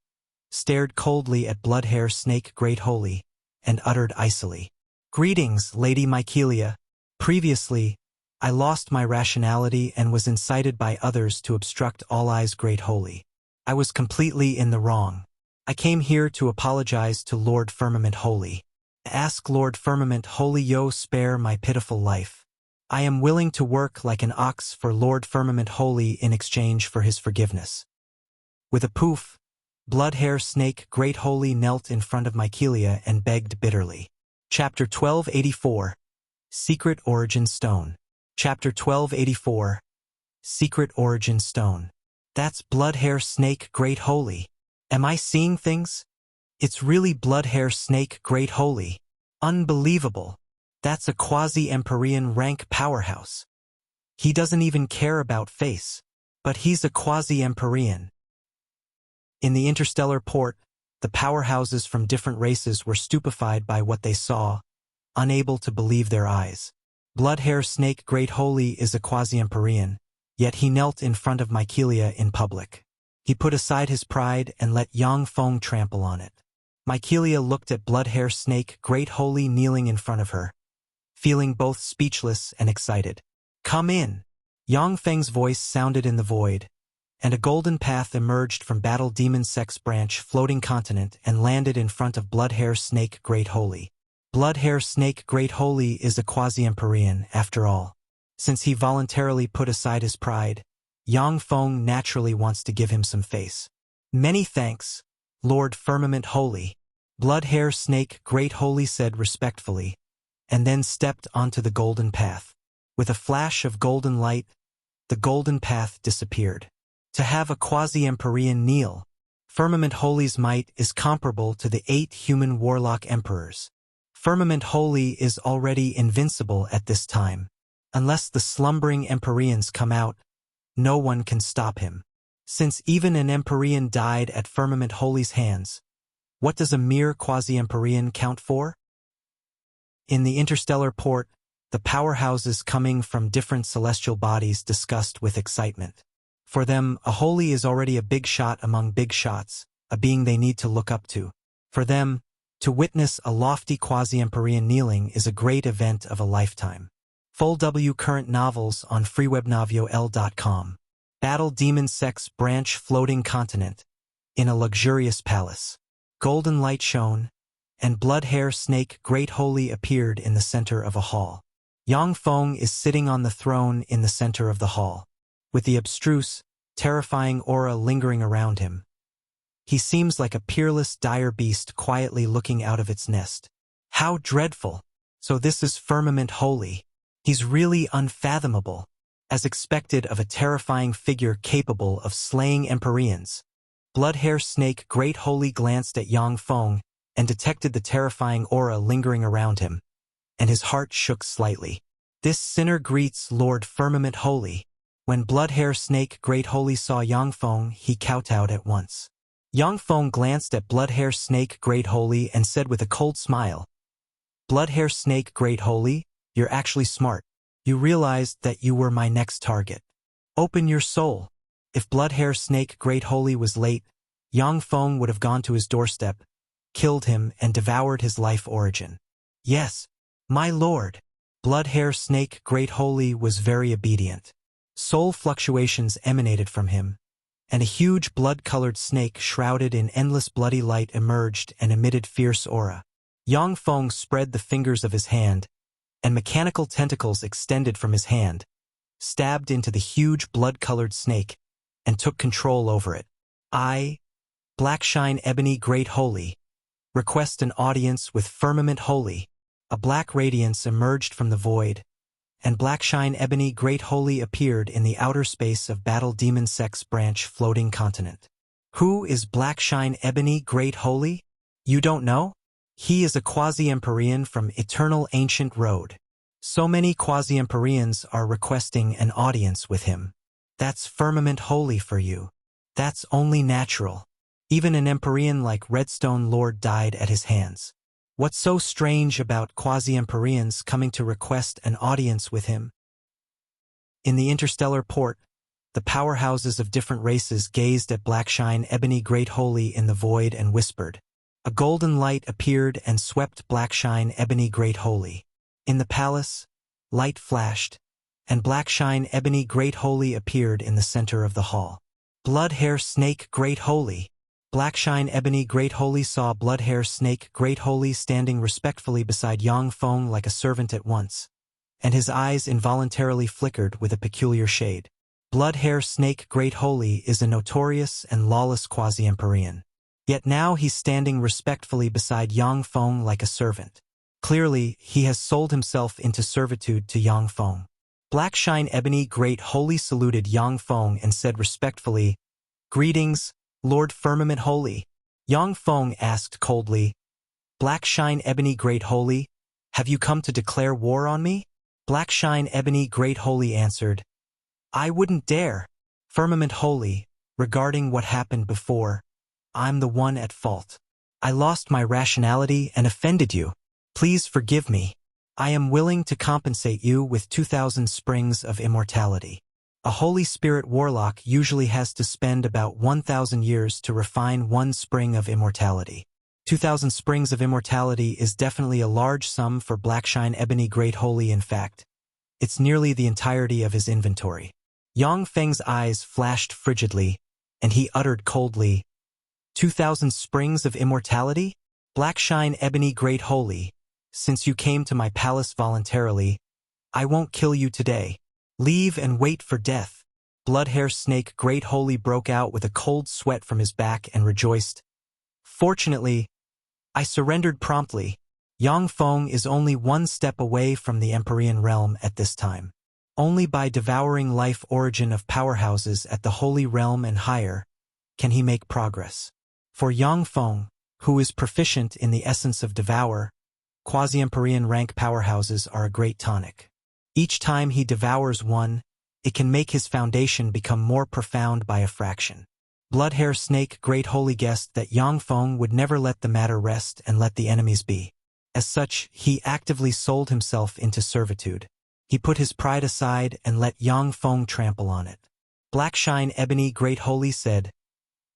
stared coldly at Bloodhair Snake Great Holy, and uttered icily, "Greetings, Lady Mycelia. Previously, I lost my rationality and was incited by others to obstruct All Eyes Great Holy. I was completely in the wrong. I came here to apologize to Lord Firmament Holy. Ask Lord Firmament Holy yo spare my pitiful life. I am willing to work like an ox for Lord Firmament Holy in exchange for his forgiveness." With a poof, Bloodhair Snake Great Holy knelt in front of Mycelia and begged bitterly. Chapter 1284. Secret Origin Stone. Chapter 1284. Secret Origin Stone. That's Bloodhair Snake Great Holy. Am I seeing things? It's really Bloodhair Snake Great Holy. Unbelievable. That's a quasi-Empyrean rank powerhouse. He doesn't even care about face. But he's a quasi-Empyrean. In the interstellar port, the powerhouses from different races were stupefied by what they saw, unable to believe their eyes. Bloodhair Snake Great Holy is a quasi-Empyrean, yet he knelt in front of Mycelia in public. He put aside his pride and let Yang Feng trample on it. Mycelia looked at Bloodhair Snake Great Holy kneeling in front of her, feeling both speechless and excited. "Come in." Yang Feng's voice sounded in the void, and a golden path emerged from Battle Demon Sex Branch Floating Continent and landed in front of Bloodhair Snake Great Holy. Bloodhair Snake Great Holy is a quasi-Empyrean, after all. Since he voluntarily put aside his pride, Yang Feng naturally wants to give him some face. "Many thanks, Lord Firmament Holy," Bloodhair Snake Great Holy said respectfully, and then stepped onto the golden path. With a flash of golden light, the golden path disappeared. To have a quasi-Empyrean kneel, Firmament Holy's might is comparable to the 8 human warlock emperors. Firmament Holy is already invincible at this time. Unless the slumbering Empyreans come out, no one can stop him. Since even an Empyrean died at Firmament Holy's hands, what does a mere quasi-Empyrean count for? In the interstellar port, the powerhouses coming from different celestial bodies discussed with excitement. For them, a holy is already a big shot among big shots, a being they need to look up to. For them, to witness a lofty quasi-Empyrean kneeling is a great event of a lifetime. Full W current novels on freewebnovio.com. Battle Demon Sex Branch Floating Continent. In a luxurious palace. Golden light shone, and Bloodhair Snake Great Holy appeared in the center of a hall. Yang Feng is sitting on the throne in the center of the hall, with the abstruse, terrifying aura lingering around him. He seems like a peerless dire beast quietly looking out of its nest. How dreadful! So this is Firmament Holy. He's really unfathomable, as expected of a terrifying figure capable of slaying Empyreans. Bloodhair Snake Great Holy glanced at Yang Feng and detected the terrifying aura lingering around him, and his heart shook slightly. This sinner greets Lord Firmament Holy. When Bloodhair Snake Great Holy saw Yang Feng, he kowtowed at once. Yang Feng glanced at Bloodhair Snake Great Holy and said with a cold smile, "Bloodhair Snake Great Holy, you're actually smart. You realized that you were my next target. Open your soul." If Bloodhair Snake Great Holy was late, Yang Feng would have gone to his doorstep, killed him, and devoured his life origin. "Yes, my lord." Bloodhair Snake Great Holy was very obedient. Soul fluctuations emanated from him, and a huge blood-colored snake shrouded in endless bloody light emerged and emitted fierce aura. Yang Feng spread the fingers of his hand, and mechanical tentacles extended from his hand, stabbed into the huge blood-colored snake, and took control over it. "I, Blackshine Ebony Great Holy, request an audience with Firmament Holy." A black radiance emerged from the void, and Blackshine Ebony Great Holy appeared in the outer space of Battle Demon Sex Branch Floating Continent. Who is Blackshine Ebony Great Holy? You don't know? He is a quasi-Empyrean from Eternal Ancient Road. So many quasi-Empyreans are requesting an audience with him. That's Firmament Holy for you. That's only natural. Even an Empyrean like Redstone Lord died at his hands. What's so strange about quasi-Empyreans coming to request an audience with him? In the interstellar port, the powerhouses of different races gazed at Blackshine Ebony Great Holy in the void and whispered. A golden light appeared and swept Blackshine Ebony Great Holy. In the palace, light flashed, and Blackshine Ebony Great Holy appeared in the center of the hall. Bloodhair Snake Great Holy. Blackshine Ebony Great Holy saw Bloodhair Snake Great Holy standing respectfully beside Yang Feng like a servant at once, and his eyes involuntarily flickered with a peculiar shade. Bloodhair Snake Great Holy is a notorious and lawless quasi-Empyrean. Yet now he's standing respectfully beside Yang Feng like a servant. Clearly, he has sold himself into servitude to Yang Feng. Blackshine Ebony Great Holy saluted Yang Feng and said respectfully, "Greetings, Lord Firmament Holy." Yang Feng asked coldly, "Blackshine Ebony Great Holy, have you come to declare war on me?" Blackshine Ebony Great Holy answered, "I wouldn't dare. Firmament Holy, regarding what happened before, I'm the one at fault. I lost my rationality and offended you. Please forgive me. I am willing to compensate you with 2,000 springs of immortality. A Holy Spirit warlock usually has to spend about 1,000 years to refine one spring of immortality. 2,000 springs of immortality is definitely a large sum for Blackshine Ebony Great Holy. In fact, it's nearly the entirety of his inventory." Yang Feng's eyes flashed frigidly, and he uttered coldly, 2,000 springs of immortality? Blackshine Ebony Great Holy, since you came to my palace voluntarily, I won't kill you today. Leave and wait for death. Bloodhair Snake Great Holy broke out with a cold sweat from his back and rejoiced. Fortunately, I surrendered promptly. Yang Feng is only one step away from the Empyrean realm at this time. Only by devouring life origin of powerhouses at the Holy Realm and higher can he make progress. For Yang Feng, who is proficient in the essence of devour, quasi-Empyrean rank powerhouses are a great tonic. Each time he devours one, it can make his foundation become more profound by a fraction. Bloodhair Snake Great Holy guessed that Yang Feng would never let the matter rest and let the enemies be. As such, he actively sold himself into servitude. He put his pride aside and let Yang Feng trample on it. Blackshine Ebony Great Holy said,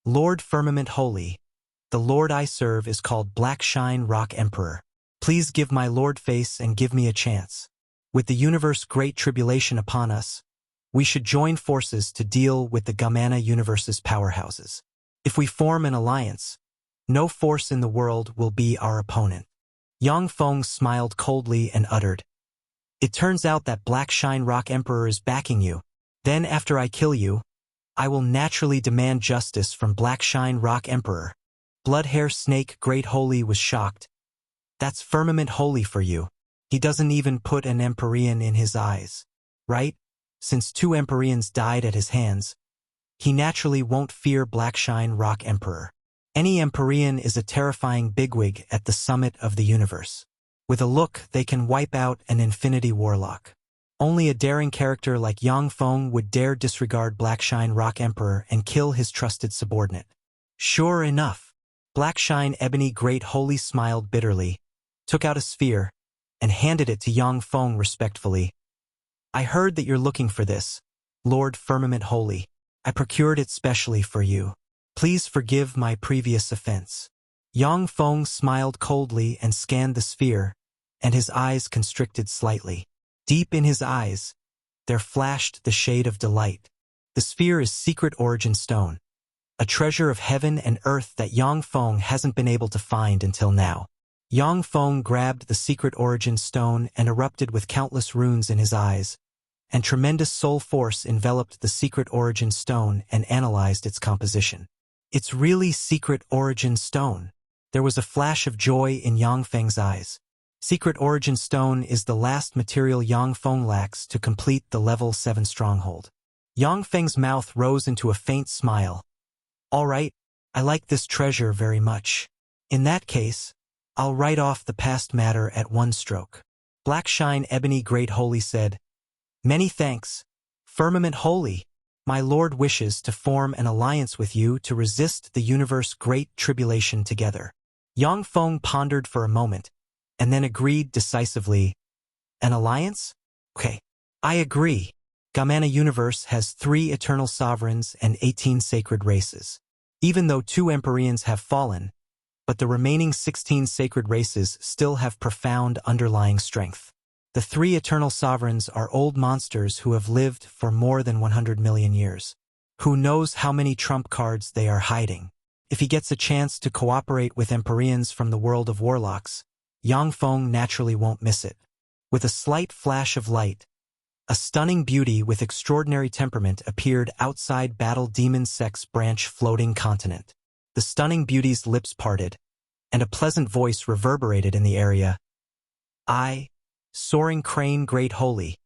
"Lord Firmament Holy, the Lord I serve is called Blackshine Rock Emperor. Please give my Lord face and give me a chance. With the universe great tribulation upon us, we should join forces to deal with the Gamana universe's powerhouses. If we form an alliance, no force in the world will be our opponent." Yang Feng smiled coldly and uttered, "It turns out that Blackshine Rock Emperor is backing you. Then after I kill you, I will naturally demand justice from Blackshine Rock Emperor." Bloodhair Snake Great Holy was shocked. "That's Firmament Holy for you. He doesn't even put an Empyrean in his eyes. Right? Since 2 Empyreans died at his hands, he naturally won't fear Blackshine Rock Emperor. Any Empyrean is a terrifying bigwig at the summit of the universe. With a look, they can wipe out an Infinity Warlock. Only a daring character like Yang Feng would dare disregard Blackshine Rock Emperor and kill his trusted subordinate. Sure enough, Blackshine Ebony Great Holy smiled bitterly, took out a sphere, and handed it to Yang Feng respectfully. I heard that you're looking for this, Lord Firmament Holy. I procured it specially for you. Please forgive my previous offense. Yang Feng smiled coldly and scanned the sphere, and his eyes constricted slightly. Deep in his eyes, there flashed the shade of delight. The sphere is Secret Origin Stone, a treasure of heaven and earth that Yang Feng hasn't been able to find until now. Yang Feng grabbed the Secret Origin Stone and erupted with countless runes in his eyes, and tremendous soul force enveloped the Secret Origin Stone and analyzed its composition. It's really Secret Origin Stone. There was a flash of joy in Yang Feng's eyes. Secret Origin Stone is the last material Yang Feng lacks to complete the level 7 stronghold. Yang Feng's mouth rose into a faint smile. All right, I like this treasure very much. In that case, I'll write off the past matter at one stroke. Blackshine Ebony Great Holy said, Many thanks, Firmament Holy. My lord wishes to form an alliance with you to resist the universe's great tribulation together. Yang Feng pondered for a moment, and then agreed decisively. An alliance? Okay, I agree. Gamana Universe has 3 eternal sovereigns and 18 sacred races. Even though 2 Empyreans have fallen, but the remaining 16 sacred races still have profound underlying strength. The 3 eternal sovereigns are old monsters who have lived for more than 100 million years. Who knows how many trump cards they are hiding? If he gets a chance to cooperate with Empyreans from the world of warlocks, Yang Feng naturally won't miss it. With a slight flash of light, a stunning beauty with extraordinary temperament appeared outside Battle Demon Sect's branch floating continent. The stunning beauty's lips parted, and a pleasant voice reverberated in the area. I, Soaring Crane Great Holy,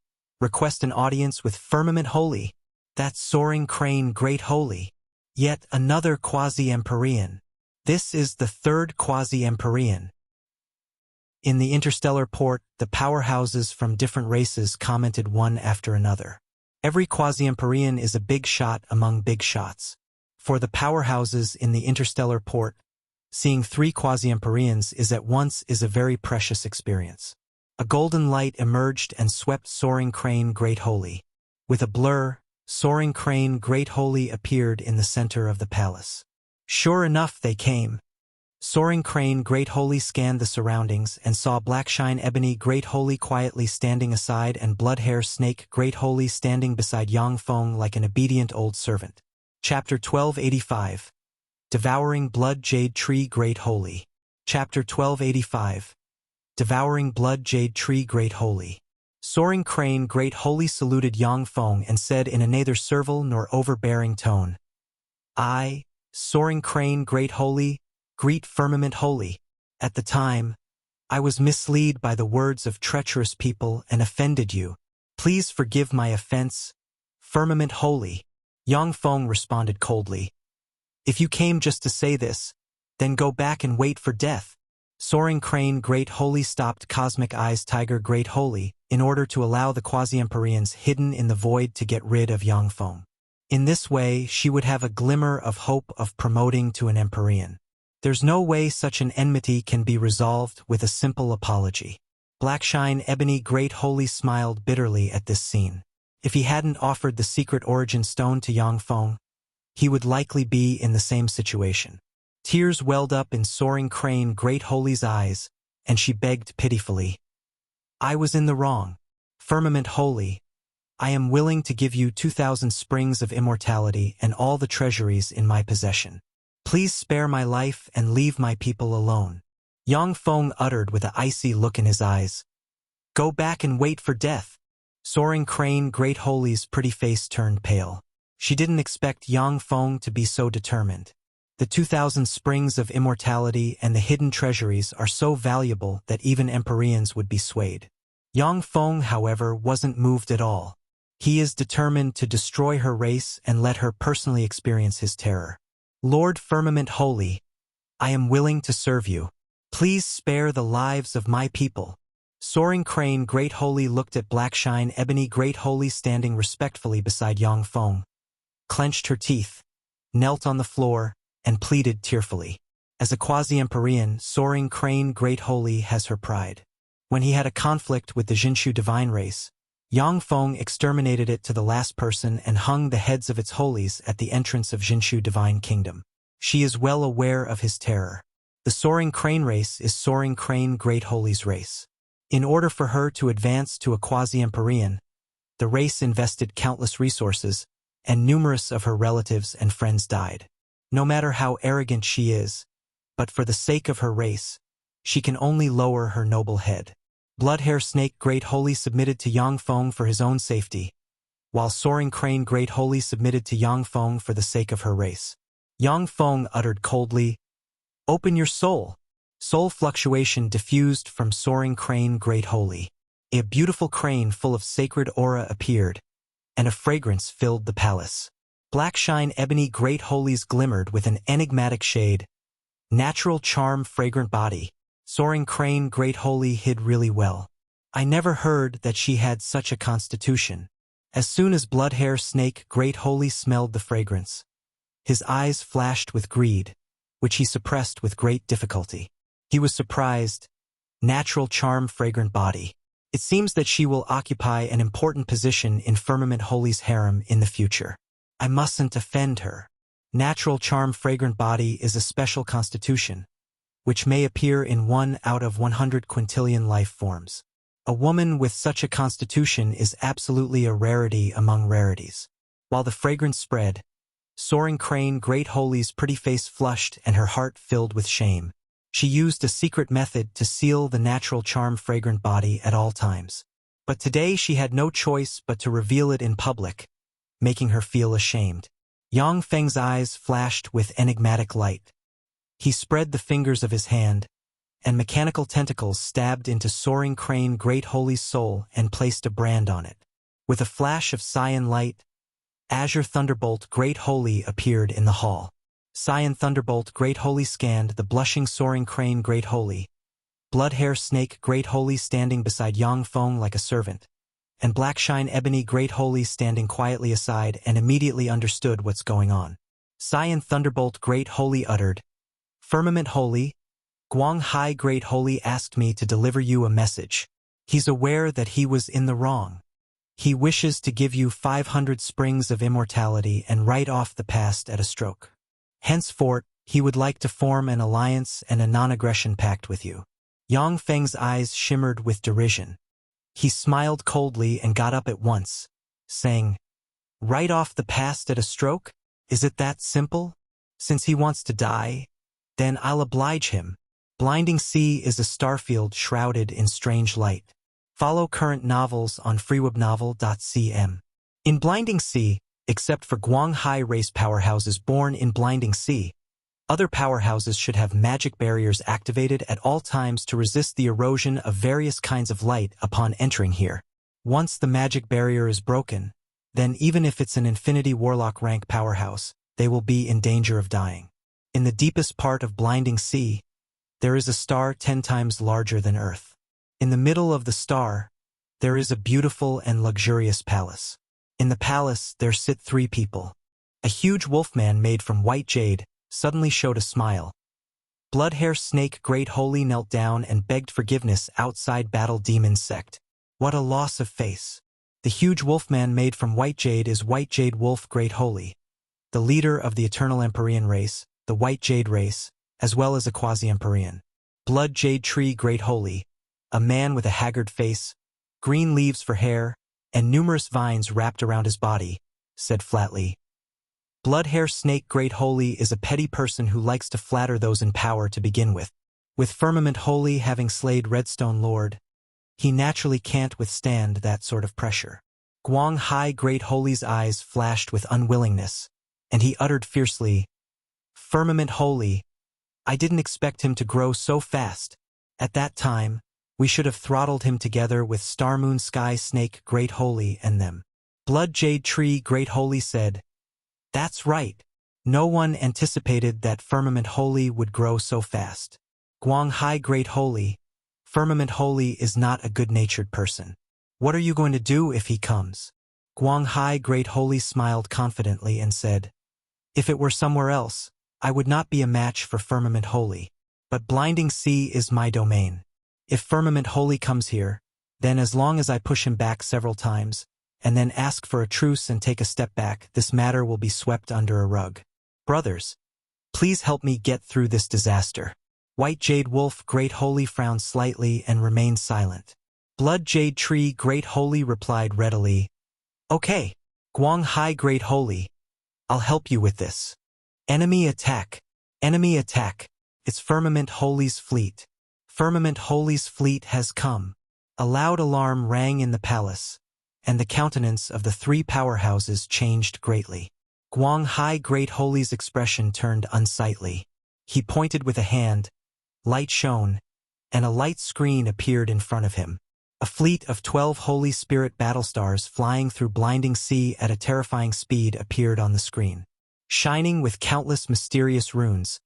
request an audience with Firmament Holy. That's Soaring Crane Great Holy. Yet another quasi-Empyrean. This is the 3rd quasi-Empyrean. In the interstellar port, the powerhouses from different races commented one after another. Every quasi-Empyrean is a big shot among big shots. For the powerhouses in the interstellar port, seeing 3 quasi-Empyreans is a very precious experience. A golden light emerged and swept Soaring Crane Great Holy. With a blur, Soaring Crane Great Holy appeared in the center of the palace. Sure enough, they came. Soaring Crane Great Holy scanned the surroundings and saw Blackshine Ebony Great Holy quietly standing aside and Bloodhair Snake Great Holy standing beside Yang Feng like an obedient old servant. Chapter 1285. Devouring Blood Jade Tree Great Holy. Chapter 1285. Devouring Blood Jade Tree Great Holy. Soaring Crane Great Holy saluted Yang Feng and said in a neither servile nor overbearing tone, I, Soaring Crane Great Holy, greet Firmament Holy. At the time, I was misled by the words of treacherous people and offended you. Please forgive my offense, Firmament Holy. Yang Feng responded coldly. If you came just to say this, then go back and wait for death. Soaring Crane Great Holy stopped Cosmic Eyes Tiger Great Holy in order to allow the quasi-Empyreans hidden in the void to get rid of Yang Feng. In this way, she would have a glimmer of hope of promoting to an Empyrean. There's no way such an enmity can be resolved with a simple apology. Blackshine Ebony Great Holy smiled bitterly at this scene. If he hadn't offered the Secret Origin Stone to Yang Feng, he would likely be in the same situation. Tears welled up in Soaring Crane Great Holy's eyes, and she begged pitifully. I was in the wrong. Firmament Holy, I am willing to give you 2,000 springs of immortality and all the treasuries in my possession. Please spare my life and leave my people alone. Yang Feng uttered with an icy look in his eyes. Go back and wait for death. Soaring Crane Great Holy's pretty face turned pale. She didn't expect Yang Feng to be so determined. The 2,000 springs of immortality and the hidden treasuries are so valuable that even Empyreans would be swayed. Yang Feng, however, wasn't moved at all. He is determined to destroy her race and let her personally experience his terror. Lord Firmament Holy, I am willing to serve you. Please spare the lives of my people. Soaring Crane Great Holy looked at Blackshine Ebony Great Holy standing respectfully beside Yang Feng, clenched her teeth, knelt on the floor, and pleaded tearfully. As a quasi-Empyrean, Soaring Crane Great Holy has her pride. When he had a conflict with the Jinshu divine race, Yang Feng exterminated it to the last person and hung the heads of its holies at the entrance of Jinshu divine kingdom. She is well aware of his terror. The Soaring Crane race is Soaring Crane Great Holy's race. In order for her to advance to a quasi-Empyrean, the race invested countless resources, and numerous of her relatives and friends died. No matter how arrogant she is, but for the sake of her race, she can only lower her noble head. Bloodhair Snake Great Holy submitted to Yang Feng for his own safety, while Soaring Crane Great Holy submitted to Yang Feng for the sake of her race. Yang Feng uttered coldly, "Open your soul." Soul fluctuation diffused from Soaring Crane Great Holy. A beautiful crane full of sacred aura appeared, and a fragrance filled the palace. Blackshine Ebony Great Holies glimmered with an enigmatic shade. Natural charm fragrant body. Soaring Crane Great Holy hid really well. I never heard that she had such a constitution. As soon as Bloodhair Snake Great Holy smelled the fragrance, his eyes flashed with greed, which he suppressed with great difficulty. He was surprised. Natural charm fragrant body. It seems that she will occupy an important position in Firmament Holy's harem in the future. I mustn't offend her. Natural charm fragrant body is a special constitution, which may appear in 1 out of 100 quintillion life forms. A woman with such a constitution is absolutely a rarity among rarities. While the fragrance spread, Soaring Crane Great Holy's pretty face flushed and her heart filled with shame. She used a secret method to seal the natural charm fragrant body at all times. But today she had no choice but to reveal it in public, making her feel ashamed. Yang Feng's eyes flashed with enigmatic light. He spread the fingers of his hand, and mechanical tentacles stabbed into Soaring Crane Great Holy's soul and placed a brand on it. With a flash of cyan light, Azure Thunderbolt Great Holy appeared in the hall. Cyan Thunderbolt Great Holy scanned the blushing Soaring Crane Great Holy, Bloodhair Snake Great Holy standing beside Yang Feng like a servant, and Blackshine Ebony Great Holy standing quietly aside and immediately understood what's going on. Cyan Thunderbolt Great Holy uttered, "Firmament Holy, Guang Hai Great Holy asked me to deliver you a message. He's aware that he was in the wrong. He wishes to give you 500 springs of immortality and write off the past at a stroke. Henceforth, he would like to form an alliance and a non-aggression pact with you." Yang Feng's eyes shimmered with derision. He smiled coldly and got up at once, saying, "Write off the past at a stroke? Is it that simple? Since he wants to die, then I'll oblige him." Blinding Sea is a starfield shrouded in strange light. Follow current novels on freewebnovel.cm. In Blinding Sea, except for Guang Hai race powerhouses born in Blinding Sea, other powerhouses should have magic barriers activated at all times to resist the erosion of various kinds of light upon entering here. Once the magic barrier is broken, then even if it's an Infinity Warlock rank powerhouse, they will be in danger of dying. In the deepest part of Blinding Sea, there is a star 10 times larger than Earth. In the middle of the star, there is a beautiful and luxurious palace. In the palace, there sit 3 people. A huge wolfman made from white jade suddenly showed a smile. Bloodhair Snake Great Holy knelt down and begged forgiveness outside Battle Demon Sect. What a loss of face. The huge wolfman made from white jade is White Jade Wolf Great Holy, the leader of the Eternal Empyrean race, the White Jade race, as well as a quasi-Empyrean. Blood Jade Tree Great Holy, a man with a haggard face, green leaves for hair, and numerous vines wrapped around his body, said flatly, "Bloodhair Snake Great Holy is a petty person who likes to flatter those in power to begin with. With Firmament Holy having slayed Redstone Lord, he naturally can't withstand that sort of pressure." Guang Hai Great Holy's eyes flashed with unwillingness, and he uttered fiercely, "Firmament Holy, I didn't expect him to grow so fast." At that time, We should have throttled him together with Star Moon Sky Snake Great Holy and them. Blood Jade Tree Great Holy said, "That's right. No one anticipated that Firmament Holy would grow so fast. Guang Hai Great Holy, Firmament Holy is not a good-natured person. What are you going to do if he comes?" Guang Hai Great Holy smiled confidently and said, "If it were somewhere else, I would not be a match for Firmament Holy. But Blinding Sea is my domain. If Firmament Holy comes here, then as long as I push him back several times, and then ask for a truce and take a step back, this matter will be swept under a rug. Brothers, please help me get through this disaster." White Jade Wolf Great Holy frowned slightly and remained silent. Blood Jade Tree Great Holy replied readily, "Okay, Guang Hai Great Holy, I'll help you with this. Enemy attack! Enemy attack! It's Firmament Holy's fleet. Firmament Holy's fleet has come." A loud alarm rang in the palace, and the countenance of the three powerhouses changed greatly. Guang Hai Great Holy's expression turned unsightly. He pointed with a hand, light shone, and a light screen appeared in front of him. A fleet of 12 Holy Spirit battlestars flying through blinding sea at a terrifying speed appeared on the screen. Shining with countless mysterious runes,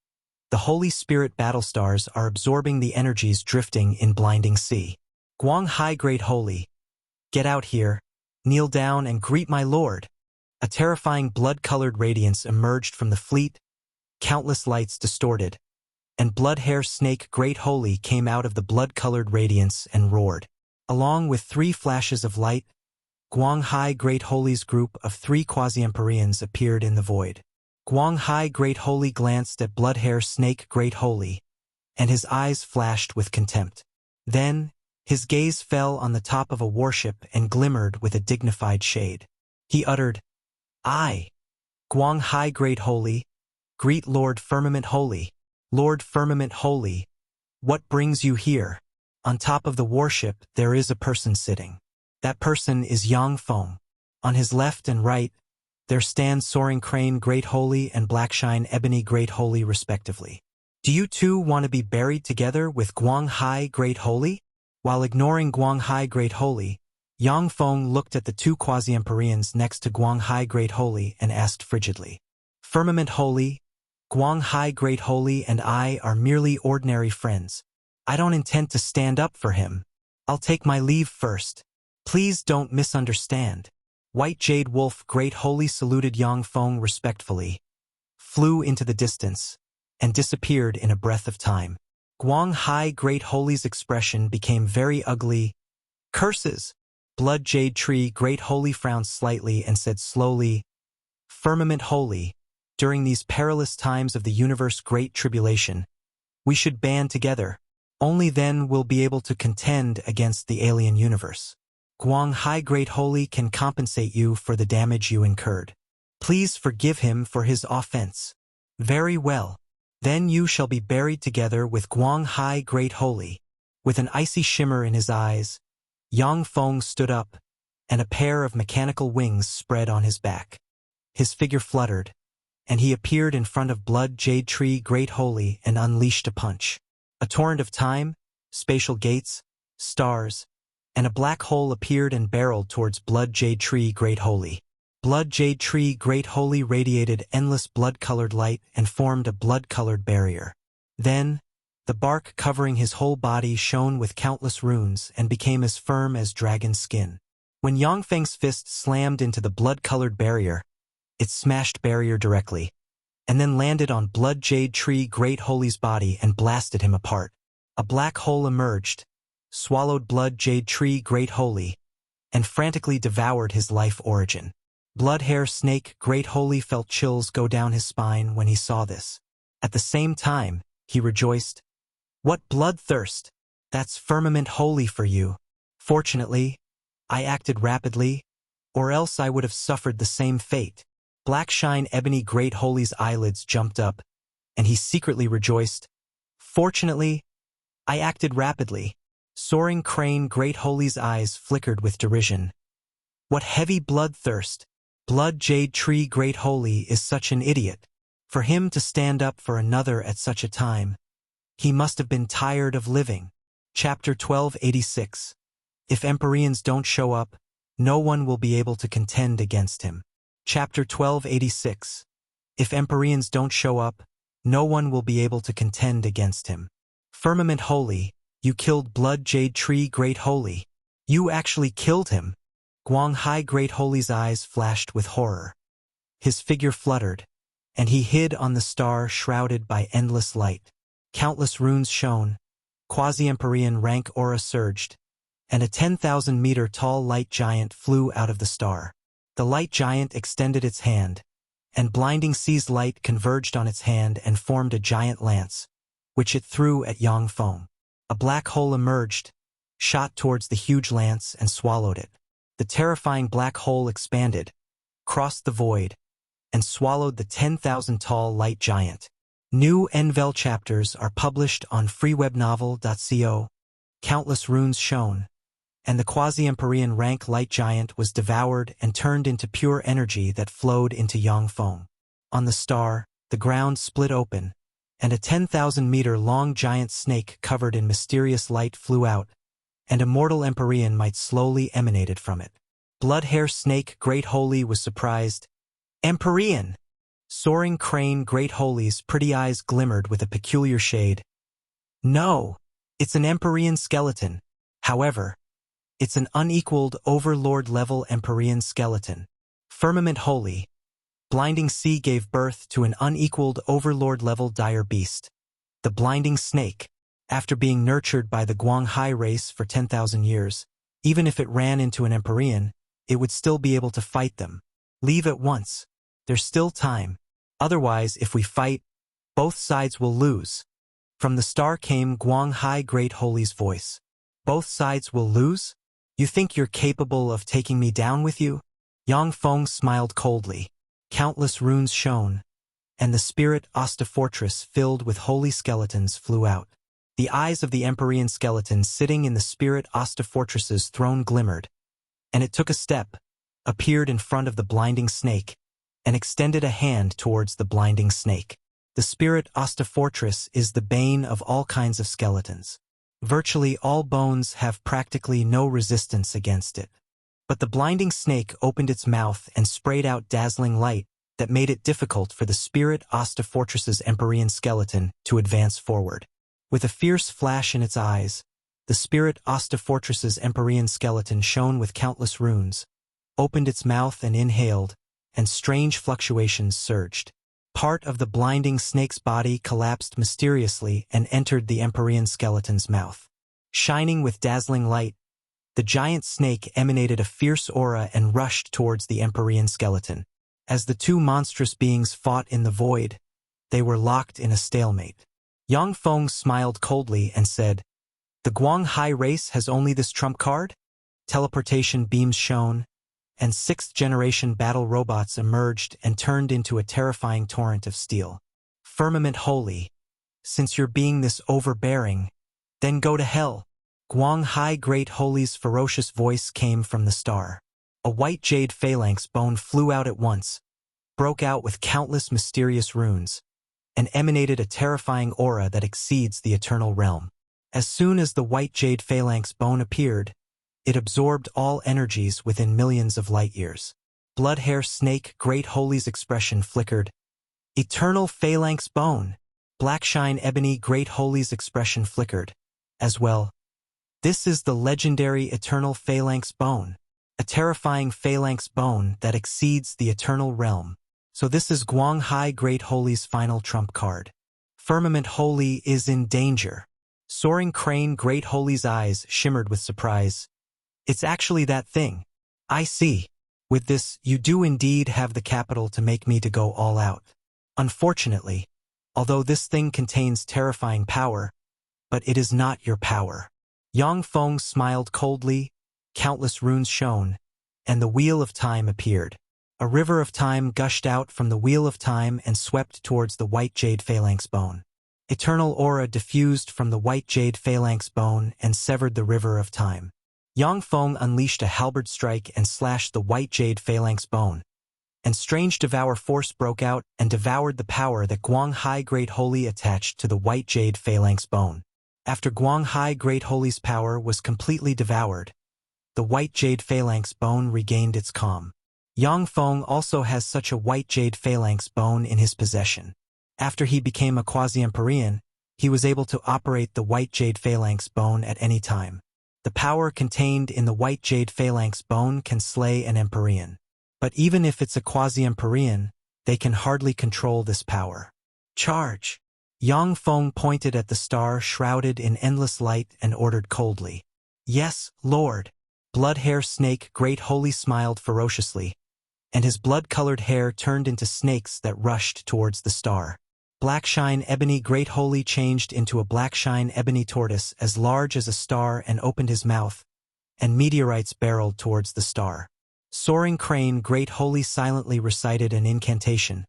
the Holy Spirit battlestars are absorbing the energies drifting in blinding sea. Guang Hai Great Holy, get out here, kneel down and greet my lord. A terrifying blood-colored radiance emerged from the fleet, countless lights distorted, and Bloodhair Snake Great Holy came out of the blood-colored radiance and roared. Along with 3 flashes of light, Guang Hai Great Holy's group of 3 quasi-empyreans appeared in the void. Guang Hai Great Holy glanced at Bloodhair Snake Great Holy, and his eyes flashed with contempt. Then, his gaze fell on the top of a warship and glimmered with a dignified shade. He uttered, "I, Guang Hai Great Holy, greet Lord Firmament Holy. Lord Firmament Holy, what brings you here?" On top of the warship there is a person sitting. That person is Yang Feng. On his left and right, there stand Soaring Crane Great Holy and Blackshine Ebony Great Holy respectively. "Do you two want to be buried together with Guang Hai Great Holy?" While ignoring Guang Hai Great Holy, Yang Feng looked at the 2 quasi-empyreans next to Guang Hai Great Holy and asked frigidly, "Firmament Holy, Guang Hai Great Holy and I are merely ordinary friends. I don't intend to stand up for him. I'll take my leave first. Please don't misunderstand." White Jade Wolf Great Holy saluted Yang Feng respectfully, flew into the distance, and disappeared in a breath of time. Guang Hai Great Holy's expression became very ugly. "Curses!" Blood Jade Tree Great Holy frowned slightly and said slowly, "Firmament Holy, during these perilous times of the universe Great Tribulation, we should band together. Only then we'll be able to contend against the alien universe. Guang Hai Great Holy can compensate you for the damage you incurred. Please forgive him for his offense." "Very well. Then you shall be buried together with Guang Hai Great Holy." With an icy shimmer in his eyes, Yang Feng stood up, and a pair of mechanical wings spread on his back. His figure fluttered, and he appeared in front of Blood Jade Tree Great Holy and unleashed a punch. A torrent of time, spatial gates, stars, and a black hole appeared and barreled towards Blood Jade Tree Great Holy. Blood Jade Tree Great Holy radiated endless blood-colored light and formed a blood-colored barrier. Then, the bark covering his whole body shone with countless runes and became as firm as dragon skin. When Yang Feng's fist slammed into the blood-colored barrier, it smashed barrier directly, and then landed on Blood Jade Tree Great Holy's body and blasted him apart. A black hole emerged, swallowed Blood Jade Tree Great Holy, and frantically devoured his life origin. Bloodhair Snake Great Holy felt chills go down his spine when he saw this. At the same time, he rejoiced, "What bloodthirst! That's Firmament Holy for you. Fortunately, I acted rapidly, or else I would have suffered the same fate." Blackshine Ebony Great Holy's eyelids jumped up, and he secretly rejoiced, "Fortunately, I acted rapidly." Soaring Crane Great Holy's eyes flickered with derision. "What heavy bloodthirst! Blood Jade Tree Great Holy is such an idiot. For him to stand up for another at such a time, he must have been tired of living." Chapter 1286. If Empyreans don't show up, no one will be able to contend against him. Chapter 1286. If Empyreans don't show up, no one will be able to contend against him. Firmament Holy, you killed Blood Jade Tree Great Holy. You actually killed him. Guanghai Great Holy's eyes flashed with horror. His figure fluttered, and he hid on the star shrouded by endless light. Countless runes shone, quasi-Empyrean rank aura surged, and a 10,000-meter tall light giant flew out of the star. The light giant extended its hand, and Blinding Sea's light converged on its hand and formed a giant lance, which it threw at Yang Feng. A black hole emerged, shot towards the huge lance and swallowed it. The terrifying black hole expanded, crossed the void, and swallowed the 10,000-tall light giant. New Envel chapters are published on freewebnovel.co. Countless runes shone, and the quasi-Empyrean rank light giant was devoured and turned into pure energy that flowed into Yang Feng. On the star, the ground split open, and a 10,000-meter-long giant snake covered in mysterious light flew out, and a mortal Empyrean might slowly emanated from it. Bloodhair Snake Great Holy was surprised. Empyrean! Soaring Crane Great Holy's pretty eyes glimmered with a peculiar shade. No, it's an Empyrean skeleton. However, it's an unequaled Overlord-level Empyrean skeleton. Firmament Holy, Blinding Sea gave birth to an unequaled Overlord-level dire beast. The Blinding Snake, after being nurtured by the Guanghai race for 10,000 years, even if it ran into an Empyrean, it would still be able to fight them. Leave at once. There's still time. Otherwise, if we fight, both sides will lose. From the star came Guanghai Great Holy's voice. Both sides will lose? You think you're capable of taking me down with you? Yang Feng smiled coldly. Countless runes shone, and the spirit Asta fortress filled with holy skeletons flew out. The eyes of the Empyrean skeleton sitting in the spirit Asta fortress's throne glimmered, and it took a step, appeared in front of the blinding snake, and extended a hand towards the blinding snake. The spirit Asta fortress is the bane of all kinds of skeletons. Virtually all bones have practically no resistance against it. But the blinding snake opened its mouth and sprayed out dazzling light that made it difficult for the spirit Asta fortress's Empyrean skeleton to advance forward. With a fierce flash in its eyes, the spirit Asta fortress's Empyrean skeleton shone with countless runes, opened its mouth and inhaled, and strange fluctuations surged. Part of the blinding snake's body collapsed mysteriously and entered the Empyrean skeleton's mouth. Shining with dazzling light, the giant snake emanated a fierce aura and rushed towards the Empyrean skeleton. As the two monstrous beings fought in the void, they were locked in a stalemate. Yang Feng smiled coldly and said, "The Guanghai race has only this trump card?" Teleportation beams shone, and sixth-generation battle robots emerged and turned into a terrifying torrent of steel. Firmament Holy, since you're being this overbearing, then go to hell. Guanghai Great Holy's ferocious voice came from the star. A white jade phalanx bone flew out at once, broke out with countless mysterious runes, and emanated a terrifying aura that exceeds the eternal realm. As soon as the white jade phalanx bone appeared, it absorbed all energies within millions of light-years. Bloodhair Snake Great Holy's expression flickered. Eternal Phalanx Bone. Blackshine Ebony Great Holy's expression flickered. As well. This is the legendary Eternal Phalanx Bone. A terrifying phalanx bone that exceeds the eternal realm. So this is Guanghai Great Holy's final trump card. Firmament Holy is in danger. Soaring Crane Great Holy's eyes shimmered with surprise. It's actually that thing. I see. With this, you do indeed have the capital to make me to go all out. Unfortunately, although this thing contains terrifying power, but it is not your power. Yang Feng smiled coldly, countless runes shone, and the Wheel of Time appeared. A river of time gushed out from the Wheel of Time and swept towards the white jade phalanx bone. Eternal aura diffused from the white jade phalanx bone and severed the river of time. Yang Feng unleashed a halberd strike and slashed the white jade phalanx bone, and strange devour force broke out and devoured the power that Guanghai Great Holy attached to the white jade phalanx bone. After Xuanhuan Great Holy's power was completely devoured, the white jade phalanx bone regained its calm. Yang Feng also has such a white jade phalanx bone in his possession. After he became a quasi-Empyrean, he was able to operate the white jade phalanx bone at any time. The power contained in the white jade phalanx bone can slay an Empyrean. But even if it's a quasi-Empyrean, they can hardly control this power. Charge! Yang Feng pointed at the star shrouded in endless light and ordered coldly. Yes, Lord. Blood-hair snake Great Holy smiled ferociously, and his blood-colored hair turned into snakes that rushed towards the star. Blackshine Ebony Great Holy changed into a blackshine ebony tortoise as large as a star and opened his mouth, and meteorites barreled towards the star. Soaring Crane Great Holy silently recited an incantation,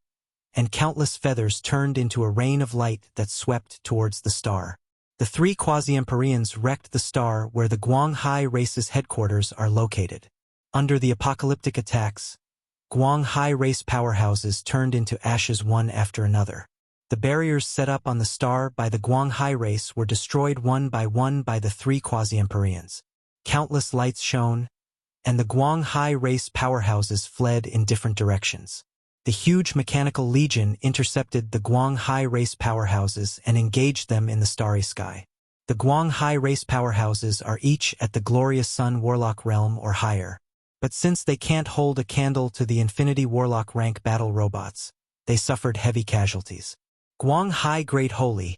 and countless feathers turned into a rain of light that swept towards the star. The three quasi-Empyreans wrecked the star where the Xuanhuan race's headquarters are located. Under the apocalyptic attacks, Xuanhuan race powerhouses turned into ashes one after another. The barriers set up on the star by the Xuanhuan race were destroyed one by the three quasi-Empyreans. Countless lights shone, and the Xuanhuan race powerhouses fled in different directions. The huge mechanical legion intercepted the Xuanhuan race powerhouses and engaged them in the starry sky. The Xuanhuan race powerhouses are each at the glorious Sun Warlock realm or higher. But since they can't hold a candle to the Infinity Warlock rank battle robots, they suffered heavy casualties. Xuanhuan Great Holy,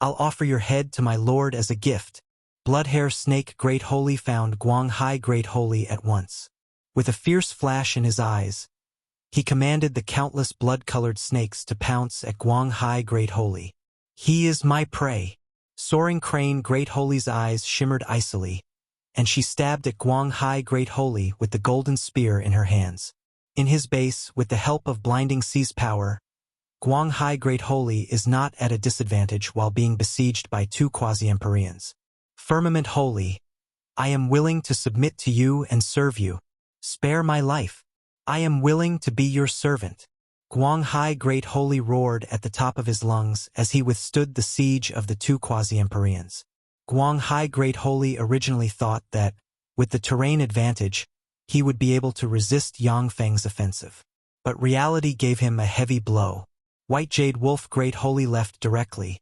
I'll offer your head to my lord as a gift. Bloodhair Snake Great Holy found Xuanhuan Great Holy at once. With a fierce flash in his eyes, he commanded the countless blood-colored snakes to pounce at Xuanhuan Great Holy. He is my prey. Soaring Crane Great Holy's eyes shimmered icily, and she stabbed at Xuanhuan Great Holy with the golden spear in her hands. In his base, with the help of Blinding Sea's power, Xuanhuan Great Holy is not at a disadvantage while being besieged by two quasi-Empyreans. Firmament Holy, I am willing to submit to you and serve you. Spare my life. I am willing to be your servant. Xuanhuan Great Holy roared at the top of his lungs as he withstood the siege of the two quasi-Empyreans. Xuanhuan Great Holy originally thought that, with the terrain advantage, he would be able to resist Yang Feng's offensive. But reality gave him a heavy blow. White Jade Wolf Great Holy left directly,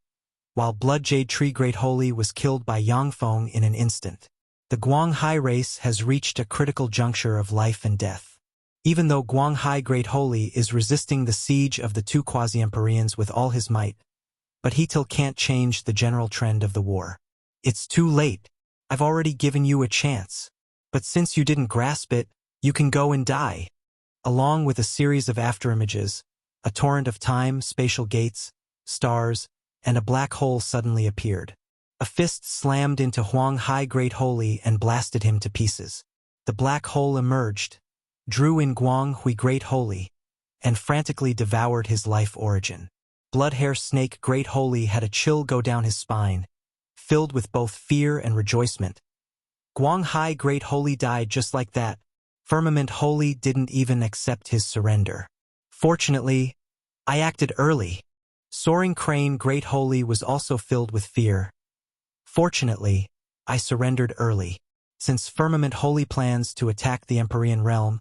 while Blood Jade Tree Great Holy was killed by Yang Feng in an instant. The Xuanhuan race has reached a critical juncture of life and death. Even though Xuanhuan Great Holy is resisting the siege of the two quasi-Empyreans with all his might, but he still can't change the general trend of the war. It's too late. I've already given you a chance. But since you didn't grasp it, you can go and die. Along with a series of afterimages, a torrent of time, spatial gates, stars, and a black hole suddenly appeared. A fist slammed into Xuanhuan Great Holy and blasted him to pieces. The black hole emerged, drew in Xuanhuan Great Holy, and frantically devoured his life origin. Bloodhair Snake Great Holy had a chill go down his spine, filled with both fear and rejoicement. Xuanhuan Great Holy died just like that. Firmament Holy didn't even accept his surrender. Fortunately, I acted early. Soaring Crane Great Holy was also filled with fear. Fortunately, I surrendered early. Since Firmament Holy plans to attack the Empyrean realm,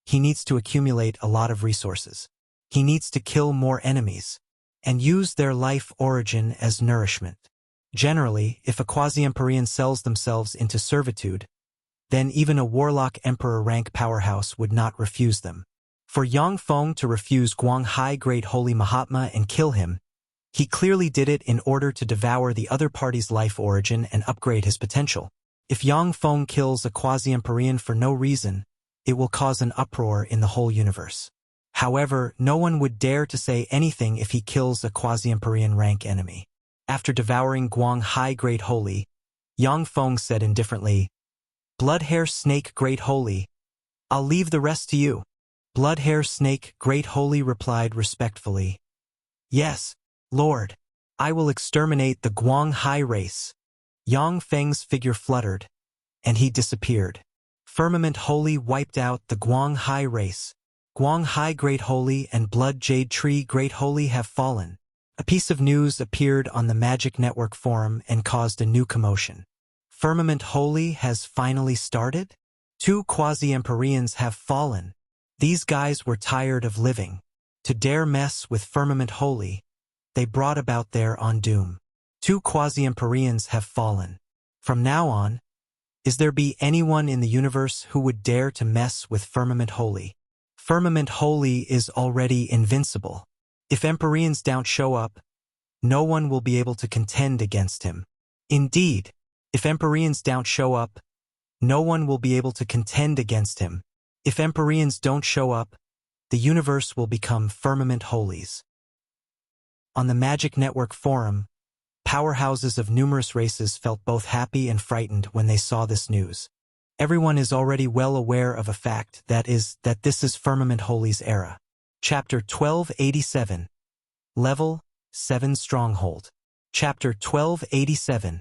he needs to accumulate a lot of resources. He needs to kill more enemies, and use their life origin as nourishment. Generally, if a quasi-Empyrean sells themselves into servitude, then even a Warlock Emperor rank powerhouse would not refuse them. For Yang Feng to refuse Xuanhuan Great Holy Mahatma and kill him, he clearly did it in order to devour the other party's life origin and upgrade his potential. If Yang Feng kills a quasi-Empyrean for no reason, it will cause an uproar in the whole universe. However, no one would dare to say anything if he kills a quasi-Empyrean rank enemy. After devouring Xuanhuan Great Holy, Yang Feng said indifferently, Bloodhair Snake Great Holy, I'll leave the rest to you. Bloodhair Snake Great Holy replied respectfully, Yes, Lord, I will exterminate the Xuanhuan race. Yang Feng's figure fluttered, and he disappeared. Firmament Holy wiped out the Xuanhuan race. Xuanhuan Great Holy and Blood Jade Tree Great Holy have fallen. A piece of news appeared on the Magic Network forum and caused a new commotion. Firmament Holy has finally started? 2 quasi-Empyreans have fallen. These guys were tired of living. To dare mess with Firmament Holy, they brought about their own doom. 2 quasi-Empyreans have fallen. From now on, is there be anyone in the universe who would dare to mess with Firmament Holy? Firmament Holy is already invincible. If Empyreans don't show up, no one will be able to contend against him. Indeed, if Empyreans don't show up, no one will be able to contend against him. If Empyreans don't show up, the universe will become Firmament Holies. On the Magic Network forum, powerhouses of numerous races felt both happy and frightened when they saw this news. Everyone is already well aware of a fact, that this is Firmament Holy's era. Chapter 1287. Level 7 Stronghold. Chapter 1287.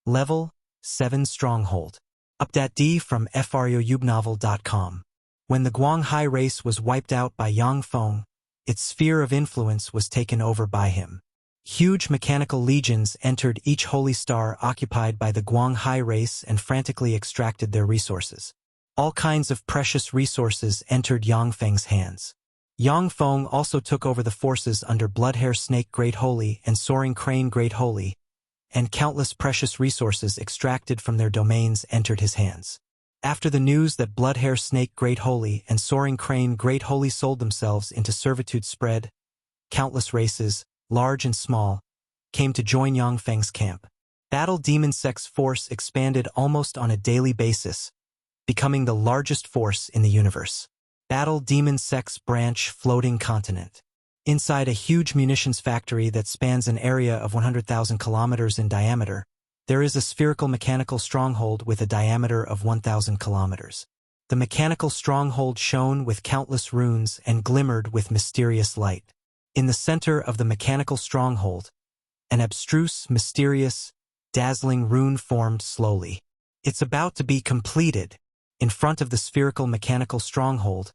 Level 7 Stronghold. Update D from FRYOUBnovel.com. When the Guanghai race was wiped out by Yang Feng, its sphere of influence was taken over by him. Huge mechanical legions entered each holy star occupied by the Guanghai race and frantically extracted their resources. All kinds of precious resources entered Yang Feng's hands. Yang Feng also took over the forces under Bloodhair Snake Great Holy and Soaring Crane Great Holy, and countless precious resources extracted from their domains entered his hands. After the news that Bloodhair Snake Great Holy and Soaring Crane Great Holy sold themselves into servitude spread, countless races, large and small, came to join Yang Feng's camp. Battle Demon Sect's force expanded almost on a daily basis, becoming the largest force in the universe. Battle Demon Sect's branch Floating Continent. Inside a huge munitions factory that spans an area of 100,000 kilometers in diameter, there is a spherical mechanical stronghold with a diameter of 1,000 kilometers. The mechanical stronghold shone with countless runes and glimmered with mysterious light. In the center of the mechanical stronghold, an abstruse, mysterious, dazzling rune formed slowly. It's about to be completed. In front of the spherical mechanical stronghold,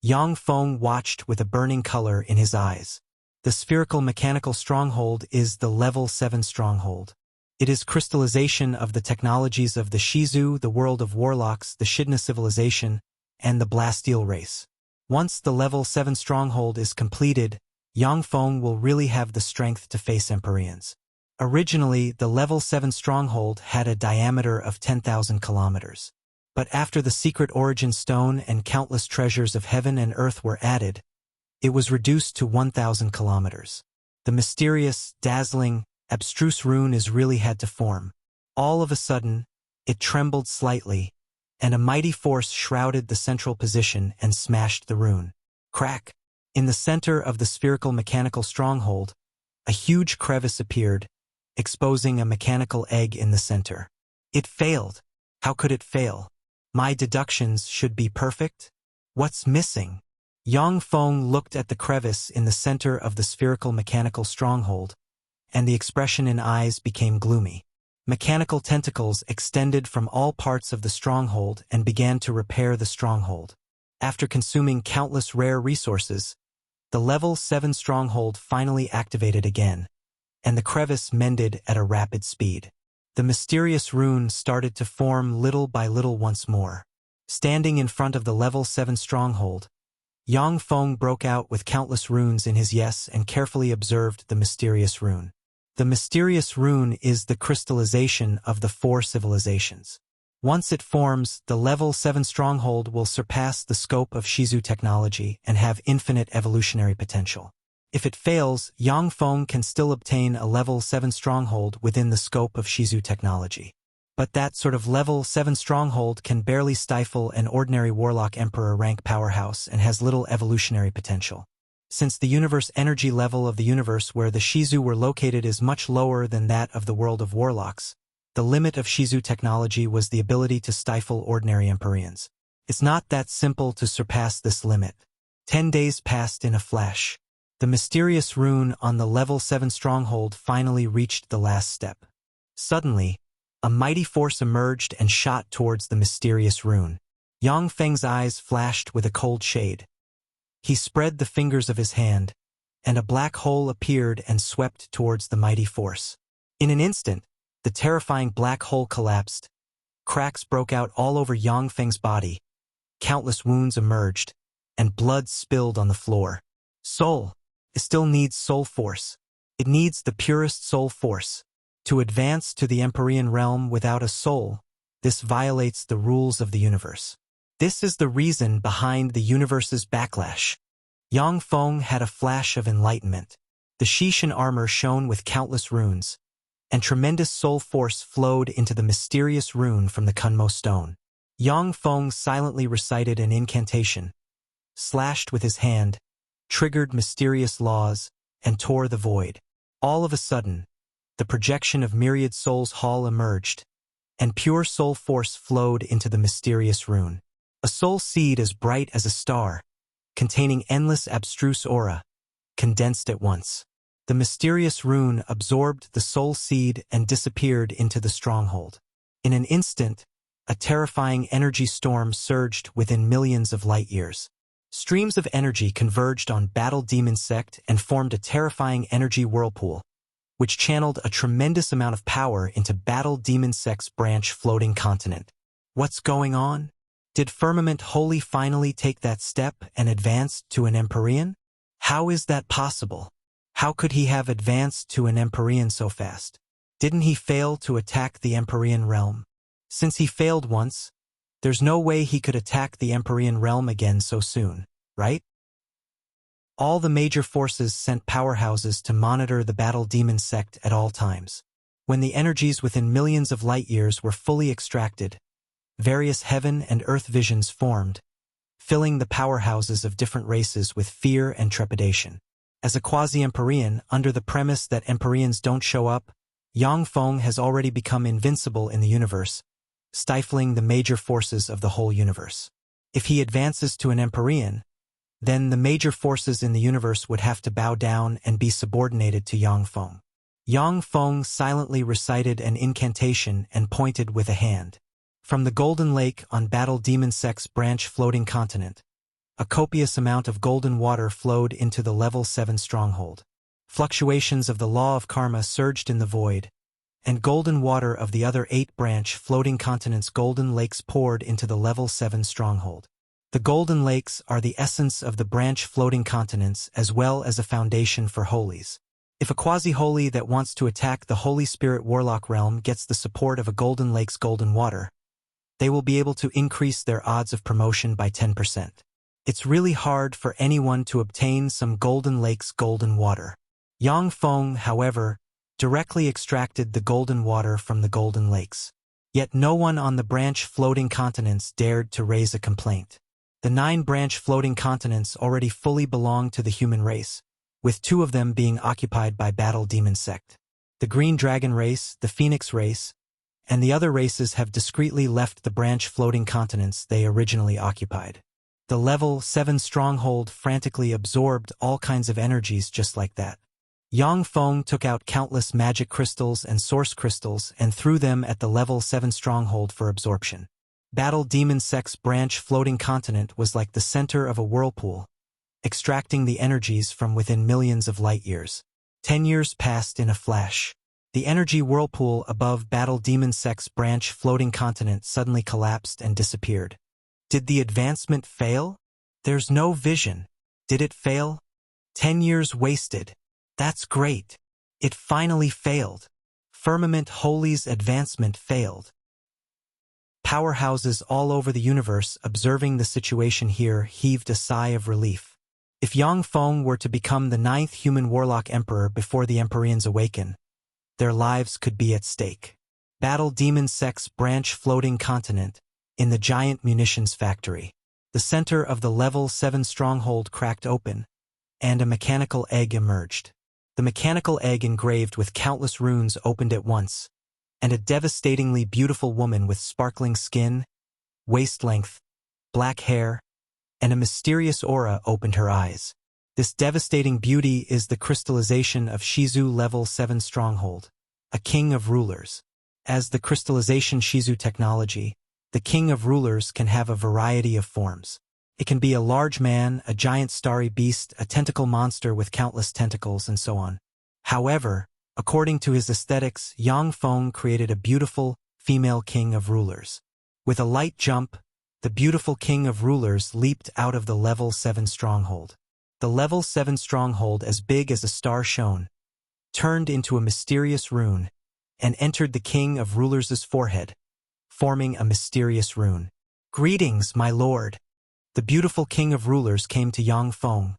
Yang Feng watched with a burning color in his eyes. The spherical mechanical stronghold is the Level 7 stronghold. It is crystallization of the technologies of the Shizu, the world of warlocks, the Shidna civilization, and the Blasteel race. Once the Level 7 stronghold is completed, Yang Feng will really have the strength to face Empyreans. Originally, the Level 7 stronghold had a diameter of 10,000 kilometers. But after the secret origin stone and countless treasures of heaven and earth were added, it was reduced to 1,000 kilometers. The mysterious, dazzling, abstruse rune is really had to form. All of a sudden, it trembled slightly, and a mighty force shrouded the central position and smashed the rune. Crack! In the center of the spherical mechanical stronghold, a huge crevice appeared, exposing a mechanical egg in the center. It failed. How could it fail? My deductions should be perfect? What's missing? Yang Feng looked at the crevice in the center of the spherical mechanical stronghold, and the expression in eyes became gloomy. Mechanical tentacles extended from all parts of the stronghold and began to repair the stronghold. After consuming countless rare resources, the Level 7 stronghold finally activated again, and the crevice mended at a rapid speed. The mysterious rune started to form little by little once more. Standing in front of the Level 7 stronghold, Yang Feng broke out with countless runes in his yes and carefully observed the mysterious rune. The mysterious rune is the crystallization of the 4 civilizations. Once it forms, the Level 7 stronghold will surpass the scope of Shizu technology and have infinite evolutionary potential. If it fails, Yang Feng can still obtain a Level 7 stronghold within the scope of Shizu technology. But that sort of Level 7 stronghold can barely stifle an ordinary Warlock Emperor rank powerhouse and has little evolutionary potential. Since the universe energy level of the universe where the Shizu were located is much lower than that of the world of Warlocks, the limit of Shizu technology was the ability to stifle ordinary Empyreans. It's not that simple to surpass this limit. 10 days passed in a flash. The mysterious rune on the Level 7 stronghold finally reached the last step. Suddenly, a mighty force emerged and shot towards the mysterious rune. Yang Feng's eyes flashed with a cold shade. He spread the fingers of his hand, and a black hole appeared and swept towards the mighty force. In an instant, the terrifying black hole collapsed. Cracks broke out all over Yang Feng's body. Countless wounds emerged, and blood spilled on the floor. Soul. It still needs soul force. It needs the purest soul force. To advance to the Empyrean realm without a soul, this violates the rules of the universe. This is the reason behind the universe's backlash. Yang Feng had a flash of enlightenment. The Shishan armor shone with countless runes, and tremendous soul force flowed into the mysterious rune from the Kunmo stone. Yang Feng silently recited an incantation, slashed with his hand, triggered mysterious laws, and tore the void. All of a sudden, the projection of myriad souls hall emerged, and pure soul force flowed into the mysterious rune. A soul seed as bright as a star, containing endless abstruse aura, condensed at once. The mysterious rune absorbed the soul seed and disappeared into the stronghold. In an instant, a terrifying energy storm surged within millions of light years. Streams of energy converged on Battle Demon Sect and formed a terrifying energy whirlpool, which channeled a tremendous amount of power into Battle Demon Sect's branch floating continent. What's going on? Did Firmament Holy finally take that step and advance to an Empyrean? How is that possible? How could he have advanced to an Empyrean so fast? Didn't he fail to attack the Empyrean realm? Since he failed once, there's no way he could attack the Empyrean realm again so soon, right? All the major forces sent powerhouses to monitor the Battle Demon Sect at all times. When the energies within millions of light years were fully extracted, various heaven and earth visions formed, filling the powerhouses of different races with fear and trepidation. As a quasi-Empyrean, under the premise that Empyreans don't show up, Yang Feng has already become invincible in the universe, stifling the major forces of the whole universe. If he advances to an Empyrean, then the major forces in the universe would have to bow down and be subordinated to Yang Feng. Yang Feng silently recited an incantation and pointed with a hand. From the Golden Lake on Battle Demon Sect's branch floating continent, a copious amount of golden water flowed into the Level 7 stronghold. Fluctuations of the law of karma surged in the void, and golden water of the other 8 branch floating continents' golden lakes poured into the Level 7 stronghold. The golden lakes are the essence of the branch floating continents as well as a foundation for holies. If a quasi-holy that wants to attack the Holy Spirit Warlock realm gets the support of a golden lake's golden water, they will be able to increase their odds of promotion by 10%. It's really hard for anyone to obtain some golden lake's golden water. Yang Feng, however, directly extracted the golden water from the golden lakes. Yet no one on the branch floating continents dared to raise a complaint. The 9 branch floating continents already fully belong to the human race, with 2 of them being occupied by Battle Demon Sect. The Green Dragon race, the Phoenix race, and the other races have discreetly left the branch floating continents they originally occupied. The Level 7 stronghold frantically absorbed all kinds of energies just like that. Yang Feng took out countless magic crystals and source crystals and threw them at the Level 7 stronghold for absorption. Battle Demon Sect's branch floating continent was like the center of a whirlpool, extracting the energies from within millions of light years. 10 years passed in a flash. The energy whirlpool above Battle Demon Sect's branch floating continent suddenly collapsed and disappeared. Did the advancement fail? There's no vision. Did it fail? 10 years wasted. That's great. It finally failed. Firmament Holy's advancement failed. Powerhouses all over the universe observing the situation here heaved a sigh of relief. If Yang Feng were to become the 9th human warlock emperor before the Empyreans awaken, their lives could be at stake. Battle Demon Sect's branch floating continent, in the giant munitions factory. The center of the Level 7 stronghold cracked open, and a mechanical egg emerged. The mechanical egg engraved with countless runes opened at once, and a devastatingly beautiful woman with sparkling skin, waist-length, black hair, and a mysterious aura opened her eyes. This devastating beauty is the crystallization of Shizu Level 7 stronghold, a king of rulers. As the crystallization Shizu technology, the king of rulers can have a variety of forms. It can be a large man, a giant starry beast, a tentacle monster with countless tentacles, and so on. However, according to his aesthetics, Yang Feng created a beautiful, female king of rulers. With a light jump, the beautiful king of rulers leaped out of the level 7 stronghold. The level 7 stronghold, as big as a star shone, turned into a mysterious rune and entered the king of rulers' forehead, forming a mysterious rune. "Greetings, my lord." The beautiful king of rulers came to Yang Feng,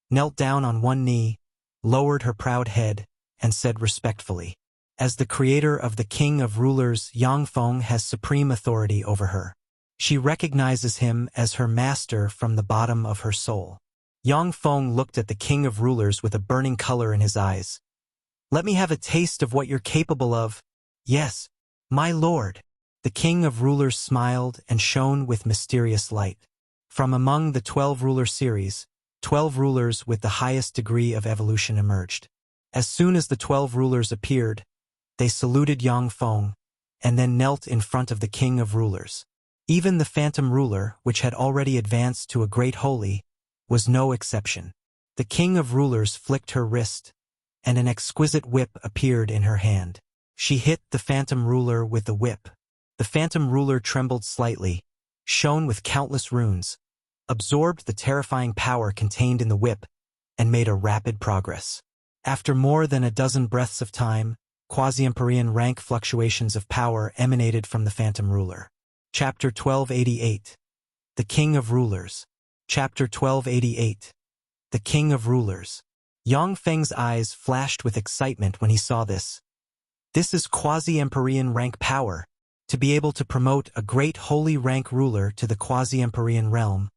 knelt down on one knee, lowered her proud head, and said respectfully, "As the creator of the king of rulers, Yang Feng has supreme authority over her. She recognizes him as her master from the bottom of her soul." Yang Feng looked at the king of rulers with a burning color in his eyes. "Let me have a taste of what you're capable of." "Yes, my lord." The king of rulers smiled and shone with mysterious light. From among the 12 ruler series, 12 rulers with the highest degree of evolution emerged. As soon as the 12 rulers appeared, they saluted Yang Feng and then knelt in front of the king of rulers. Even the phantom ruler, which had already advanced to a great holy, was no exception. The king of rulers flicked her wrist, and an exquisite whip appeared in her hand. She hit the phantom ruler with the whip. The phantom ruler trembled slightly, shone with countless runes, absorbed the terrifying power contained in the whip, and made a rapid progress. After more than a dozen breaths of time, quasi-empyrean rank fluctuations of power emanated from the phantom ruler. Chapter 1288. The King of Rulers. Chapter 1288. The King of Rulers. Yang Feng's eyes flashed with excitement when he saw this. This is quasi-empyrean rank power. To be able to promote a great holy rank ruler to the quasi-empyrean realm,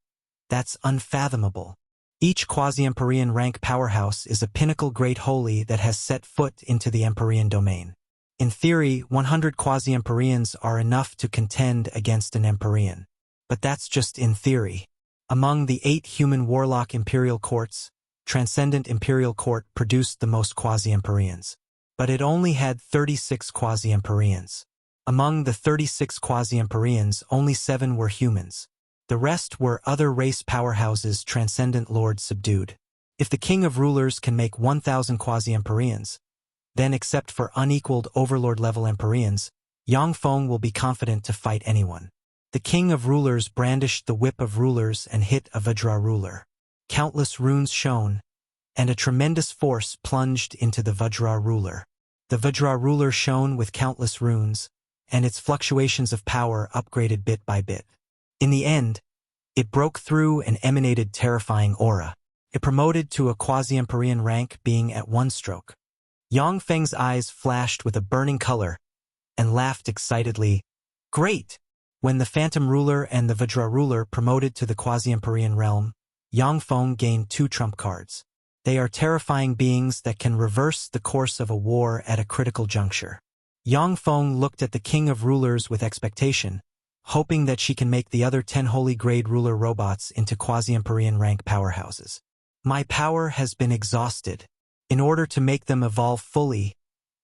that's unfathomable. Each quasi-empyrean rank powerhouse is a pinnacle great holy that has set foot into the empyrean domain. In theory, 100 quasi-empyreans are enough to contend against an empyrean. But that's just in theory. Among the 8 human warlock imperial courts, Transcendent Imperial Court produced the most quasi-empyreans. But it only had 36 quasi-empyreans. Among the 36 quasi-empyreans, only 7 were humans. The rest were other race powerhouses Transcendent Lords subdued. If the King of Rulers can make 1,000 quasi-empyreans, then except for unequaled overlord-level empyreans, Yang Feng will be confident to fight anyone. The King of Rulers brandished the whip of rulers and hit a Vajra ruler. Countless runes shone, and a tremendous force plunged into the Vajra ruler. The Vajra ruler shone with countless runes, and its fluctuations of power upgraded bit by bit. In the end, it broke through and emanated terrifying aura. It promoted to a quasi-empyrean rank, being at one stroke. Yang Feng's eyes flashed with a burning color and laughed excitedly. "Great!" When the Phantom Ruler and the Vajra Ruler promoted to the quasi-empyrean realm, Yang Feng gained 2 trump cards. They are terrifying beings that can reverse the course of a war at a critical juncture. Yang Feng looked at the King of Rulers with expectation, hoping that she can make the other 10 holy grade ruler robots into quasi-empyrean rank powerhouses. "My power has been exhausted. In order to make them evolve fully,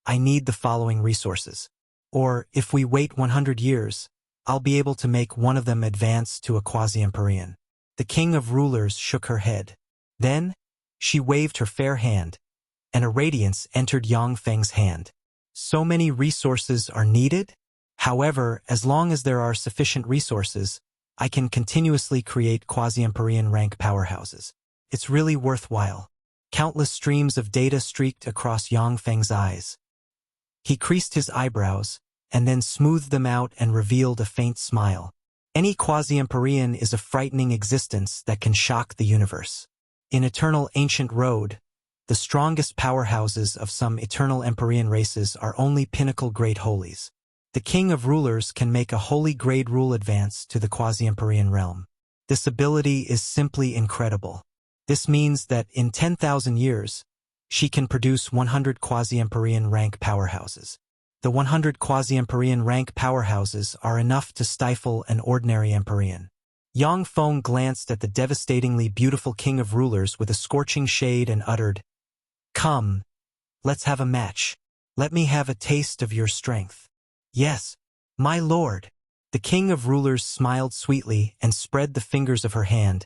I need the following resources. Or, if we wait 100 years, I'll be able to make one of them advance to a quasi-empyrean." The King of Rulers shook her head. Then, she waved her fair hand, and a radiance entered Yang Feng's hand. "So many resources are needed? However, as long as there are sufficient resources, I can continuously create quasi-empyrean rank powerhouses. It's really worthwhile." Countless streams of data streaked across Yang Feng's eyes. He creased his eyebrows, and then smoothed them out and revealed a faint smile. Any quasi-empyrean is a frightening existence that can shock the universe. In Eternal Ancient Road, the strongest powerhouses of some eternal empyrean races are only pinnacle great holies. The King of Rulers can make a holy grade rule advance to the quasi-empyrean realm. This ability is simply incredible. This means that in 10,000 years, she can produce 100 quasi-empyrean rank powerhouses. The 100 quasi-empyrean rank powerhouses are enough to stifle an ordinary empyrean. Yang Feng glanced at the devastatingly beautiful King of Rulers with a scorching shade and uttered, "Come, let's have a match. Let me have a taste of your strength." "Yes, my lord." The king of rulers smiled sweetly and spread the fingers of her hand,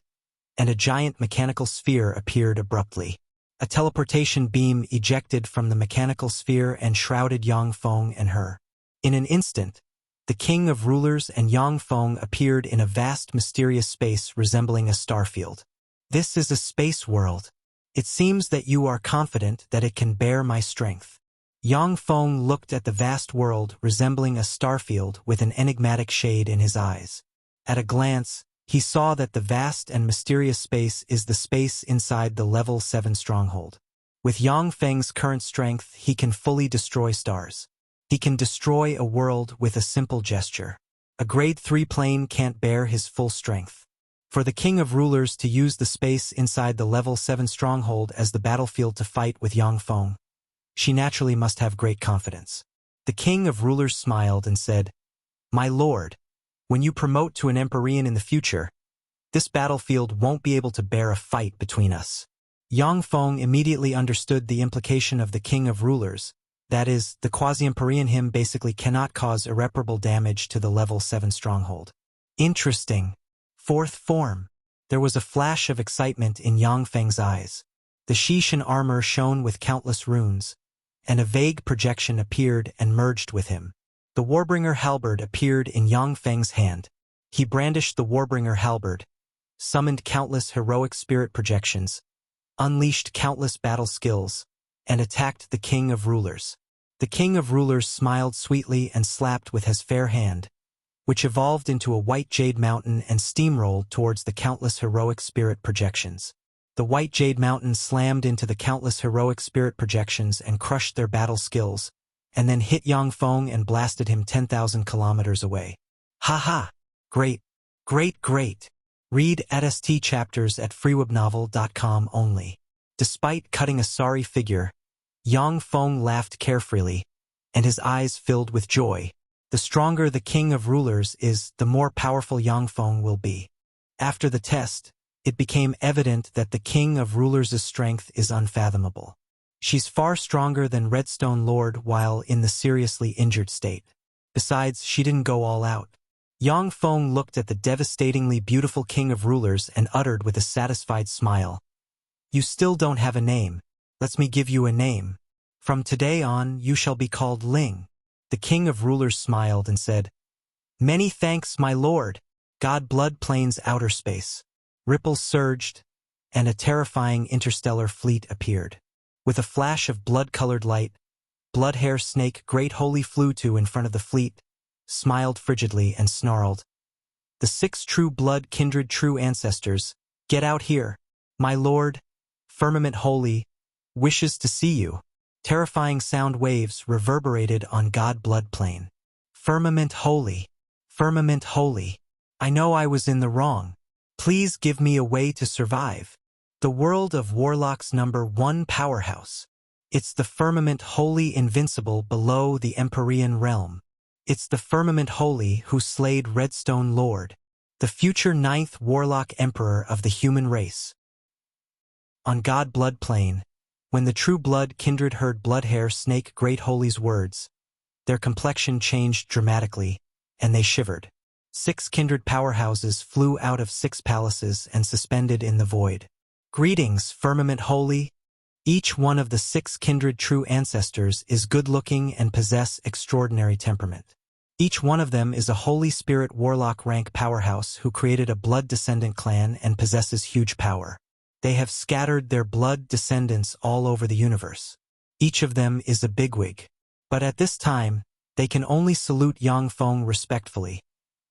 and a giant mechanical sphere appeared abruptly. A teleportation beam ejected from the mechanical sphere and shrouded Yang Feng and her. In an instant, the king of rulers and Yang Feng appeared in a vast mysterious space resembling a starfield. This is a space world. It seems that you are confident that it can bear my strength. Yang Feng looked at the vast world resembling a starfield with an enigmatic shade in his eyes. At a glance, he saw that the vast and mysterious space is the space inside the level 7 stronghold. With Yang Feng's current strength, he can fully destroy stars. He can destroy a world with a simple gesture. A grade 3 plane can't bear his full strength. For the king of rulers to use the space inside the level 7 stronghold as the battlefield to fight with Yang Feng, she naturally must have great confidence. The king of rulers smiled and said, "My lord, when you promote to an Empyrean in the future, this battlefield won't be able to bear a fight between us." Yang Feng immediately understood the implication of the king of rulers, that is, the quasi-Empyrean him basically cannot cause irreparable damage to the level 7 stronghold. Interesting. Fourth form. There was a flash of excitement in Yang Feng's eyes. The Shishan armor shone with countless runes, and a vague projection appeared and merged with him. The Warbringer halberd appeared in Yang Feng's hand. He brandished the Warbringer halberd, summoned countless heroic spirit projections, unleashed countless battle skills, and attacked the king of rulers. The king of rulers smiled sweetly and slapped with his fair hand, which evolved into a white jade mountain and steamrolled towards the countless heroic spirit projections. The white jade mountain slammed into the countless heroic spirit projections and crushed their battle skills, and then hit Yang Feng and blasted him 10,000 kilometers away. Haha! Great! Great, great! Read ADST chapters at freewebnovel.com only. Despite cutting a sorry figure, Yang Feng laughed carefreely, and his eyes filled with joy. The stronger the king of rulers is, the more powerful Yang Feng will be. After the test, it became evident that the king of rulers' strength is unfathomable. She's far stronger than Redstone Lord while in the seriously injured state. Besides, she didn't go all out. Yang Feng looked at the devastatingly beautiful king of rulers and uttered with a satisfied smile, "You still don't have a name. Let me give you a name. From today on, you shall be called Ling." The king of rulers smiled and said, "Many thanks, my lord." God Blood Plains outer space. Ripples surged, and a terrifying interstellar fleet appeared. With a flash of blood-colored light, Bloodhair Snake Great Holy flew to in front of the fleet, smiled frigidly and snarled, "The 6 true blood kindred true ancestors, get out here. My lord, Firmament Holy, wishes to see you." Terrifying sound waves reverberated on God Blood Plain. "Firmament Holy, Firmament Holy, I know I was in the wrong. Please give me a way to survive." The world of Warlock's #1 powerhouse. It's the Firmament Holy invincible below the Empyrean realm. It's the Firmament Holy who slayed Redstone Lord, the future 9th Warlock Emperor of the human race. On God Blood Plain, when the true blood kindred heard Bloodhair Snake Great Holy's words, their complexion changed dramatically, and they shivered. 6 kindred powerhouses flew out of 6 palaces and suspended in the void. "Greetings, Firmament Holy." Each one of the 6 kindred true ancestors is good-looking and possess extraordinary temperament. Each one of them is a Holy Spirit Warlock rank powerhouse who created a blood descendant clan and possesses huge power. They have scattered their blood descendants all over the universe. Each of them is a bigwig. But at this time, they can only salute Yang Feng respectfully,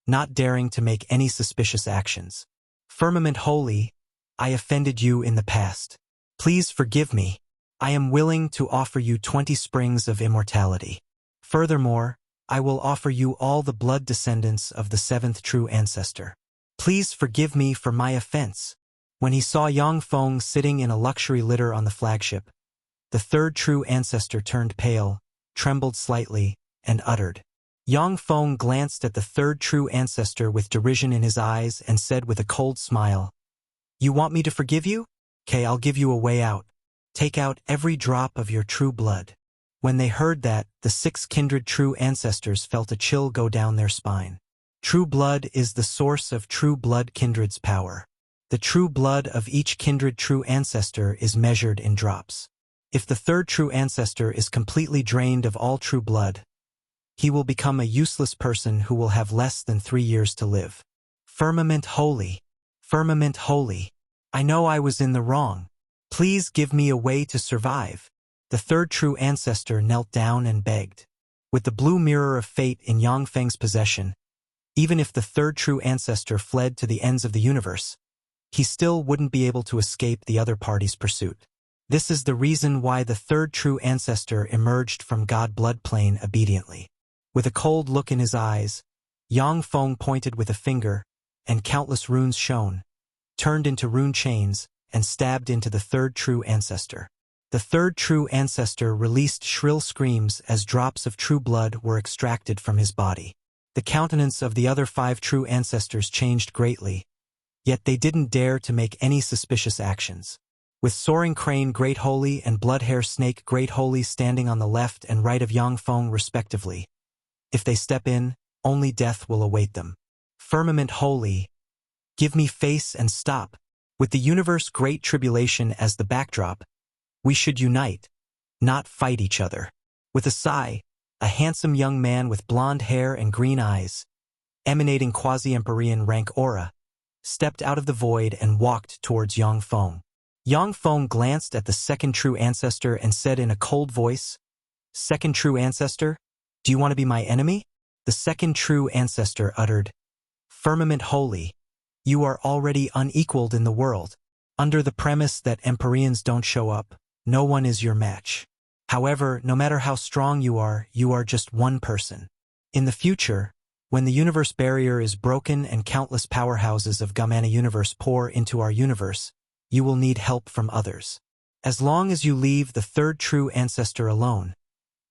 not daring to make any suspicious actions. "Firmament Holy, I offended you in the past. Please forgive me. I am willing to offer you 20 springs of immortality. Furthermore, I will offer you all the blood descendants of the 7th true ancestor. Please forgive me for my offense." When he saw Yang Feng sitting in a luxury litter on the flagship, the 3rd true ancestor turned pale, trembled slightly, and uttered. Yang Feng glanced at the 3rd true ancestor with derision in his eyes and said with a cold smile, "You want me to forgive you? Okay, I'll give you a way out. Take out every drop of your true blood." When they heard that, the 6 kindred true ancestors felt a chill go down their spine. True blood is the source of true blood kindred's power. The true blood of each kindred true ancestor is measured in drops. If the third true ancestor is completely drained of all true blood, he will become a useless person who will have less than 3 years to live. Firmament holy. Firmament holy. I know I was in the wrong. Please give me a way to survive. The third true ancestor knelt down and begged. With the blue mirror of fate in Yang Feng's possession, even if the third true ancestor fled to the ends of the universe, he still wouldn't be able to escape the other party's pursuit. This is the reason why the third true ancestor emerged from God blood plane obediently. With a cold look in his eyes, Yang Feng pointed with a finger, and countless runes shone, turned into rune chains, and stabbed into the third true ancestor. The third true ancestor released shrill screams as drops of true blood were extracted from his body. The countenance of the other 5 true ancestors changed greatly, yet they didn't dare to make any suspicious actions. With Soaring Crane Great Holy and Bloodhair Snake Great Holy standing on the left and right of Yang Feng respectively, if they step in, only death will await them. Firmament Holy. Give me face and stop. With the universe Great Tribulation as the backdrop, we should unite, not fight each other. With a sigh, a handsome young man with blonde hair and green eyes, emanating quasi-Empyrean rank aura, stepped out of the void and walked towards Yang Feng. Yang Feng glanced at the second true ancestor and said in a cold voice, "Second true ancestor, do you want to be my enemy?" The second true ancestor uttered, "Firmament Holy, you are already unequaled in the world. Under the premise that Empyreans don't show up, no one is your match. However, no matter how strong you are just one person. In the future, when the universe barrier is broken and countless powerhouses of Gamana universe pour into our universe, you will need help from others. As long as you leave the third true ancestor alone,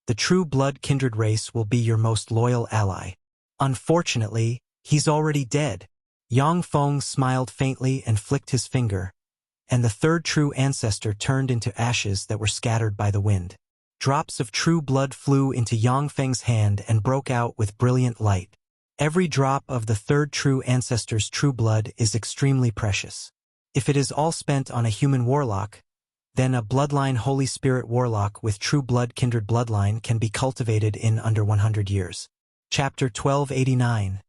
the true blood kindred race will be your most loyal ally. Unfortunately, he's already dead." Yang Feng smiled faintly and flicked his finger, and the third true ancestor turned into ashes that were scattered by the wind. Drops of true blood flew into Yang Feng's hand and broke out with brilliant light. Every drop of the third true ancestor's true blood is extremely precious. If it is all spent on a human warlock, then a bloodline Holy Spirit warlock with true blood kindred bloodline can be cultivated in under 100 years. Chapter 1289.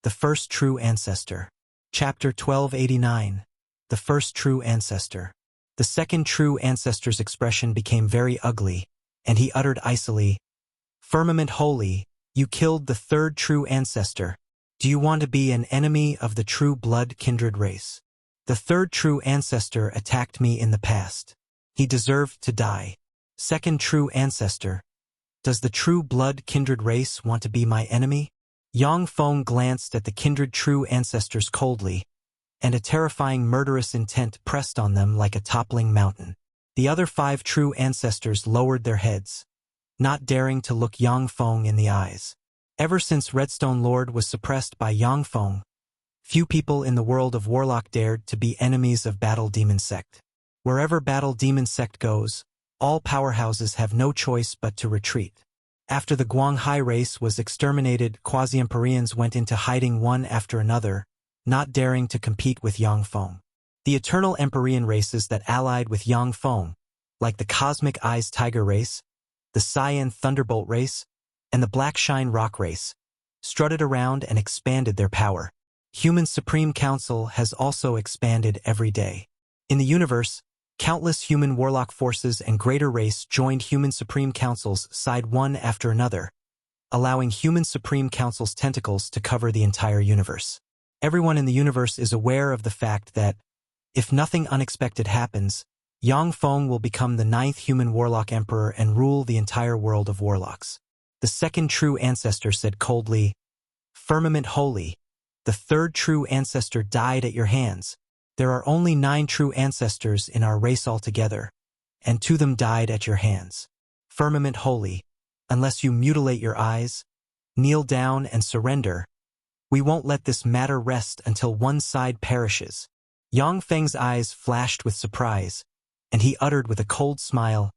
The First True Ancestor. Chapter 1289. The First True Ancestor. The second true ancestor's expression became very ugly, and he uttered icily, "Firmament Holy, you killed the third true ancestor. Do you want to be an enemy of the true blood kindred race? The third true ancestor attacked me in the past. He deserved to die. Second true ancestor, does the true blood kindred race want to be my enemy?" Yang Feng glanced at the kindred true ancestors coldly, and a terrifying murderous intent pressed on them like a toppling mountain. The other 5 true ancestors lowered their heads, not daring to look Yang Feng in the eyes. Ever since Redstone Lord was suppressed by Yang Feng, few people in the world of Warlock dared to be enemies of Battle Demon Sect. Wherever Battle Demon Sect goes, all powerhouses have no choice but to retreat. After the Guanghai race was exterminated, quasi-Empyreans went into hiding one after another, not daring to compete with Yang Feng. The eternal Empyrean races that allied with Yang Feng, like the Cosmic Eyes Tiger race, the Cyan Thunderbolt race, and the Black Shine Rock race, strutted around and expanded their power. Human Supreme Council has also expanded every day. In the universe, countless human warlock forces and greater race joined Human Supreme Council's side one after another, allowing Human Supreme Council's tentacles to cover the entire universe. Everyone in the universe is aware of the fact that, if nothing unexpected happens, Yang Feng will become the 9th human warlock emperor and rule the entire world of warlocks. The second true ancestor said coldly, "Firmament Holy, the third true ancestor died at your hands. There are only 9 true ancestors in our race altogether, and 2 of them died at your hands. Firmament Holy, unless you mutilate your eyes, kneel down and surrender, we won't let this matter rest until one side perishes." Yang Feng's eyes flashed with surprise, and he uttered with a cold smile,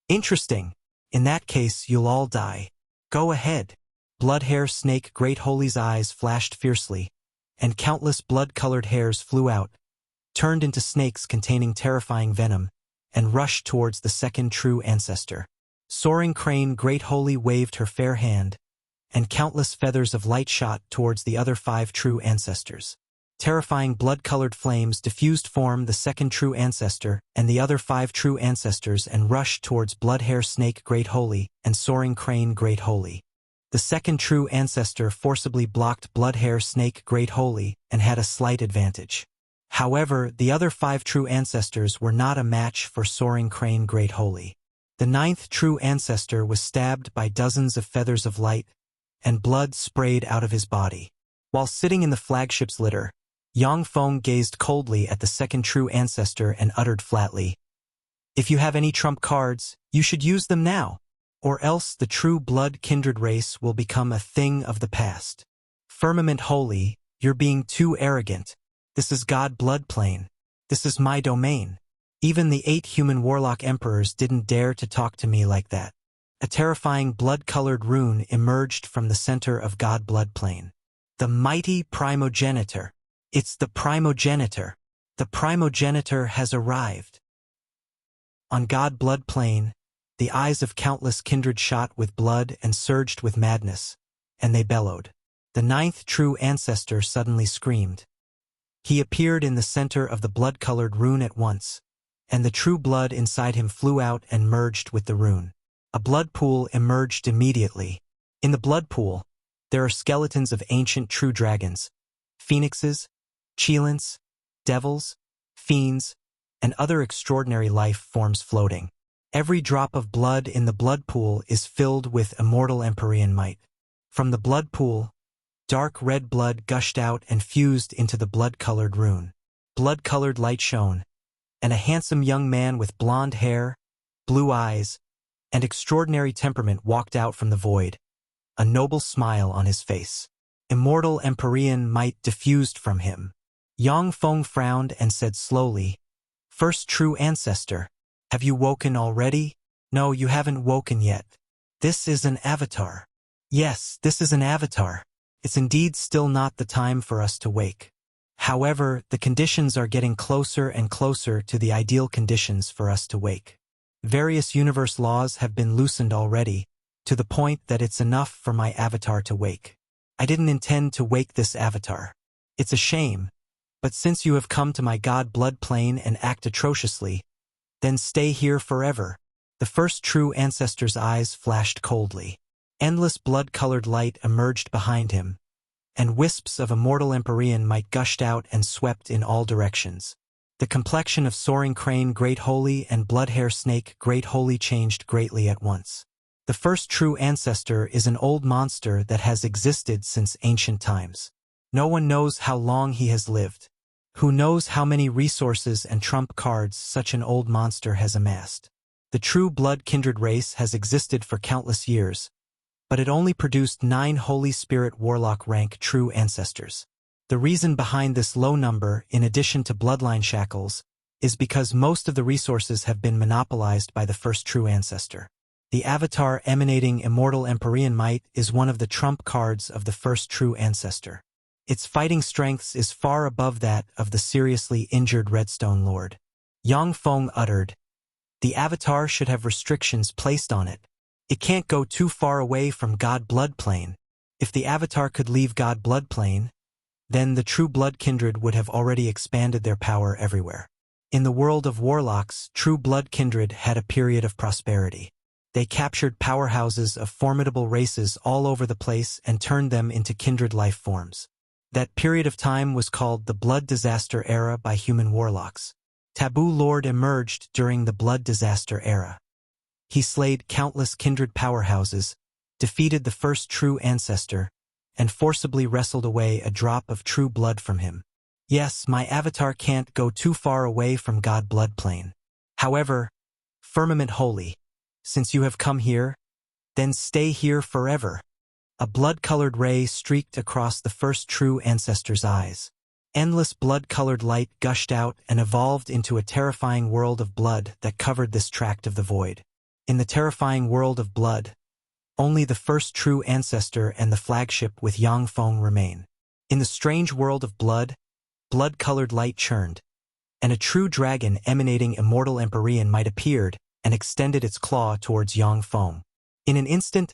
"Interesting. In that case, you'll all die. Go ahead. Blood hair snake Great Holy's eyes flashed fiercely, and countless blood-colored hairs flew out, turned into snakes containing terrifying venom, and rushed towards the second true ancestor. Soaring crane Great Holy waved her fair hand, and countless feathers of light shot towards the other 5 true ancestors. Terrifying blood-colored flames diffused form the second true ancestor and the other 5 true ancestors and rushed towards Bloodhair Snake Great Holy and Soaring Crane Great Holy. The second true ancestor forcibly blocked Bloodhair Snake Great Holy and had a slight advantage. However, the other 5 true ancestors were not a match for Soaring Crane Great Holy. The 9th true ancestor was stabbed by dozens of feathers of light, and blood sprayed out of his body. While sitting in the flagship's litter, Yang Feng gazed coldly at the second true ancestor and uttered flatly, "If you have any trump cards, you should use them now, or else the true blood kindred race will become a thing of the past. Firmament Holy, you're being too arrogant. This is God blood plane. This is my domain. Even the 8 human warlock emperors didn't dare to talk to me like that." A terrifying blood-colored rune emerged from the center of God blood plane. The mighty primogenitor. It's the primogenitor. The primogenitor has arrived. On God blood plane, the eyes of countless kindred shot with blood and surged with madness, and they bellowed. The 9th true ancestor suddenly screamed. He appeared in the center of the blood-colored rune at once, and the true blood inside him flew out and merged with the rune. A blood pool emerged immediately. In the blood pool, there are skeletons of ancient true dragons, phoenixes, cheilants, devils, fiends, and other extraordinary life forms floating. Every drop of blood in the blood pool is filled with immortal Empyrean might. From the blood pool, dark red blood gushed out and fused into the blood-colored rune. Blood-colored light shone, and a handsome young man with blonde hair, blue eyes, and extraordinary temperament walked out from the void, a noble smile on his face. Immortal Empyrean might diffused from him. Yang Feng frowned and said slowly, "First true ancestor, have you woken already?" "No, you haven't woken yet. This is an avatar." "Yes, this is an avatar. It's indeed still not the time for us to wake. However, the conditions are getting closer and closer to the ideal conditions for us to wake. Various universe laws have been loosened already, to the point that it's enough for my avatar to wake. I didn't intend to wake this avatar. It's a shame, but since you have come to my God blood plane and act atrociously, then stay here forever." The first true ancestor's eyes flashed coldly. Endless blood-colored light emerged behind him, and wisps of immortal Empyrean might gushed out and swept in all directions. The complexion of Soaring Crane Great Holy and Bloodhair Snake Great Holy changed greatly at once. The first true ancestor is an old monster that has existed since ancient times. No one knows how long he has lived. Who knows how many resources and trump cards such an old monster has amassed. The true blood kindred race has existed for countless years, but it only produced 9 Holy Spirit Warlock rank true ancestors. The reason behind this low number, in addition to bloodline shackles, is because most of the resources have been monopolized by the first true ancestor. The avatar emanating immortal Empyrean might is one of the trump cards of the first true ancestor. Its fighting strengths is far above that of the seriously injured Redstone Lord. Yang Feng uttered, "The avatar should have restrictions placed on it. It can't go too far away from God blood plane. If the avatar could leave God blood plane, then the true blood kindred would have already expanded their power everywhere." In the world of warlocks, true blood kindred had a period of prosperity. They captured powerhouses of formidable races all over the place and turned them into kindred life forms. That period of time was called the Blood Disaster Era by human warlocks. Taboo Lord emerged during the Blood Disaster Era. He slayed countless kindred powerhouses, defeated the first true ancestor, and forcibly wrestled away a drop of true blood from him. Yes, my avatar can't go too far away from God blood plane. However, Firmament Holy, since you have come here, then stay here forever. A blood-colored ray streaked across the first true ancestor's eyes. Endless blood-colored light gushed out and evolved into a terrifying world of blood that covered this tract of the void. In the terrifying world of blood, Only the first true ancestor and the flagship with Yang Feng remain. In the strange world of blood, blood-colored light churned, and a true dragon emanating immortal empyrean might appeared and extended its claw towards Yang Feng. In an instant,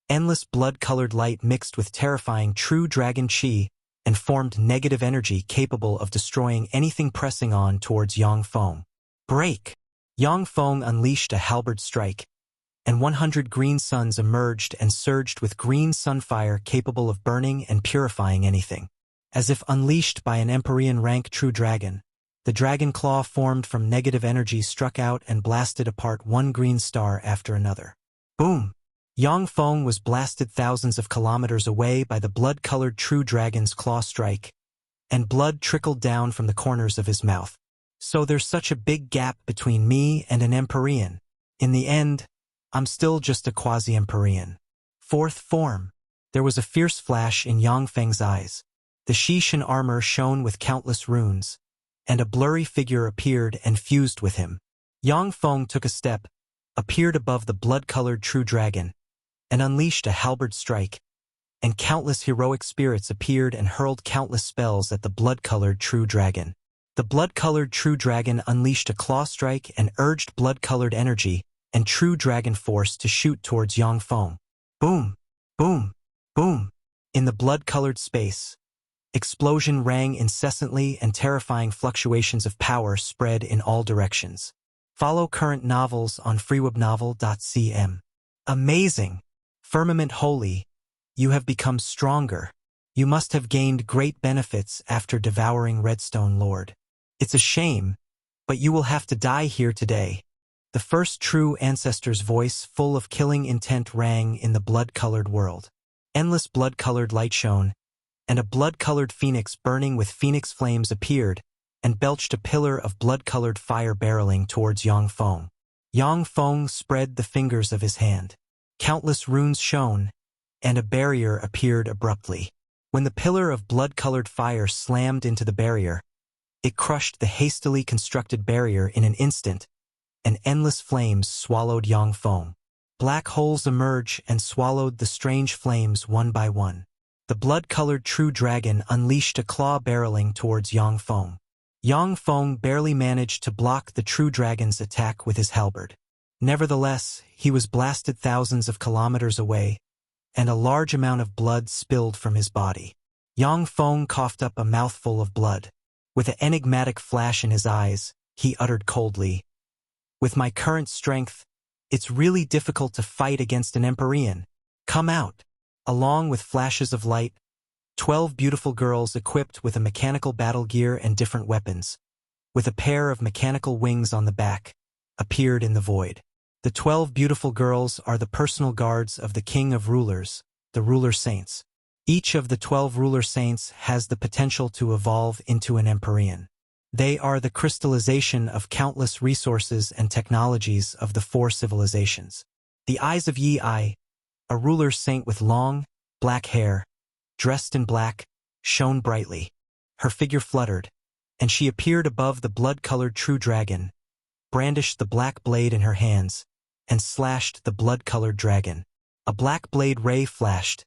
endless blood-colored light mixed with terrifying true dragon chi and formed negative energy capable of destroying anything pressing on towards Yang Feng. Break! Yang Feng unleashed a halberd strike, and 100 green suns emerged and surged with green sunfire capable of burning and purifying anything. As if unleashed by an empyrean rank true dragon, the dragon claw formed from negative energy struck out and blasted apart one green star after another. Boom! Yang Feng was blasted thousands of kilometers away by the blood-colored true dragon's claw strike, and blood trickled down from the corners of his mouth. So there's such a big gap between me and an empyrean. In the end, I'm still just a quasi-empyrean. Fourth form. There was a fierce flash in Yang Feng's eyes. The Shishan armor shone with countless runes, and a blurry figure appeared and fused with him. Yang Feng took a step, appeared above the blood-colored true dragon, and unleashed a halberd strike, and countless heroic spirits appeared and hurled countless spells at the blood-colored true dragon. The blood-colored true dragon unleashed a claw strike and urged blood-colored energy and true dragon force to shoot towards Yang Feng. Boom! Boom! Boom! In the blood-colored space, explosion rang incessantly and terrifying fluctuations of power spread in all directions. Follow current novels on freewebnovel.cm. Amazing! Firmament holy, you have become stronger. You must have gained great benefits after devouring Redstone Lord. It's a shame, but you will have to die here today. The first true ancestor's voice full of killing intent rang in the blood-colored world. Endless blood-colored light shone, and a blood-colored phoenix burning with phoenix flames appeared and belched a pillar of blood-colored fire barreling towards Yang Feng. Yang Feng spread the fingers of his hand. Countless runes shone, and a barrier appeared abruptly. When the pillar of blood-colored fire slammed into the barrier, it crushed the hastily constructed barrier in an instant, and endless flames swallowed Yang Feng. Black holes emerged and swallowed the strange flames one by one. The blood-colored true dragon unleashed a claw barreling towards Yang Feng. Yang Feng barely managed to block the true dragon's attack with his halberd. Nevertheless, he was blasted thousands of kilometers away, and a large amount of blood spilled from his body. Yang Feng coughed up a mouthful of blood. With an enigmatic flash in his eyes, he uttered coldly, "With my current strength, it's really difficult to fight against an empyrean. Come out." Along with flashes of light, 12 beautiful girls equipped with a mechanical battle gear and different weapons, with a pair of mechanical wings on the back, appeared in the void. The 12 beautiful girls are the personal guards of the King of Rulers, the Ruler Saints. Each of the 12 Ruler Saints has the potential to evolve into an empyrean. They are the crystallization of countless resources and technologies of the 4 civilizations. The eyes of Yi, a ruler saint with long, black hair, dressed in black, shone brightly. Her figure fluttered, and she appeared above the blood-colored true dragon, brandished the black blade in her hands, and slashed the blood-colored dragon. A black blade ray flashed,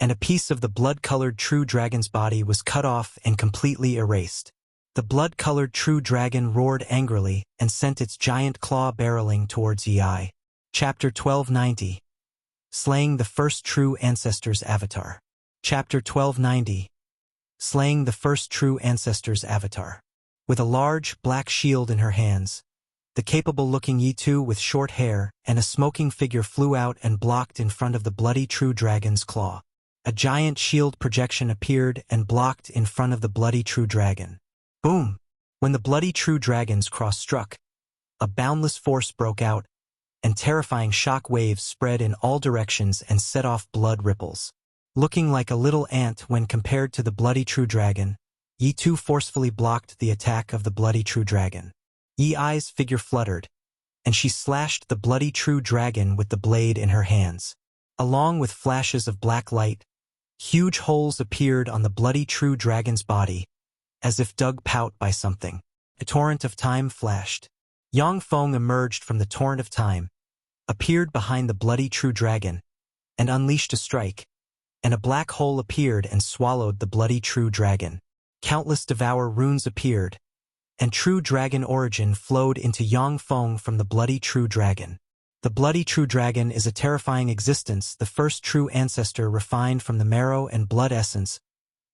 and a piece of the blood-colored true dragon's body was cut off and completely erased. The blood-colored true dragon roared angrily and sent its giant claw barreling towards Yi. Chapter 1290. Slaying the first true ancestor's avatar. Chapter 1290. Slaying the first true ancestor's avatar. With a large, black shield in her hands, the capable-looking Yi-Tu with short hair and a smoking figure flew out and blocked in front of the bloody true dragon's claw. A giant shield projection appeared and blocked in front of the bloody true dragon. Boom! When the bloody true dragon's cross struck, a boundless force broke out, and terrifying shock waves spread in all directions and set off blood ripples. Looking like a little ant when compared to the bloody true dragon, Yi-Tu forcefully blocked the attack of the bloody true dragon. Yi-I's figure fluttered, and she slashed the bloody true dragon with the blade in her hands. Along with flashes of black light, huge holes appeared on the bloody true dragon's body, as if dug out by something. A torrent of time flashed. Yang Feng emerged from the torrent of time, appeared behind the bloody true dragon, and unleashed a strike, and a black hole appeared and swallowed the bloody true dragon. Countless devour runes appeared, and true dragon origin flowed into Yang Feng from the bloody true dragon. The bloody true dragon is a terrifying existence, the first true ancestor refined from the marrow and blood essence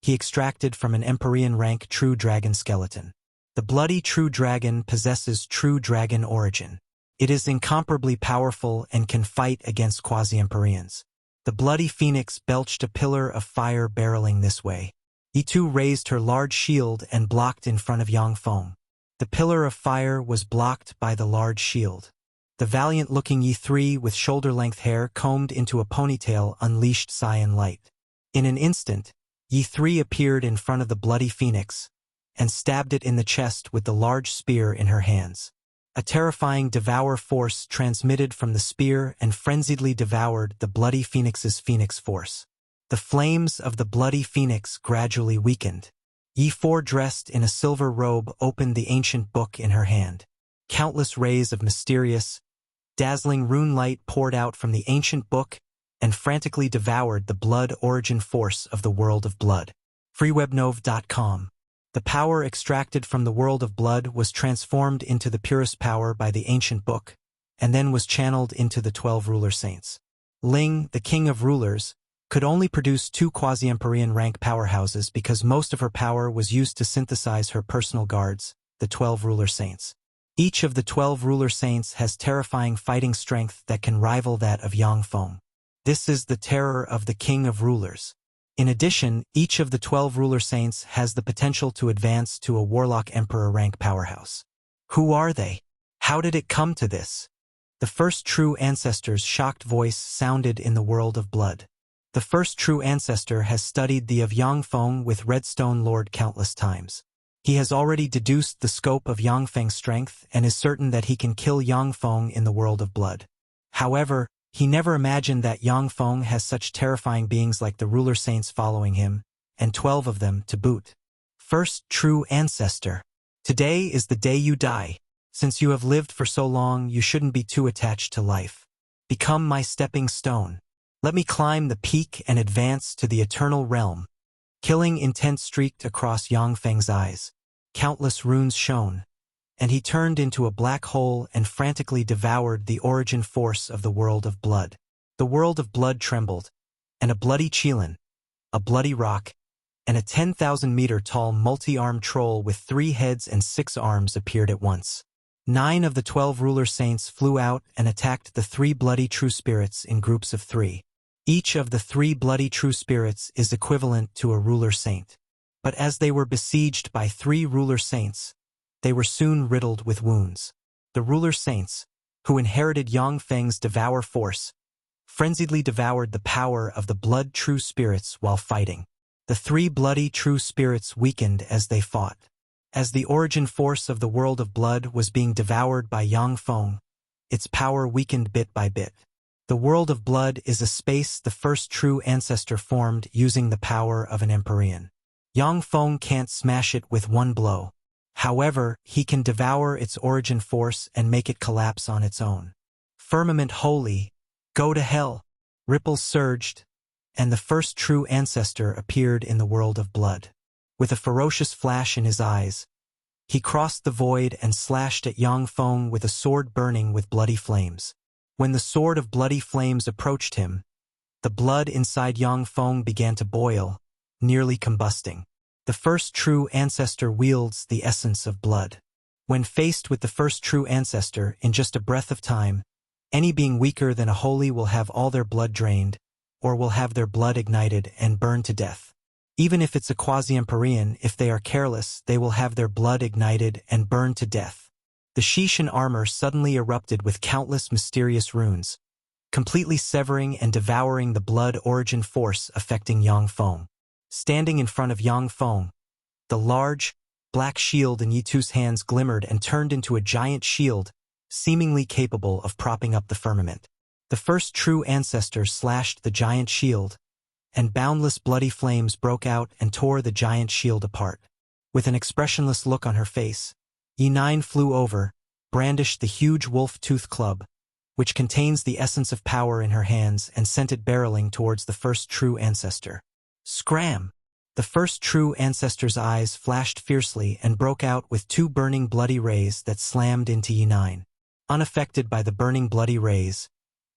he extracted from an Empyrean rank true dragon skeleton. The bloody true dragon possesses true dragon origin. It is incomparably powerful and can fight against quasi-Empyreans. The bloody phoenix belched a pillar of fire barreling this way. E2 raised her large shield and blocked in front of Yang Feng. The pillar of fire was blocked by the large shield. The valiant-looking E3 with shoulder-length hair combed into a ponytail unleashed cyan light. In an instant, E3 appeared in front of the bloody phoenix and stabbed it in the chest with the large spear in her hands. A terrifying devour force transmitted from the spear and frenziedly devoured the bloody phoenix's phoenix force. The flames of the bloody phoenix gradually weakened. E4 dressed in a silver robe opened the ancient book in her hand. Countless rays of mysterious, dazzling rune light poured out from the ancient book and frantically devoured the blood origin force of the world of blood. freewebnov.com. The power extracted from the world of blood was transformed into the purest power by the ancient book, and then was channeled into the 12 ruler saints. Ling, the king of rulers, could only produce 2 quasi-Empyrean rank powerhouses because most of her power was used to synthesize her personal guards, the 12 ruler saints. Each of the 12 ruler saints has terrifying fighting strength that can rival that of Yang Feng. This is the terror of the king of rulers. In addition, each of the 12 ruler saints has the potential to advance to a warlock emperor rank powerhouse. Who are they? How did it come to this? The first true ancestor's shocked voice sounded in the world of blood. The first true ancestor has studied the of Yang Feng with Redstone Lord countless times. He has already deduced the scope of Yang Feng's strength and is certain that he can kill Yang Feng in the world of blood. However, he never imagined that Yang Feng has such terrifying beings like the ruler saints following him, and 12 of them to boot. First true ancestor. Today is the day you die. Since you have lived for so long, you shouldn't be too attached to life. Become my stepping stone. Let me climb the peak and advance to the eternal realm. Killing intent streaked across Yang Feng's eyes. Countless runes shone, and he turned into a black hole and frantically devoured the origin force of the world of blood. The world of blood trembled, and a bloody Qilin, a bloody rock, and a 10,000-meter-tall multi-armed troll with 3 heads and 6 arms appeared at once. 9 of the 12 ruler saints flew out and attacked the 3 bloody true spirits in groups of 3. Each of the 3 bloody true spirits is equivalent to a ruler saint. But as they were besieged by 3 ruler saints, they were soon riddled with wounds. The ruler saints, who inherited Yang Feng's devour force, frenziedly devoured the power of the blood true spirits while fighting. The 3 bloody true spirits weakened as they fought. As the origin force of the world of blood was being devoured by Yang Feng, its power weakened bit by bit. The world of blood is a space the first true ancestor formed using the power of an Empyrean. Yang Feng can't smash it with one blow. However, he can devour its origin force and make it collapse on its own. Firmament holy, go to hell! Ripples surged, and the first true ancestor appeared in the world of blood. With a ferocious flash in his eyes, he crossed the void and slashed at Yang Feng with a sword burning with bloody flames. When the sword of bloody flames approached him, the blood inside Yang Feng began to boil, nearly combusting. The first true ancestor wields the essence of blood. When faced with the first true ancestor in just a breath of time, any being weaker than a holy will have all their blood drained, or will have their blood ignited and burned to death. Even if it's a quasi-Empyrean, if they are careless, they will have their blood ignited and burned to death. The Shishan armor suddenly erupted with countless mysterious runes, completely severing and devouring the blood origin force affecting Yang Feng. Standing in front of Yang Feng, the large, black shield in Yitu's hands glimmered and turned into a giant shield, seemingly capable of propping up the firmament. The first true ancestor slashed the giant shield, and boundless bloody flames broke out and tore the giant shield apart. With an expressionless look on her face, E9 flew over, brandished the huge wolf-tooth club, which contains the essence of power in her hands, and sent it barreling towards the first true ancestor. Scram! The first true ancestor's eyes flashed fiercely and broke out with two burning bloody rays that slammed into Yi9. Unaffected by the burning bloody rays,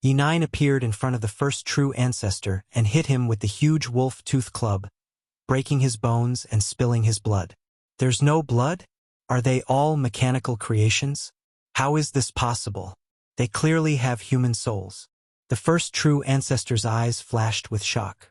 Yi9 appeared in front of the first true ancestor and hit him with the huge wolf-tooth club, breaking his bones and spilling his blood. There's no blood? Are they all mechanical creations? How is this possible? They clearly have human souls. The first true ancestor's eyes flashed with shock.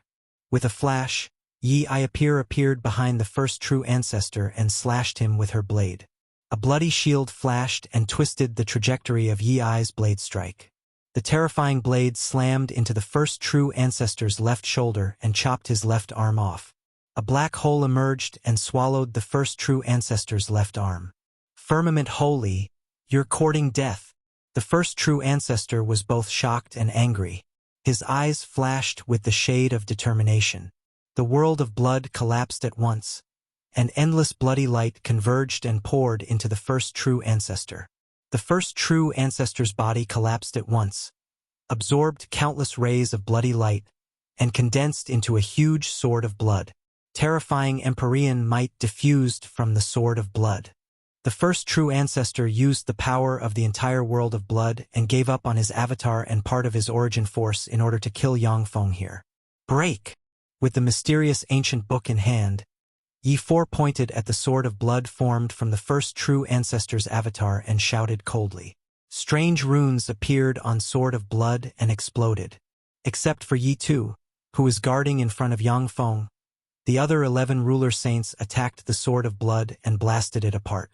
With a flash, Yi-I appeared behind the first true ancestor and slashed him with her blade. A bloody shield flashed and twisted the trajectory of Yi-I's blade strike. The terrifying blade slammed into the first true ancestor's left shoulder and chopped his left arm off. A black hole emerged and swallowed the first true ancestor's left arm. Firmament Holy, you're courting death. The first true ancestor was both shocked and angry. His eyes flashed with the shade of determination. The world of blood collapsed at once. An endless bloody light converged and poured into the first true ancestor. The first true ancestor's body collapsed at once, absorbed countless rays of bloody light, and condensed into a huge sword of blood. Terrifying Empyrean might diffused from the sword of blood. The first true ancestor used the power of the entire world of blood and gave up on his avatar and part of his origin force in order to kill Yang Feng here. Break! With the mysterious ancient book in hand, Yi4 pointed at the sword of blood formed from the first true ancestor's avatar and shouted coldly. Strange runes appeared on sword of blood and exploded. Except for Yi2, who was guarding in front of Yang Feng, the other 11 ruler saints attacked the sword of blood and blasted it apart.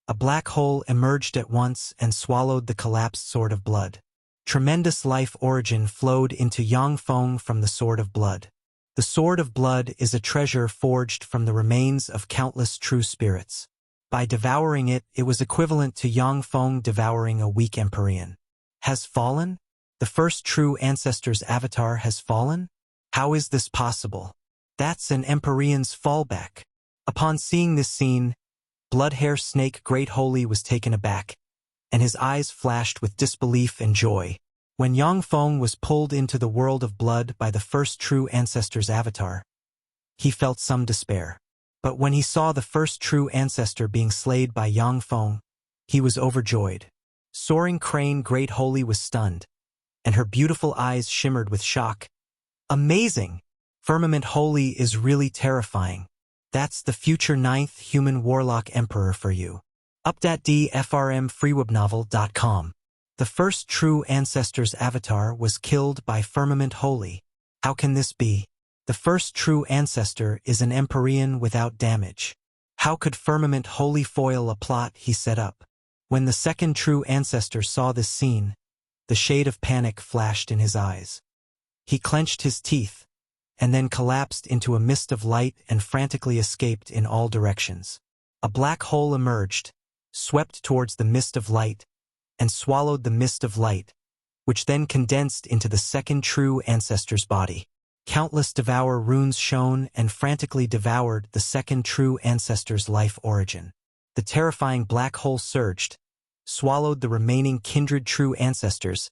A black hole emerged at once and swallowed the collapsed sword of blood. Tremendous life origin flowed into Yang Feng from the sword of blood. The sword of blood is a treasure forged from the remains of countless true spirits. By devouring it, it was equivalent to Yang Feng devouring a weak Empyrean. Has fallen? The first true ancestor's avatar has fallen? How is this possible? That's an Empyrean's fallback. Upon seeing this scene, Bloodhair Snake Great Holy was taken aback, and his eyes flashed with disbelief and joy. When Yang Feng was pulled into the world of blood by the first true ancestor's avatar, he felt some despair. But when he saw the first true ancestor being slayed by Yang Feng, he was overjoyed. Soaring Crane Great Holy was stunned, and her beautiful eyes shimmered with shock. Amazing! Firmament Holy is really terrifying. That's the future 9th human warlock emperor for you. Up.dfrmfreewebnovel.com. The first true ancestor's avatar was killed by Firmament Holy. How can this be? The first true ancestor is an Empyrean without damage. How could Firmament Holy foil a plot he set up? When the second true ancestor saw this scene, the shade of panic flashed in his eyes. He clenched his teeth, and then collapsed into a mist of light and frantically escaped in all directions. A black hole emerged, swept towards the mist of light, and swallowed the mist of light, which then condensed into the second true ancestor's body. Countless devour runes shone and frantically devoured the second true ancestor's life origin. The terrifying black hole surged, swallowed the remaining kindred true ancestors,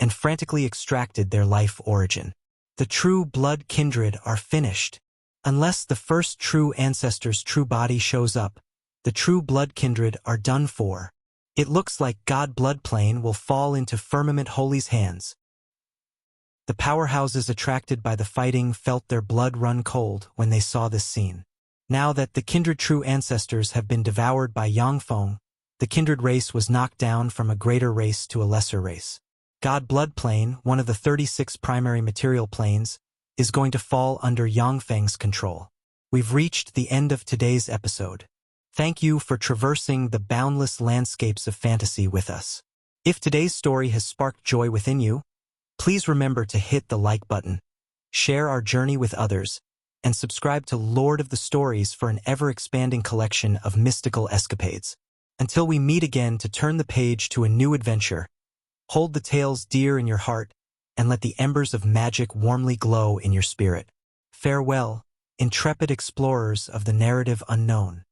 and frantically extracted their life origin. The true blood kindred are finished. Unless the first true ancestor's true body shows up, the true blood kindred are done for. It looks like God Bloodplane will fall into Firmament Holy's hands. The powerhouses attracted by the fighting felt their blood run cold when they saw this scene. Now that the kindred true ancestors have been devoured by Yang Feng, the kindred race was knocked down from a greater race to a lesser race. God Bloodplane, one of the 36 primary material planes, is going to fall under Yang Feng's control. We've reached the end of today's episode. Thank you for traversing the boundless landscapes of fantasy with us. If today's story has sparked joy within you, please remember to hit the like button, share our journey with others, and subscribe to Lord of the Stories for an ever-expanding collection of mystical escapades. Until we meet again to turn the page to a new adventure, hold the tales dear in your heart, and let the embers of magic warmly glow in your spirit. Farewell, intrepid explorers of the narrative unknown.